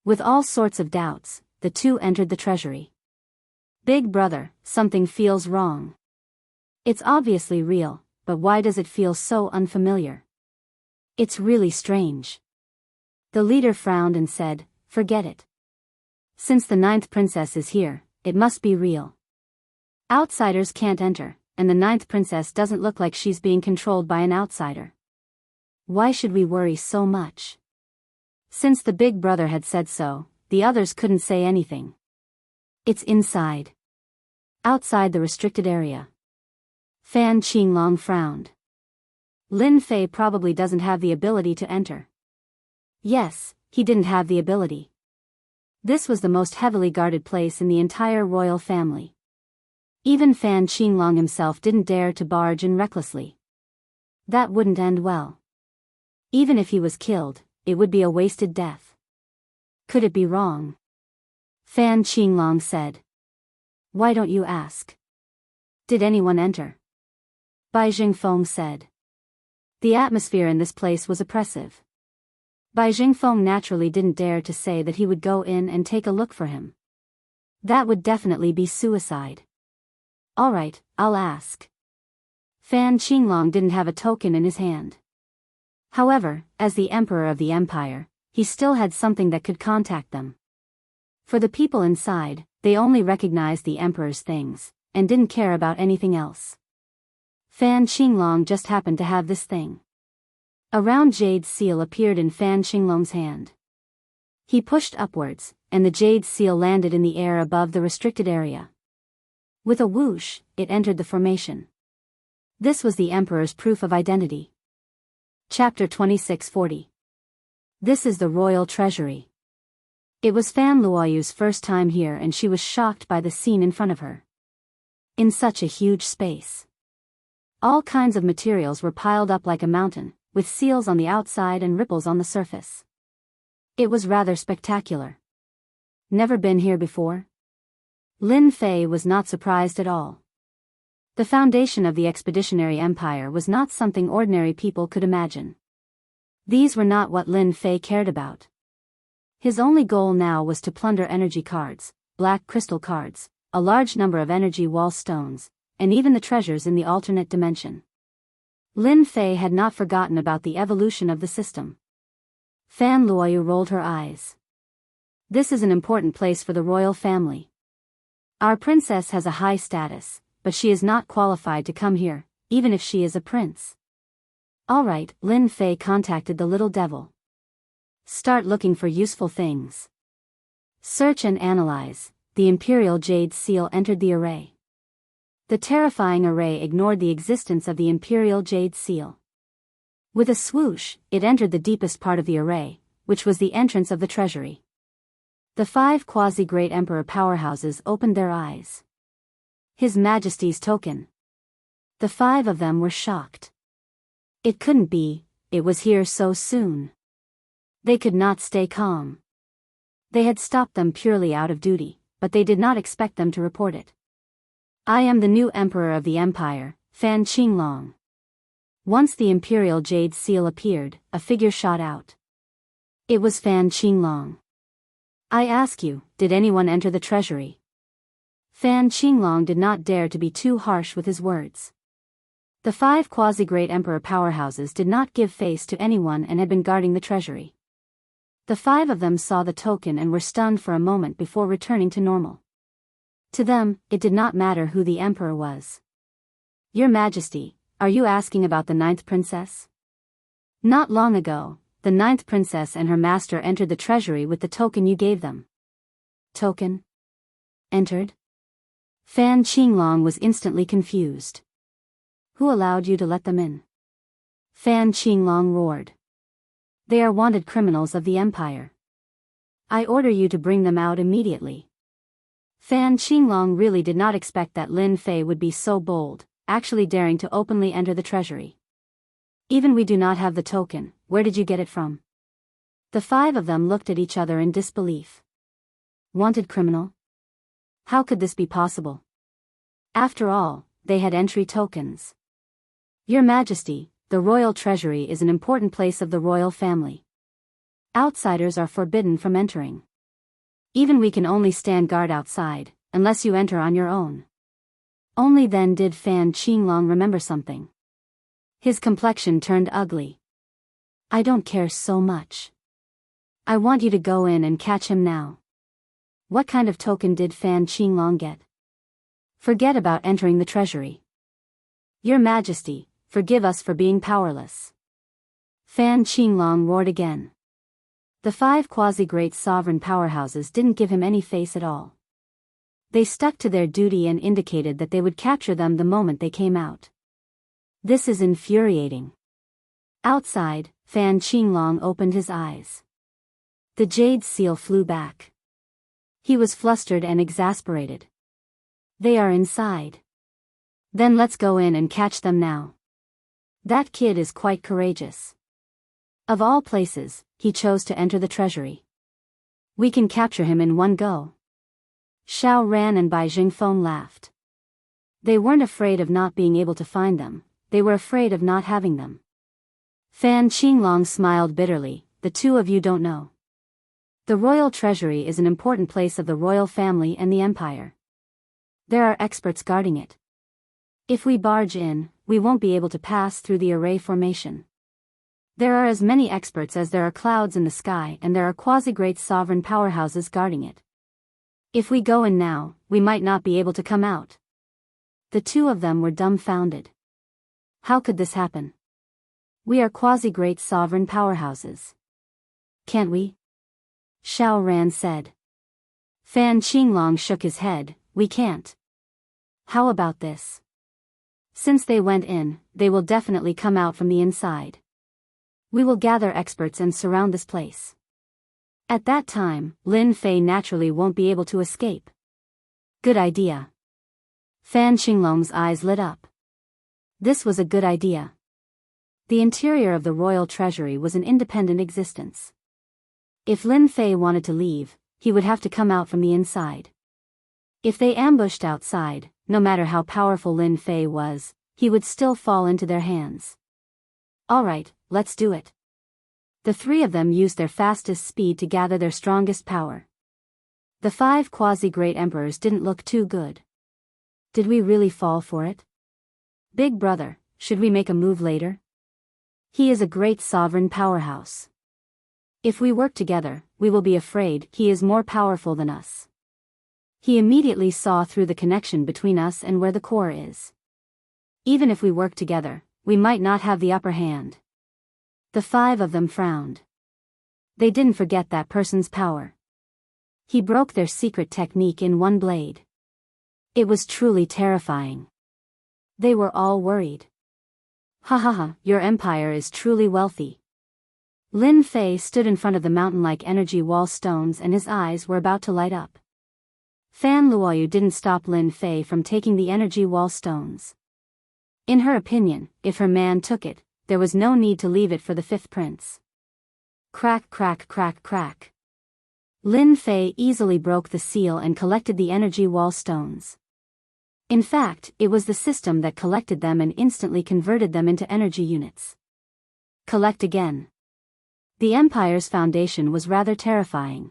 With all sorts of doubts, the two entered the treasury. Big brother, something feels wrong. It's obviously real, but why does it feel so unfamiliar? It's really strange. The leader frowned and said, forget it. Since the 9th princess is here, it must be real. Outsiders can't enter, and the 9th princess doesn't look like she's being controlled by an outsider. Why should we worry so much? Since the big brother had said so, the others couldn't say anything. It's inside. Outside the restricted area. Fan Qinglong frowned. Lin Fei probably doesn't have the ability to enter. Yes, he didn't have the ability. This was the most heavily guarded place in the entire royal family. Even Fan Qinglong himself didn't dare to barge in recklessly. That wouldn't end well. Even if he was killed, it would be a wasted death. Could it be wrong? Fan Qinglong said. Why don't you ask? Did anyone enter? Bai Jingfeng said. The atmosphere in this place was oppressive. Bai Jingfeng naturally didn't dare to say that he would go in and take a look for him. That would definitely be suicide. Alright, I'll ask. Fan Qinglong didn't have a token in his hand. However, as the emperor of the empire, he still had something that could contact them. For the people inside, they only recognized the emperor's things, and didn't care about anything else. Fan Qinglong just happened to have this thing. A round jade seal appeared in Fan Qinglong's hand. He pushed upwards, and the jade seal landed in the air above the restricted area. With a whoosh, it entered the formation. This was the emperor's proof of identity. Chapter 2640. This is the royal treasury. It was Fan Luoyu's first time here and she was shocked by the scene in front of her. In such a huge space. All kinds of materials were piled up like a mountain, with seals on the outside and ripples on the surface. It was rather spectacular. Never been here before? Lin Fei was not surprised at all. The foundation of the expeditionary empire was not something ordinary people could imagine. These were not what Lin Fei cared about. His only goal now was to plunder energy cards, black crystal cards, a large number of energy wall stones, and even the treasures in the alternate dimension. Lin Fei had not forgotten about the evolution of the system. Fan Luoyu rolled her eyes. This is an important place for the royal family. Our princess has a high status, but she is not qualified to come here, even if she is a prince. Alright, Lin Fei contacted the little devil. Start looking for useful things. Search and analyze. The Imperial Jade Seal entered the array. The terrifying array ignored the existence of the Imperial Jade Seal. With a swoosh, it entered the deepest part of the array, which was the entrance of the treasury. The 5 quasi-great emperor powerhouses opened their eyes. His Majesty's token. The 5 of them were shocked. It couldn't be, it was here so soon. They could not stay calm. They had stopped them purely out of duty, but they did not expect them to report it. I am the new emperor of the empire, Fan Qinglong. Once the Imperial Jade Seal appeared, a figure shot out. It was Fan Qinglong. I ask you, did anyone enter the treasury? Fan Qinglong did not dare to be too harsh with his words. The 5 quasi-great emperor powerhouses did not give face to anyone and had been guarding the treasury. The 5 of them saw the token and were stunned for a moment before returning to normal. To them, it did not matter who the emperor was. Your Majesty, are you asking about the 9th princess? Not long ago, the 9th princess and her master entered the treasury with the token you gave them. Token? Entered? Fan Qinglong was instantly confused. Who allowed you to let them in? Fan Qinglong roared. They are wanted criminals of the Empire. I order you to bring them out immediately. Fan Qinglong really did not expect that Lin Fei would be so bold, actually daring to openly enter the treasury. Even we do not have the token, where did you get it from? The five of them looked at each other in disbelief. Wanted criminal? How could this be possible? After all, they had entry tokens. Your Majesty, the royal treasury is an important place of the royal family. Outsiders are forbidden from entering. Even we can only stand guard outside, unless you enter on your own. Only then did Fan Qinglong remember something. His complexion turned ugly. I don't care so much. I want you to go in and catch him now. What kind of token did Fan Qinglong get? Forget about entering the treasury. Your Majesty, forgive us for being powerless. Fan Qinglong roared again. The five quasi-great sovereign powerhouses didn't give him any face at all. They stuck to their duty and indicated that they would capture them the moment they came out. This is infuriating. Outside, Fan Qinglong opened his eyes. The jade seal flew back. He was flustered and exasperated. They are inside. Then let's go in and catch them now. That kid is quite courageous. Of all places, he chose to enter the treasury. We can capture him in one go. Xiao Ran and Bai Jingfeng laughed. They weren't afraid of not being able to find them, they were afraid of not having them. Fan Qinglong smiled bitterly, the two of you don't know. The royal treasury is an important place of the royal family and the empire. There are experts guarding it. If we barge in, we won't be able to pass through the array formation. There are as many experts as there are clouds in the sky, and there are quasi-great sovereign powerhouses guarding it. If we go in now, we might not be able to come out. The two of them were dumbfounded. How could this happen? We are quasi-great sovereign powerhouses. Can't we? Xiao Ran said. Fan Qinglong shook his head, we can't. How about this? Since they went in, they will definitely come out from the inside. We will gather experts and surround this place. At that time, Lin Fei naturally won't be able to escape. Good idea. Fan Qinglong's eyes lit up. This was a good idea. The interior of the royal treasury was an independent existence. If Lin Fei wanted to leave, he would have to come out from the inside. If they ambushed outside, no matter how powerful Lin Fei was, he would still fall into their hands. All right, let's do it. The three of them used their fastest speed to gather their strongest power. The five quasi-great emperors didn't look too good. Did we really fall for it? Big brother, should we make a move later? He is a great sovereign powerhouse. If we work together, we will be afraid he is more powerful than us. He immediately saw through the connection between us and where the core is. Even if we work together, we might not have the upper hand. The five of them frowned. They didn't forget that person's power. He broke their secret technique in one blade. It was truly terrifying. They were all worried. Ha ha ha, your empire is truly wealthy. Lin Fei stood in front of the mountain-like energy wall stones and his eyes were about to light up. Fan Luoyu didn't stop Lin Fei from taking the energy wall stones. In her opinion, if her man took it, there was no need to leave it for the fifth prince. Crack crack crack crack. Lin Fei easily broke the seal and collected the energy wall stones. In fact, it was the system that collected them and instantly converted them into energy units. Collect again. The Empire's foundation was rather terrifying.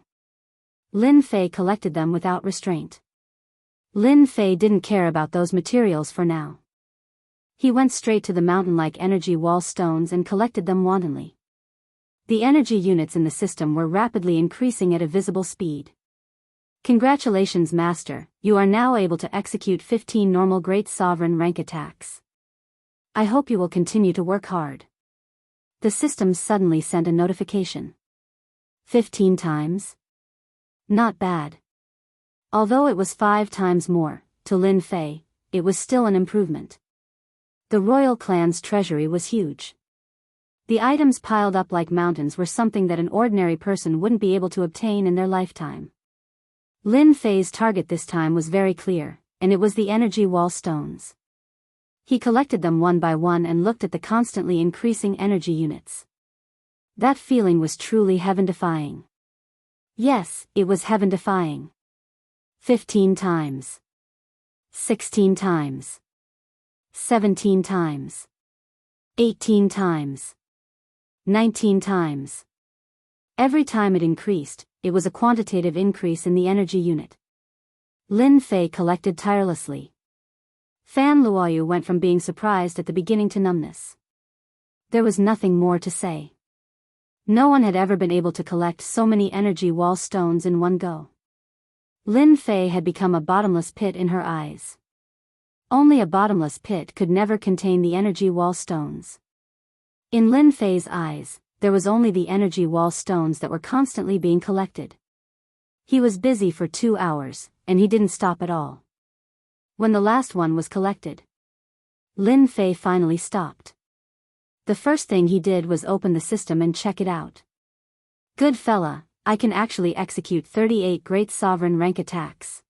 Lin Fei collected them without restraint. Lin Fei didn't care about those materials for now. He went straight to the mountain-like energy wall stones and collected them wantonly. The energy units in the system were rapidly increasing at a visible speed. Congratulations, Master, you are now able to execute 15 normal Great Sovereign rank attacks. I hope you will continue to work hard. The system suddenly sent a notification. 15 times? Not bad. Although it was 5 times more, to Lin Fei, it was still an improvement. The royal clan's treasury was huge. The items piled up like mountains were something that an ordinary person wouldn't be able to obtain in their lifetime. Lin Fei's target this time was very clear, and it was the energy wall stones. He collected them one by one and looked at the constantly increasing energy units. That feeling was truly heaven-defying. Yes, it was heaven-defying. 15 times. 16 times. 17 times. 18 times. 19 times. Every time it increased, it was a quantitative increase in the energy unit. Lin Fei collected tirelessly. Fan Luoyu went from being surprised at the beginning to numbness. There was nothing more to say. No one had ever been able to collect so many energy wall stones in one go. Lin Fei had become a bottomless pit in her eyes. Only a bottomless pit could never contain the energy wall stones. In Lin Fei's eyes, there was only the energy wall stones that were constantly being collected. He was busy for 2 hours, and he didn't stop at all. When the last one was collected, Lin Fei finally stopped. The first thing he did was open the system and check it out. Good fella, I can actually execute 38 great sovereign rank attacks.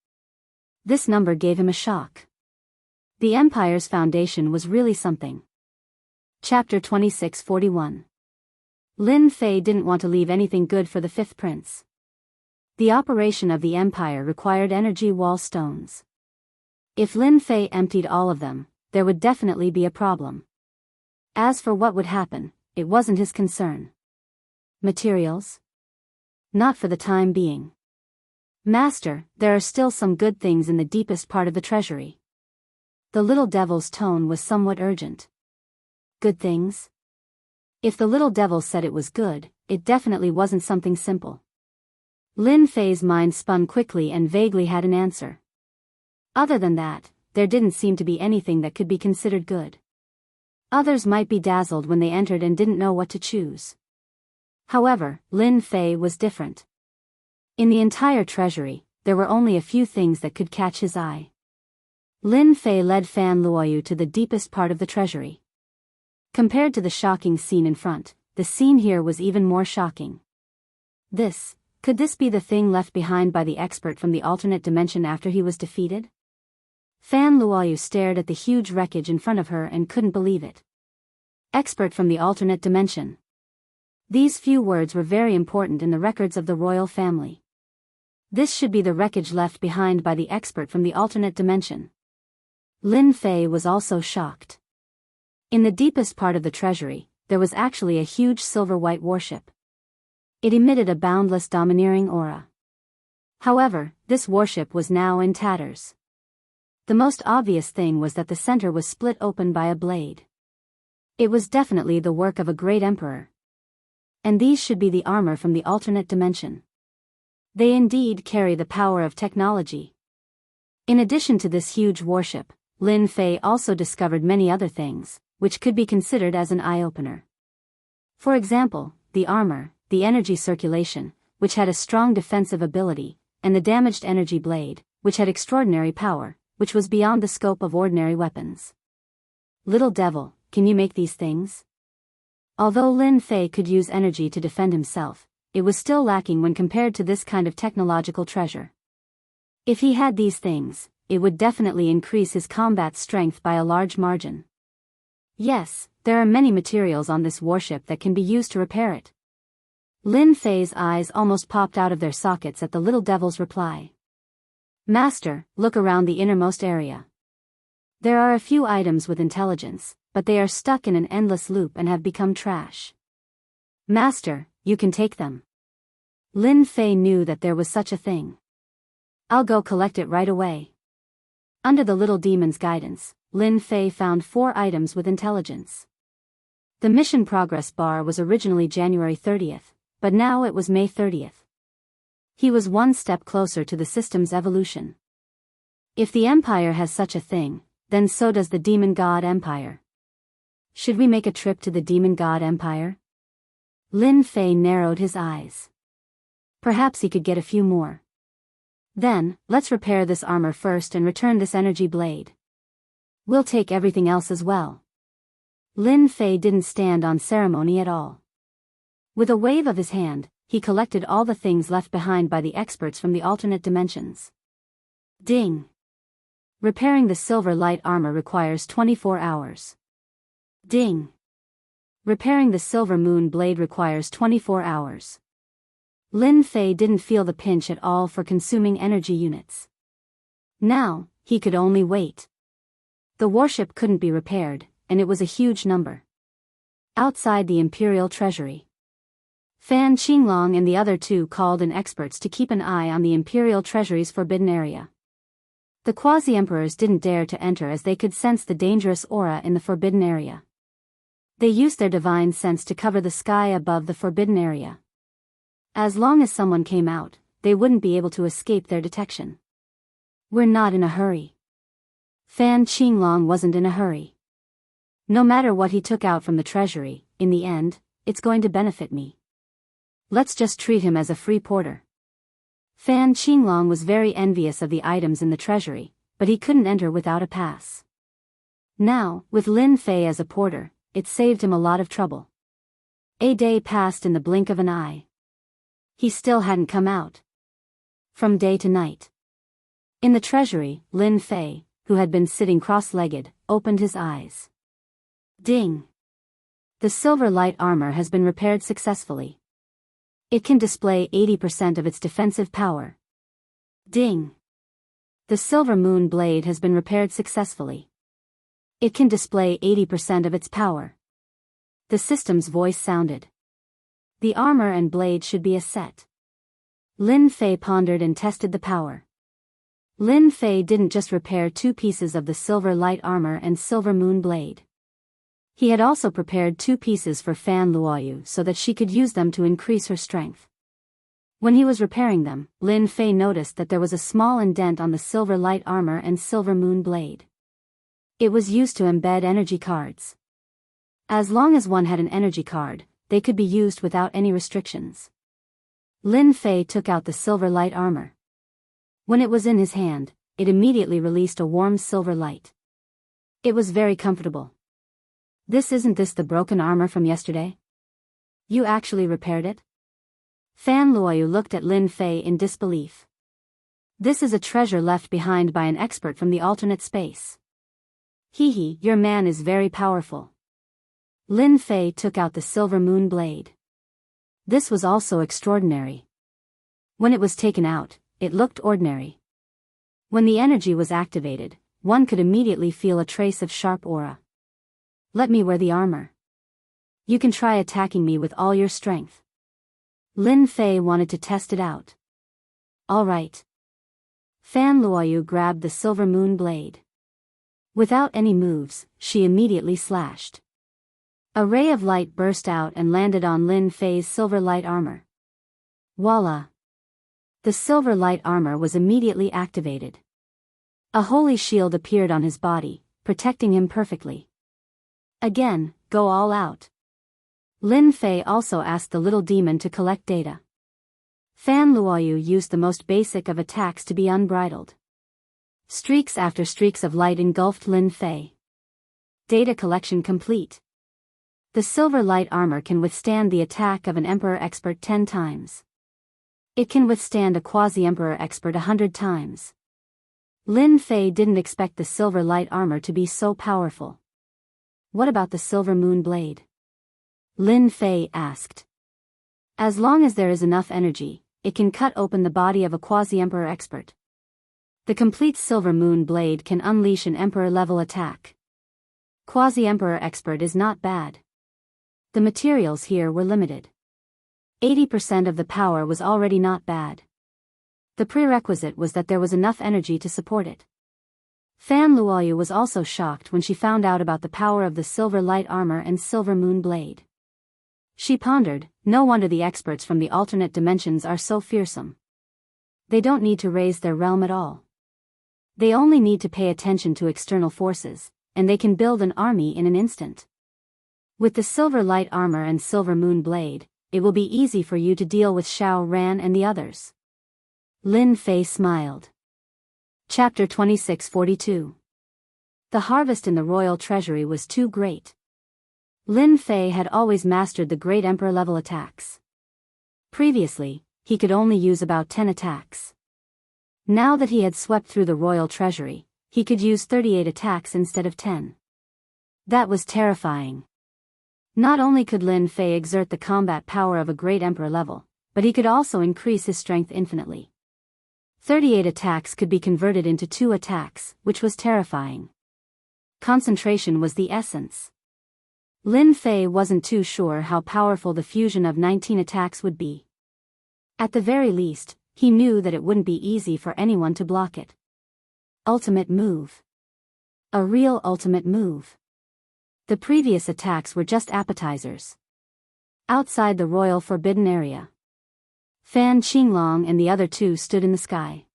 This number gave him a shock. The Empire's foundation was really something. Chapter 2641. Lin Fei didn't want to leave anything good for the fifth prince. The operation of the Empire required energy wall stones. If Lin Fei emptied all of them, there would definitely be a problem. As for what would happen, it wasn't his concern. Materials? Not for the time being. Master, there are still some good things in the deepest part of the treasury. The little devil's tone was somewhat urgent. Good things? If the little devil said it was good, it definitely wasn't something simple. Lin Fei's mind spun quickly and vaguely had an answer. Other than that, there didn't seem to be anything that could be considered good. Others might be dazzled when they entered and didn't know what to choose. However, Lin Fei was different. In the entire treasury, there were only a few things that could catch his eye. Lin Fei led Fan Luoyu to the deepest part of the treasury. Compared to the shocking scene in front, the scene here was even more shocking. Could this be the thing left behind by the expert from the alternate dimension after he was defeated? Fan Luoyu stared at the huge wreckage in front of her and couldn't believe it. Expert from the alternate dimension. These few words were very important in the records of the royal family. This should be the wreckage left behind by the expert from the alternate dimension. Lin Fei was also shocked. In the deepest part of the treasury, there was actually a huge silver-white warship. It emitted a boundless domineering aura. However, this warship was now in tatters. The most obvious thing was that the center was split open by a blade. It was definitely the work of a great emperor. And these should be the armor from the alternate dimension. They indeed carry the power of technology. In addition to this huge warship, Lin Fei also discovered many other things, which could be considered as an eye-opener. For example, the armor, the energy circulation, which had a strong defensive ability, and the damaged energy blade, which had extraordinary power, which was beyond the scope of ordinary weapons. Little devil, can you make these things? Although Lin Fei could use energy to defend himself, it was still lacking when compared to this kind of technological treasure. If he had these things, it would definitely increase his combat strength by a large margin. Yes, there are many materials on this warship that can be used to repair it. Lin Fei's eyes almost popped out of their sockets at the little devil's reply. Master, look around the innermost area. There are a few items with intelligence, but they are stuck in an endless loop and have become trash. Master, you can take them. Lin Fei knew that there was such a thing. I'll go collect it right away. Under the little demon's guidance, Lin Fei found 4 items with intelligence. The mission progress bar was originally January 30th, but now it was May 30th. He was one step closer to the system's evolution. If the Empire has such a thing, then so does the Demon God Empire. Should we make a trip to the Demon God Empire? Lin Fei narrowed his eyes. Perhaps he could get a few more. Then, let's repair this armor first and return this energy blade. We'll take everything else as well. Lin Fei didn't stand on ceremony at all. With a wave of his hand, he collected all the things left behind by the experts from the alternate dimensions. Ding! Repairing the silver light armor requires 24 hours. Ding! Repairing the silver moon blade requires 24 hours. Lin Fei didn't feel the pinch at all for consuming energy units. Now, he could only wait. The warship couldn't be repaired, and it was a huge number. Outside the Imperial Treasury, Fan Qinglong and the other two called in experts to keep an eye on the Imperial Treasury's forbidden area. The quasi-emperors didn't dare to enter as they could sense the dangerous aura in the forbidden area. They used their divine sense to cover the sky above the forbidden area. As long as someone came out, they wouldn't be able to escape their detection. We're not in a hurry. Fan Qinglong wasn't in a hurry. No matter what he took out from the treasury, in the end, it's going to benefit me. Let's just treat him as a free porter. Fan Qinglong was very envious of the items in the treasury, but he couldn't enter without a pass. Now, with Lin Fei as a porter, it saved him a lot of trouble. A day passed in the blink of an eye. He still hadn't come out. From day to night. In the treasury, Lin Fei, who had been sitting cross-legged, opened his eyes. Ding! The silver light armor has been repaired successfully. It can display 80% of its defensive power. Ding! The silver moon blade has been repaired successfully. It can display 80% of its power. The system's voice sounded. The armor and blade should be a set. Lin Fei pondered and tested the power. Lin Fei didn't just repair 2 pieces of the silver light armor and silver moon blade. He had also prepared 2 pieces for Fan Luoyu so that she could use them to increase her strength. When he was repairing them, Lin Fei noticed that there was a small indent on the silver light armor and silver moon blade. It was used to embed energy cards. As long as one had an energy card, they could be used without any restrictions. Lin Fei took out the silver light armor. When it was in his hand, it immediately released a warm silver light. It was very comfortable. Isn't this the broken armor from yesterday? You actually repaired it? Fan Luoyu looked at Lin Fei in disbelief. This is a treasure left behind by an expert from the alternate space. Hee, your man is very powerful. Lin Fei took out the silver moon blade. This was also extraordinary. When it was taken out, it looked ordinary. When the energy was activated, one could immediately feel a trace of sharp aura. Let me wear the armor. You can try attacking me with all your strength. Lin Fei wanted to test it out. All right. Fan Luoyu grabbed the silver moon blade. Without any moves, she immediately slashed. A ray of light burst out and landed on Lin Fei's silver light armor. Voila! The silver light armor was immediately activated. A holy shield appeared on his body, protecting him perfectly. Again, go all out. Lin Fei also asked the little demon to collect data. Fan Luoyu used the most basic of attacks to be unbridled. Streaks after streaks of light engulfed Lin Fei. Data collection complete. The silver light armor can withstand the attack of an Emperor expert 10 times. It can withstand a quasi-Emperor expert 100 times. Lin Fei didn't expect the silver light armor to be so powerful. What about the silver moon blade? Lin Fei asked. As long as there is enough energy, it can cut open the body of a quasi-Emperor expert. The complete silver moon blade can unleash an Emperor-level attack. Quasi-Emperor expert is not bad. The materials here were limited. 80% of the power was already not bad. The prerequisite was that there was enough energy to support it. Fan Luoyu was also shocked when she found out about the power of the silver light armor and silver moon blade. She pondered, no wonder the experts from the alternate dimensions are so fearsome. They don't need to raise their realm at all. They only need to pay attention to external forces, and they can build an army in an instant. With the silver light armor and silver moon blade, it will be easy for you to deal with Xiao Ran and the others. Lin Fei smiled. Chapter 2642. The harvest in the royal treasury was too great. Lin Fei had always mastered the Great Emperor level attacks. Previously, he could only use about 10 attacks. Now that he had swept through the royal treasury, he could use 38 attacks instead of 10. That was terrifying. Not only could Lin Fei exert the combat power of a Great Emperor level, but he could also increase his strength infinitely. 38 attacks could be converted into 2 attacks, which was terrifying. Concentration was the essence. Lin Fei wasn't too sure how powerful the fusion of 19 attacks would be. At the very least, he knew that it wouldn't be easy for anyone to block it. Ultimate move. A real ultimate move. The previous attacks were just appetizers. Outside the royal forbidden area, Fan Qinglong and the other two stood in the sky.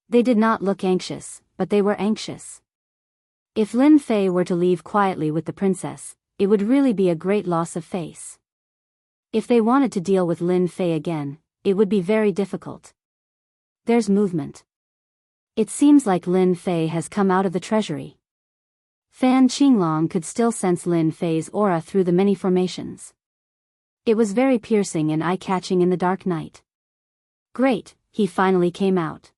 They did not look anxious, but they were anxious. If Lin Fei were to leave quietly with the princess, it would really be a great loss of face. If they wanted to deal with Lin Fei again, it would be very difficult. There's movement. It seems like Lin Fei has come out of the treasury. Fan Qinglong could still sense Lin Fei's aura through the many formations. It was very piercing and eye-catching in the dark night. Great, he finally came out.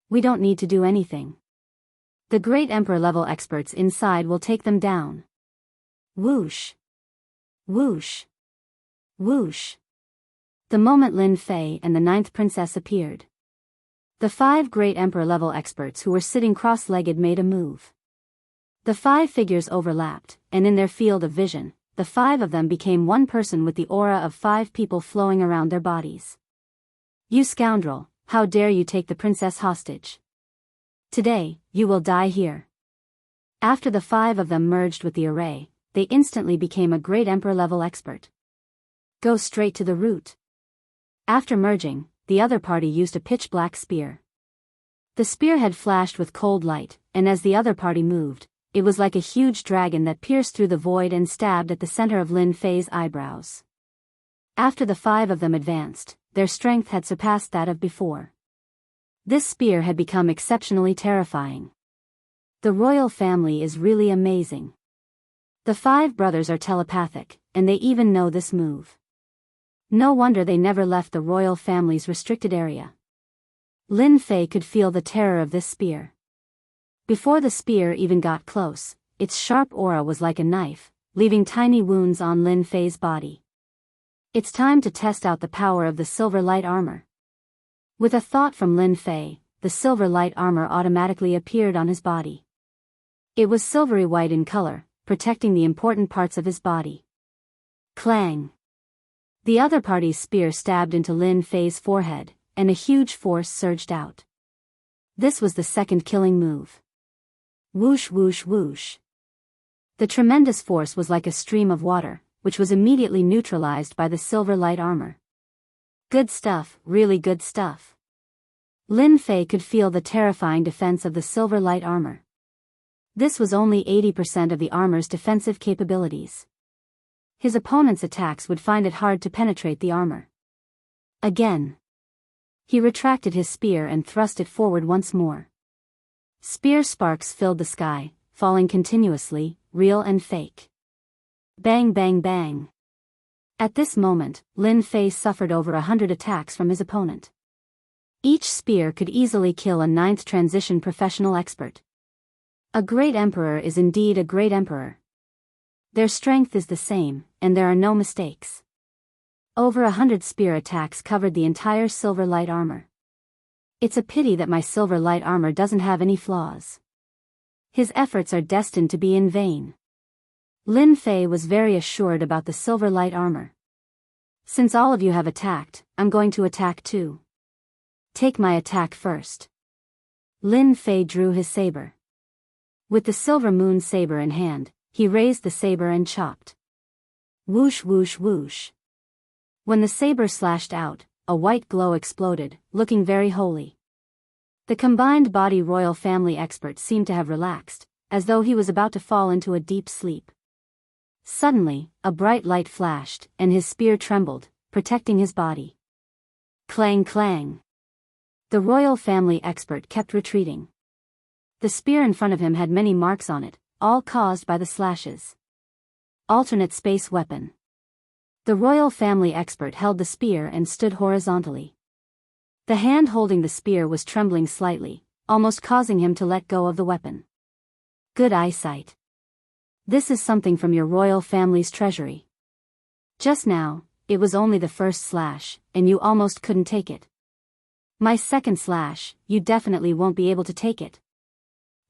We don't need to do anything. The Great Emperor level experts inside will take them down. Whoosh. Whoosh. Whoosh. The moment Lin Fei and the 9th princess appeared, the 5 Great Emperor level experts who were sitting cross-legged made a move. The 5 figures overlapped, and in their field of vision, the 5 of them became one person with the aura of 5 people flowing around their bodies. You scoundrel, how dare you take the princess hostage? Today, you will die here. After the 5 of them merged with the array, they instantly became a Great Emperor level expert. Go straight to the root. After merging, the other party used a pitch-black spear. The spear had flashed with cold light, and as the other party moved, it was like a huge dragon that pierced through the void and stabbed at the center of Lin Fei's eyebrows. After the 5 of them advanced, their strength had surpassed that of before. This spear had become exceptionally terrifying. The royal family is really amazing. The 5 brothers are telepathic, and they even know this move. No wonder they never left the royal family's restricted area. Lin Fei could feel the terror of this spear. Before the spear even got close, its sharp aura was like a knife, leaving tiny wounds on Lin Fei's body. It's time to test out the power of the silver light armor. With a thought from Lin Fei, the silver light armor automatically appeared on his body. It was silvery white in color, protecting the important parts of his body. Clang! The other party's spear stabbed into Lin Fei's forehead, and a huge force surged out. This was the second killing move. Whoosh whoosh whoosh. The tremendous force was like a stream of water, which was immediately neutralized by the silver light armor. Good stuff, really good stuff. Lin Fei could feel the terrifying defense of the silver light armor. This was only 80% of the armor's defensive capabilities. His opponent's attacks would find it hard to penetrate the armor. Again. He retracted his spear and thrust it forward once more. Spear sparks filled the sky, falling continuously, real and fake. Bang bang bang. At this moment, Lin Fei suffered over 100 attacks from his opponent. Each spear could easily kill a 9th transition professional expert. A great emperor is indeed a great emperor. Their strength is the same, and there are no mistakes. Over 100 spear attacks covered the entire silver light armor. It's a pity that my silver light armor doesn't have any flaws. His efforts are destined to be in vain. Lin Fei was very assured about the silver light armor. Since all of you have attacked, I'm going to attack too. Take my attack first. Lin Fei drew his saber. With the silver moon saber in hand, he raised the saber and chopped. Whoosh whoosh whoosh. When the saber slashed out, a white glow exploded, looking very holy. The combined body royal family expert seemed to have relaxed, as though he was about to fall into a deep sleep. Suddenly, a bright light flashed, and his spear trembled, protecting his body. Clang clang. The royal family expert kept retreating. The spear in front of him had many marks on it, all caused by the slashes. alternate space weapon. The royal family expert held the spear and stood horizontally. The hand holding the spear was trembling slightly, almost causing him to let go of the weapon. Good eyesight. This is something from your royal family's treasury. Just now, it was only the first slash, and you almost couldn't take it. My second slash, you definitely won't be able to take it.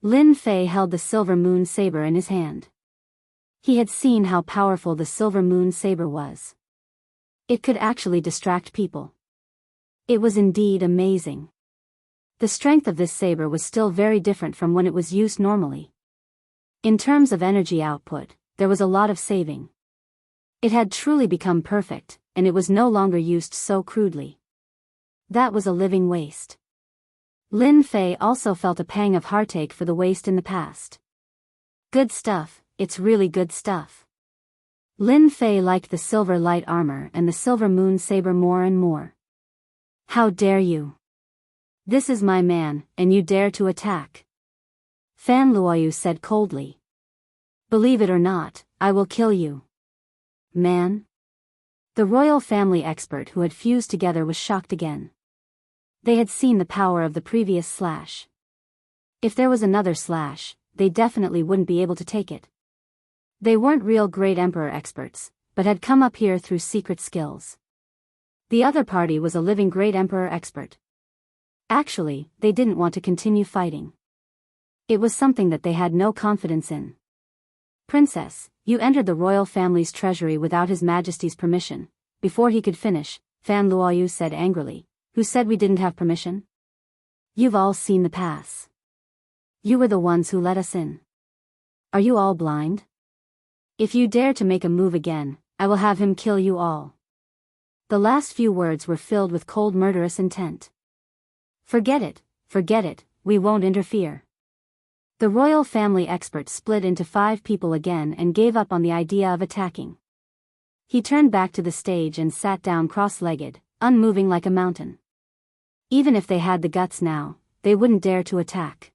Lin Fei held the silver moon saber in his hand. He had seen how powerful the silver moon saber was. It could actually distract people. It was indeed amazing. The strength of this saber was still very different from when it was used normally. In terms of energy output, there was a lot of saving. It had truly become perfect, and it was no longer used so crudely. That was a living waste. Lin Fei also felt a pang of heartache for the waste in the past. Good stuff, it's really good stuff. Lin Fei liked the silver light armor and the silver moon saber more and more. How dare you? This is my man, and you dare to attack. Fan Luoyu said coldly. Believe it or not, I will kill you. Man? The royal family expert who had fused together was shocked again. They had seen the power of the previous slash. If there was another slash, they definitely wouldn't be able to take it. They weren't real great emperor experts, but had come up here through secret skills. The other party was a living great emperor expert. Actually, they didn't want to continue fighting. It was something that they had no confidence in. Princess, you entered the royal family's treasury without His Majesty's permission. Before he could finish, Fan Luoyu said angrily, who said we didn't have permission? You've all seen the pass. You were the ones who let us in. Are you all blind? If you dare to make a move again, I will have him kill you all. The last few words were filled with cold murderous intent. Forget it, we won't interfere. The royal family expert split into 5 people again and gave up on the idea of attacking. He turned back to the stage and sat down cross-legged, unmoving like a mountain. Even if they had the guts now, they wouldn't dare to attack.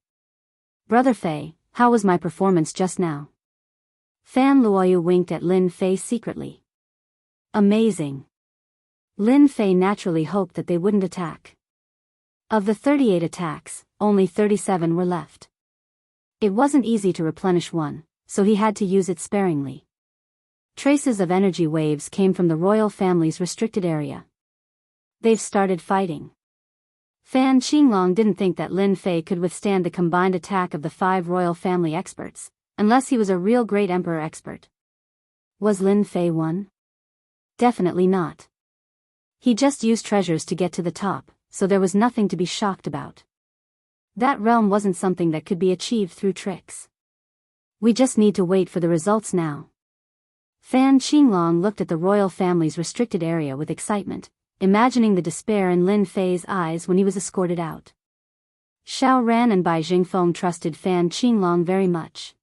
Brother Fei, how was my performance just now? Fan Luoyu winked at Lin Fei secretly. Amazing. Lin Fei naturally hoped that they wouldn't attack. Of the 38 attacks, only 37 were left. It wasn't easy to replenish one, so he had to use it sparingly. Traces of energy waves came from the royal family's restricted area. They've started fighting. Fan Qinglong didn't think that Lin Fei could withstand the combined attack of the 5 royal family experts, unless he was a real great emperor expert. Was Lin Fei one? Definitely not. He just used treasures to get to the top, so there was nothing to be shocked about. That realm wasn't something that could be achieved through tricks. We just need to wait for the results now. Fan Qinglong looked at the royal family's restricted area with excitement, imagining the despair in Lin Fei's eyes when he was escorted out. Xiao Ran and Bai Jingfeng trusted Fan Qinglong very much.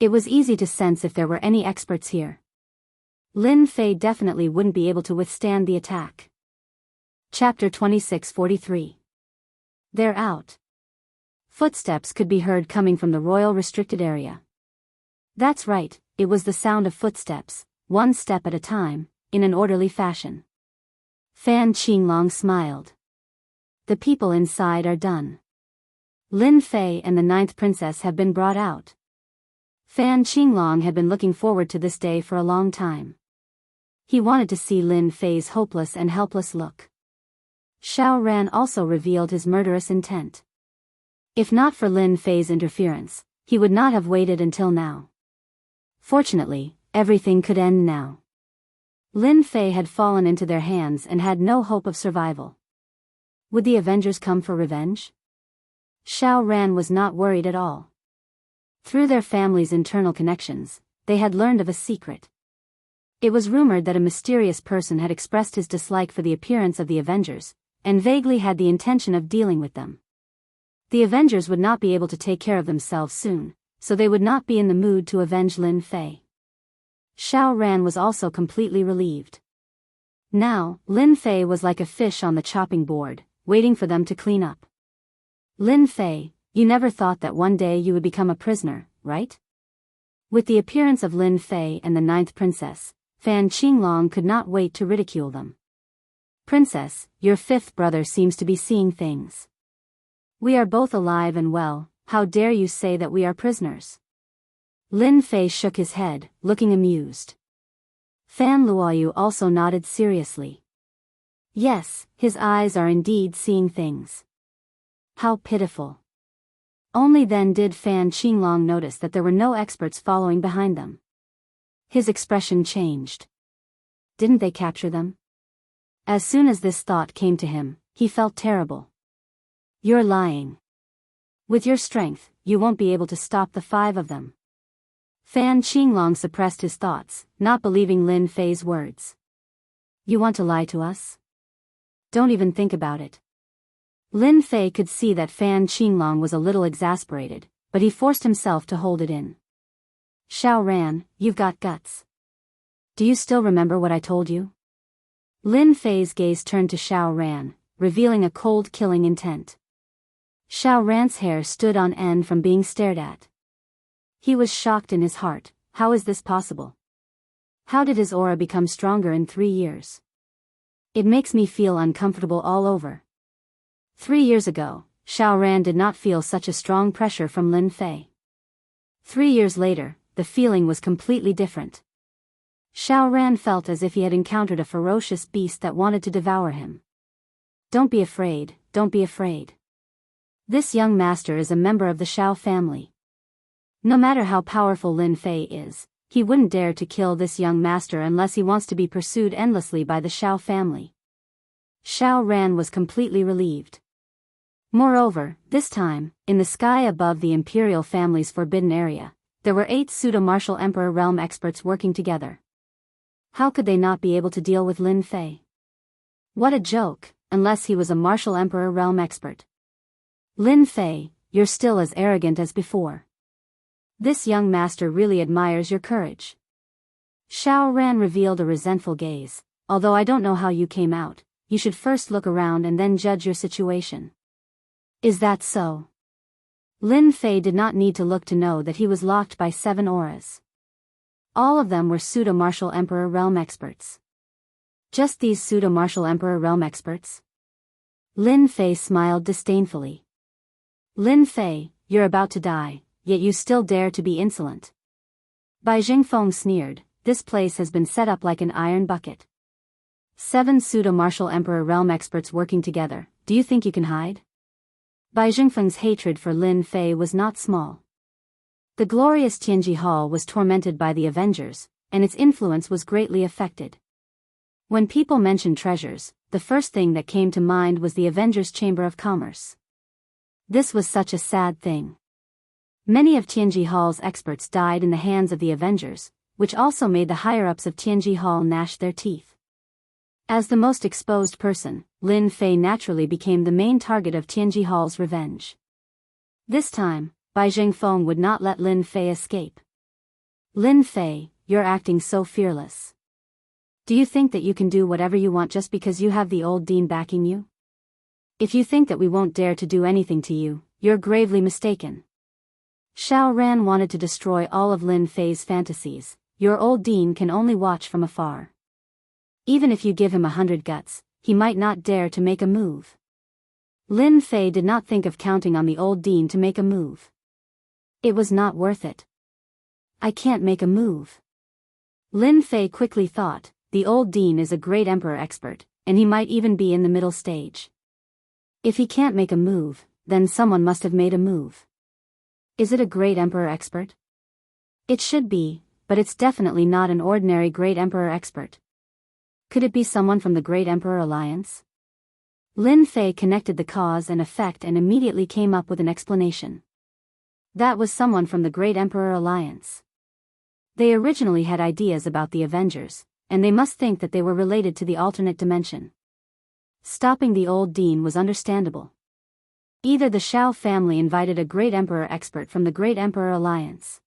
It was easy to sense if there were any experts here. Lin Fei definitely wouldn't be able to withstand the attack. Chapter 2643. They're out. Footsteps could be heard coming from the royal restricted area. That's right, it was the sound of footsteps, one step at a time, in an orderly fashion. Fan Qinglong smiled. The people inside are done. Lin Fei and the 9th princess have been brought out. Fan Qinglong had been looking forward to this day for a long time. He wanted to see Lin Fei's hopeless and helpless look. Xiao Ran also revealed his murderous intent. If not for Lin Fei's interference, he would not have waited until now. Fortunately, everything could end now. Lin Fei had fallen into their hands and had no hope of survival. Would the Avengers come for revenge? Xiao Ran was not worried at all. Through their family's internal connections, they had learned of a secret. It was rumored that a mysterious person had expressed his dislike for the appearance of the Avengers, and vaguely had the intention of dealing with them. The Avengers would not be able to take care of themselves soon, so they would not be in the mood to avenge Lin Fei. Xiao Ran was also completely relieved. Now, Lin Fei was like a fish on the chopping board, waiting for them to clean up. Lin Fei, you never thought that one day you would become a prisoner, right? With the appearance of Lin Fei and the ninth princess, Fan Qinglong could not wait to ridicule them. "Princess, your fifth brother seems to be seeing things. We are both alive and well, how dare you say that we are prisoners?" Lin Fei shook his head, looking amused. Fan Luoyu also nodded seriously. Yes, his eyes are indeed seeing things. How pitiful. Only then did Fan Qinglong notice that there were no experts following behind them. His expression changed. Didn't they capture them? As soon as this thought came to him, he felt terrible. You're lying. With your strength, you won't be able to stop the 5 of them. Fan Qinglong suppressed his thoughts, not believing Lin Fei's words. You want to lie to us? Don't even think about it. Lin Fei could see that Fan Qinglong was a little exasperated, but he forced himself to hold it in. Xiao Ran, you've got guts. Do you still remember what I told you? Lin Fei's gaze turned to Xiao Ran, revealing a cold killing intent. Xiao Ran's hair stood on end from being stared at. He was shocked in his heart. How is this possible? How did his aura become stronger in 3 years? It makes me feel uncomfortable all over. 3 years ago, Xiao Ran did not feel such a strong pressure from Lin Fei. 3 years later, the feeling was completely different. Xiao Ran felt as if he had encountered a ferocious beast that wanted to devour him. Don't be afraid, don't be afraid. This young master is a member of the Xiao family. No matter how powerful Lin Fei is, he wouldn't dare to kill this young master unless he wants to be pursued endlessly by the Xiao family. Xiao Ran was completely relieved. Moreover, this time, in the sky above the imperial family's forbidden area, there were 8 pseudo-martial emperor realm experts working together. How could they not be able to deal with Lin Fei? What a joke, unless he was a martial emperor realm expert. Lin Fei, you're still as arrogant as before. This young master really admires your courage. Xiao Ran revealed a resentful gaze. Although I don't know how you came out, you should first look around and then judge your situation. Is that so? Lin Fei did not need to look to know that he was locked by 7 auras. All of them were pseudo-martial emperor realm experts. Just these pseudo-martial emperor realm experts? Lin Fei smiled disdainfully. Lin Fei, you're about to die, yet you still dare to be insolent. Bai Jingfeng sneered, this place has been set up like an iron bucket. 7 pseudo-martial emperor realm experts working together, do you think you can hide? Bai Jingfeng's hatred for Lin Fei was not small. The glorious Tianji Hall was tormented by the Avengers, and its influence was greatly affected. When people mentioned treasures, the first thing that came to mind was the Avengers' Chamber of Commerce. This was such a sad thing. Many of Tianji Hall's experts died in the hands of the Avengers, which also made the higher-ups of Tianji Hall gnash their teeth. As the most exposed person, Lin Fei naturally became the main target of Tianji Hall's revenge. This time, Bai Jingfeng would not let Lin Fei escape. Lin Fei, you're acting so fearless. Do you think that you can do whatever you want just because you have the old dean backing you? If you think that we won't dare to do anything to you, you're gravely mistaken. Xiao Ran wanted to destroy all of Lin Fei's fantasies. Your old dean can only watch from afar. Even if you give him 100 guts, he might not dare to make a move. Lin Fei did not think of counting on the old dean to make a move. It was not worth it. I can't make a move. Lin Fei quickly thought, the old dean is a great emperor expert, and he might even be in the middle stage. If he can't make a move, then someone must have made a move. Is it a great emperor expert? It should be, but it's definitely not an ordinary great emperor expert. Could it be someone from the Great Emperor Alliance? Lin Fei connected the cause and effect and immediately came up with an explanation. That was someone from the Great Emperor Alliance. They originally had ideas about the Avengers, and they must think that they were related to the alternate dimension. Stopping the old dean was understandable. Either the Xiao family invited a Great Emperor expert from the Great Emperor Alliance.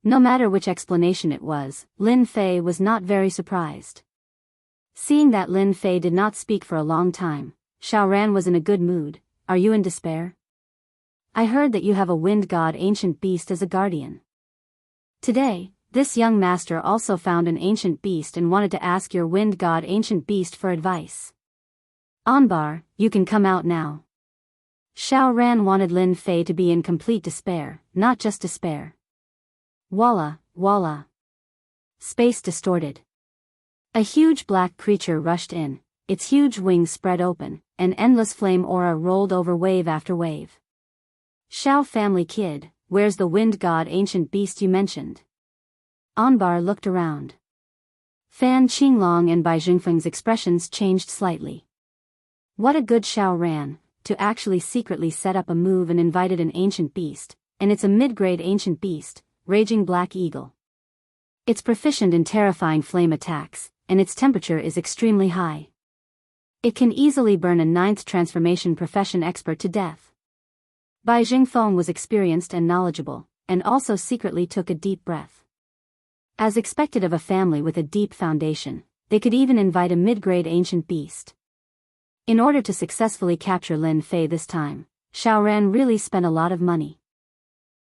No matter which explanation it was, Lin Fei was not very surprised. Seeing that Lin Fei did not speak for a long time, Xiao Ran was in a good mood. Are you in despair? I heard that you have a wind god ancient beast as a guardian. Today, this young master also found an ancient beast and wanted to ask your wind god ancient beast for advice. Anbar, you can come out now. Xiao Ran wanted Lin Fei to be in complete despair, not just despair. Walla, walla. Space distorted. A huge black creature rushed in, its huge wings spread open, an endless flame aura rolled over wave after wave. Xiao family kid, where's the wind god ancient beast you mentioned? Anbar looked around. Fan Qinglong and Bai Jingfeng's expressions changed slightly. What a good Xiao Ran, to actually secretly set up a move and invited an ancient beast, and it's a mid-grade ancient beast, Raging Black Eagle. It's proficient in terrifying flame attacks, and its temperature is extremely high. It can easily burn a 9th transformation profession expert to death. Bai Jingfeng was experienced and knowledgeable, and also secretly took a deep breath. As expected of a family with a deep foundation, they could even invite a mid-grade ancient beast. In order to successfully capture Lin Fei this time, Xiao Ran really spent a lot of money.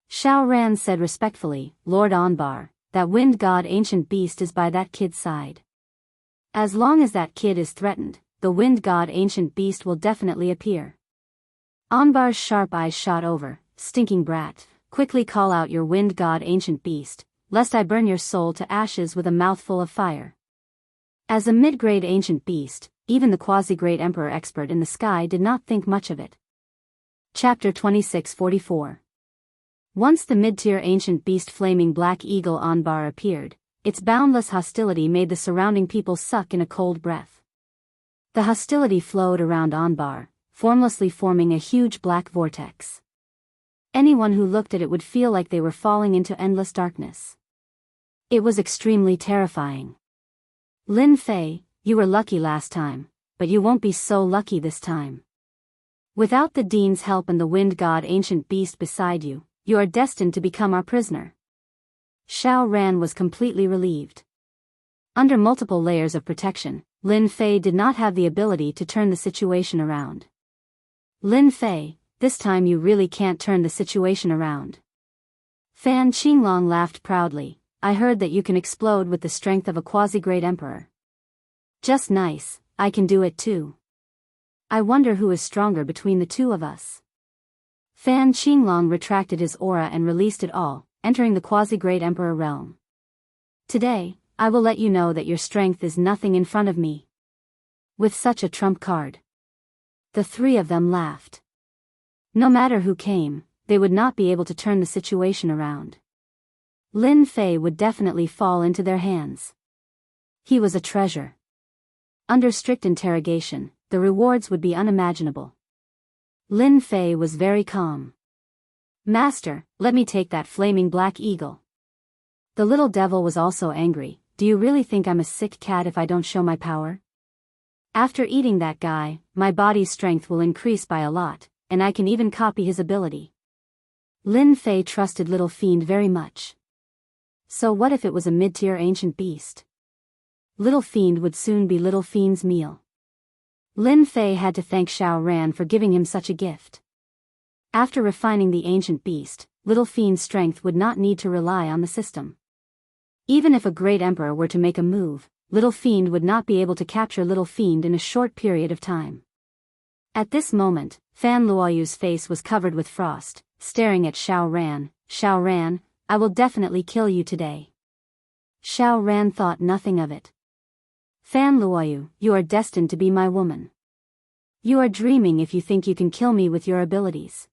Xiao Ran said respectfully, Lord Anbar, that wind god ancient beast is by that kid's side. As long as that kid is threatened, the wind god ancient beast will definitely appear. Anbar's sharp eyes shot over, stinking brat, quickly call out your wind god ancient beast, lest I burn your soul to ashes with a mouthful of fire. As a mid-grade ancient beast, even the quasi-great emperor expert in the sky did not think much of it. Chapter 2644. Once the mid-tier ancient beast flaming black eagle Anbar appeared, its boundless hostility made the surrounding people suck in a cold breath. The hostility flowed around Anbar, formlessly forming a huge black vortex. Anyone who looked at it would feel like they were falling into endless darkness. It was extremely terrifying. Lin Fei, you were lucky last time, but you won't be so lucky this time. Without the Dean's help and the wind god ancient beast beside you, you are destined to become our prisoner. Xiao Ran was completely relieved. Under multiple layers of protection, Lin Fei did not have the ability to turn the situation around. Lin Fei, this time you really can't turn the situation around. Fan Qinglong laughed proudly, I heard that you can explode with the strength of a quasi-great emperor. Just nice, I can do it too. I wonder who is stronger between the two of us. Fan Qinglong retracted his aura and released it all, entering the quasi-great emperor realm. Today, I will let you know that your strength is nothing in front of me. With such a trump card. The three of them laughed. No matter who came, they would not be able to turn the situation around. Lin Fei would definitely fall into their hands. He was a treasure. Under strict interrogation, the rewards would be unimaginable. Lin Fei was very calm. Master, let me take that flaming black eagle. The little devil was also angry, do you really think I'm a sick cat if I don't show my power? After eating that guy, my body's strength will increase by a lot, and I can even copy his ability. Lin Fei trusted Little Fiend very much. So what if it was a mid-tier ancient beast? Little Fiend would soon be Little Fiend's meal. Lin Fei had to thank Xiao Ran for giving him such a gift. After refining the ancient beast, Little Fiend's strength would not need to rely on the system. Even if a great emperor were to make a move, Little Fiend would not be able to capture Little Fiend in a short period of time. At this moment, Fan Luoyu's face was covered with frost, staring at Xiao Ran. Xiao Ran, I will definitely kill you today. Xiao Ran thought nothing of it. Fan Luoyu, you are destined to be my woman. You are dreaming if you think you can kill me with your abilities.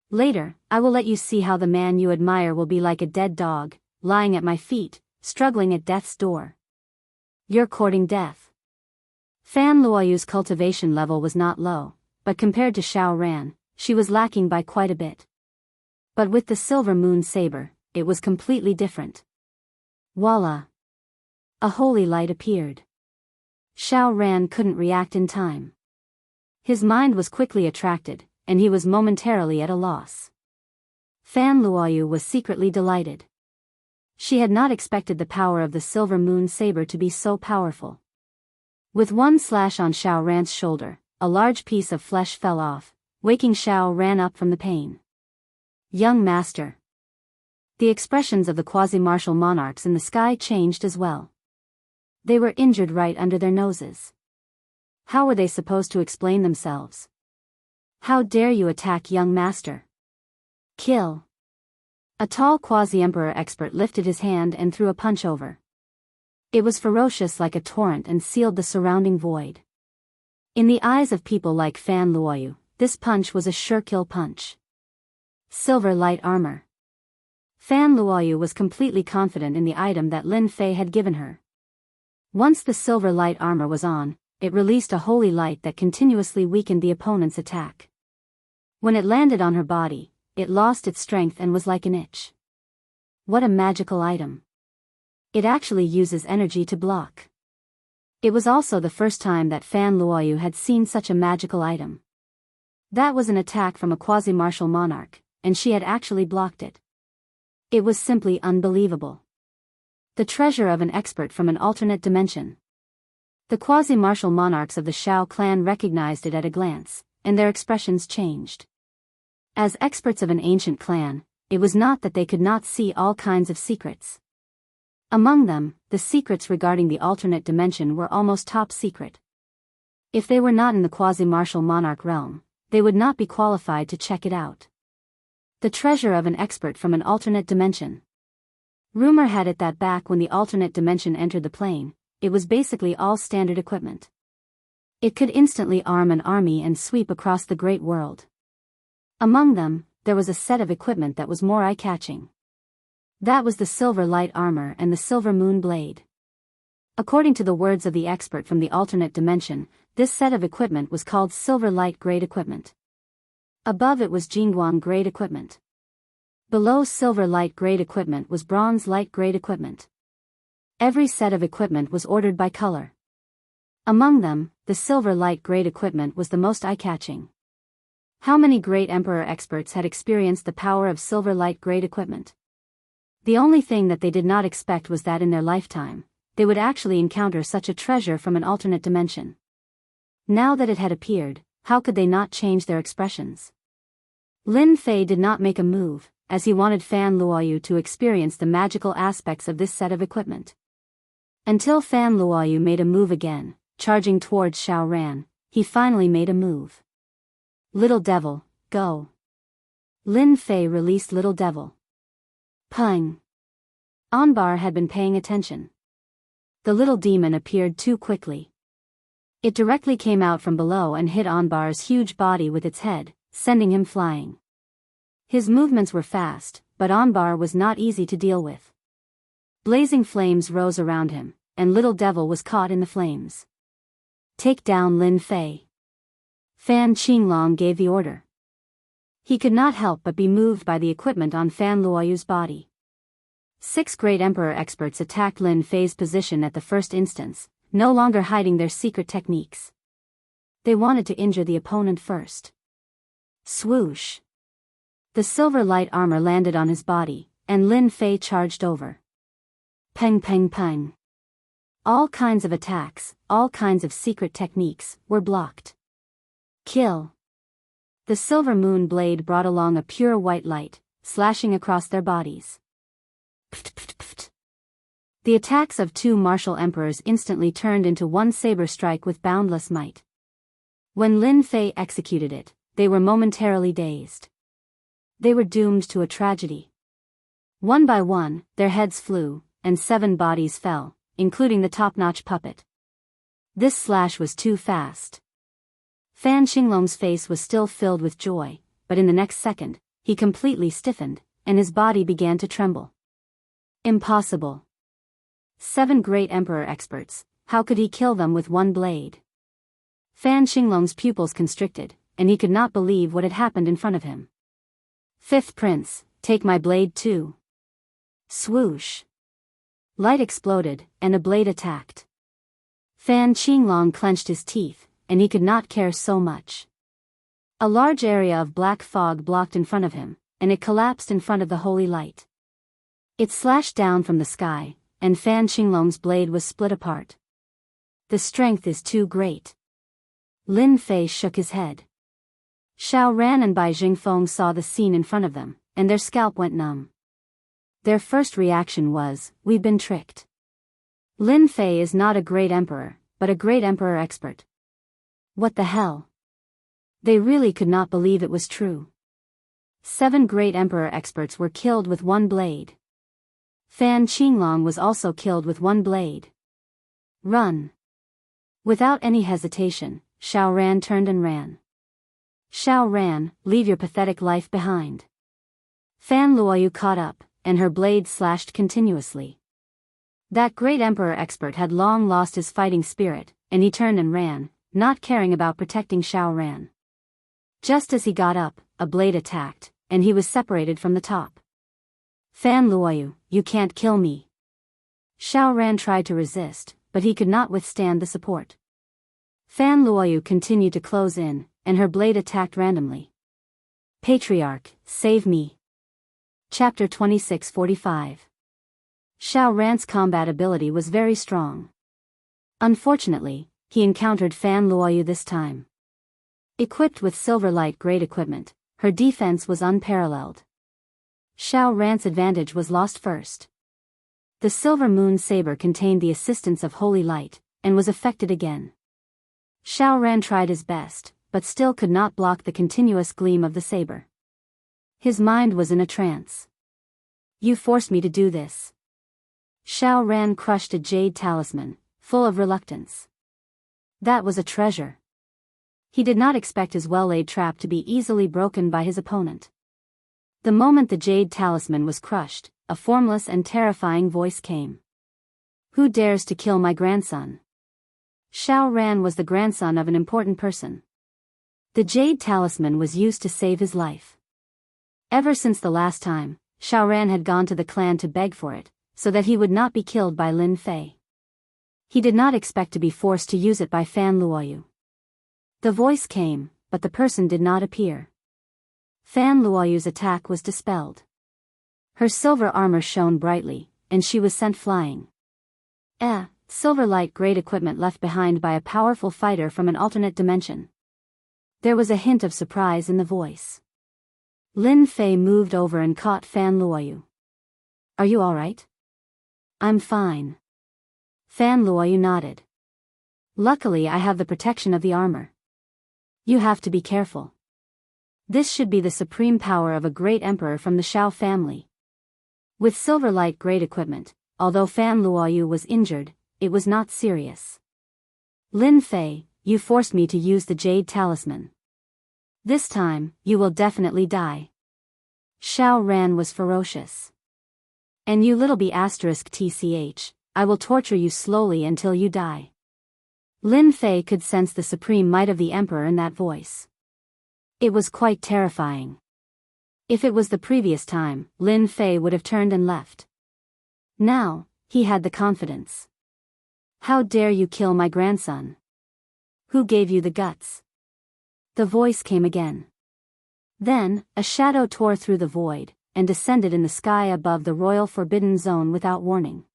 Later, I will let you see how the man you admire will be like a dead dog, lying at my feet, struggling at death's door. You're courting death. Fan Luoyu's cultivation level was not low, but compared to Xiao Ran, she was lacking by quite a bit. But with the silver moon saber, it was completely different. Voila! A holy light appeared. Xiao Ran couldn't react in time. His mind was quickly attracted, and he was momentarily at a loss. Fan Luoyu was secretly delighted. She had not expected the power of the silver moon saber to be so powerful. With one slash on Xiao Ran's shoulder, a large piece of flesh fell off, waking Xiao Ran up from the pain. Young master. The expressions of the quasi-martial monarchs in the sky changed as well. They were injured right under their noses. How were they supposed to explain themselves? How dare you attack young master? Kill. A tall quasi-emperor expert lifted his hand and threw a punch over. It was ferocious like a torrent and sealed the surrounding void. In the eyes of people like Fan Luoyu, this punch was a sure kill punch. Silver light armor. Fan Luoyu was completely confident in the item that Lin Fei had given her. Once the silver light armor was on, it released a holy light that continuously weakened the opponent's attack. When it landed on her body, it lost its strength and was like an itch. What a magical item. It actually uses energy to block. It was also the first time that Fan Luoyu had seen such a magical item. That was an attack from a quasi-martial monarch, and she had actually blocked it. It was simply unbelievable. The treasure of an expert from an alternate dimension. The quasi-martial monarchs of the Shao clan recognized it at a glance, and their expressions changed. As experts of an ancient clan, it was not that they could not see all kinds of secrets. Among them, the secrets regarding the alternate dimension were almost top secret. If they were not in the quasi-martial monarch realm, they would not be qualified to check it out. The treasure of an expert from an alternate dimension. Rumor had it that back when the alternate dimension entered the plane, it was basically all standard equipment. It could instantly arm an army and sweep across the great world. Among them, there was a set of equipment that was more eye-catching. That was the silver light armor and the silver moon blade. According to the words of the expert from the alternate dimension, this set of equipment was called silver light grade equipment. Above it was Jingguang grade equipment. Below silver light grade equipment was bronze light grade equipment. Every set of equipment was ordered by color. Among them, the silver light grade equipment was the most eye-catching. How many great emperor experts had experienced the power of silver light grade equipment? The only thing that they did not expect was that in their lifetime, they would actually encounter such a treasure from an alternate dimension. Now that it had appeared, how could they not change their expressions? Lin Fei did not make a move, as he wanted Fan Luoyu to experience the magical aspects of this set of equipment. Until Fan Luoyu made a move again, charging towards Shao Ran, he finally made a move. Little devil, go. Lin Fei released Little Devil. Pung. Anbar had been paying attention. The little demon appeared too quickly. It directly came out from below and hit Anbar's huge body with its head, sending him flying. His movements were fast, but Anbar was not easy to deal with. Blazing flames rose around him, and Little Devil was caught in the flames. Take down Lin Fei. Fan Qinglong gave the order. He could not help but be moved by the equipment on Fan Luoyu's body. 6 great emperor experts attacked Lin Fei's position at the first instance, no longer hiding their secret techniques. They wanted to injure the opponent first. Swoosh. The silver light armor landed on his body, and Lin Fei charged over. Peng peng peng. All kinds of attacks, all kinds of secret techniques, were blocked. Kill. The silver moon blade brought along a pure white light, slashing across their bodies. Pft, pft, pft. The attacks of 2 martial emperors instantly turned into one saber strike with boundless might. When Lin Fei executed it, they were momentarily dazed. They were doomed to a tragedy. One by one, their heads flew, and 7 bodies fell, including the top-notch puppet. This slash was too fast. Fan Qinglong's face was still filled with joy, but in the next second, he completely stiffened, and his body began to tremble. Impossible. 7 great emperor experts, how could he kill them with one blade? Fan Qinglong's pupils constricted, and he could not believe what had happened in front of him. 5th Prince, take my blade too. Swoosh. Light exploded, and a blade attacked. Fan Qinglong clenched his teeth, and he could not care so much. A large area of black fog blocked in front of him, and it collapsed in front of the holy light. It slashed down from the sky, and Fan Qinglong's blade was split apart. The strength is too great. Lin Fei shook his head. Shao Ran and Bai Jingfeng saw the scene in front of them, and their scalp went numb. Their first reaction was, "We've been tricked. Lin Fei is not a great emperor, but a great emperor expert." What the hell? They really could not believe it was true. 7 great emperor experts were killed with one blade. Fan Qinglong was also killed with one blade. Run. Without any hesitation, Xiao Ran turned and ran. Xiao Ran, leave your pathetic life behind. Fan Luoyu caught up, and her blade slashed continuously. That great emperor expert had long lost his fighting spirit, and he turned and ran, not caring about protecting Xiao Ran. Just as he got up, a blade attacked, and he was separated from the top. Fan Luoyu, you can't kill me. Xiao Ran tried to resist, but he could not withstand the support. Fan Luoyu continued to close in, and her blade attacked randomly. Patriarch, save me. Chapter 2645. Xiao Ran's combat ability was very strong. Unfortunately, he encountered Fan Luoyu this time. Equipped with silver light grade equipment, her defense was unparalleled. Xiao Ran's advantage was lost first. The silver moon saber contained the assistance of holy light, and was affected again. Xiao Ran tried his best, but still could not block the continuous gleam of the saber. His mind was in a trance. You forced me to do this. Xiao Ran crushed a jade talisman, full of reluctance. That was a treasure. He did not expect his well-laid trap to be easily broken by his opponent. The moment the jade talisman was crushed, a formless and terrifying voice came. Who dares to kill my grandson? Xiao Ran was the grandson of an important person. The jade talisman was used to save his life. Ever since the last time, Xiao Ran had gone to the clan to beg for it, so that he would not be killed by Lin Fei. He did not expect to be forced to use it by Fan Luoyu. The voice came, but the person did not appear. Fan Luoyu's attack was dispelled. Her silver armor shone brightly, and she was sent flying. Silver light grade equipment left behind by a powerful fighter from an alternate dimension. There was a hint of surprise in the voice. Lin Fei moved over and caught Fan Luoyu. Are you alright? I'm fine. Fan Luoyu nodded. Luckily I have the protection of the armor. You have to be careful. This should be the supreme power of a great emperor from the Shao family. With silver light grade equipment, although Fan Luoyu was injured, it was not serious. Lin Fei, you forced me to use the jade talisman. This time, you will definitely die. Xiao Ran was ferocious. And you little b****, I will torture you slowly until you die. Lin Fei could sense the supreme might of the emperor in that voice. It was quite terrifying. If it was the previous time, Lin Fei would have turned and left. Now, he had the confidence. How dare you kill my grandson? Who gave you the guts? The voice came again. Then, a shadow tore through the void, and descended in the sky above the royal forbidden zone without warning.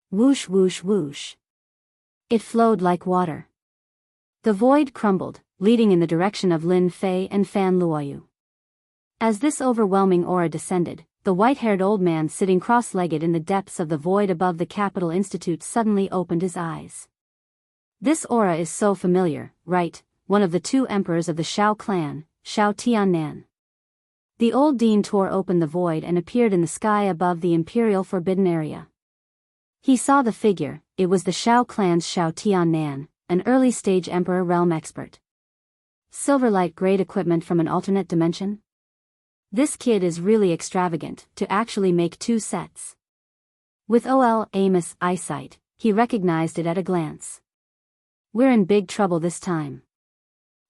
Whoosh whoosh whoosh. It flowed like water. The void crumbled, leading in the direction of Lin Fei and Fan Luoyu. As this overwhelming aura descended, the white-haired old man sitting cross-legged in the depths of the void above the Capital Institute suddenly opened his eyes. This aura is so familiar, right? One of the 2 emperors of the Shao clan, Shao Tiannan. The old dean tore open the void and appeared in the sky above the Imperial Forbidden Area. He saw the figure. It was the Shao clan's Shao Tiannan, an early-stage emperor realm expert. Silverlight grade equipment from an alternate dimension? This kid is really extravagant, to actually make 2 sets. With Amos eyesight, he recognized it at a glance. We're in big trouble this time.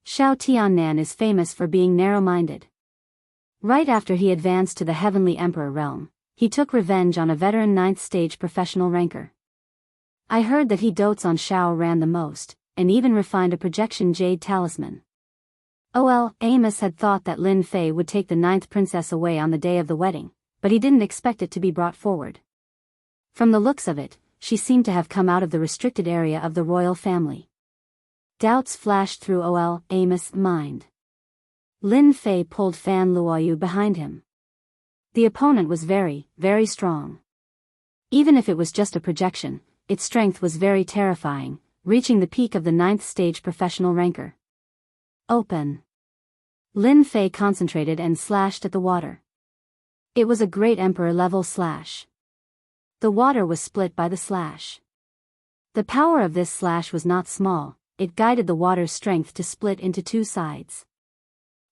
Shao Tiannan is famous for being narrow-minded. Right after he advanced to the Heavenly Emperor realm, he took revenge on a veteran 9th stage professional ranker. I heard that he dotes on Xiao Ran the most, and even refined a projection jade talisman. Amos had thought that Lin Fei would take the 9th princess away on the day of the wedding, but he didn't expect it to be brought forward. From the looks of it, she seemed to have come out of the restricted area of the royal family. Doubts flashed through Amos' mind. Lin Fei pulled Fan Luoyu behind him. The opponent was very, very strong. Even if it was just a projection, its strength was very terrifying, reaching the peak of the 9th stage professional ranker. Open. Lin Fei concentrated and slashed at the water. It was a great emperor-level slash. The water was split by the slash. The power of this slash was not small, it guided the water's strength to split into two sides.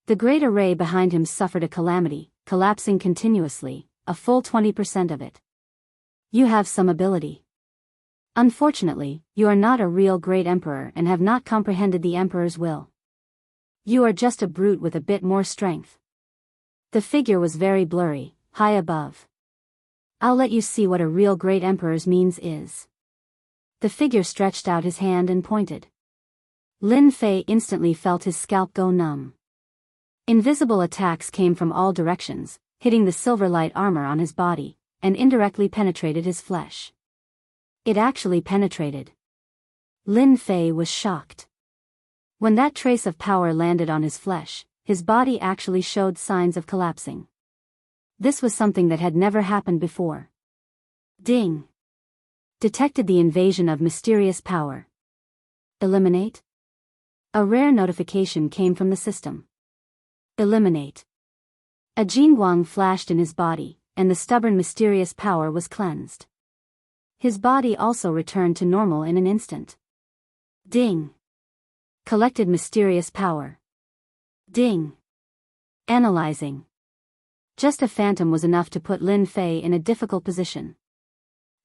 The great array behind him suffered a calamity, collapsing continuously, a full 20% of it. You have some ability. Unfortunately, you are not a real great emperor and have not comprehended the emperor's will. You are just a brute with a bit more strength. The figure was very blurry, high above. I'll let you see what a real great emperor's means is. The figure stretched out his hand and pointed. Lin Fei instantly felt his scalp go numb. Invisible attacks came from all directions, hitting the silver light armor on his body, and indirectly penetrated his flesh. It actually penetrated. Lin Fei was shocked. When that trace of power landed on his flesh, his body actually showed signs of collapsing. This was something that had never happened before. Ding. Detected the invasion of mysterious power. Eliminate. A rare notification came from the system. Eliminate. A Jingguang flashed in his body, and the stubborn mysterious power was cleansed. His body also returned to normal in an instant. Ding. Collected mysterious power. Ding. Analyzing. Just a phantom was enough to put Lin Fei in a difficult position.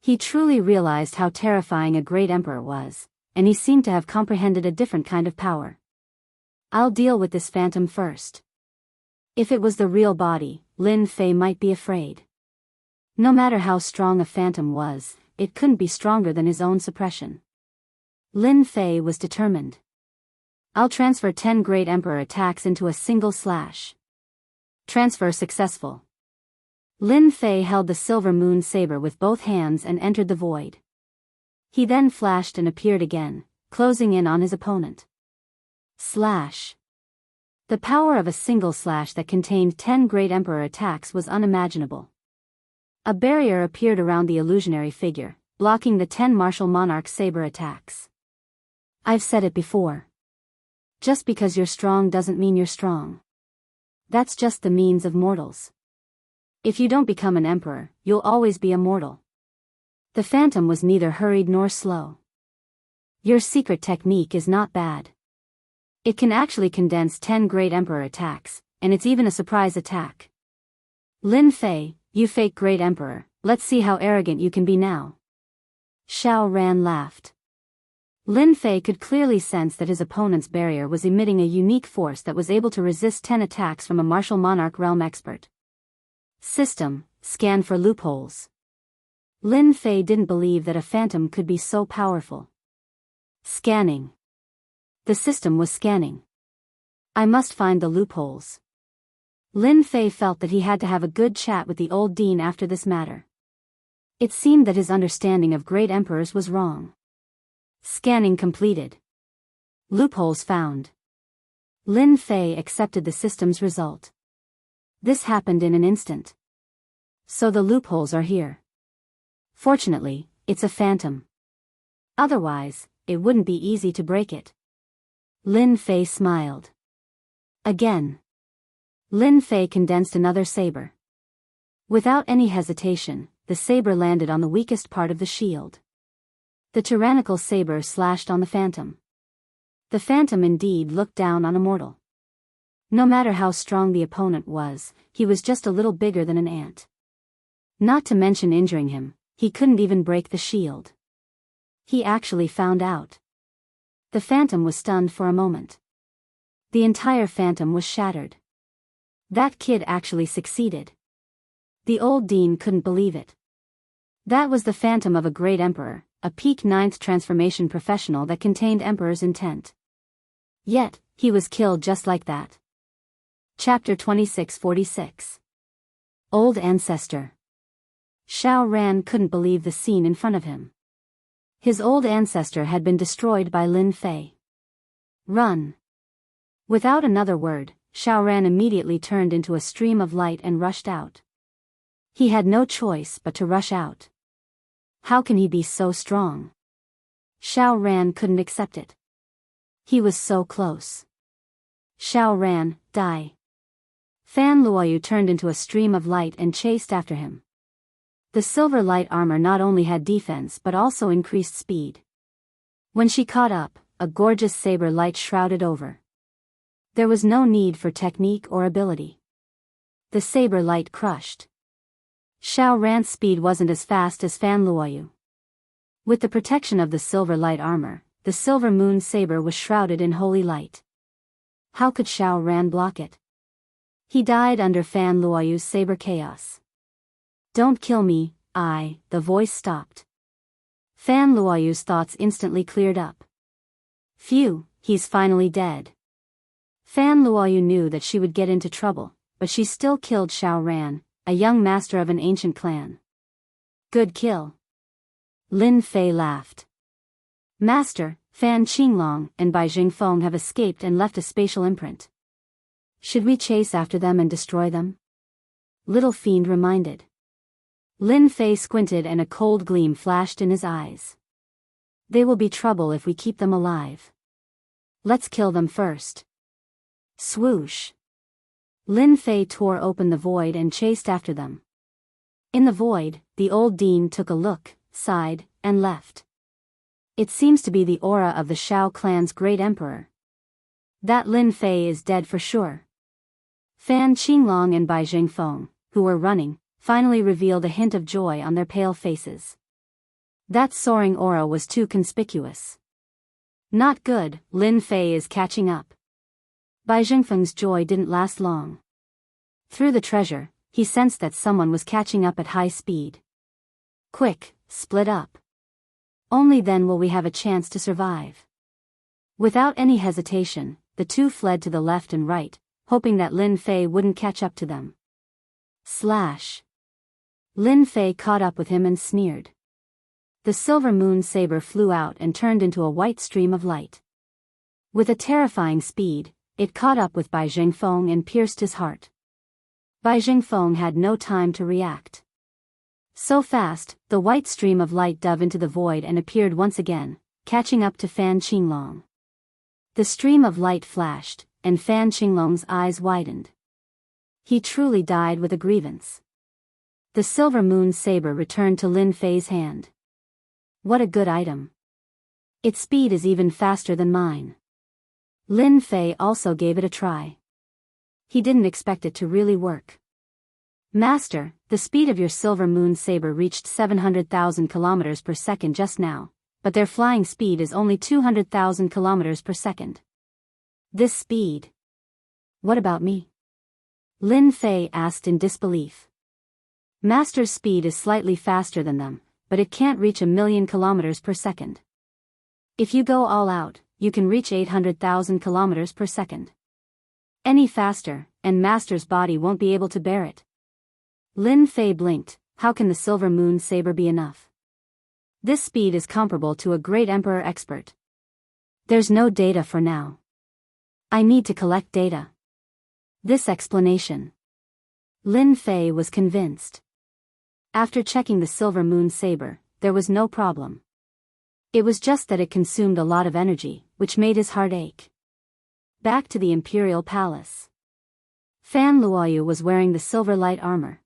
He truly realized how terrifying a great emperor was, and he seemed to have comprehended a different kind of power. I'll deal with this phantom first. If it was the real body, Lin Fei might be afraid. No matter how strong a phantom was, it couldn't be stronger than his own suppression. Lin Fei was determined. I'll transfer 10 great emperor attacks into a single slash. Transfer successful. Lin Fei held the silver moon saber with both hands and entered the void. He then flashed and appeared again, closing in on his opponent. Slash. The power of a single slash that contained 10 great emperor attacks was unimaginable. A barrier appeared around the illusionary figure, blocking the 10 martial monarch saber attacks. I've said it before. Just because you're strong doesn't mean you're strong. That's just the means of mortals. If you don't become an emperor, you'll always be a mortal. The phantom was neither hurried nor slow. Your secret technique is not bad. It can actually condense 10 great emperor attacks, and it's even a surprise attack. Lin Fei, you fake great emperor, let's see how arrogant you can be now. Xiao Ran laughed. Lin Fei could clearly sense that his opponent's barrier was emitting a unique force that was able to resist 10 attacks from a martial monarch realm expert. System, scan for loopholes. Lin Fei didn't believe that a phantom could be so powerful. Scanning. The system was scanning. I must find the loopholes. Lin Fei felt that he had to have a good chat with the old dean after this matter. It seemed that his understanding of great emperors was wrong. Scanning completed. Loopholes found. Lin Fei accepted the system's result. This happened in an instant. So the loopholes are here. Fortunately, it's a phantom. Otherwise, it wouldn't be easy to break it. Lin Fei smiled. Again. Lin Fei condensed another saber. Without any hesitation, the saber landed on the weakest part of the shield. The tyrannical saber slashed on the phantom. The phantom indeed looked down on a mortal. No matter how strong the opponent was, he was just a little bigger than an ant. Not to mention injuring him, he couldn't even break the shield. He actually found out. The phantom was stunned for a moment. The entire phantom was shattered. That kid actually succeeded. The old dean couldn't believe it. That was the phantom of a great emperor, a peak 9th transformation professional that contained emperor's intent. Yet, he was killed just like that. Chapter 2646. Old Ancestor. Xiao Ran couldn't believe the scene in front of him. His old ancestor had been destroyed by Lin Fei. Run. Without another word, Xiao Ran immediately turned into a stream of light and rushed out. He had no choice but to rush out. How can he be so strong? Xiao Ran couldn't accept it. He was so close. Xiao Ran, die. Fan Luoyu turned into a stream of light and chased after him. The silver light armor not only had defense but also increased speed. When she caught up, a gorgeous saber light shrouded over. There was no need for technique or ability. The saber light crushed. Xiao Ran's speed wasn't as fast as Fan Luoyu. With the protection of the silver light armor, the silver moon saber was shrouded in holy light. How could Xiao Ran block it? He died under Fan Luoyu's saber chaos. Don't kill me, the voice stopped. Fan Luoyu's thoughts instantly cleared up. Phew, he's finally dead. Fan Luoyu knew that she would get into trouble, but she still killed Xiao Ran, a young master of an ancient clan. Good kill. Lin Fei laughed. Master, Fan Qinglong and Bai Jingfeng have escaped and left a spatial imprint. Should we chase after them and destroy them? Little Fiend reminded. Lin Fei squinted and a cold gleam flashed in his eyes. They will be trouble if we keep them alive. Let's kill them first. Swoosh. Lin Fei tore open the void and chased after them. In the void, the old dean took a look, sighed, and left. It seems to be the aura of the Shao clan's great emperor. That Lin Fei is dead for sure. Fan Qinglong and Bai Jingfeng, who were running, finally revealed a hint of joy on their pale faces. That soaring aura was too conspicuous. Not good, Lin Fei is catching up. Bai Jingfeng's joy didn't last long. Through the treasure, he sensed that someone was catching up at high speed. Quick, split up. Only then will we have a chance to survive. Without any hesitation, the two fled to the left and right, hoping that Lin Fei wouldn't catch up to them. Slash. Lin Fei caught up with him and sneered. The silver moon saber flew out and turned into a white stream of light. With a terrifying speed, it caught up with Bai Jingfeng and pierced his heart. Bai Jingfeng had no time to react. So fast, the white stream of light dove into the void and appeared once again, catching up to Fan Qinglong. The stream of light flashed, and Fan Qinglong's eyes widened. He truly died with a grievance. The silver moon saber returned to Lin Fei's hand. What a good item. Its speed is even faster than mine. Lin Fei also gave it a try. He didn't expect it to really work. Master, the speed of your silver moon saber reached 700,000 kilometers per second just now, but their flying speed is only 200,000 kilometers per second. This speed. What about me? Lin Fei asked in disbelief. Master's speed is slightly faster than them, but it can't reach 1,000,000 kilometers per second. If you go all out, you can reach 800,000 kilometers per second. Any faster, and Master's body won't be able to bear it. Lin Fei blinked. How can the silver moon saber be enough? This speed is comparable to a great emperor expert. There's no data for now. I need to collect data. This explanation. Lin Fei was convinced. After checking the silver moon saber, there was no problem. It was just that it consumed a lot of energy, which made his heart ache. Back to the imperial palace. Fan Luoyu was wearing the silver light armor.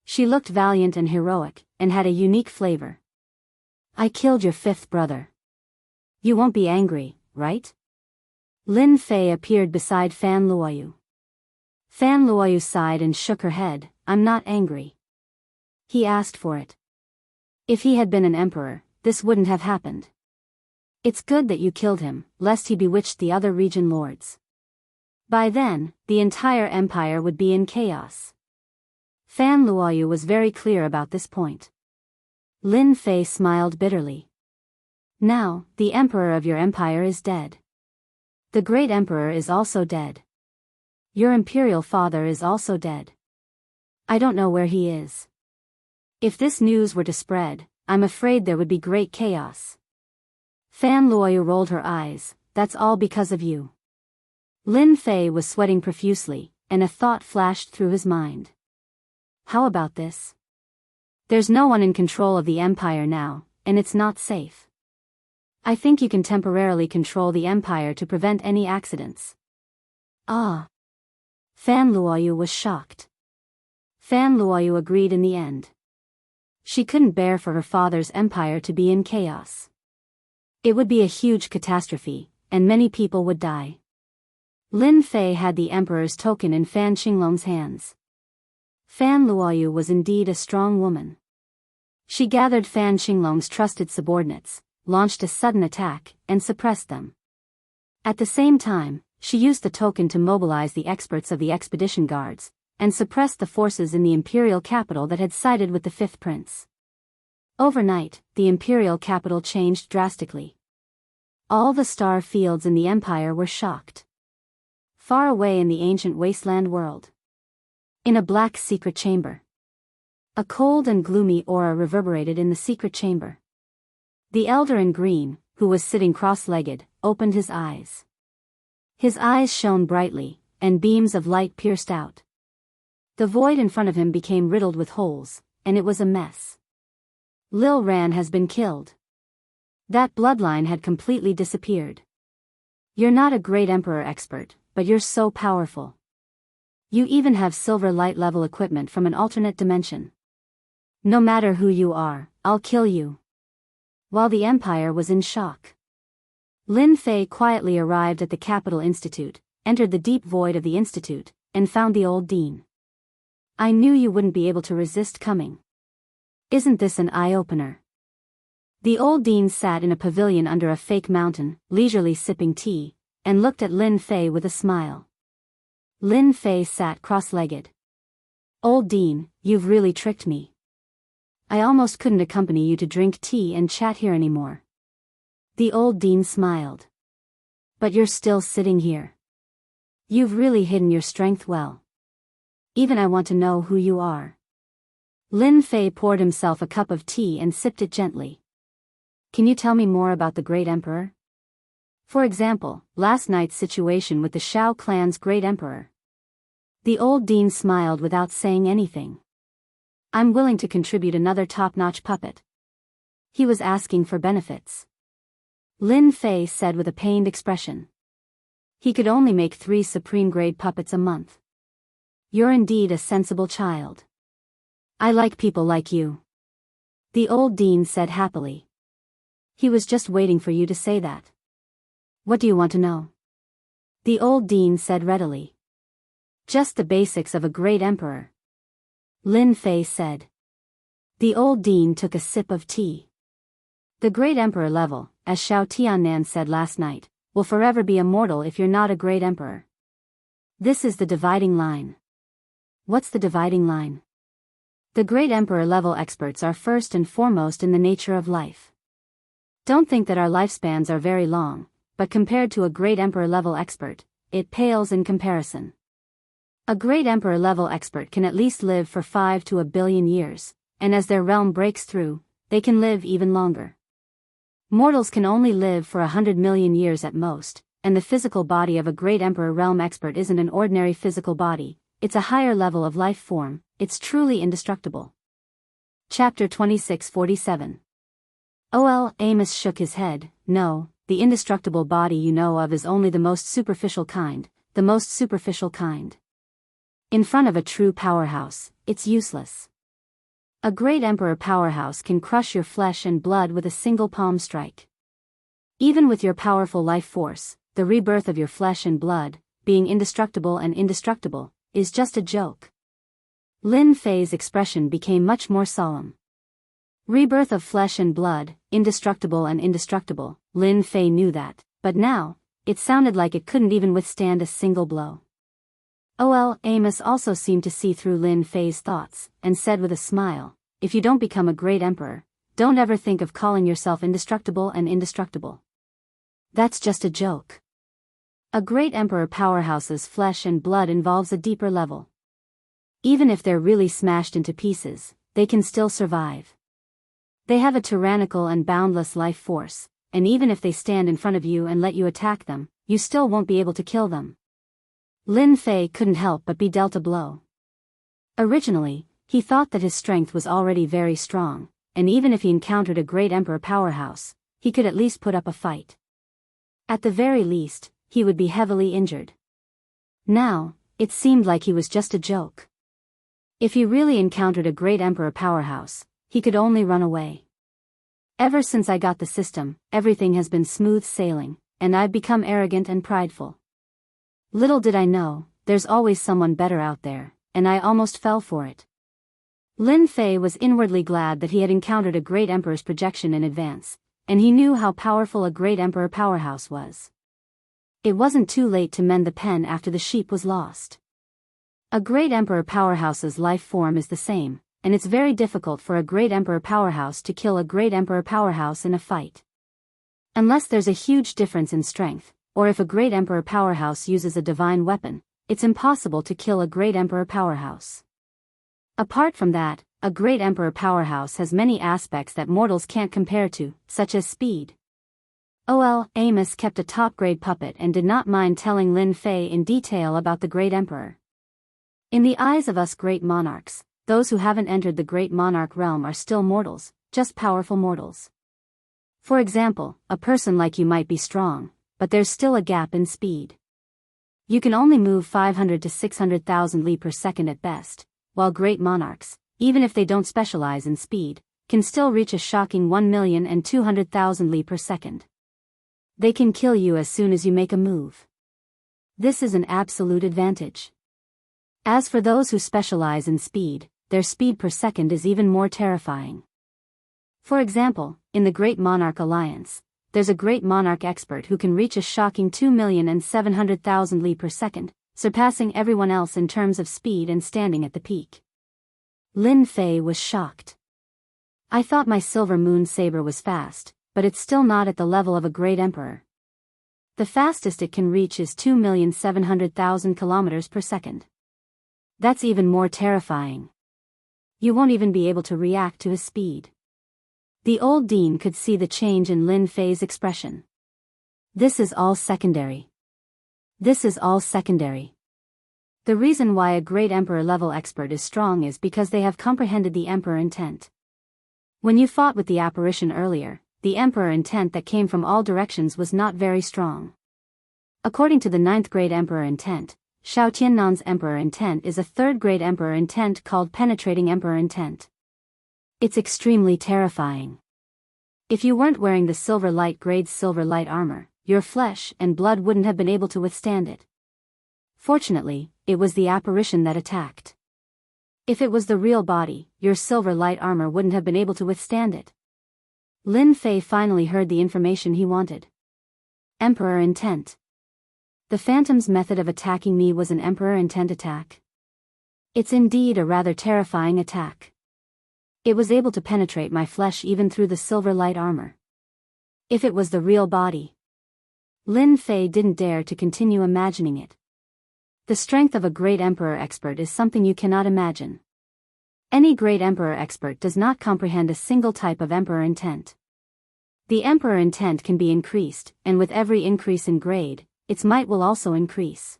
She looked valiant and heroic, and had a unique flavor. I killed your fifth brother. You won't be angry, right? Lin Fei appeared beside Fan Luoyu. Fan Luoyu sighed and shook her head. I'm not angry. He asked for it. If he had been an emperor, this wouldn't have happened. It's good that you killed him, lest he bewitched the other region lords. By then, the entire empire would be in chaos. Fan Luoyu was very clear about this point. Lin Fei smiled bitterly. Now, the emperor of your empire is dead. The great emperor is also dead. Your imperial father is also dead. I don't know where he is. If this news were to spread, I'm afraid there would be great chaos. Fan Luoyu rolled her eyes. That's all because of you. Lin Fei was sweating profusely, and a thought flashed through his mind. how about this? There's no one in control of the empire now, and it's not safe. I think you can temporarily control the empire to prevent any accidents. Ah. Fan Luoyu was shocked. Fan Luoyu agreed in the end. She couldn't bear for her father's empire to be in chaos. It would be a huge catastrophe, and many people would die. Lin Fei had the emperor's token in Fan Qinglong's hands. Fan Luoyu was indeed a strong woman. She gathered Fan Qinglong's trusted subordinates, launched a sudden attack, and suppressed them. At the same time, she used the token to mobilize the experts of the expedition guards, and suppressed the forces in the imperial capital that had sided with the fifth prince. Overnight, the imperial capital changed drastically. All the star fields in the empire were shocked. Far away in the ancient wasteland world, in a black secret chamber, a cold and gloomy aura reverberated in the secret chamber. The elder in green, who was sitting cross-legged, opened his eyes. His eyes shone brightly, and beams of light pierced out. The void in front of him became riddled with holes, and it was a mess. Lil Ran has been killed. That bloodline had completely disappeared. You're not a great emperor expert, but you're so powerful. You even have silver light level equipment from an alternate dimension. No matter who you are, I'll kill you. While the empire was in shock, Lin Fei quietly arrived at the Capital Institute, entered the deep void of the institute, and found the old dean. I knew you wouldn't be able to resist coming. Isn't this an eye-opener? The old dean sat in a pavilion under a fake mountain, leisurely sipping tea, and looked at Lin Fei with a smile. Lin Fei sat cross-legged. Old dean, you've really tricked me. I almost couldn't accompany you to drink tea and chat here anymore. The old dean smiled. But you're still sitting here. You've really hidden your strength well. Even I want to know who you are. Lin Fei poured himself a cup of tea and sipped it gently. Can you tell me more about the great emperor? For example, last night's situation with the Shao clan's great emperor. The old dean smiled without saying anything. I'm willing to contribute another top-notch puppet. He was asking for benefits. Lin Fei said with a pained expression. He could only make 3 supreme-grade puppets a month. You're indeed a sensible child. I like people like you. The old dean said happily. He was just waiting for you to say that. What do you want to know? The old dean said readily. Just the basics of a great emperor. Lin Fei said. The old dean took a sip of tea. The great emperor level, as Shao Tiannan said last night, will forever be immortal if you're not a great emperor. This is the dividing line. What's the dividing line? The great emperor level experts are first and foremost in the nature of life. Don't think that our lifespans are very long, but compared to a great emperor level expert, it pales in comparison. A great emperor level expert can at least live for 5 to 1 billion years, and as their realm breaks through, they can live even longer. Mortals can only live for 100 million years at most, and the physical body of a great emperor realm expert isn't an ordinary physical body, it's a higher level of life form, it's truly indestructible. Chapter 2647. O.L. Amos shook his head. No, the indestructible body you know of is only the most superficial kind, the most superficial kind. In front of a true powerhouse, it's useless. A great emperor powerhouse can crush your flesh and blood with a single palm strike. Even with your powerful life force, the rebirth of your flesh and blood, being indestructible and indestructible, is just a joke. Lin Fei's expression became much more solemn. Rebirth of flesh and blood, indestructible and indestructible, Lin Fei knew that, but now, it sounded like it couldn't even withstand a single blow. O.L. Amos also seemed to see through Lin Fei's thoughts, and said with a smile, if you don't become a great emperor, don't ever think of calling yourself indestructible and indestructible. That's just a joke. A great emperor powerhouse's flesh and blood involves a deeper level. Even if they're really smashed into pieces, they can still survive. They have a tyrannical and boundless life force, and even if they stand in front of you and let you attack them, you still won't be able to kill them. Lin Fei couldn't help but be dealt a blow. Originally, He thought that his strength was already very strong, and even if he encountered a great emperor powerhouse, he could at least put up a fight. At the very least, he would be heavily injured. Now, it seemed like he was just a joke. If he really encountered a great emperor powerhouse, he could only run away. Ever since I got the system, everything has been smooth sailing, and I've become arrogant and prideful. Little did I know, there's always someone better out there, and I almost fell for it. Lin Fei was inwardly glad that he had encountered a great emperor's projection in advance, and he knew how powerful a great emperor powerhouse was. It wasn't too late to mend the pen after the sheep was lost. A great emperor powerhouse's life form is the same, and it's very difficult for a great emperor powerhouse to kill a great emperor powerhouse in a fight. Unless there's a huge difference in strength, or if a great emperor powerhouse uses a divine weapon, it's impossible to kill a great emperor powerhouse. Apart from that, a great emperor powerhouse has many aspects that mortals can't compare to, such as speed. Amos kept a top-grade puppet and did not mind telling Lin Fei in detail about the great emperor. In the eyes of us great monarchs, those who haven't entered the great monarch realm are still mortals, just powerful mortals. For example, a person like you might be strong, but there's still a gap in speed. You can only move 500 to 600,000 li per second at best, while great monarchs, even if they don't specialize in speed, can still reach a shocking 1,200,000 li per second. They can kill you as soon as you make a move. This is an absolute advantage. As for those who specialize in speed, their speed per second is even more terrifying. For example, in the Great Monarch Alliance, there's a great monarch expert who can reach a shocking 2,700,000 li per second, surpassing everyone else in terms of speed and standing at the peak. Lin Fei was shocked. I thought my silver moon saber was fast, but it's still not at the level of a great emperor. The fastest it can reach is 2,700,000 kilometers per second. That's even more terrifying. You won't even be able to react to his speed. The old dean could see the change in Lin Fei's expression. This is all secondary. This is all secondary. The reason why a great emperor-level expert is strong is because they have comprehended the emperor intent. When you fought with the apparition earlier, the emperor intent that came from all directions was not very strong. According to the 9th grade emperor intent, Shao Tiannan's emperor intent is a 3rd grade emperor intent called penetrating emperor intent. It's extremely terrifying. If you weren't wearing the silver light grade's silver light armor, your flesh and blood wouldn't have been able to withstand it. Fortunately, it was the apparition that attacked. If it was the real body, your silver light armor wouldn't have been able to withstand it. Lin Fei finally heard the information he wanted. Emperor intent. The Phantom's method of attacking me was an emperor intent attack. It's indeed a rather terrifying attack. It was able to penetrate my flesh even through the silver light armor. If it was the real body. Lin Fei didn't dare to continue imagining it. The strength of a great emperor expert is something you cannot imagine. Any great emperor expert does not comprehend a single type of emperor intent. The emperor intent can be increased, and with every increase in grade, its might will also increase.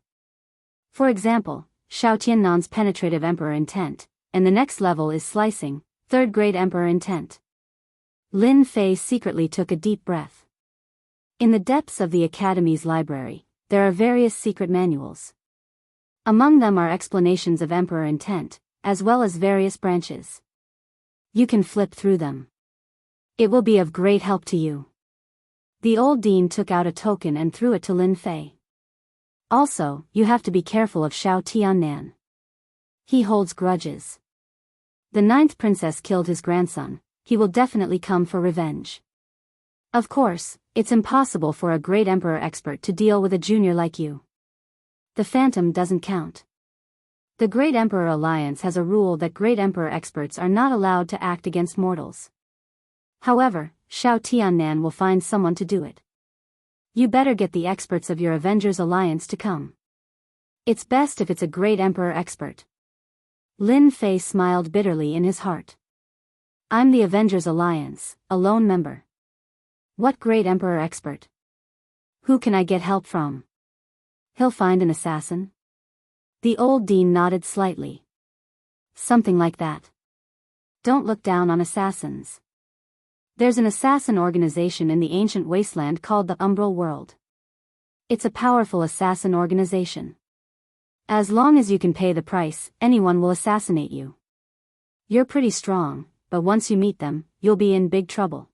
For example, Shao Tiannan's penetrative emperor intent, and the next level is slicing, 3rd grade emperor intent. Lin Fei secretly took a deep breath. In the depths of the Academy's library, there are various secret manuals. Among them are explanations of emperor intent, as well as various branches. You can flip through them. It will be of great help to you. The old dean took out a token and threw it to Lin Fei. Also, you have to be careful of Shao Tiannan. He holds grudges. The 9th princess killed his grandson, he will definitely come for revenge. Of course, it's impossible for a great emperor expert to deal with a junior like you. The Phantom doesn't count. The Great Emperor Alliance has a rule that great emperor experts are not allowed to act against mortals. However, Shao Tiannan will find someone to do it. You better get the experts of your Avengers Alliance to come. It's best if it's a great emperor expert. Lin Fei smiled bitterly in his heart. I'm the Avengers Alliance, a lone member. What great emperor expert? Who can I get help from? He'll find an assassin? The old dean nodded slightly. Something like that. Don't look down on assassins. There's an assassin organization in the ancient wasteland called the Umbral World. It's a powerful assassin organization. As long as you can pay the price, anyone will assassinate you. You're pretty strong, but once you meet them, you'll be in big trouble.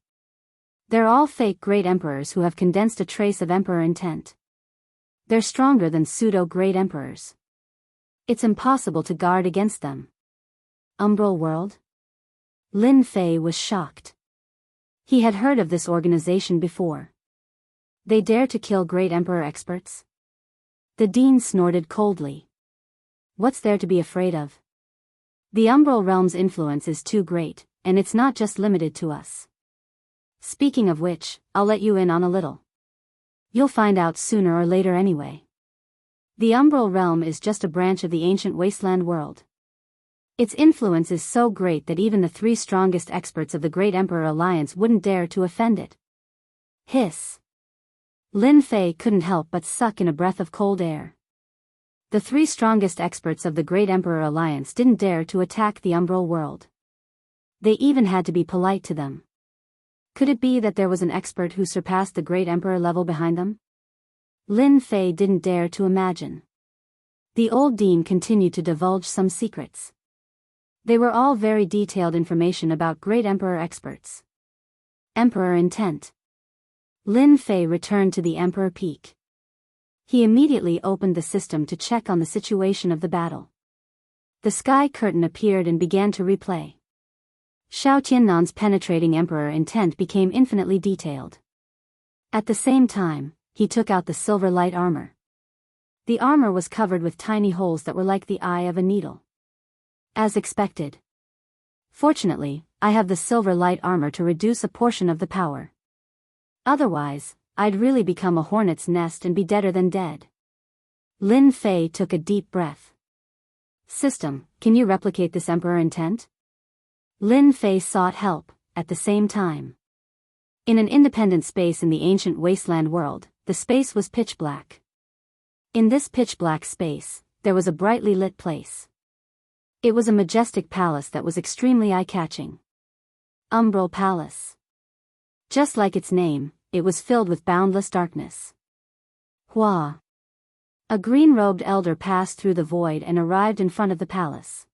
They're all fake great emperors who have condensed a trace of emperor intent. They're stronger than pseudo-great emperors. It's impossible to guard against them. Umbral World? Lin Fei was shocked. He had heard of this organization before. They dare to kill great emperor experts? The dean snorted coldly. What's there to be afraid of? The Umbral Realm's influence is too great, and it's not just limited to us. Speaking of which, I'll let you in on a little. You'll find out sooner or later anyway. The Umbral Realm is just a branch of the ancient wasteland world. Its influence is so great that even the 3 strongest experts of the Great Emperor Alliance wouldn't dare to offend it. Hiss. Lin Fei couldn't help but suck in a breath of cold air. The 3 strongest experts of the Great Emperor Alliance didn't dare to attack the Umbral World. They even had to be polite to them. Could it be that there was an expert who surpassed the Great Emperor level behind them? Lin Fei didn't dare to imagine. The old dean continued to divulge some secrets. They were all very detailed information about Great Emperor experts. Emperor intent. Lin Fei returned to the Emperor Peak. He immediately opened the system to check on the situation of the battle. The sky curtain appeared and began to replay. Xiao Tiannan's penetrating emperor intent became infinitely detailed. At the same time, he took out the silver light armor. The armor was covered with tiny holes that were like the eye of a needle. As expected. Fortunately, I have the silver light armor to reduce a portion of the power. Otherwise, I'd really become a hornet's nest and be deader than dead. Lin Fei took a deep breath. System, can you replicate this emperor intent? Lin Fei sought help, at the same time. In an independent space in the ancient wasteland world, the space was pitch black. In this pitch black space, there was a brightly lit place. It was a majestic palace that was extremely eye-catching. Umbral Palace. Just like its name, it was filled with boundless darkness. Hua. A green-robed elder passed through the void and arrived in front of the palace.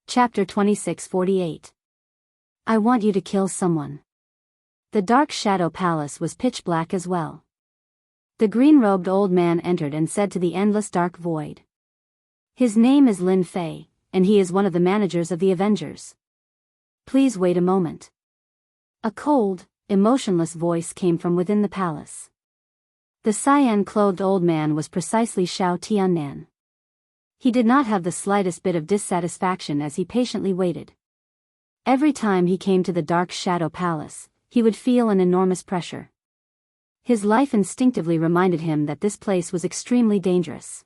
Chapter 2648. I want you to kill someone. The dark shadow palace was pitch black as well. The green-robed old man entered and said to the endless dark void. His name is Lin Fei, and he is one of the managers of the Avengers. Please wait a moment. A cold, emotionless voice came from within the palace. The cyan-clothed old man was precisely Xiao Tiannan. He did not have the slightest bit of dissatisfaction as he patiently waited. Every time he came to the dark shadow palace, he would feel an enormous pressure. His life instinctively reminded him that this place was extremely dangerous.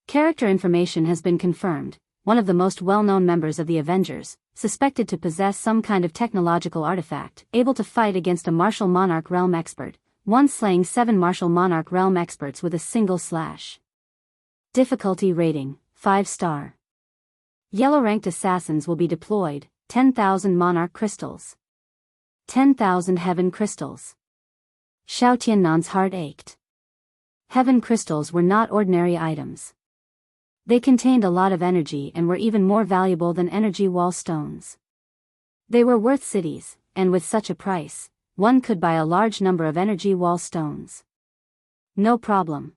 Character information has been confirmed. One of the most well-known members of the Avengers, suspected to possess some kind of technological artifact, able to fight against a martial monarch realm expert, once slaying 7 martial monarch realm experts with a single slash. Difficulty rating, 5-star. Yellow-ranked assassins will be deployed, 10,000 monarch crystals. 10,000 heaven crystals. Xiao Tiannan's heart ached. Heaven crystals were not ordinary items. They contained a lot of energy and were even more valuable than energy wall stones. They were worth cities, and with such a price, one could buy a large number of energy wall stones. No problem.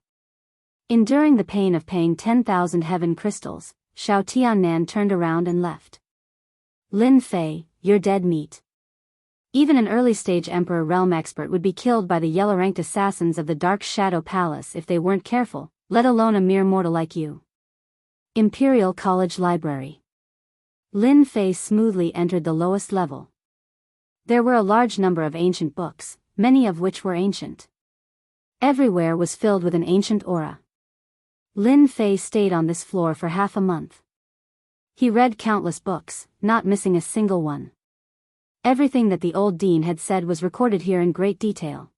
Enduring the pain of paying 10,000 heaven crystals, Xiao Tiannan turned around and left. Lin Fei, you're dead meat. Even an early-stage Emperor Realm expert would be killed by the yellow-ranked assassins of the Dark Shadow Palace if they weren't careful, let alone a mere mortal like you. Imperial College Library. Lin Fei smoothly entered the lowest level. There were a large number of ancient books, many of which were ancient. Everywhere was filled with an ancient aura. Lin Fei stayed on this floor for half a month. He read countless books, not missing a single one. Everything that the old dean had said was recorded here in great detail.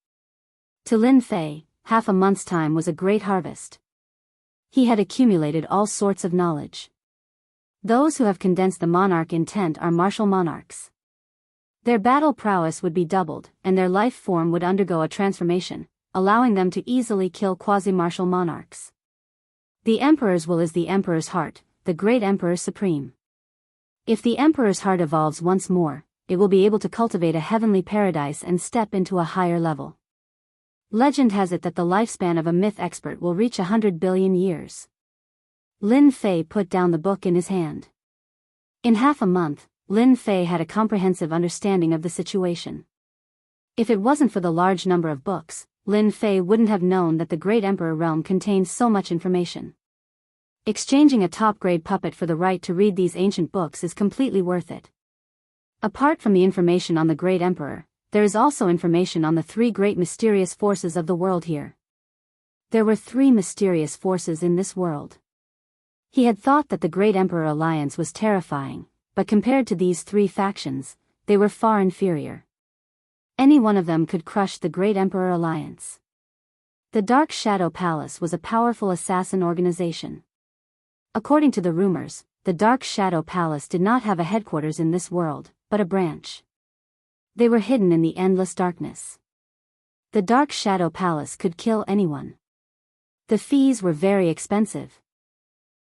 To Lin Fei, half a month's time was a great harvest. He had accumulated all sorts of knowledge. Those who have condensed the monarch intent are martial monarchs. Their battle prowess would be doubled, and their life form would undergo a transformation, allowing them to easily kill quasi-martial monarchs. The emperor's will is the emperor's heart, the great emperor supreme. If the emperor's heart evolves once more, it will be able to cultivate a heavenly paradise and step into a higher level. Legend has it that the lifespan of a myth expert will reach 100 billion years. Lin Fei put down the book in his hand. In half a month, Lin Fei had a comprehensive understanding of the situation. If it wasn't for the large number of books, Lin Fei wouldn't have known that the Great Emperor realm contains so much information. Exchanging a top-grade puppet for the right to read these ancient books is completely worth it. Apart from the information on the Great Emperor, there is also information on the three great mysterious forces of the world here. There were three mysterious forces in this world. He had thought that the Great Emperor Alliance was terrifying, but compared to these three factions, they were far inferior. Any one of them could crush the Great Emperor Alliance. The Dark Shadow Palace was a powerful assassin organization. According to the rumors, the Dark Shadow Palace did not have a headquarters in this world, but a branch. They were hidden in the endless darkness. The Dark Shadow Palace could kill anyone. The fees were very expensive.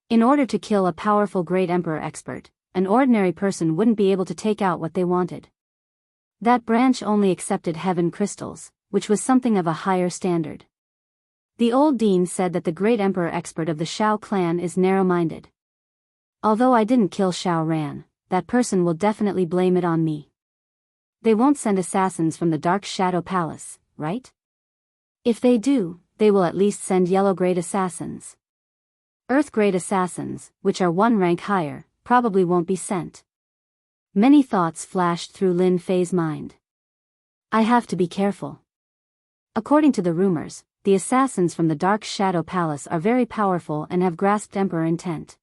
In order to kill a powerful Great Emperor expert, an ordinary person wouldn't be able to take out what they wanted. That branch only accepted heaven crystals, which was something of a higher standard. The old dean said that the Great Emperor expert of the Shao clan is narrow-minded. Although I didn't kill Shao Ran, that person will definitely blame it on me. They won't send assassins from the Dark Shadow Palace, right? If they do, they will at least send yellow-grade assassins. Earth-grade assassins, which are one rank higher, probably won't be sent. Many thoughts flashed through Lin Fei's mind. I have to be careful. According to the rumors, the assassins from the Dark Shadow Palace are very powerful and have grasped Emperor intent.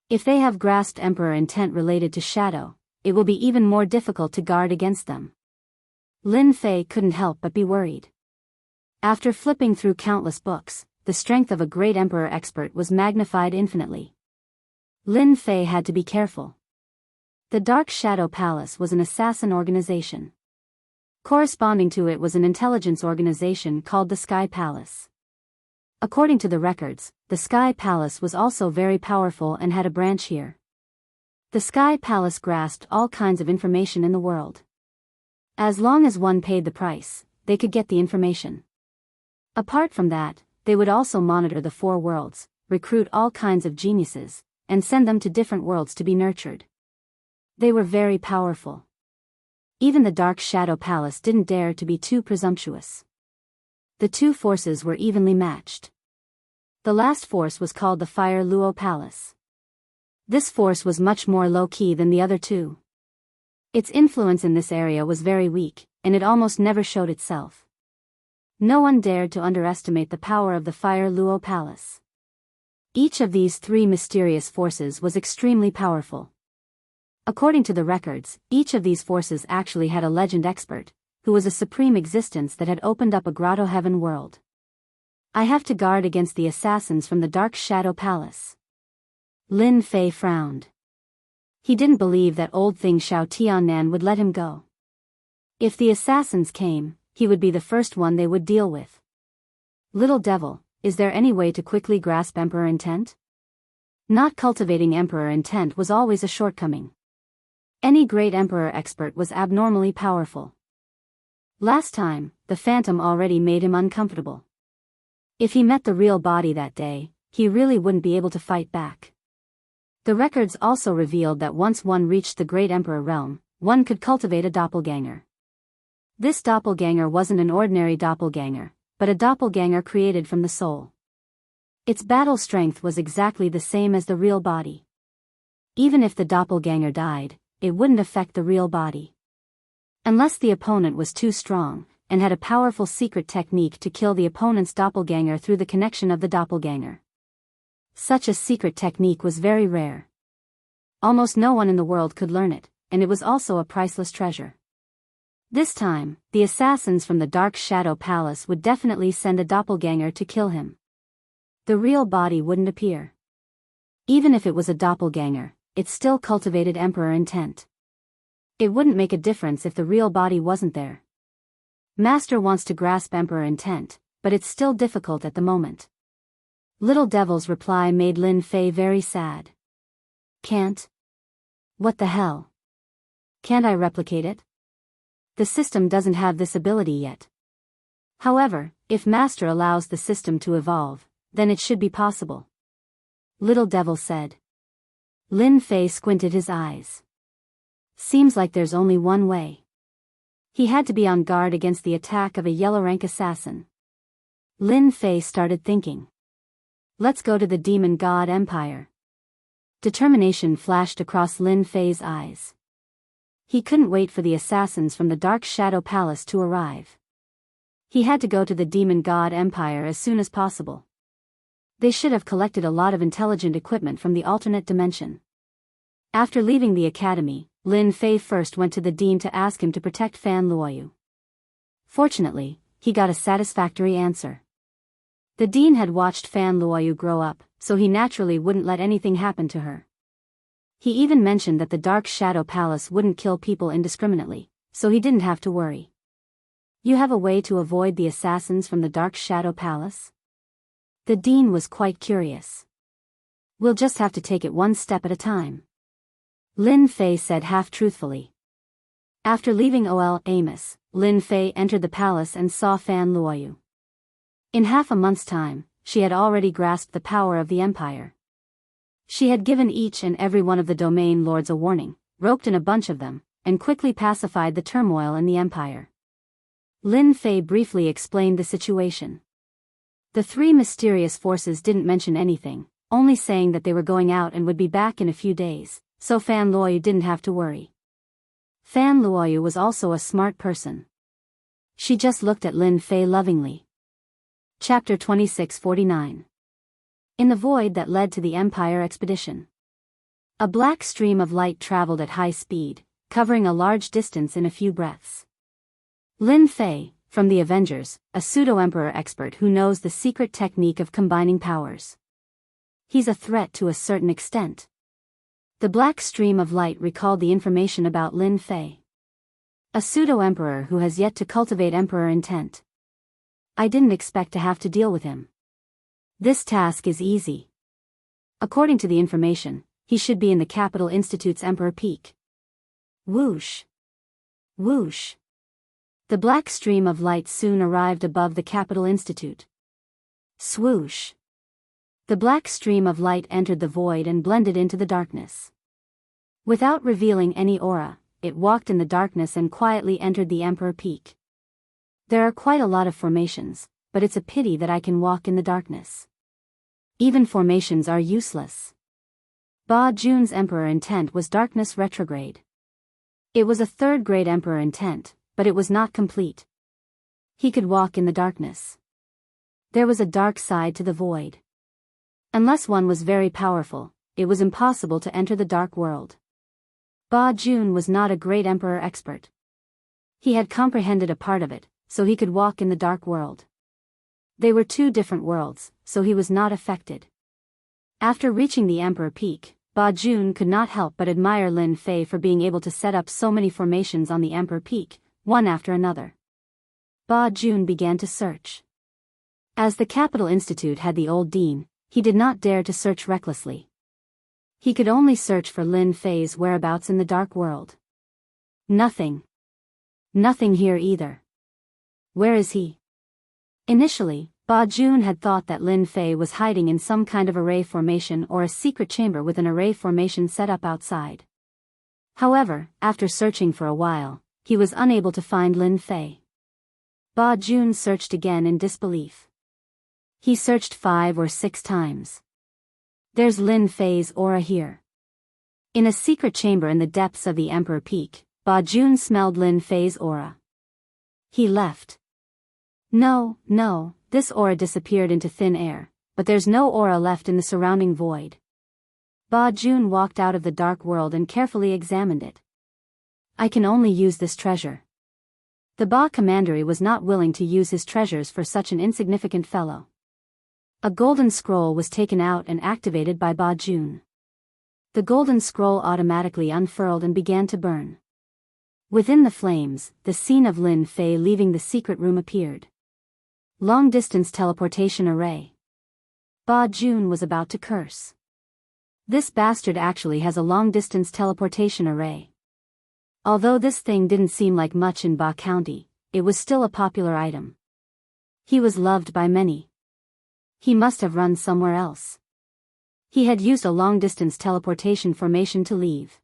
If they have grasped Emperor intent related to Shadow, it will be even more difficult to guard against them. Lin Fei couldn't help but be worried. After flipping through countless books, the strength of a Great Emperor expert was magnified infinitely. Lin Fei had to be careful. The Dark Shadow Palace was an assassin organization. Corresponding to it was an intelligence organization called the Sky Palace. According to the records, the Sky Palace was also very powerful and had a branch here. The Sky Palace grasped all kinds of information in the world. As long as one paid the price, they could get the information. Apart from that, they would also monitor the four worlds, recruit all kinds of geniuses, and send them to different worlds to be nurtured. They were very powerful. Even the Dark Shadow Palace didn't dare to be too presumptuous. The two forces were evenly matched. The last force was called the Fire Luo Palace. This force was much more low-key than the other two. Its influence in this area was very weak, and it almost never showed itself. No one dared to underestimate the power of the Fire Luo Palace. Each of these three mysterious forces was extremely powerful. According to the records, each of these forces actually had a legend expert, who was a supreme existence that had opened up a grotto heaven world. I have to guard against the assassins from the Dark Shadow Palace. Lin Fei frowned. He didn't believe that old thing Xiao Tiannan would let him go. If the assassins came, he would be the first one they would deal with. Little devil, is there any way to quickly grasp Emperor intent? Not cultivating Emperor intent was always a shortcoming. Any great Emperor expert was abnormally powerful. Last time, the Phantom already made him uncomfortable. If he met the real body that day, he really wouldn't be able to fight back. The records also revealed that once one reached the Great Emperor realm, one could cultivate a doppelganger. This doppelganger wasn't an ordinary doppelganger, but a doppelganger created from the soul. Its battle strength was exactly the same as the real body. Even if the doppelganger died, it wouldn't affect the real body. Unless the opponent was too strong, and had a powerful secret technique to kill the opponent's doppelganger through the connection of the doppelganger. Such a secret technique was very rare. Almost no one in the world could learn it, and it was also a priceless treasure. This time, the assassins from the Dark Shadow Palace would definitely send a doppelganger to kill him. The real body wouldn't appear. Even if it was a doppelganger, it still cultivated Emperor intent. It wouldn't make a difference if the real body wasn't there. Master wants to grasp Emperor intent, but it's still difficult at the moment. Little Devil's reply made Lin Fei very sad. Can't? What the hell? Can't I replicate it? The system doesn't have this ability yet. However, if Master allows the system to evolve, then it should be possible. Little Devil said. Lin Fei squinted his eyes. Seems like there's only one way. He had to be on guard against the attack of a yellow-rank assassin. Lin Fei started thinking. Let's go to the Demon God Empire. Determination flashed across Lin Fei's eyes. He couldn't wait for the assassins from the Dark Shadow Palace to arrive. He had to go to the Demon God Empire as soon as possible. They should have collected a lot of intelligent equipment from the alternate dimension. After leaving the academy, Lin Fei first went to the dean to ask him to protect Fan Luoyu. Fortunately, he got a satisfactory answer. The dean had watched Fan Luoyu grow up, so he naturally wouldn't let anything happen to her. He even mentioned that the Dark Shadow Palace wouldn't kill people indiscriminately, so he didn't have to worry. You have a way to avoid the assassins from the Dark Shadow Palace? The dean was quite curious. We'll just have to take it one step at a time. Lin Fei said half-truthfully. After leaving Ol Amos, Lin Fei entered the palace and saw Fan Luoyu. In half a month's time, she had already grasped the power of the empire. She had given each and every one of the domain lords a warning, roped in a bunch of them, and quickly pacified the turmoil in the empire. Lin Fei briefly explained the situation. The three mysterious forces didn't mention anything, only saying that they were going out and would be back in a few days, so Fan Luoyu didn't have to worry. Fan Luoyu was also a smart person. She just looked at Lin Fei lovingly. Chapter 2649. In the void that led to the Empire expedition. A black stream of light traveled at high speed, covering a large distance in a few breaths. Lin Fei, from the Avengers, a pseudo-emperor expert who knows the secret technique of combining powers. He's a threat to a certain extent. The black stream of light recalled the information about Lin Fei. A pseudo-emperor who has yet to cultivate emperor intent. I didn't expect to have to deal with him. This task is easy. According to the information, he should be in the Capital Institute's Emperor Peak. Whoosh! Whoosh! The black stream of light soon arrived above the Capital Institute. Swoosh! The black stream of light entered the void and blended into the darkness. Without revealing any aura, it walked in the darkness and quietly entered the Emperor Peak. There are quite a lot of formations, but it's a pity that I can walk in the darkness. Even formations are useless. Ba Jun's Emperor intent was darkness retrograde. It was a third-grade Emperor intent, but it was not complete. He could walk in the darkness. There was a dark side to the void. Unless one was very powerful, it was impossible to enter the dark world. Ba Jun was not a great Emperor expert. He had comprehended a part of it, so he could walk in the dark world. They were two different worlds, so he was not affected. After reaching the Emperor Peak, Ba Jun could not help but admire Lin Fei for being able to set up so many formations on the Emperor Peak, one after another. Ba Jun began to search. As the Capital Institute had the old dean, he did not dare to search recklessly. He could only search for Lin Fei's whereabouts in the dark world. Nothing. Nothing here either. Where is he? Initially, Ba Jun had thought that Lin Fei was hiding in some kind of array formation or a secret chamber with an array formation set up outside. However, after searching for a while, he was unable to find Lin Fei. Ba Jun searched again in disbelief. He searched 5 or 6 times. There's Lin Fei's aura here. In a secret chamber in the depths of the Emperor Peak, Ba Jun smelled Lin Fei's aura. He left. No, this aura disappeared into thin air, but there's no aura left in the surrounding void. Ba Jun walked out of the dark world and carefully examined it. I can only use this treasure. The Ba Commandery was not willing to use his treasures for such an insignificant fellow. A golden scroll was taken out and activated by Ba Jun. The golden scroll automatically unfurled and began to burn. Within the flames, the scene of Lin Fei leaving the secret room appeared. Long-distance teleportation array. Ba Jun was about to curse. This bastard actually has a long-distance teleportation array. Although this thing didn't seem like much in Ba County, it was still a popular item. He was loved by many. He must have run somewhere else. He had used a long-distance teleportation formation to leave.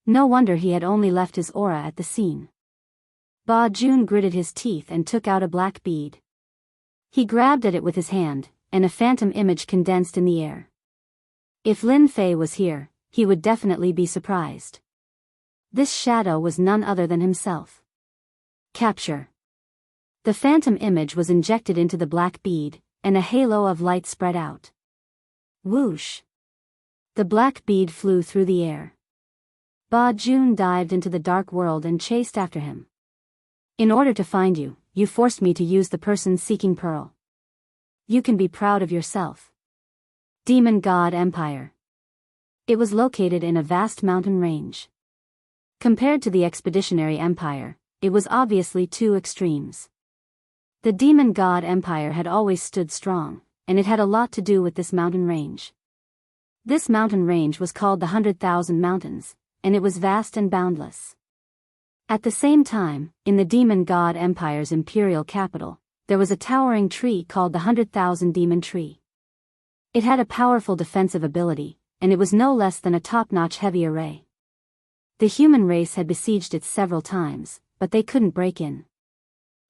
No wonder he had only left his aura at the scene. Ba Jun gritted his teeth and took out a black bead. He grabbed at it with his hand, and a phantom image condensed in the air. If Lin Fei was here, he would definitely be surprised. This shadow was none other than himself. Capture. The phantom image was injected into the black bead, and a halo of light spread out. Whoosh! The black bead flew through the air. Ba Jun dived into the dark world and chased after him. In order to find you, you forced me to use the person-seeking pearl. You can be proud of yourself. Demon God Empire. It was located in a vast mountain range. Compared to the Expeditionary Empire, it was obviously two extremes. The Demon God Empire had always stood strong, and it had a lot to do with this mountain range. This mountain range was called the 100,000 Mountains, and it was vast and boundless. At the same time, in the Demon God Empire's imperial capital, there was a towering tree called the 100,000 Demon Tree. It had a powerful defensive ability, and it was no less than a top-notch heavy array. The human race had besieged it several times, but they couldn't break in.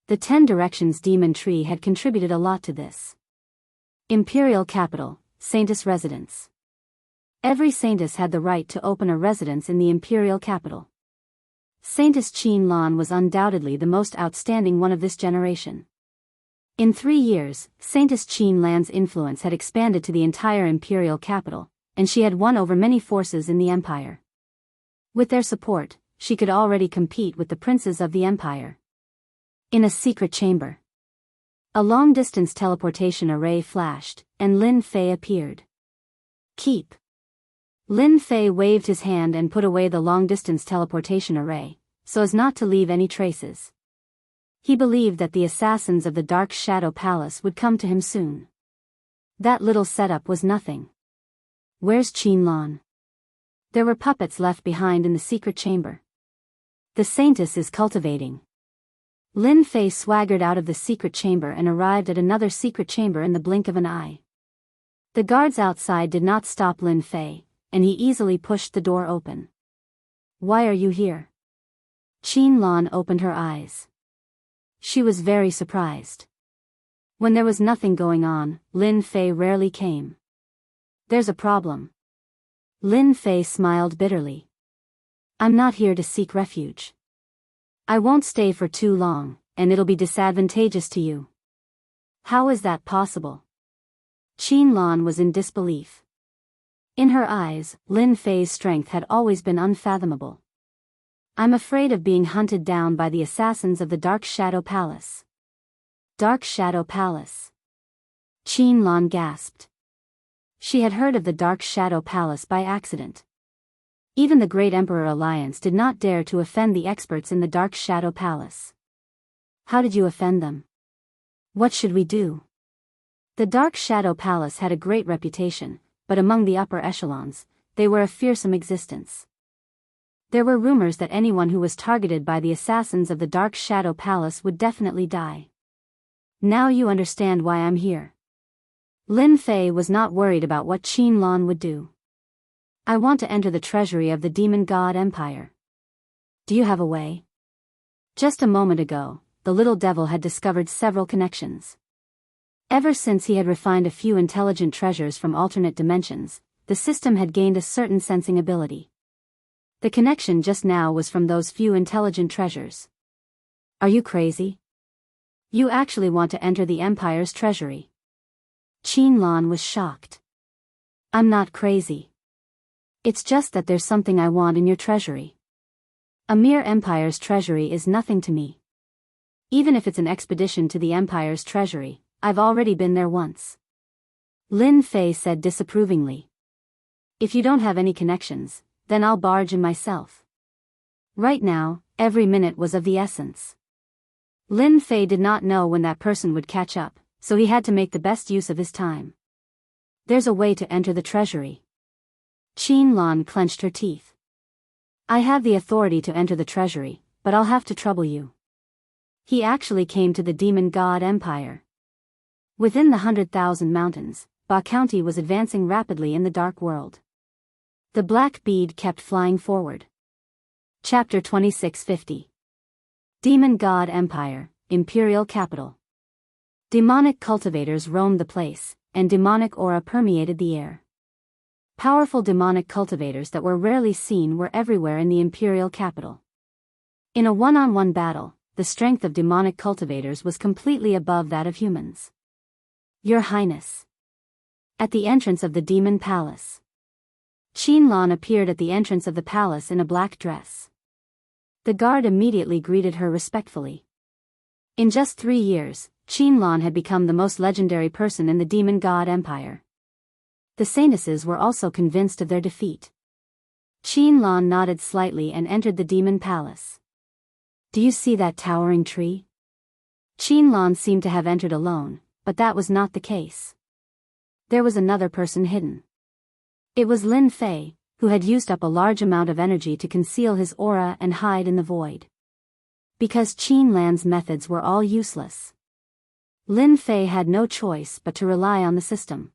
The 10 Directions Demon Tree had contributed a lot to this. Imperial Capital, Saintus Residence. Every Saintus had the right to open a residence in the Imperial Capital. Saintus Qin Lan was undoubtedly the most outstanding one of this generation. In 3 years, Saintus Qin Lan's influence had expanded to the entire Imperial Capital, and she had won over many forces in the Empire. With their support, she could already compete with the princes of the Empire. In a secret chamber. A long-distance teleportation array flashed, and Lin Fei appeared. Keep. Lin Fei waved his hand and put away the long-distance teleportation array, so as not to leave any traces. He believed that the assassins of the Dark Shadow Palace would come to him soon. That little setup was nothing. Where's Qin Lan? There were puppets left behind in the secret chamber. The Saintess is cultivating. Lin Fei swaggered out of the secret chamber and arrived at another secret chamber in the blink of an eye. The guards outside did not stop Lin Fei, and he easily pushed the door open. Why are you here? Qin Lan opened her eyes. She was very surprised. When there was nothing going on, Lin Fei rarely came. There's a problem. Lin Fei smiled bitterly. I'm not here to seek refuge. I won't stay for too long, and it'll be disadvantageous to you. How is that possible? Qin Lan was in disbelief. In her eyes, Lin Fei's strength had always been unfathomable. I'm afraid of being hunted down by the assassins of the Dark Shadow Palace. Dark Shadow Palace. Qin Lan gasped. She had heard of the Dark Shadow Palace by accident. Even the Great Emperor Alliance did not dare to offend the experts in the Dark Shadow Palace. How did you offend them? What should we do? The Dark Shadow Palace had a great reputation, but among the upper echelons, they were a fearsome existence. There were rumors that anyone who was targeted by the assassins of the Dark Shadow Palace would definitely die. Now you understand why I'm here. Lin Fei was not worried about what Qin Lan would do. I want to enter the treasury of the Demon God Empire. Do you have a way? Just a moment ago, the little devil had discovered several connections. Ever since he had refined a few intelligent treasures from alternate dimensions, the system had gained a certain sensing ability. The connection just now was from those few intelligent treasures. Are you crazy? You actually want to enter the Empire's treasury? Qin Lan was shocked. I'm not crazy. It's just that there's something I want in your treasury. A mere Empire's treasury is nothing to me. Even if it's an expedition to the Empire's treasury, I've already been there once. Lin Fei said disapprovingly. If you don't have any connections, then I'll barge in myself. Right now, every minute was of the essence. Lin Fei did not know when that person would catch up, so he had to make the best use of his time. There's a way to enter the treasury. Qin Lan clenched her teeth. I have the authority to enter the treasury, but I'll have to trouble you. He actually came to the Demon God Empire. Within the 100,000 mountains, Ba County was advancing rapidly in the dark world. The black bead kept flying forward. Chapter 2650. Demon God Empire, Imperial Capital. Demonic cultivators roamed the place, and demonic aura permeated the air. Powerful demonic cultivators that were rarely seen were everywhere in the Imperial Capital. In a one-on-one battle, the strength of demonic cultivators was completely above that of humans. Your Highness. At the entrance of the Demon Palace. Qin Lan appeared at the entrance of the palace in a black dress. The guard immediately greeted her respectfully. In just 3 years, Qin Lan had become the most legendary person in the Demon God Empire. The Saintesses were also convinced of their defeat. Qin Lan nodded slightly and entered the Demon Palace. Do you see that towering tree? Qin Lan seemed to have entered alone, but that was not the case. There was another person hidden. It was Lin Fei, who had used up a large amount of energy to conceal his aura and hide in the void. Because Qin Lan's methods were all useless, Lin Fei had no choice but to rely on the system.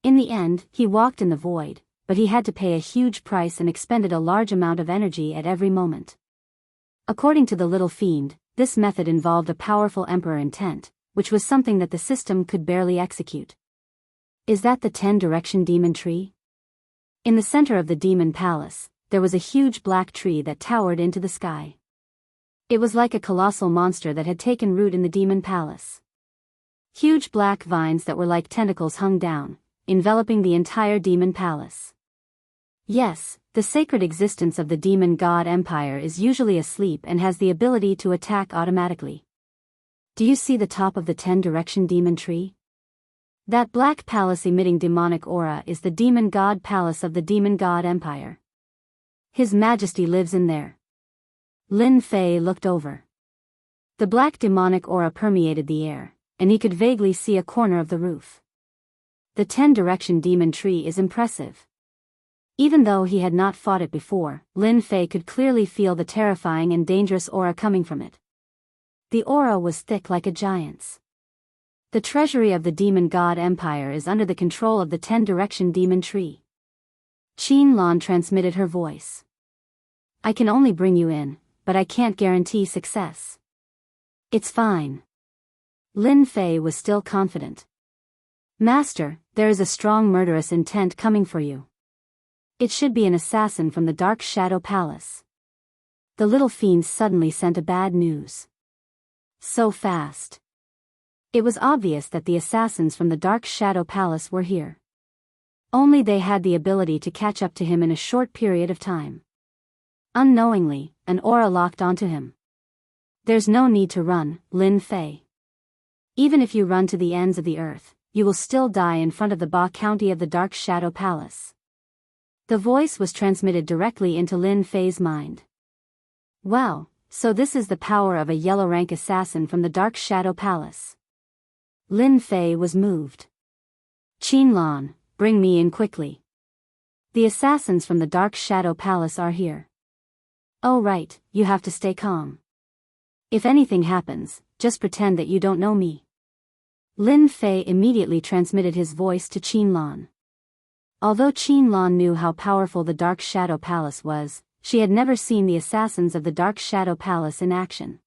In the end, he walked in the void, but he had to pay a huge price and expended a large amount of energy at every moment. According to the little fiend, this method involved a powerful emperor intent, which was something that the system could barely execute. Is that the 10-direction demon tree? In the center of the demon palace, there was a huge black tree that towered into the sky. It was like a colossal monster that had taken root in the demon palace. Huge black vines that were like tentacles hung down, enveloping the entire demon palace. Yes, the sacred existence of the Demon God Empire is usually asleep and has the ability to attack automatically. Do you see the top of the 10-direction demon tree? That black palace emitting demonic aura is the Demon God Palace of the Demon God Empire. His Majesty lives in there. Lin Fei looked over. The black demonic aura permeated the air, and he could vaguely see a corner of the roof. The 10-direction demon tree is impressive. Even though he had not fought it before, Lin Fei could clearly feel the terrifying and dangerous aura coming from it. The aura was thick like a giant's. The treasury of the Demon God Empire is under the control of the 10-direction demon tree. Qin Lan transmitted her voice. I can only bring you in, but I can't guarantee success. It's fine. Lin Fei was still confident. Master, there is a strong murderous intent coming for you. It should be an assassin from the Dark Shadow Palace. The little fiend suddenly sent a bad news. So fast. It was obvious that the assassins from the Dark Shadow Palace were here. Only they had the ability to catch up to him in a short period of time. Unknowingly, an aura locked onto him. There's no need to run, Lin Fei. Even if you run to the ends of the earth, you will still die in front of the Ba County of the Dark Shadow Palace. The voice was transmitted directly into Lin Fei's mind. Wow, so this is the power of a yellow-rank assassin from the Dark Shadow Palace. Lin Fei was moved. Qin Lan, bring me in quickly. The assassins from the Dark Shadow Palace are here. Oh right, you have to stay calm. If anything happens, just pretend that you don't know me. Lin Fei immediately transmitted his voice to Qin Lan. Although Qin Lan knew how powerful the Dark Shadow Palace was, she had never seen the assassins of the Dark Shadow Palace in action.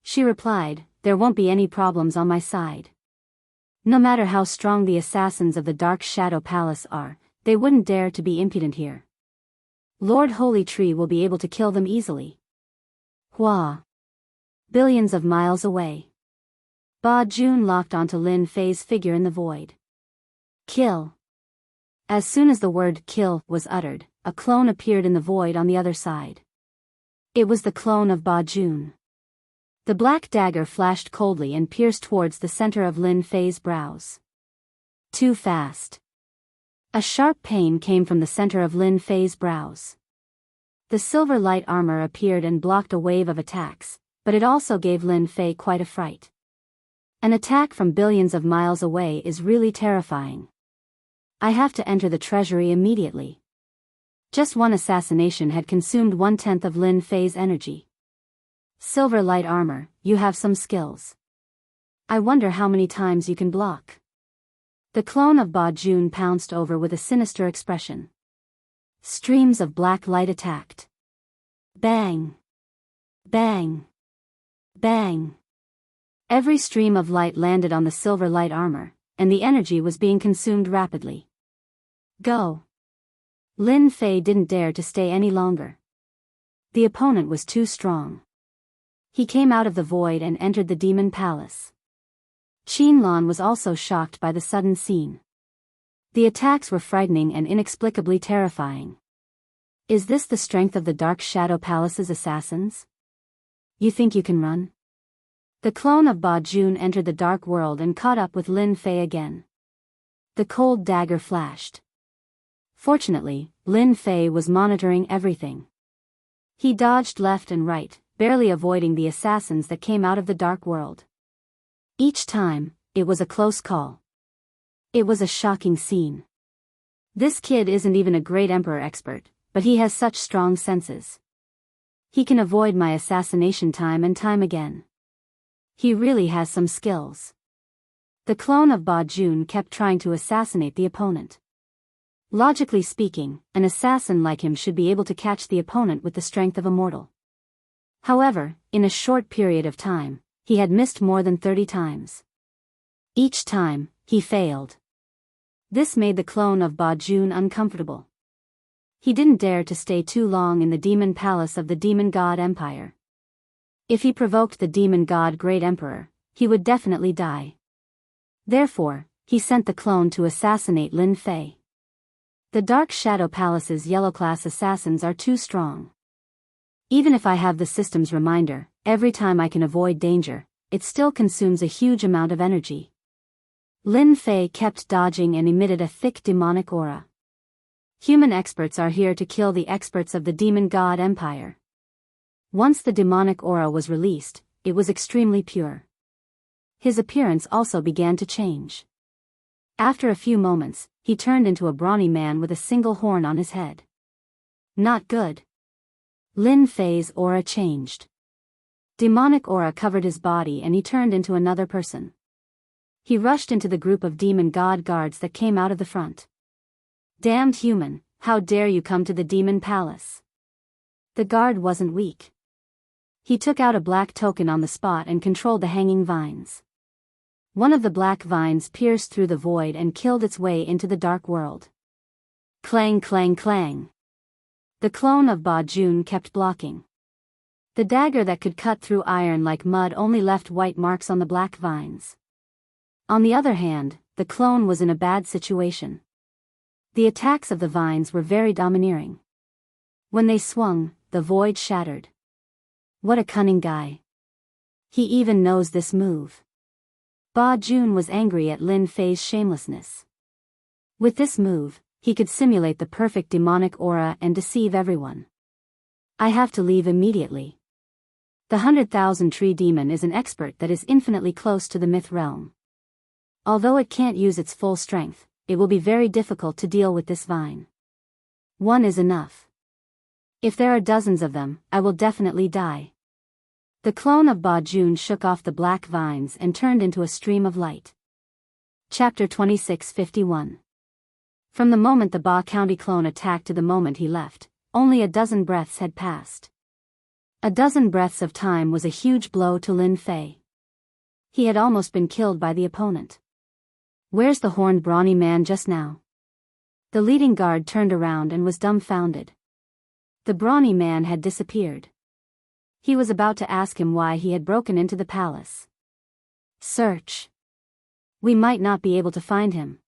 She replied, there won't be any problems on my side. No matter how strong the assassins of the Dark Shadow Palace are, they wouldn't dare to be impudent here. Lord Holy Tree will be able to kill them easily. Hua. Billions of miles away. Ba Jun locked onto Lin Fei's figure in the void. Kill. As soon as the word kill was uttered, a clone appeared in the void on the other side. It was the clone of Ba Jun. The black dagger flashed coldly and pierced towards the center of Lin Fei's brows. Too fast. A sharp pain came from the center of Lin Fei's brows. The silver light armor appeared and blocked a wave of attacks, but it also gave Lin Fei quite a fright. An attack from billions of miles away is really terrifying. I have to enter the treasury immediately. Just one assassination had consumed 1/10 of Lin Fei's energy. Silver light armor, you have some skills. I wonder how many times you can block. The clone of Ba Jun pounced over with a sinister expression. Streams of black light attacked. Bang! Bang! Bang! Every stream of light landed on the silver light armor, and the energy was being consumed rapidly. Go! Lin Fei didn't dare to stay any longer. The opponent was too strong. He came out of the void and entered the demon palace. Qinlan was also shocked by the sudden scene. The attacks were frightening and inexplicably terrifying. Is this the strength of the Dark Shadow Palace's assassins? You think you can run? The clone of Ba Jun entered the dark world and caught up with Lin Fei again. The cold dagger flashed. Fortunately, Lin Fei was monitoring everything. He dodged left and right, barely avoiding the assassins that came out of the dark world. Each time, it was a close call. It was a shocking scene. This kid isn't even a great emperor expert, but he has such strong senses. He can avoid my assassination time and time again. He really has some skills. The clone of Ba Jun kept trying to assassinate the opponent. Logically speaking, an assassin like him should be able to catch the opponent with the strength of a mortal. However, in a short period of time, he had missed more than 30 times. Each time, he failed. This made the clone of Ba Jun uncomfortable. He didn't dare to stay too long in the demon palace of the demon god empire. If he provoked the demon god great emperor, he would definitely die. Therefore, he sent the clone to assassinate Lin Fei. The Dark Shadow Palace's yellow-class assassins are too strong. Even if I have the system's reminder, every time I can avoid danger, it still consumes a huge amount of energy. Lin Fei kept dodging and emitted a thick demonic aura. Human experts are here to kill the experts of the demon god empire. Once the demonic aura was released, it was extremely pure. His appearance also began to change. After a few moments, he turned into a brawny man with a single horn on his head. Not good. Lin Fei's aura changed. Demonic aura covered his body and he turned into another person. He rushed into the group of demon god guards that came out of the front. Damned human, how dare you come to the demon palace? The guard wasn't weak. He took out a black token on the spot and controlled the hanging vines. One of the black vines pierced through the void and killed its way into the dark world. Clang clang clang. The clone of Ba Jun kept blocking. The dagger that could cut through iron like mud only left white marks on the black vines. On the other hand, the clone was in a bad situation. The attacks of the vines were very domineering. When they swung, the void shattered. What a cunning guy. He even knows this move. Ba Jun was angry at Lin Fei's shamelessness. With this move, he could simulate the perfect demonic aura and deceive everyone. I have to leave immediately. The 100,000 tree demon is an expert that is infinitely close to the myth realm. Although it can't use its full strength, it will be very difficult to deal with this vine. One is enough. If there are dozens of them, I will definitely die. The clone of Ba Jun shook off the black vines and turned into a stream of light. Chapter 2651. From the moment the Ba County clone attacked to the moment he left, only a dozen breaths had passed. A dozen breaths of time was a huge blow to Lin Fei. He had almost been killed by the opponent. Where's the horned brawny man just now? The leading guard turned around and was dumbfounded. The brawny man had disappeared. He was about to ask him why he had broken into the palace. Search. We might not be able to find him.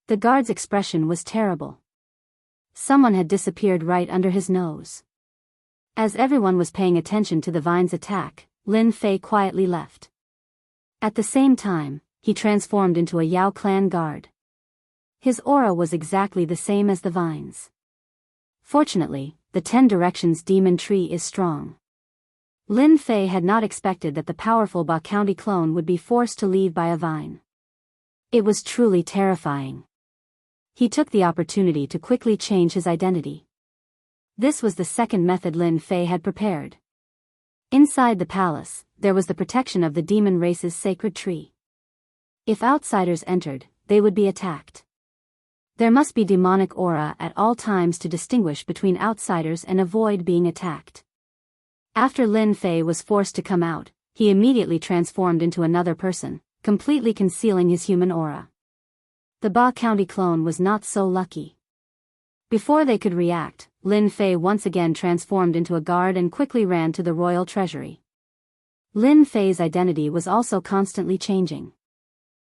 The guard's expression was terrible. Someone had disappeared right under his nose. As everyone was paying attention to the vine's attack, Lin Fei quietly left. At the same time, he transformed into a Yao clan guard. His aura was exactly the same as the vines. Fortunately, the 10 Directions demon tree is strong. Lin Fei had not expected that the powerful Ba County clone would be forced to leave by a vine. It was truly terrifying. He took the opportunity to quickly change his identity. This was the second method Lin Fei had prepared. Inside the palace, there was the protection of the demon race's sacred tree. If outsiders entered, they would be attacked. There must be demonic aura at all times to distinguish between outsiders and avoid being attacked. After Lin Fei was forced to come out, he immediately transformed into another person, completely concealing his human aura. The Ba County clone was not so lucky. Before they could react, Lin Fei once again transformed into a guard and quickly ran to the royal treasury. Lin Fei's identity was also constantly changing.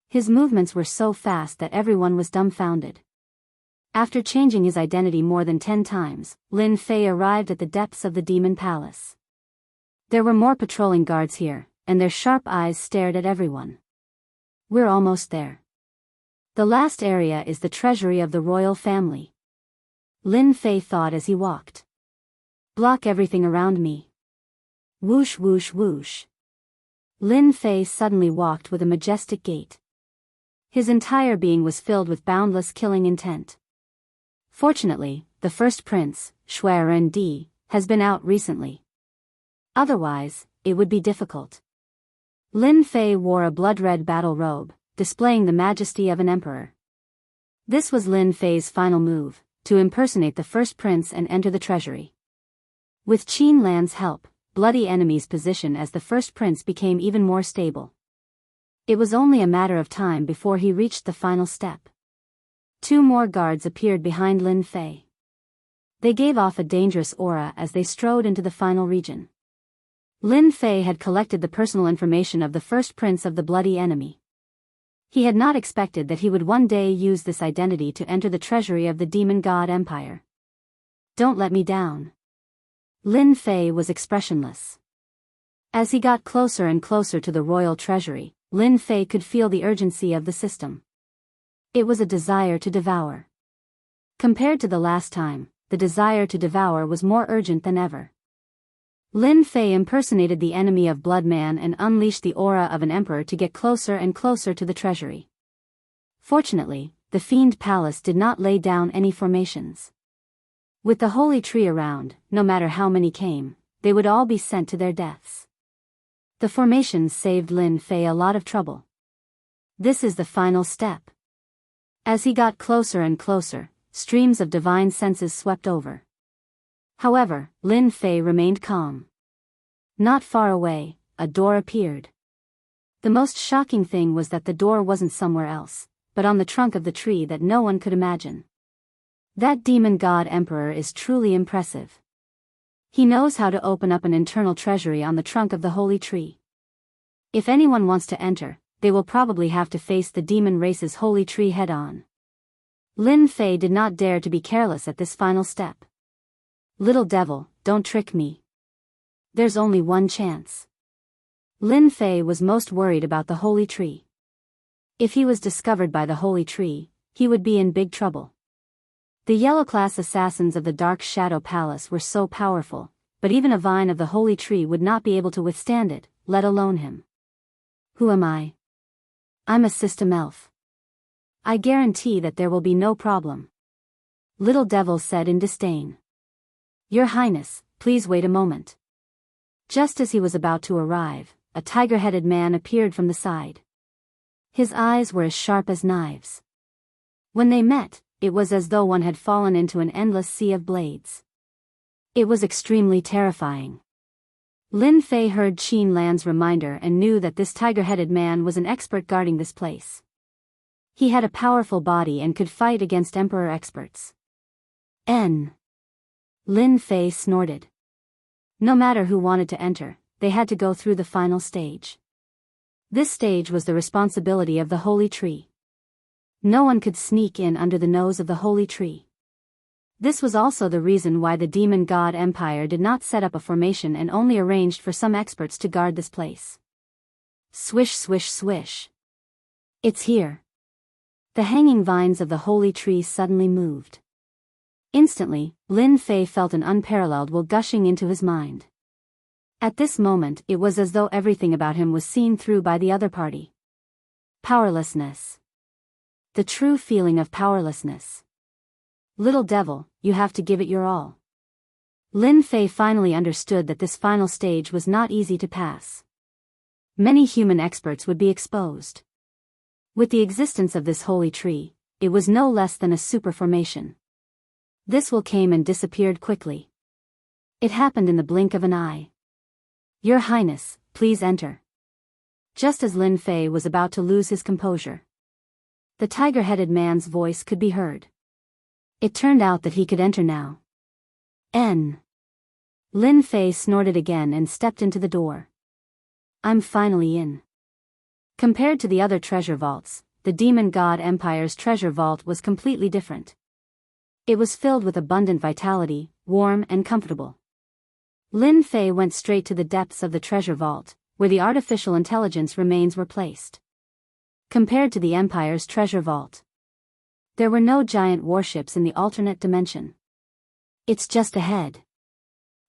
His movements were so fast that everyone was dumbfounded. After changing his identity more than 10 times, Lin Fei arrived at the depths of the demon palace. There were more patrolling guards here, and their sharp eyes stared at everyone. We're almost there. The last area is the treasury of the royal family. Lin Fei thought as he walked. Block everything around me. Whoosh whoosh whoosh. Lin Fei suddenly walked with a majestic gait. His entire being was filled with boundless killing intent. Fortunately, the first prince, Shui Ren Di, has been out recently. Otherwise, it would be difficult. Lin Fei wore a blood-red battle robe, displaying the majesty of an emperor. This was Lin Fei's final move, to impersonate the first prince and enter the treasury. With Qin Lan's help, Bloody Enemy's position as the first prince became even more stable. It was only a matter of time before he reached the final step. 2 more guards appeared behind Lin Fei. They gave off a dangerous aura as they strode into the final region. Lin Fei had collected the personal information of the first prince of the Bloody Enemy. He had not expected that he would one day use this identity to enter the treasury of the Demon God Empire. Don't let me down. Lin Fei was expressionless. As he got closer and closer to the royal treasury, Lin Fei could feel the urgency of the system. It was a desire to devour. Compared to the last time, the desire to devour was more urgent than ever. Lin Fei impersonated the enemy of Blood Man and unleashed the aura of an emperor to get closer and closer to the treasury. Fortunately, the Fiend Palace did not lay down any formations. With the holy tree around, no matter how many came, they would all be sent to their deaths. The formations saved Lin Fei a lot of trouble. This is the final step. As he got closer and closer, streams of divine senses swept over. However, Lin Fei remained calm. Not far away, a door appeared. The most shocking thing was that the door wasn't somewhere else, but on the trunk of the tree that no one could imagine. That demon god emperor is truly impressive. He knows how to open up an internal treasury on the trunk of the holy tree. If anyone wants to enter, they will probably have to face the demon race's holy tree head-on. Lin Fei did not dare to be careless at this final step. Little devil, don't trick me. There's only one chance. Lin Fei was most worried about the holy tree. If he was discovered by the holy tree, he would be in big trouble. The yellow-class assassins of the Dark Shadow Palace were so powerful, but even a vine of the holy tree would not be able to withstand it, let alone him. Who am I? I'm a system elf. I guarantee that there will be no problem. Little devil said in disdain. Your Highness, please wait a moment. Just as he was about to arrive, a tiger-headed man appeared from the side. His eyes were as sharp as knives. When they met, it was as though one had fallen into an endless sea of blades. It was extremely terrifying. Lin Fei heard Qin Lan's reminder and knew that this tiger-headed man was an expert guarding this place. He had a powerful body and could fight against Emperor experts. Lin Fei snorted. No matter who wanted to enter, they had to go through the final stage. This stage was the responsibility of the holy tree. No one could sneak in under the nose of the holy tree. This was also the reason why the Demon God Empire did not set up a formation and only arranged for some experts to guard this place. Swish swish swish. It's here. The hanging vines of the holy tree suddenly moved. Instantly, Lin Fei felt an unparalleled will gushing into his mind. At this moment it was as though everything about him was seen through by the other party. Powerlessness. The true feeling of powerlessness. Little devil, you have to give it your all. Lin Fei finally understood that this final stage was not easy to pass. Many human experts would be exposed. With the existence of this holy tree, it was no less than a superformation. This will came and disappeared quickly. It happened in the blink of an eye. Your Highness, please enter. Just as Lin Fei was about to lose his composure, the tiger-headed man's voice could be heard. It turned out that he could enter now. Lin Fei snorted again and stepped into the door. I'm finally in. Compared to the other treasure vaults, the Demon God Empire's treasure vault was completely different. It was filled with abundant vitality, warm and comfortable. Lin Fei went straight to the depths of the treasure vault, where the artificial intelligence remains were placed. Compared to the Empire's treasure vault, there were no giant warships in the alternate dimension. It's just ahead.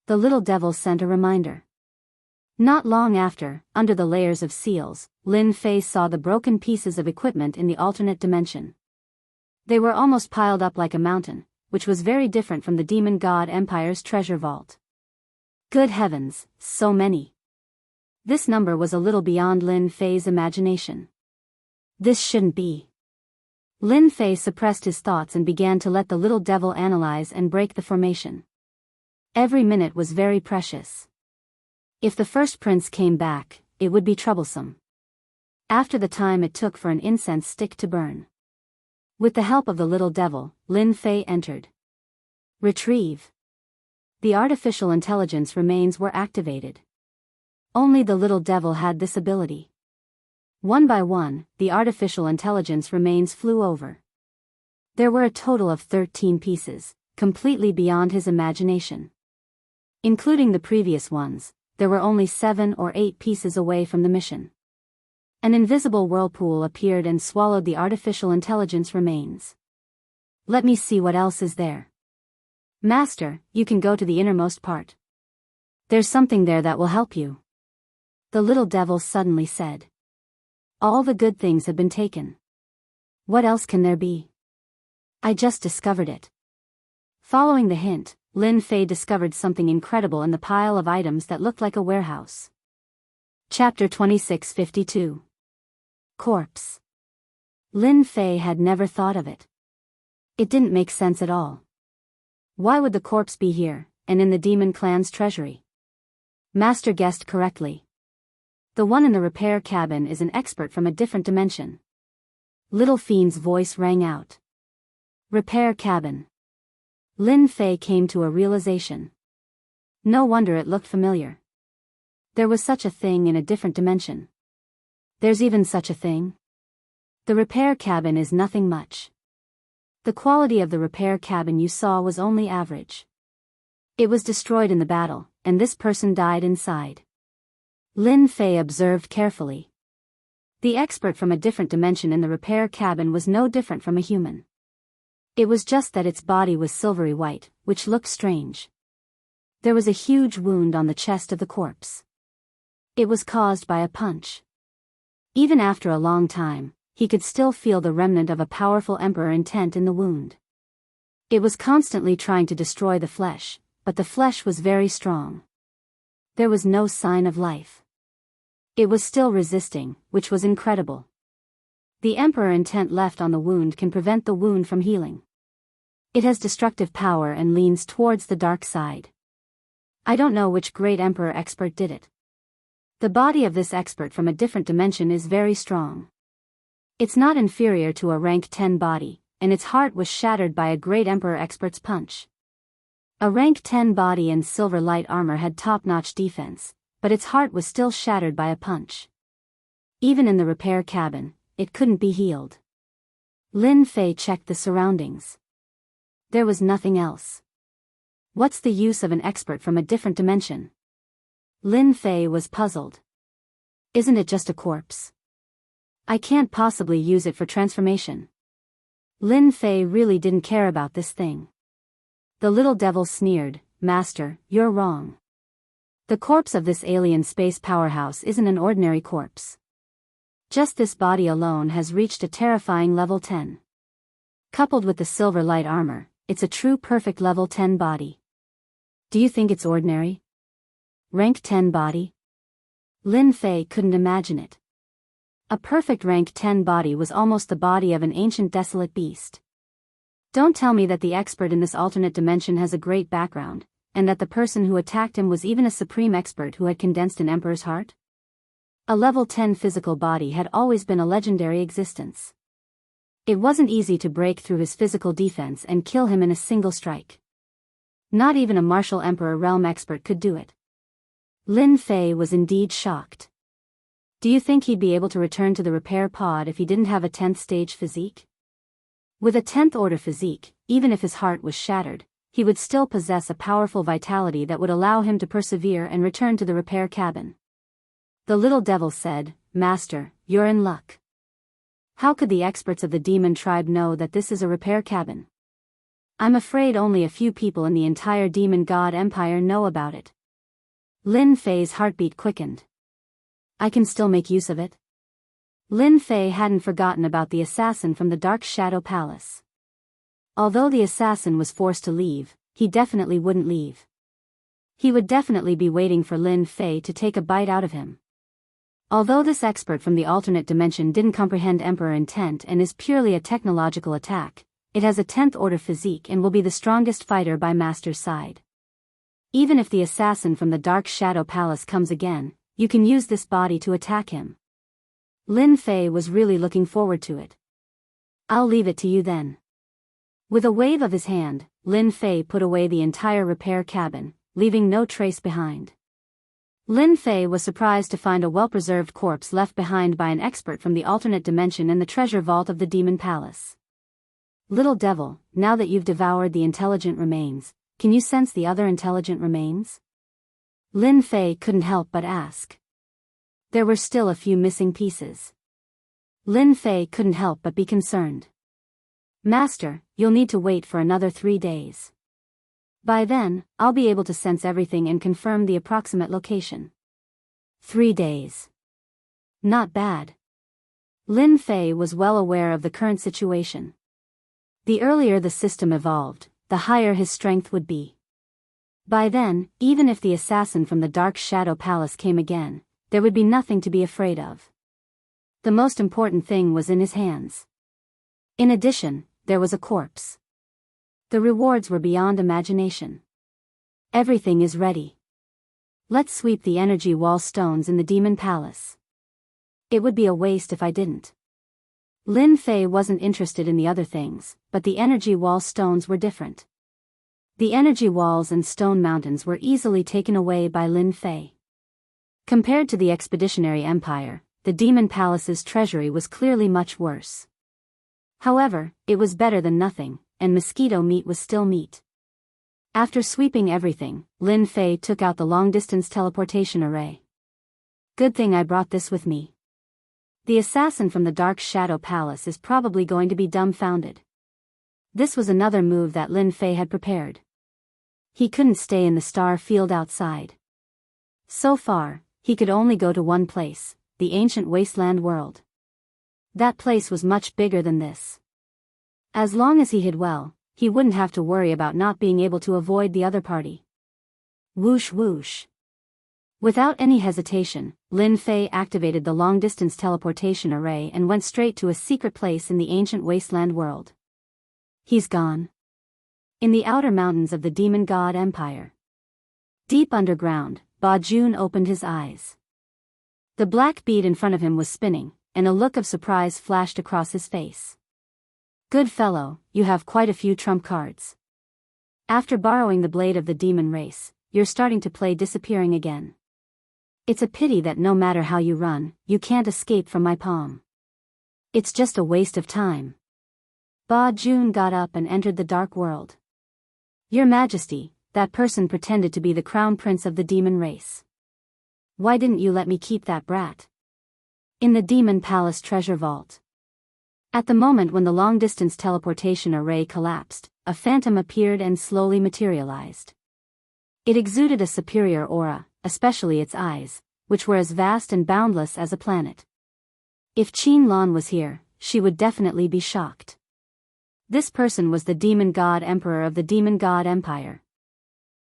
The little devil sent a reminder. Not long after, under the layers of seals, Lin Fei saw the broken pieces of equipment in the alternate dimension. They were almost piled up like a mountain, which was very different from the Demon God Empire's treasure vault. Good heavens, so many. This number was a little beyond Lin Fei's imagination. This shouldn't be. Lin Fei suppressed his thoughts and began to let the little devil analyze and break the formation. Every minute was very precious. If the first prince came back, it would be troublesome. After the time it took for an incense stick to burn. With the help of the little devil, Lin Fei entered. Retrieve. The artificial intelligence remains were activated. Only the little devil had this ability. One by one, the artificial intelligence remains flew over. There were a total of 13 pieces, completely beyond his imagination. Including the previous ones, there were only 7 or 8 pieces away from the mission. An invisible whirlpool appeared and swallowed the artificial intelligence remains. Let me see what else is there. Master, you can go to the innermost part. There's something there that will help you. The little devil suddenly said. All the good things have been taken. What else can there be? I just discovered it. Following the hint, Lin Fei discovered something incredible in the pile of items that looked like a warehouse. Chapter 2652. Corpse. Lin Fei had never thought of it. It didn't make sense at all. Why would the corpse be here, and in the demon clan's treasury? Master guessed correctly. The one in the repair cabin is an expert from a different dimension. Little Fiend's voice rang out. Repair cabin. Lin Fei came to a realization. No wonder it looked familiar. There was such a thing in a different dimension. There's even such a thing. The repair cabin is nothing much. The quality of the repair cabin you saw was only average. It was destroyed in the battle, and this person died inside. Lin Fei observed carefully. The expert from a different dimension in the repair cabin was no different from a human. It was just that its body was silvery white, which looked strange. There was a huge wound on the chest of the corpse. It was caused by a punch. Even after a long time, he could still feel the remnant of a powerful emperor intent in the wound. It was constantly trying to destroy the flesh, but the flesh was very strong. There was no sign of life. It was still resisting, which was incredible. The emperor intent left on the wound can prevent the wound from healing. It has destructive power and leans towards the dark side. I don't know which great emperor expert did it. The body of this expert from a different dimension is very strong. It's not inferior to a rank 10 body, and its heart was shattered by a great emperor expert's punch. A rank 10 body in silver light armor had top-notch defense, but its heart was still shattered by a punch. Even in the repair cabin, it couldn't be healed. Lin Fei checked the surroundings. There was nothing else. What's the use of an expert from a different dimension? Lin Fei was puzzled. Isn't it just a corpse? I can't possibly use it for transformation. Lin Fei really didn't care about this thing. The little devil sneered, "Master, you're wrong. The corpse of this alien space powerhouse isn't an ordinary corpse. Just this body alone has reached a terrifying level 10. Coupled with the silver light armor, it's a true perfect level 10 body. Do you think it's ordinary? Rank 10 body?" Lin Fei couldn't imagine it. A perfect rank 10 body was almost the body of an ancient desolate beast. Don't tell me that the expert in this alternate dimension has a great background, and that the person who attacked him was even a supreme expert who had condensed an emperor's heart? A level 10 physical body had always been a legendary existence. It wasn't easy to break through his physical defense and kill him in a single strike. Not even a martial emperor realm expert could do it. Lin Fei was indeed shocked. Do you think he'd be able to return to the repair pod if he didn't have a 10th stage physique? With a 10th order physique, even if his heart was shattered, he would still possess a powerful vitality that would allow him to persevere and return to the repair cabin. The little devil said, "Master, you're in luck. How could the experts of the demon tribe know that this is a repair cabin? I'm afraid only a few people in the entire demon god empire know about it." Lin Fei's heartbeat quickened. "I can still make use of it?" Lin Fei hadn't forgotten about the assassin from the Dark Shadow Palace. Although the assassin was forced to leave, he definitely wouldn't leave. He would definitely be waiting for Lin Fei to take a bite out of him. Although this expert from the alternate dimension didn't comprehend Emperor intent and is purely a technological attack, it has a 10th order physique and will be the strongest fighter by Master's side. Even if the assassin from the Dark Shadow Palace comes again, you can use this body to attack him. Lin Fei was really looking forward to it. "I'll leave it to you then." With a wave of his hand, Lin Fei put away the entire repair cabin, leaving no trace behind. Lin Fei was surprised to find a well-preserved corpse left behind by an expert from the alternate dimension in the treasure vault of the Demon Palace. "Little devil, now that you've devoured the intelligent remains, can you sense the other intelligent remains?" Lin Fei couldn't help but ask. There were still a few missing pieces. Lin Fei couldn't help but be concerned. "Master, you'll need to wait for another 3 days. By then, I'll be able to sense everything and confirm the approximate location." 3 days. Not bad. Lin Fei was well aware of the current situation. The earlier the system evolved, the higher his strength would be. By then, even if the assassin from the Dark Shadow Palace came again, there would be nothing to be afraid of. The most important thing was in his hands. In addition, there was a corpse. The rewards were beyond imagination. Everything is ready. Let's sweep the energy wall stones in the Demon Palace. It would be a waste if I didn't. Lin Fei wasn't interested in the other things, but the energy wall stones were different. The energy walls and stone mountains were easily taken away by Lin Fei. Compared to the Expeditionary Empire, the Demon Palace's treasury was clearly much worse. However, it was better than nothing, and mosquito meat was still meat. After sweeping everything, Lin Fei took out the long-distance teleportation array. "Good thing I brought this with me. The assassin from the Dark Shadow Palace is probably going to be dumbfounded." This was another move that Lin Fei had prepared. He couldn't stay in the star field outside. So far, he could only go to one place, the ancient wasteland world. That place was much bigger than this. As long as he hid well, he wouldn't have to worry about not being able to avoid the other party. Whoosh whoosh. Without any hesitation, Lin Fei activated the long-distance teleportation array and went straight to a secret place in the ancient wasteland world. He's gone. In the outer mountains of the Demon God Empire. Deep underground, Ba Jun opened his eyes. The black bead in front of him was spinning, and a look of surprise flashed across his face. "Good fellow, you have quite a few trump cards. After borrowing the blade of the demon race, you're starting to play disappearing again. It's a pity that no matter how you run, you can't escape from my palm. It's just a waste of time." Ba Jun got up and entered the dark world. "Your Majesty, that person pretended to be the crown prince of the demon race. Why didn't you let me keep that brat?" "In the Demon Palace treasure vault. At the moment when the long-distance teleportation array collapsed, a phantom appeared and slowly materialized. It exuded a superior aura, especially its eyes, which were as vast and boundless as a planet. If Qin Lan was here, she would definitely be shocked. This person was the demon god emperor of the demon god empire.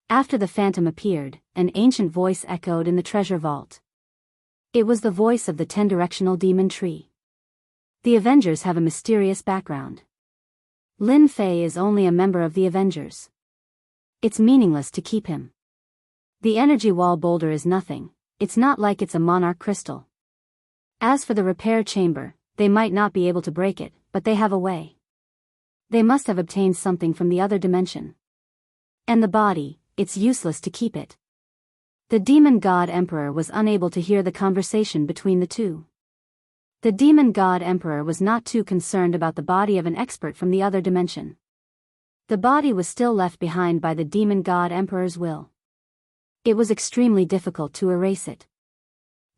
After the phantom appeared, an ancient voice echoed in the treasure vault. It was the voice of the 10-directional demon tree. The Avengers have a mysterious background. Lin Fei is only a member of the Avengers. It's meaningless to keep him. The energy wall boulder is nothing, it's not like it's a monarch crystal. As for the repair chamber, they might not be able to break it, but they have a way. They must have obtained something from the other dimension. And the body, it's useless to keep it. The demon god emperor was unable to hear the conversation between the two. The demon god emperor was not too concerned about the body of an expert from the other dimension. The body was still left behind by the demon god emperor's will. It was extremely difficult to erase it.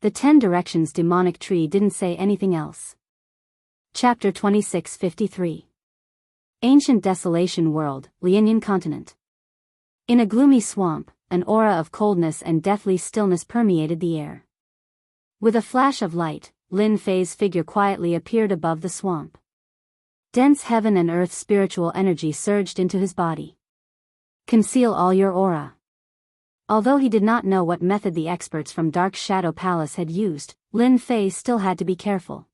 The 10 Directions demonic tree didn't say anything else. Chapter 2653. Ancient Desolation World, Lianyan Continent. In a gloomy swamp, an aura of coldness and deathly stillness permeated the air. With a flash of light, Lin Fei's figure quietly appeared above the swamp. Dense heaven and earth spiritual energy surged into his body. Conceal all your aura. Although he did not know what method the experts from Dark Shadow Palace had used, Lin Fei still had to be careful.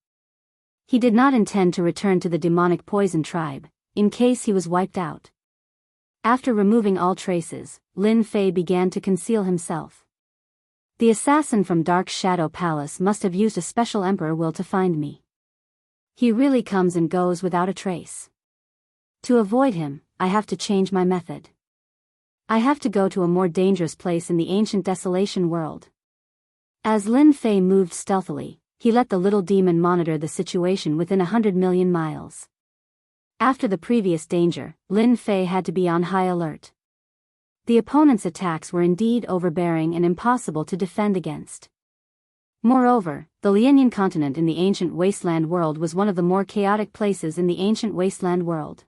He did not intend to return to the demonic poison tribe, in case he was wiped out. After removing all traces, Lin Fei began to conceal himself. The assassin from Dark Shadow Palace must have used a special emperor will to find me. He really comes and goes without a trace. To avoid him, I have to change my method. I have to go to a more dangerous place in the ancient desolation world. As Lin Fei moved stealthily, he let the little demon monitor the situation within 100 million miles. After the previous danger, Lin Fei had to be on high alert. The opponent's attacks were indeed overbearing and impossible to defend against. Moreover, the Lianyan continent in the ancient wasteland world was one of the more chaotic places in the ancient wasteland world.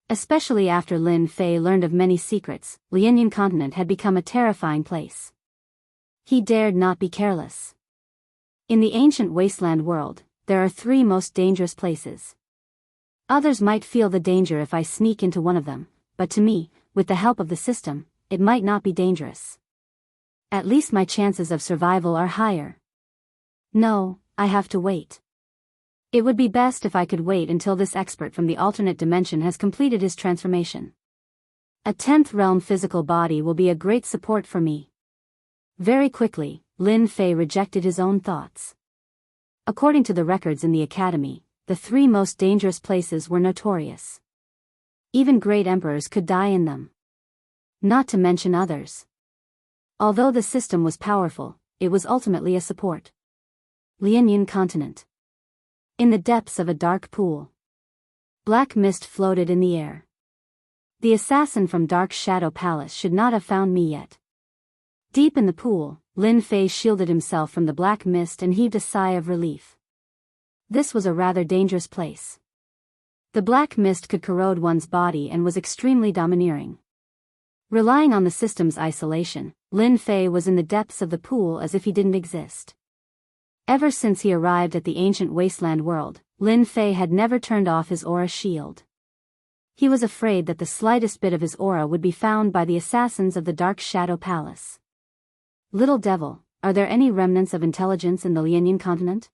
Especially after Lin Fei learned of many secrets, Lianyan continent had become a terrifying place. He dared not be careless. In the ancient wasteland world, there are 3 most dangerous places. Others might feel the danger if I sneak into one of them, but to me, with the help of the system, it might not be dangerous. At least my chances of survival are higher. No, I have to wait. It would be best if I could wait until this expert from the alternate dimension has completed his transformation. A 10th realm physical body will be a great support for me. Very quickly, Lin Fei rejected his own thoughts. According to the records in the academy, the 3 most dangerous places were notorious. Even great emperors could die in them. Not to mention others. Although the system was powerful, it was ultimately a support. Lianyan continent. In the depths of a dark pool. Black mist floated in the air. The assassin from Dark Shadow Palace should not have found me yet. Deep in the pool, Lin Fei shielded himself from the black mist and heaved a sigh of relief. This was a rather dangerous place. The black mist could corrode one's body and was extremely domineering. Relying on the system's isolation, Lin Fei was in the depths of the pool as if he didn't exist. Ever since he arrived at the ancient wasteland world, Lin Fei had never turned off his aura shield. He was afraid that the slightest bit of his aura would be found by the assassins of the Dark Shadow Palace. Little devil, are there any remnants of intelligence in the Lianyan continent?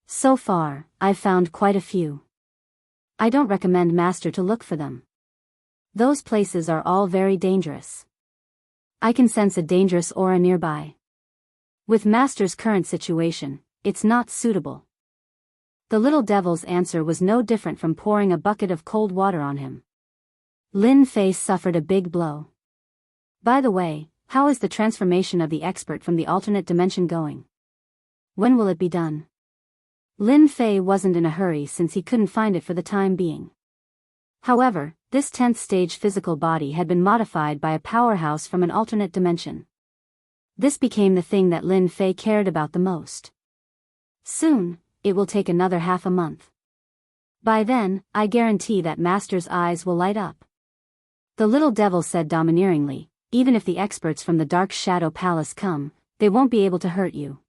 So far, I've found quite a few. I don't recommend Master to look for them. Those places are all very dangerous. I can sense a dangerous aura nearby. With Master's current situation, it's not suitable. The little devil's answer was no different from pouring a bucket of cold water on him. Lin Fei suffered a big blow. By the way, how is the transformation of the expert from the alternate dimension going? When will it be done? Lin Fei wasn't in a hurry since he couldn't find it for the time being. However, this 10th stage physical body had been modified by a powerhouse from an alternate dimension. This became the thing that Lin Fei cared about the most. Soon, it will take another half a month. By then, I guarantee that Master's eyes will light up. The little devil said domineeringly, even if the experts from the Dark Shadow Palace come, they won't be able to hurt you.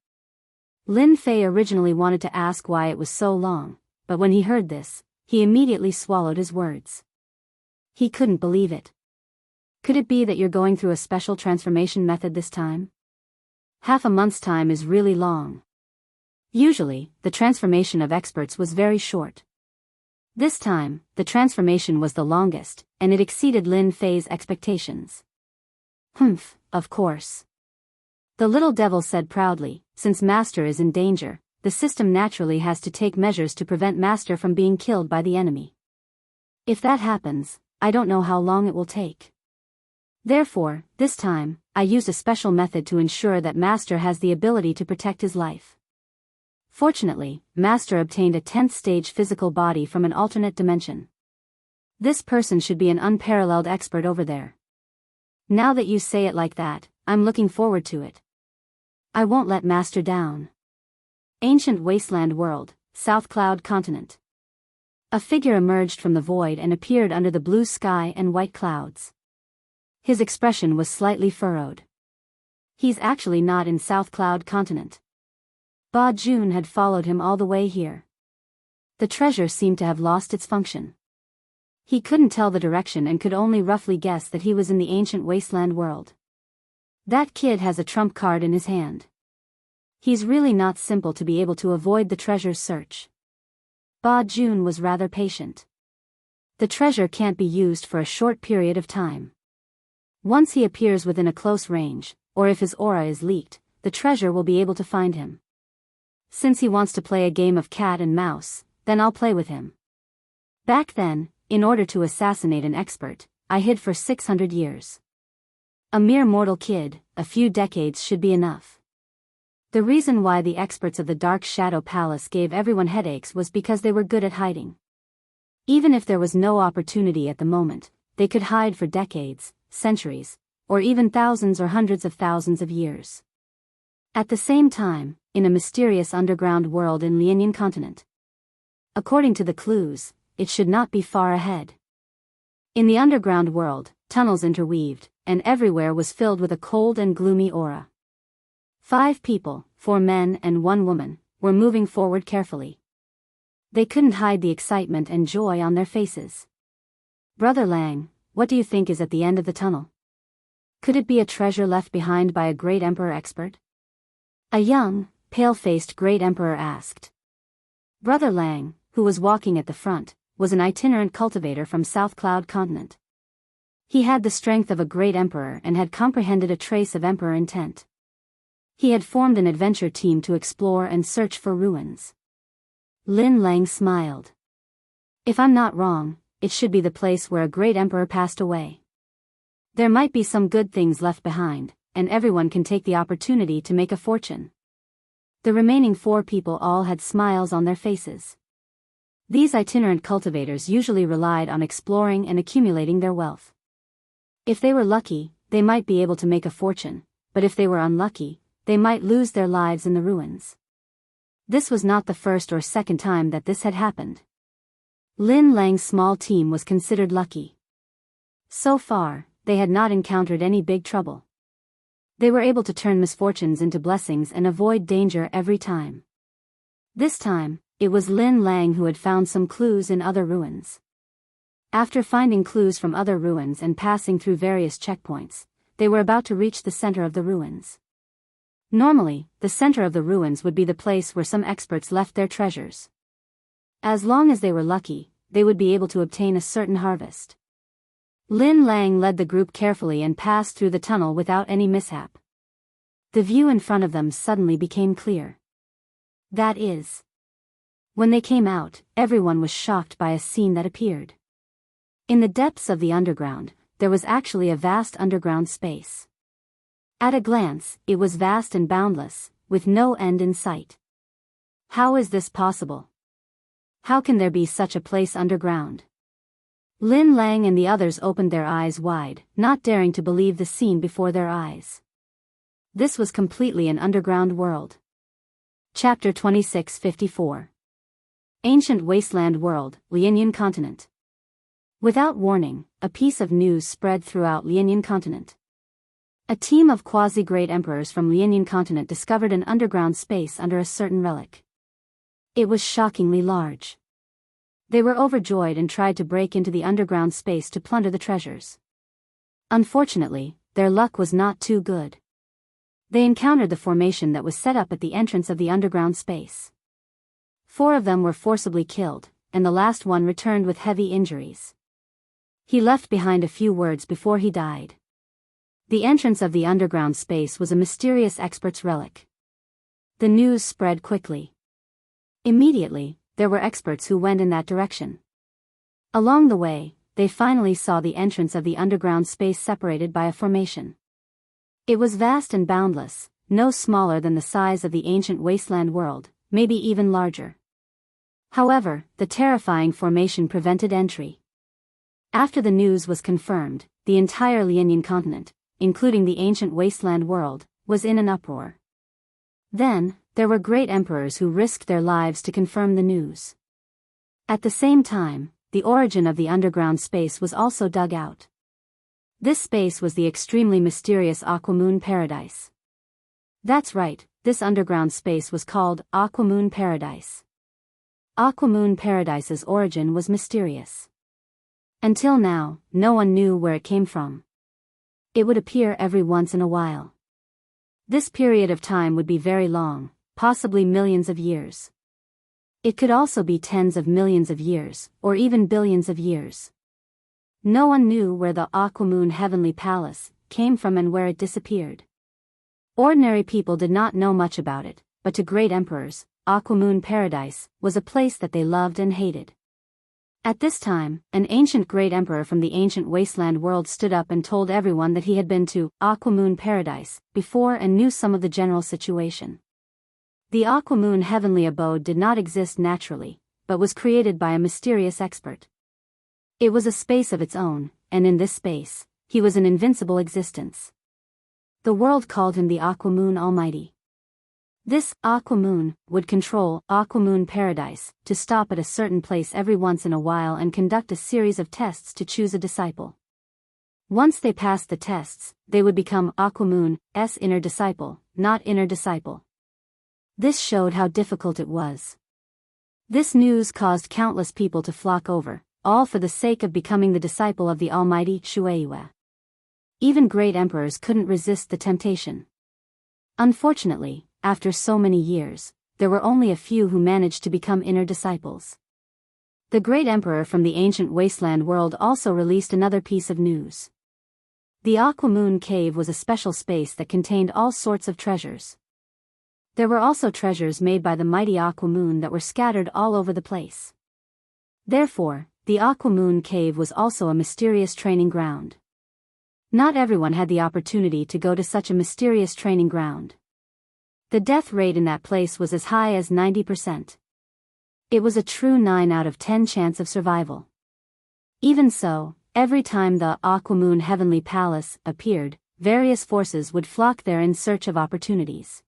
Lin Fei originally wanted to ask why it was so long, but when he heard this, he immediately swallowed his words. He couldn't believe it. Could it be that you're going through a special transformation method this time? Half a month's time is really long. Usually, the transformation of experts was very short. This time, the transformation was the longest, and it exceeded Lin Fei's expectations. Humph, of course. The little devil said proudly, since Master is in danger, the system naturally has to take measures to prevent Master from being killed by the enemy. If that happens, I don't know how long it will take. Therefore, this time, I used a special method to ensure that Master has the ability to protect his life. Fortunately, Master obtained a 10th stage physical body from an alternate dimension. This person should be an unparalleled expert over there. Now that you say it like that, I'm looking forward to it. I won't let Master down. Ancient Wasteland World, South Cloud Continent. A figure emerged from the void and appeared under the blue sky and white clouds. His expression was slightly furrowed. He's actually not in South Cloud Continent. Ba Jun had followed him all the way here. The treasure seemed to have lost its function. He couldn't tell the direction and could only roughly guess that he was in the ancient wasteland world. That kid has a trump card in his hand. He's really not simple to be able to avoid the treasure's search. Ba Jun was rather patient. The treasure can't be used for a short period of time. Once he appears within a close range, or if his aura is leaked, the treasure will be able to find him. Since he wants to play a game of cat and mouse, then I'll play with him. Back then, in order to assassinate an expert, I hid for 600 years. A mere mortal kid, a few decades should be enough. The reason why the experts of the Dark Shadow Palace gave everyone headaches was because they were good at hiding. Even if there was no opportunity at the moment, they could hide for decades, centuries, or even thousands or hundreds of thousands of years. At the same time, in a mysterious underground world in Lianyan continent. According to the clues, it should not be far ahead. In the underground world, tunnels interweaved, and everywhere was filled with a cold and gloomy aura. 5 people, 4 men and 1 woman, were moving forward carefully. They couldn't hide the excitement and joy on their faces. Brother Lang, what do you think is at the end of the tunnel? Could it be a treasure left behind by a great emperor expert? A young, pale-faced great emperor asked. Brother Lang, who was walking at the front, was an itinerant cultivator from South Cloud Continent. He had the strength of a great emperor and had comprehended a trace of emperor intent. He had formed an adventure team to explore and search for ruins. Lin Lang smiled. If I'm not wrong, it should be the place where a great emperor passed away. There might be some good things left behind, and everyone can take the opportunity to make a fortune. The remaining 4 people all had smiles on their faces. These itinerant cultivators usually relied on exploring and accumulating their wealth. If they were lucky, they might be able to make a fortune, but if they were unlucky, they might lose their lives in the ruins. This was not the first or second time that this had happened. Lin Lang's small team was considered lucky. So far, they had not encountered any big trouble. They were able to turn misfortunes into blessings and avoid danger every time. This time, it was Lin Lang who had found some clues in other ruins. After finding clues from other ruins and passing through various checkpoints, they were about to reach the center of the ruins. Normally, the center of the ruins would be the place where some experts left their treasures. As long as they were lucky, they would be able to obtain a certain harvest. Lin Lang led the group carefully and passed through the tunnel without any mishap. The view in front of them suddenly became clear. That is, when they came out, everyone was shocked by a scene that appeared. In the depths of the underground, there was actually a vast underground space. At a glance, it was vast and boundless, with no end in sight. How is this possible? How can there be such a place underground? Lin Lang and the others opened their eyes wide, not daring to believe the scene before their eyes. This was completely an underground world. Chapter 2654. Ancient wasteland world, Lianyan continent. Without warning, a piece of news spread throughout Lianyan continent. A team of quasi-great emperors from Lianyan continent discovered an underground space under a certain relic. It was shockingly large. They were overjoyed and tried to break into the underground space to plunder the treasures. Unfortunately, their luck was not too good. They encountered the formation that was set up at the entrance of the underground space. 4 of them were forcibly killed, and the last one returned with heavy injuries. He left behind a few words before he died. The entrance of the underground space was a mysterious expert's relic. The news spread quickly. Immediately, there were experts who went in that direction. Along the way, they finally saw the entrance of the underground space separated by a formation. It was vast and boundless, no smaller than the size of the ancient wasteland world, maybe even larger. However, the terrifying formation prevented entry. After the news was confirmed, the entire Lianyan continent, including the ancient wasteland world, was in an uproar. Then, there were great emperors who risked their lives to confirm the news. At the same time, the origin of the underground space was also dug out. This space was the extremely mysterious Aquamoon Paradise. That's right, this underground space was called Aquamoon Paradise. Aquamoon Paradise's origin was mysterious. Until now, no one knew where it came from. It would appear every once in a while. This period of time would be very long, possibly millions of years. It could also be tens of millions of years, or even billions of years. No one knew where the Aquamoon Heavenly Palace came from and where it disappeared. Ordinary people did not know much about it, but to great emperors, Aquamoon Paradise was a place that they loved and hated. At this time, an ancient great emperor from the ancient wasteland world stood up and told everyone that he had been to Aquamoon Paradise before and knew some of the general situation. The Aquamoon heavenly abode did not exist naturally, but was created by a mysterious expert. It was a space of its own, and in this space, he was an invincible existence. The world called him the Aquamoon Almighty. This Aquamoon would control Aquamoon Paradise to stop at a certain place every once in a while and conduct a series of tests to choose a disciple. Once they passed the tests, they would become Aquamoon's inner disciple, not inner disciple. This showed how difficult it was. This news caused countless people to flock over, all for the sake of becoming the disciple of the Almighty Shueiyue. Even great emperors couldn't resist the temptation. Unfortunately, after so many years, there were only a few who managed to become inner disciples. The great emperor from the ancient wasteland world also released another piece of news. The Aquamoon Cave was a special space that contained all sorts of treasures. There were also treasures made by the mighty Aquamoon that were scattered all over the place. Therefore, the Aquamoon Cave was also a mysterious training ground. Not everyone had the opportunity to go to such a mysterious training ground. The death rate in that place was as high as 90%. It was a true 9 out of 10 chance of survival. Even so, every time the Aquamoon Heavenly Palace appeared, various forces would flock there in search of opportunities.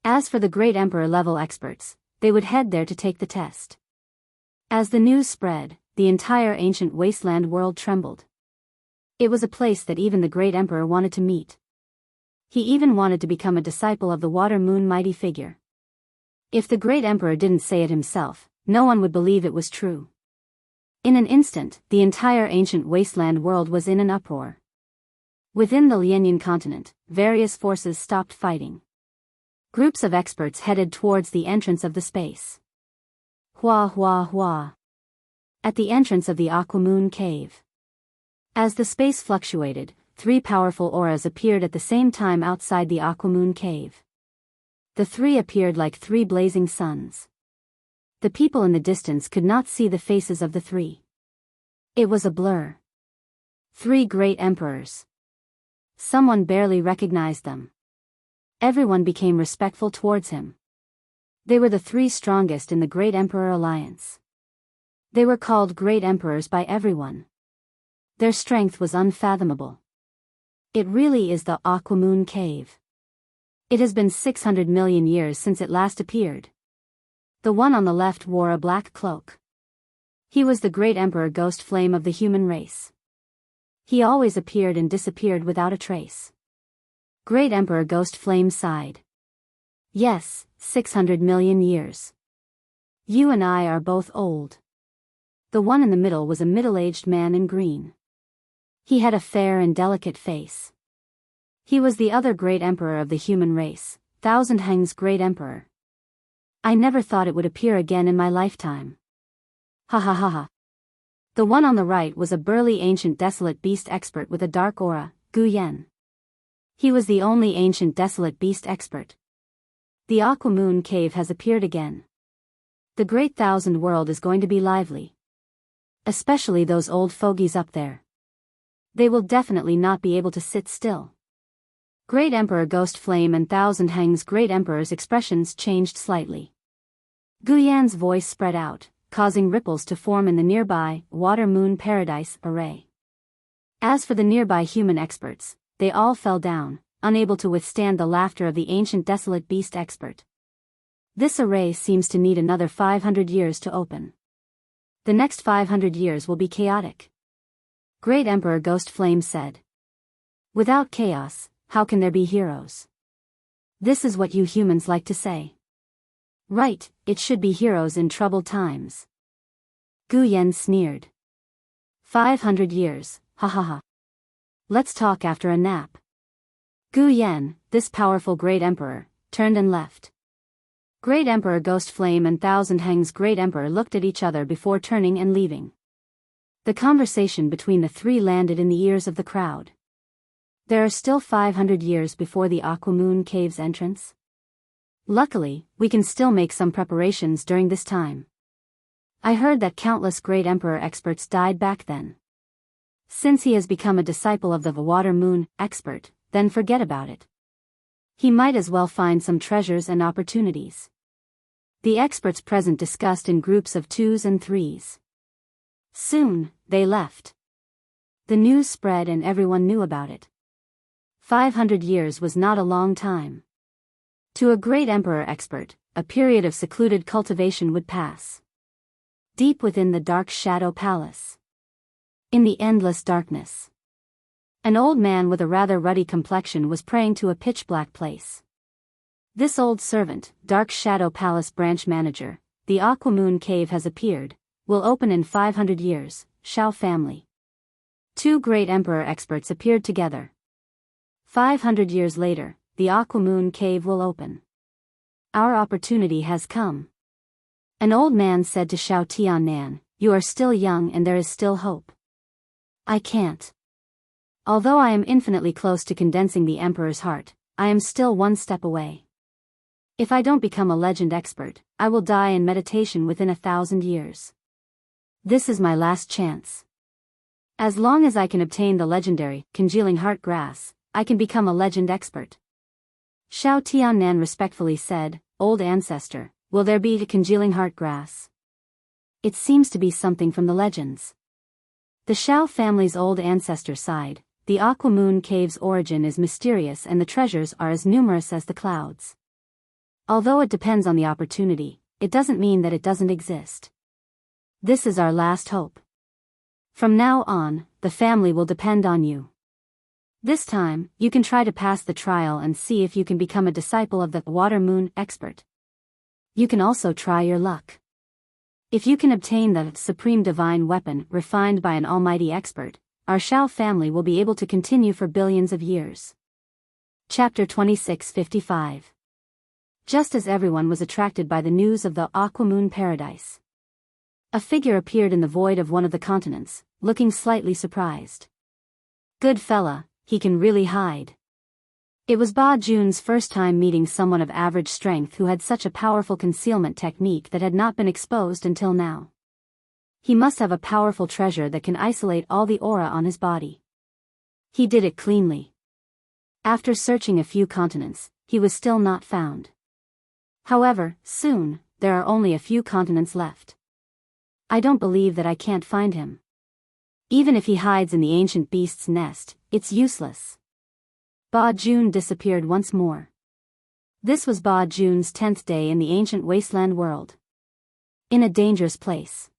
As for the great emperor-level experts, they would head there to take the test. As the news spread, the entire ancient wasteland world trembled. It was a place that even the great emperor wanted to meet. He even wanted to become a disciple of the Water Moon mighty figure. If the great emperor didn't say it himself, no one would believe it was true. In an instant, the entire ancient wasteland world was in an uproar. Within the Lianyan continent, various forces stopped fighting. Groups of experts headed towards the entrance of the space. Hua hua hua. At the entrance of the Aquamoon Cave. As the space fluctuated, 3 powerful auras appeared at the same time outside the Aquamoon Cave. The 3 appeared like 3 blazing suns. The people in the distance could not see the faces of the 3. It was a blur. 3 great emperors. Someone barely recognized them. Everyone became respectful towards him. They were the 3 strongest in the Great Emperor Alliance. They were called Great Emperors by everyone. Their strength was unfathomable. It really is the Aquamoon Cave. It has been 600 million years since it last appeared. The one on the left wore a black cloak. He was the great Emperor Ghost Flame of the human race. He always appeared and disappeared without a trace. Great Emperor Ghost Flame sighed. Yes, 600 million years. You and I are both old. The one in the middle was a middle-aged man in green. He had a fair and delicate face. He was the other great emperor of the human race, Thousand Heng's great emperor. I never thought it would appear again in my lifetime. Ha ha ha ha. The one on the right was a burly ancient desolate beast expert with a dark aura, Gu Yen. He was the only ancient desolate beast expert. The Aquamoon Cave has appeared again. The great thousand world is going to be lively. Especially those old fogies up there. They will definitely not be able to sit still. Great Emperor Ghost Flame and Thousand Heng's great emperor's expressions changed slightly. Gu Yan's voice spread out, causing ripples to form in the nearby Water Moon Paradise array. As for the nearby human experts, they all fell down, unable to withstand the laughter of the ancient desolate beast expert. This array seems to need another 500 years to open. The next 500 years will be chaotic. Great Emperor Ghost Flame said. Without chaos, how can there be heroes? This is what you humans like to say. Right, it should be heroes in troubled times. Gu Yen sneered. 500 years, ha ha ha. Let's talk after a nap. Gu Yen, this powerful great emperor, turned and left. Great Emperor Ghost Flame and Thousand Heng's great emperor looked at each other before turning and leaving. The conversation between the three landed in the ears of the crowd. There are still 500 years before the Aquamoon Cave's entrance. Luckily, we can still make some preparations during this time. I heard that countless great emperor experts died back then. Since he has become a disciple of the Water Moon expert, then forget about it. He might as well find some treasures and opportunities. The experts present discussed in groups of 2s and 3s. Soon, they left. The news spread and everyone knew about it. 500 years was not a long time. To a great emperor expert, a period of secluded cultivation would pass. Deep within the dark shadow palace. In the endless darkness. An old man with a rather ruddy complexion was praying to a pitch-black place. This old servant, Dark Shadow Palace branch manager, the Aquamoon Cave has appeared, will open in 500 years, Shao family. Two great emperor experts appeared together. 500 years later, the Aquamoon Cave will open. Our opportunity has come. An old man said to Shao Tiannan, you are still young and there is still hope. I can't. Although I am infinitely close to condensing the Emperor's heart, I am still one step away. If I don't become a legend expert, I will die in meditation within 1,000 years. This is my last chance. As long as I can obtain the legendary congealing heart grass, I can become a legend expert. Shao Tiannan respectfully said, Old ancestor, will there be the congealing heart grass? It seems to be something from the legends. The Shao family's old ancestor sighed. The Aquamoon Cave's origin is mysterious and the treasures are as numerous as the clouds. Although it depends on the opportunity, it doesn't mean that it doesn't exist. This is our last hope. From now on, the family will depend on you. This time, you can try to pass the trial and see if you can become a disciple of the Water Moon expert. You can also try your luck. If you can obtain the supreme divine weapon refined by an almighty expert, our Shao family will be able to continue for billions of years. Chapter 2655. Just as everyone was attracted by the news of the Aquamoon Paradise, a figure appeared in the void of one of the continents, looking slightly surprised. Good fella, he can really hide. It was Ba Jun's first time meeting someone of average strength who had such a powerful concealment technique that had not been exposed until now. He must have a powerful treasure that can isolate all the aura on his body. He did it cleanly. After searching a few continents, he was still not found. However, soon, there are only a few continents left. I don't believe that I can't find him. Even if he hides in the ancient beast's nest, it's useless. Ba Jun disappeared once more. This was Ba Jun's 10th day in the ancient wasteland world. In a dangerous place.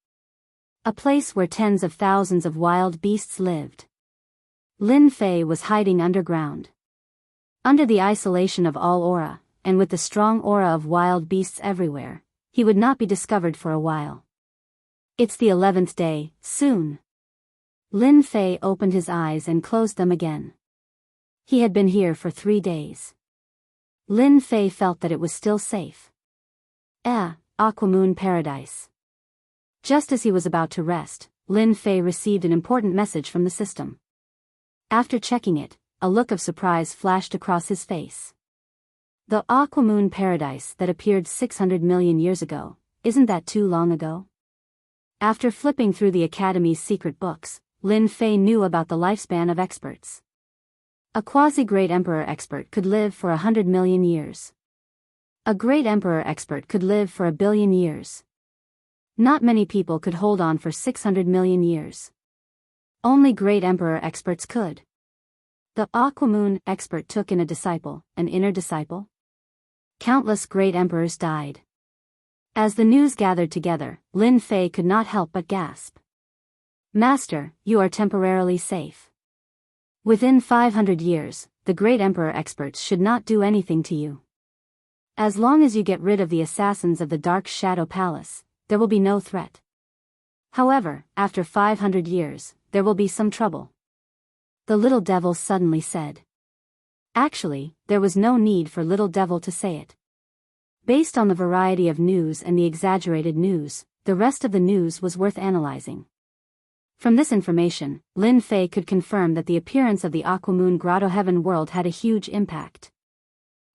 A place where tens of thousands of wild beasts lived. Lin Fei was hiding underground. Under the isolation of all aura, and with the strong aura of wild beasts everywhere, he would not be discovered for a while. It's the 11th day, soon. Lin Fei opened his eyes and closed them again. He had been here for 3 days. Lin Fei felt that it was still safe. Aquamoon Paradise. Just as he was about to rest, Lin Fei received an important message from the system. After checking it, a look of surprise flashed across his face. The Aquamoon Paradise that appeared 600 million years ago, isn't that too long ago? After flipping through the Academy's secret books, Lin Fei knew about the lifespan of experts. A quasi-great emperor expert could live for 100 million years. A great emperor expert could live for 1 billion years. Not many people could hold on for 600 million years. Only great emperor experts could. The Aquamoon expert took in a disciple, an inner disciple. Countless great emperors died. As the news gathered together, Lin Fei could not help but gasp. Master, you are temporarily safe. Within 500 years, the great emperor experts should not do anything to you. As long as you get rid of the assassins of the Dark Shadow Palace, there will be no threat. However, after 500 years, there will be some trouble. The little devil suddenly said. Actually, there was no need for little devil to say it. Based on the variety of news and the exaggerated news, the rest of the news was worth analyzing. From this information, Lin Fei could confirm that the appearance of the Aquamoon Grotto Heaven world had a huge impact.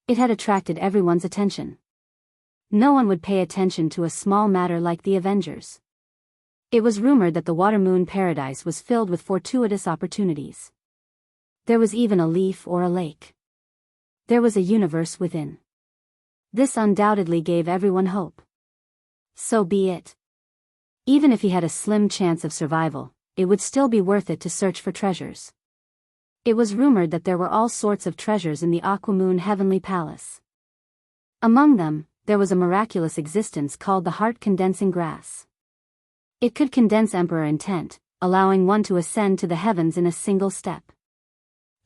It had attracted everyone's attention. No one would pay attention to a small matter like the Avengers. It was rumored that the Watermoon Paradise was filled with fortuitous opportunities. There was even a leaf or a lake. There was a universe within. This undoubtedly gave everyone hope. So be it. Even if he had a slim chance of survival, it would still be worth it to search for treasures. It was rumored that there were all sorts of treasures in the Aquamoon Heavenly Palace. Among them, there was a miraculous existence called the heart-condensing grass. It could condense emperor intent, allowing one to ascend to the heavens in a single step.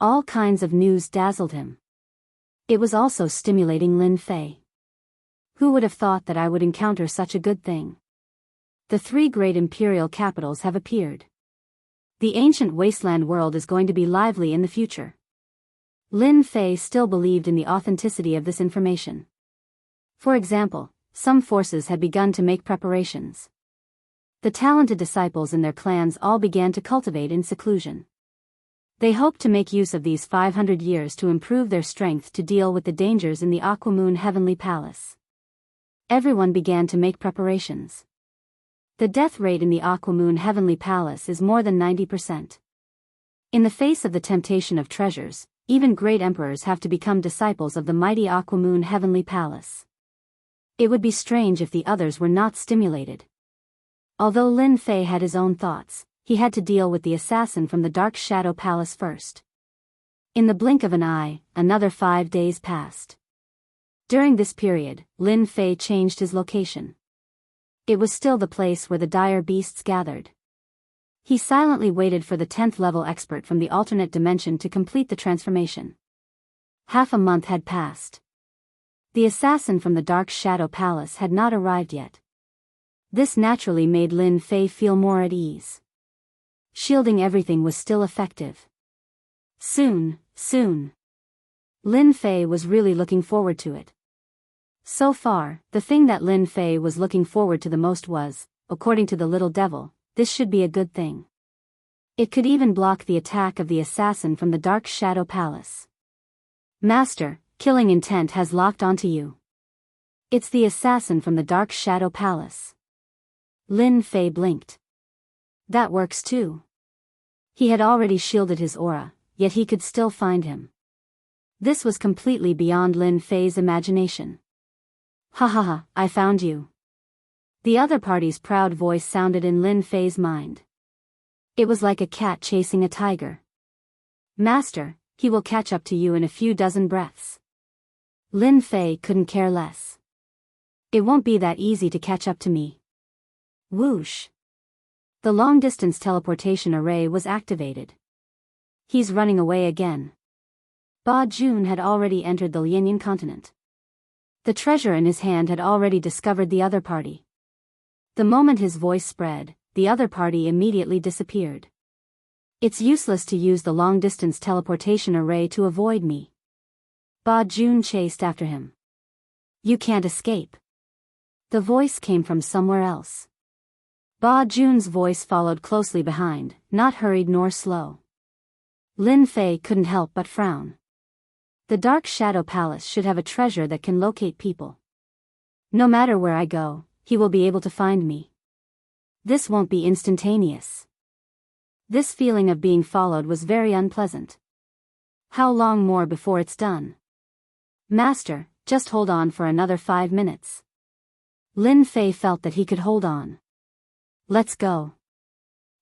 All kinds of news dazzled him. It was also stimulating Lin Fei. Who would have thought that I would encounter such a good thing? The 3 great imperial capitals have appeared. The ancient wasteland world is going to be lively in the future. Lin Fei still believed in the authenticity of this information. For example, some forces had begun to make preparations. The talented disciples in their clans all began to cultivate in seclusion. They hoped to make use of these 500 years to improve their strength to deal with the dangers in the Aquamoon Heavenly Palace. Everyone began to make preparations. The death rate in the Aquamoon Heavenly Palace is more than 90%. In the face of the temptation of treasures, even great emperors have to become disciples of the mighty Aquamoon Heavenly Palace. It would be strange if the others were not stimulated. Although Lin Fei had his own thoughts, he had to deal with the assassin from the Dark Shadow Palace first. In the blink of an eye, another 5 days passed. During this period, Lin Fei changed his location. It was still the place where the dire beasts gathered. He silently waited for the 10th level expert from the alternate dimension to complete the transformation. Half a month had passed. The assassin from the Dark Shadow Palace had not arrived yet. This naturally made Lin Fei feel more at ease. Shielding everything was still effective. Soon. Lin Fei was really looking forward to it. So far, the thing that Lin Fei was looking forward to the most was, according to the little devil, this should be a good thing. It could even block the attack of the assassin from the Dark Shadow Palace. Master, killing intent has locked onto you. It's the assassin from the Dark Shadow Palace. Lin Fei blinked. That works too. He had already shielded his aura, yet he could still find him. This was completely beyond Lin Fei's imagination. Ha, I found you. The other party's proud voice sounded in Lin Fei's mind. It was like a cat chasing a tiger. Master, he will catch up to you in a few dozen breaths. Lin Fei couldn't care less. It won't be that easy to catch up to me. Whoosh! The long-distance teleportation array was activated. He's running away again. Ba Jun had already entered the Lianyan continent. The treasure in his hand had already discovered the other party. The moment his voice spread, the other party immediately disappeared. It's useless to use the long-distance teleportation array to avoid me. Ba Jun chased after him. You can't escape. The voice came from somewhere else. Ba Jun's voice followed closely behind, not hurried nor slow. Lin Fei couldn't help but frown. The Dark Shadow Palace should have a treasure that can locate people. No matter where I go, he will be able to find me. This won't be instantaneous. This feeling of being followed was very unpleasant. How long more before it's done? Master, just hold on for another 5 minutes. Lin Fei felt that he could hold on. Let's go.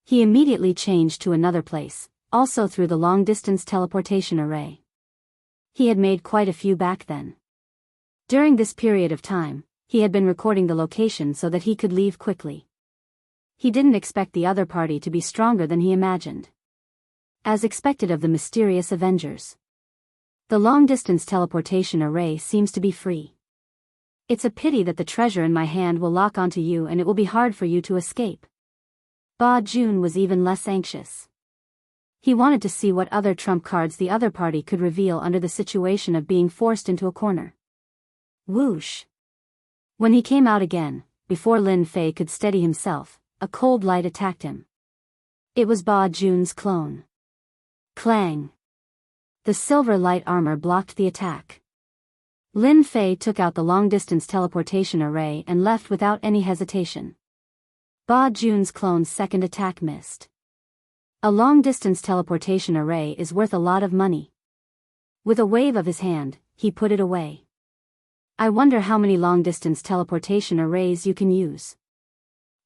He immediately changed to another place, also through the long-distance teleportation array. He had made quite a few back then. During this period of time, he had been recording the location so that he could leave quickly. He didn't expect the other party to be stronger than he imagined. As expected of the mysterious Avengers. The long-distance teleportation array seems to be free. It's a pity that the treasure in my hand will lock onto you and it will be hard for you to escape. Ba Jun was even less anxious. He wanted to see what other trump cards the other party could reveal under the situation of being forced into a corner. Whoosh! When he came out again, before Lin Fei could steady himself, a cold light attacked him. It was Ba Jun's clone. Clang! The silver light armor blocked the attack. Lin Fei took out the long-distance teleportation array and left without any hesitation. Ba Jun's clone's second attack missed. A long-distance teleportation array is worth a lot of money. With a wave of his hand, he put it away. I wonder how many long-distance teleportation arrays you can use.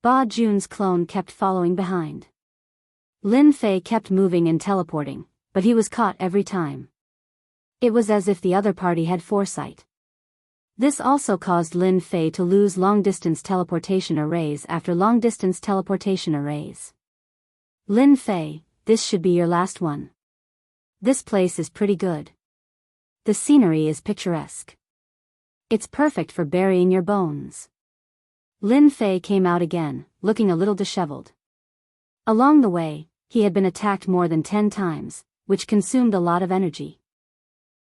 Ba Jun's clone kept following behind. Lin Fei kept moving and teleporting, but he was caught every time. It was as if the other party had foresight. This also caused Lin Fei to lose long-distance teleportation arrays after long-distance teleportation arrays. Lin Fei, this should be your last one. This place is pretty good. The scenery is picturesque. It's perfect for burying your bones. Lin Fei came out again, looking a little disheveled. Along the way, he had been attacked more than 10 times, which consumed a lot of energy.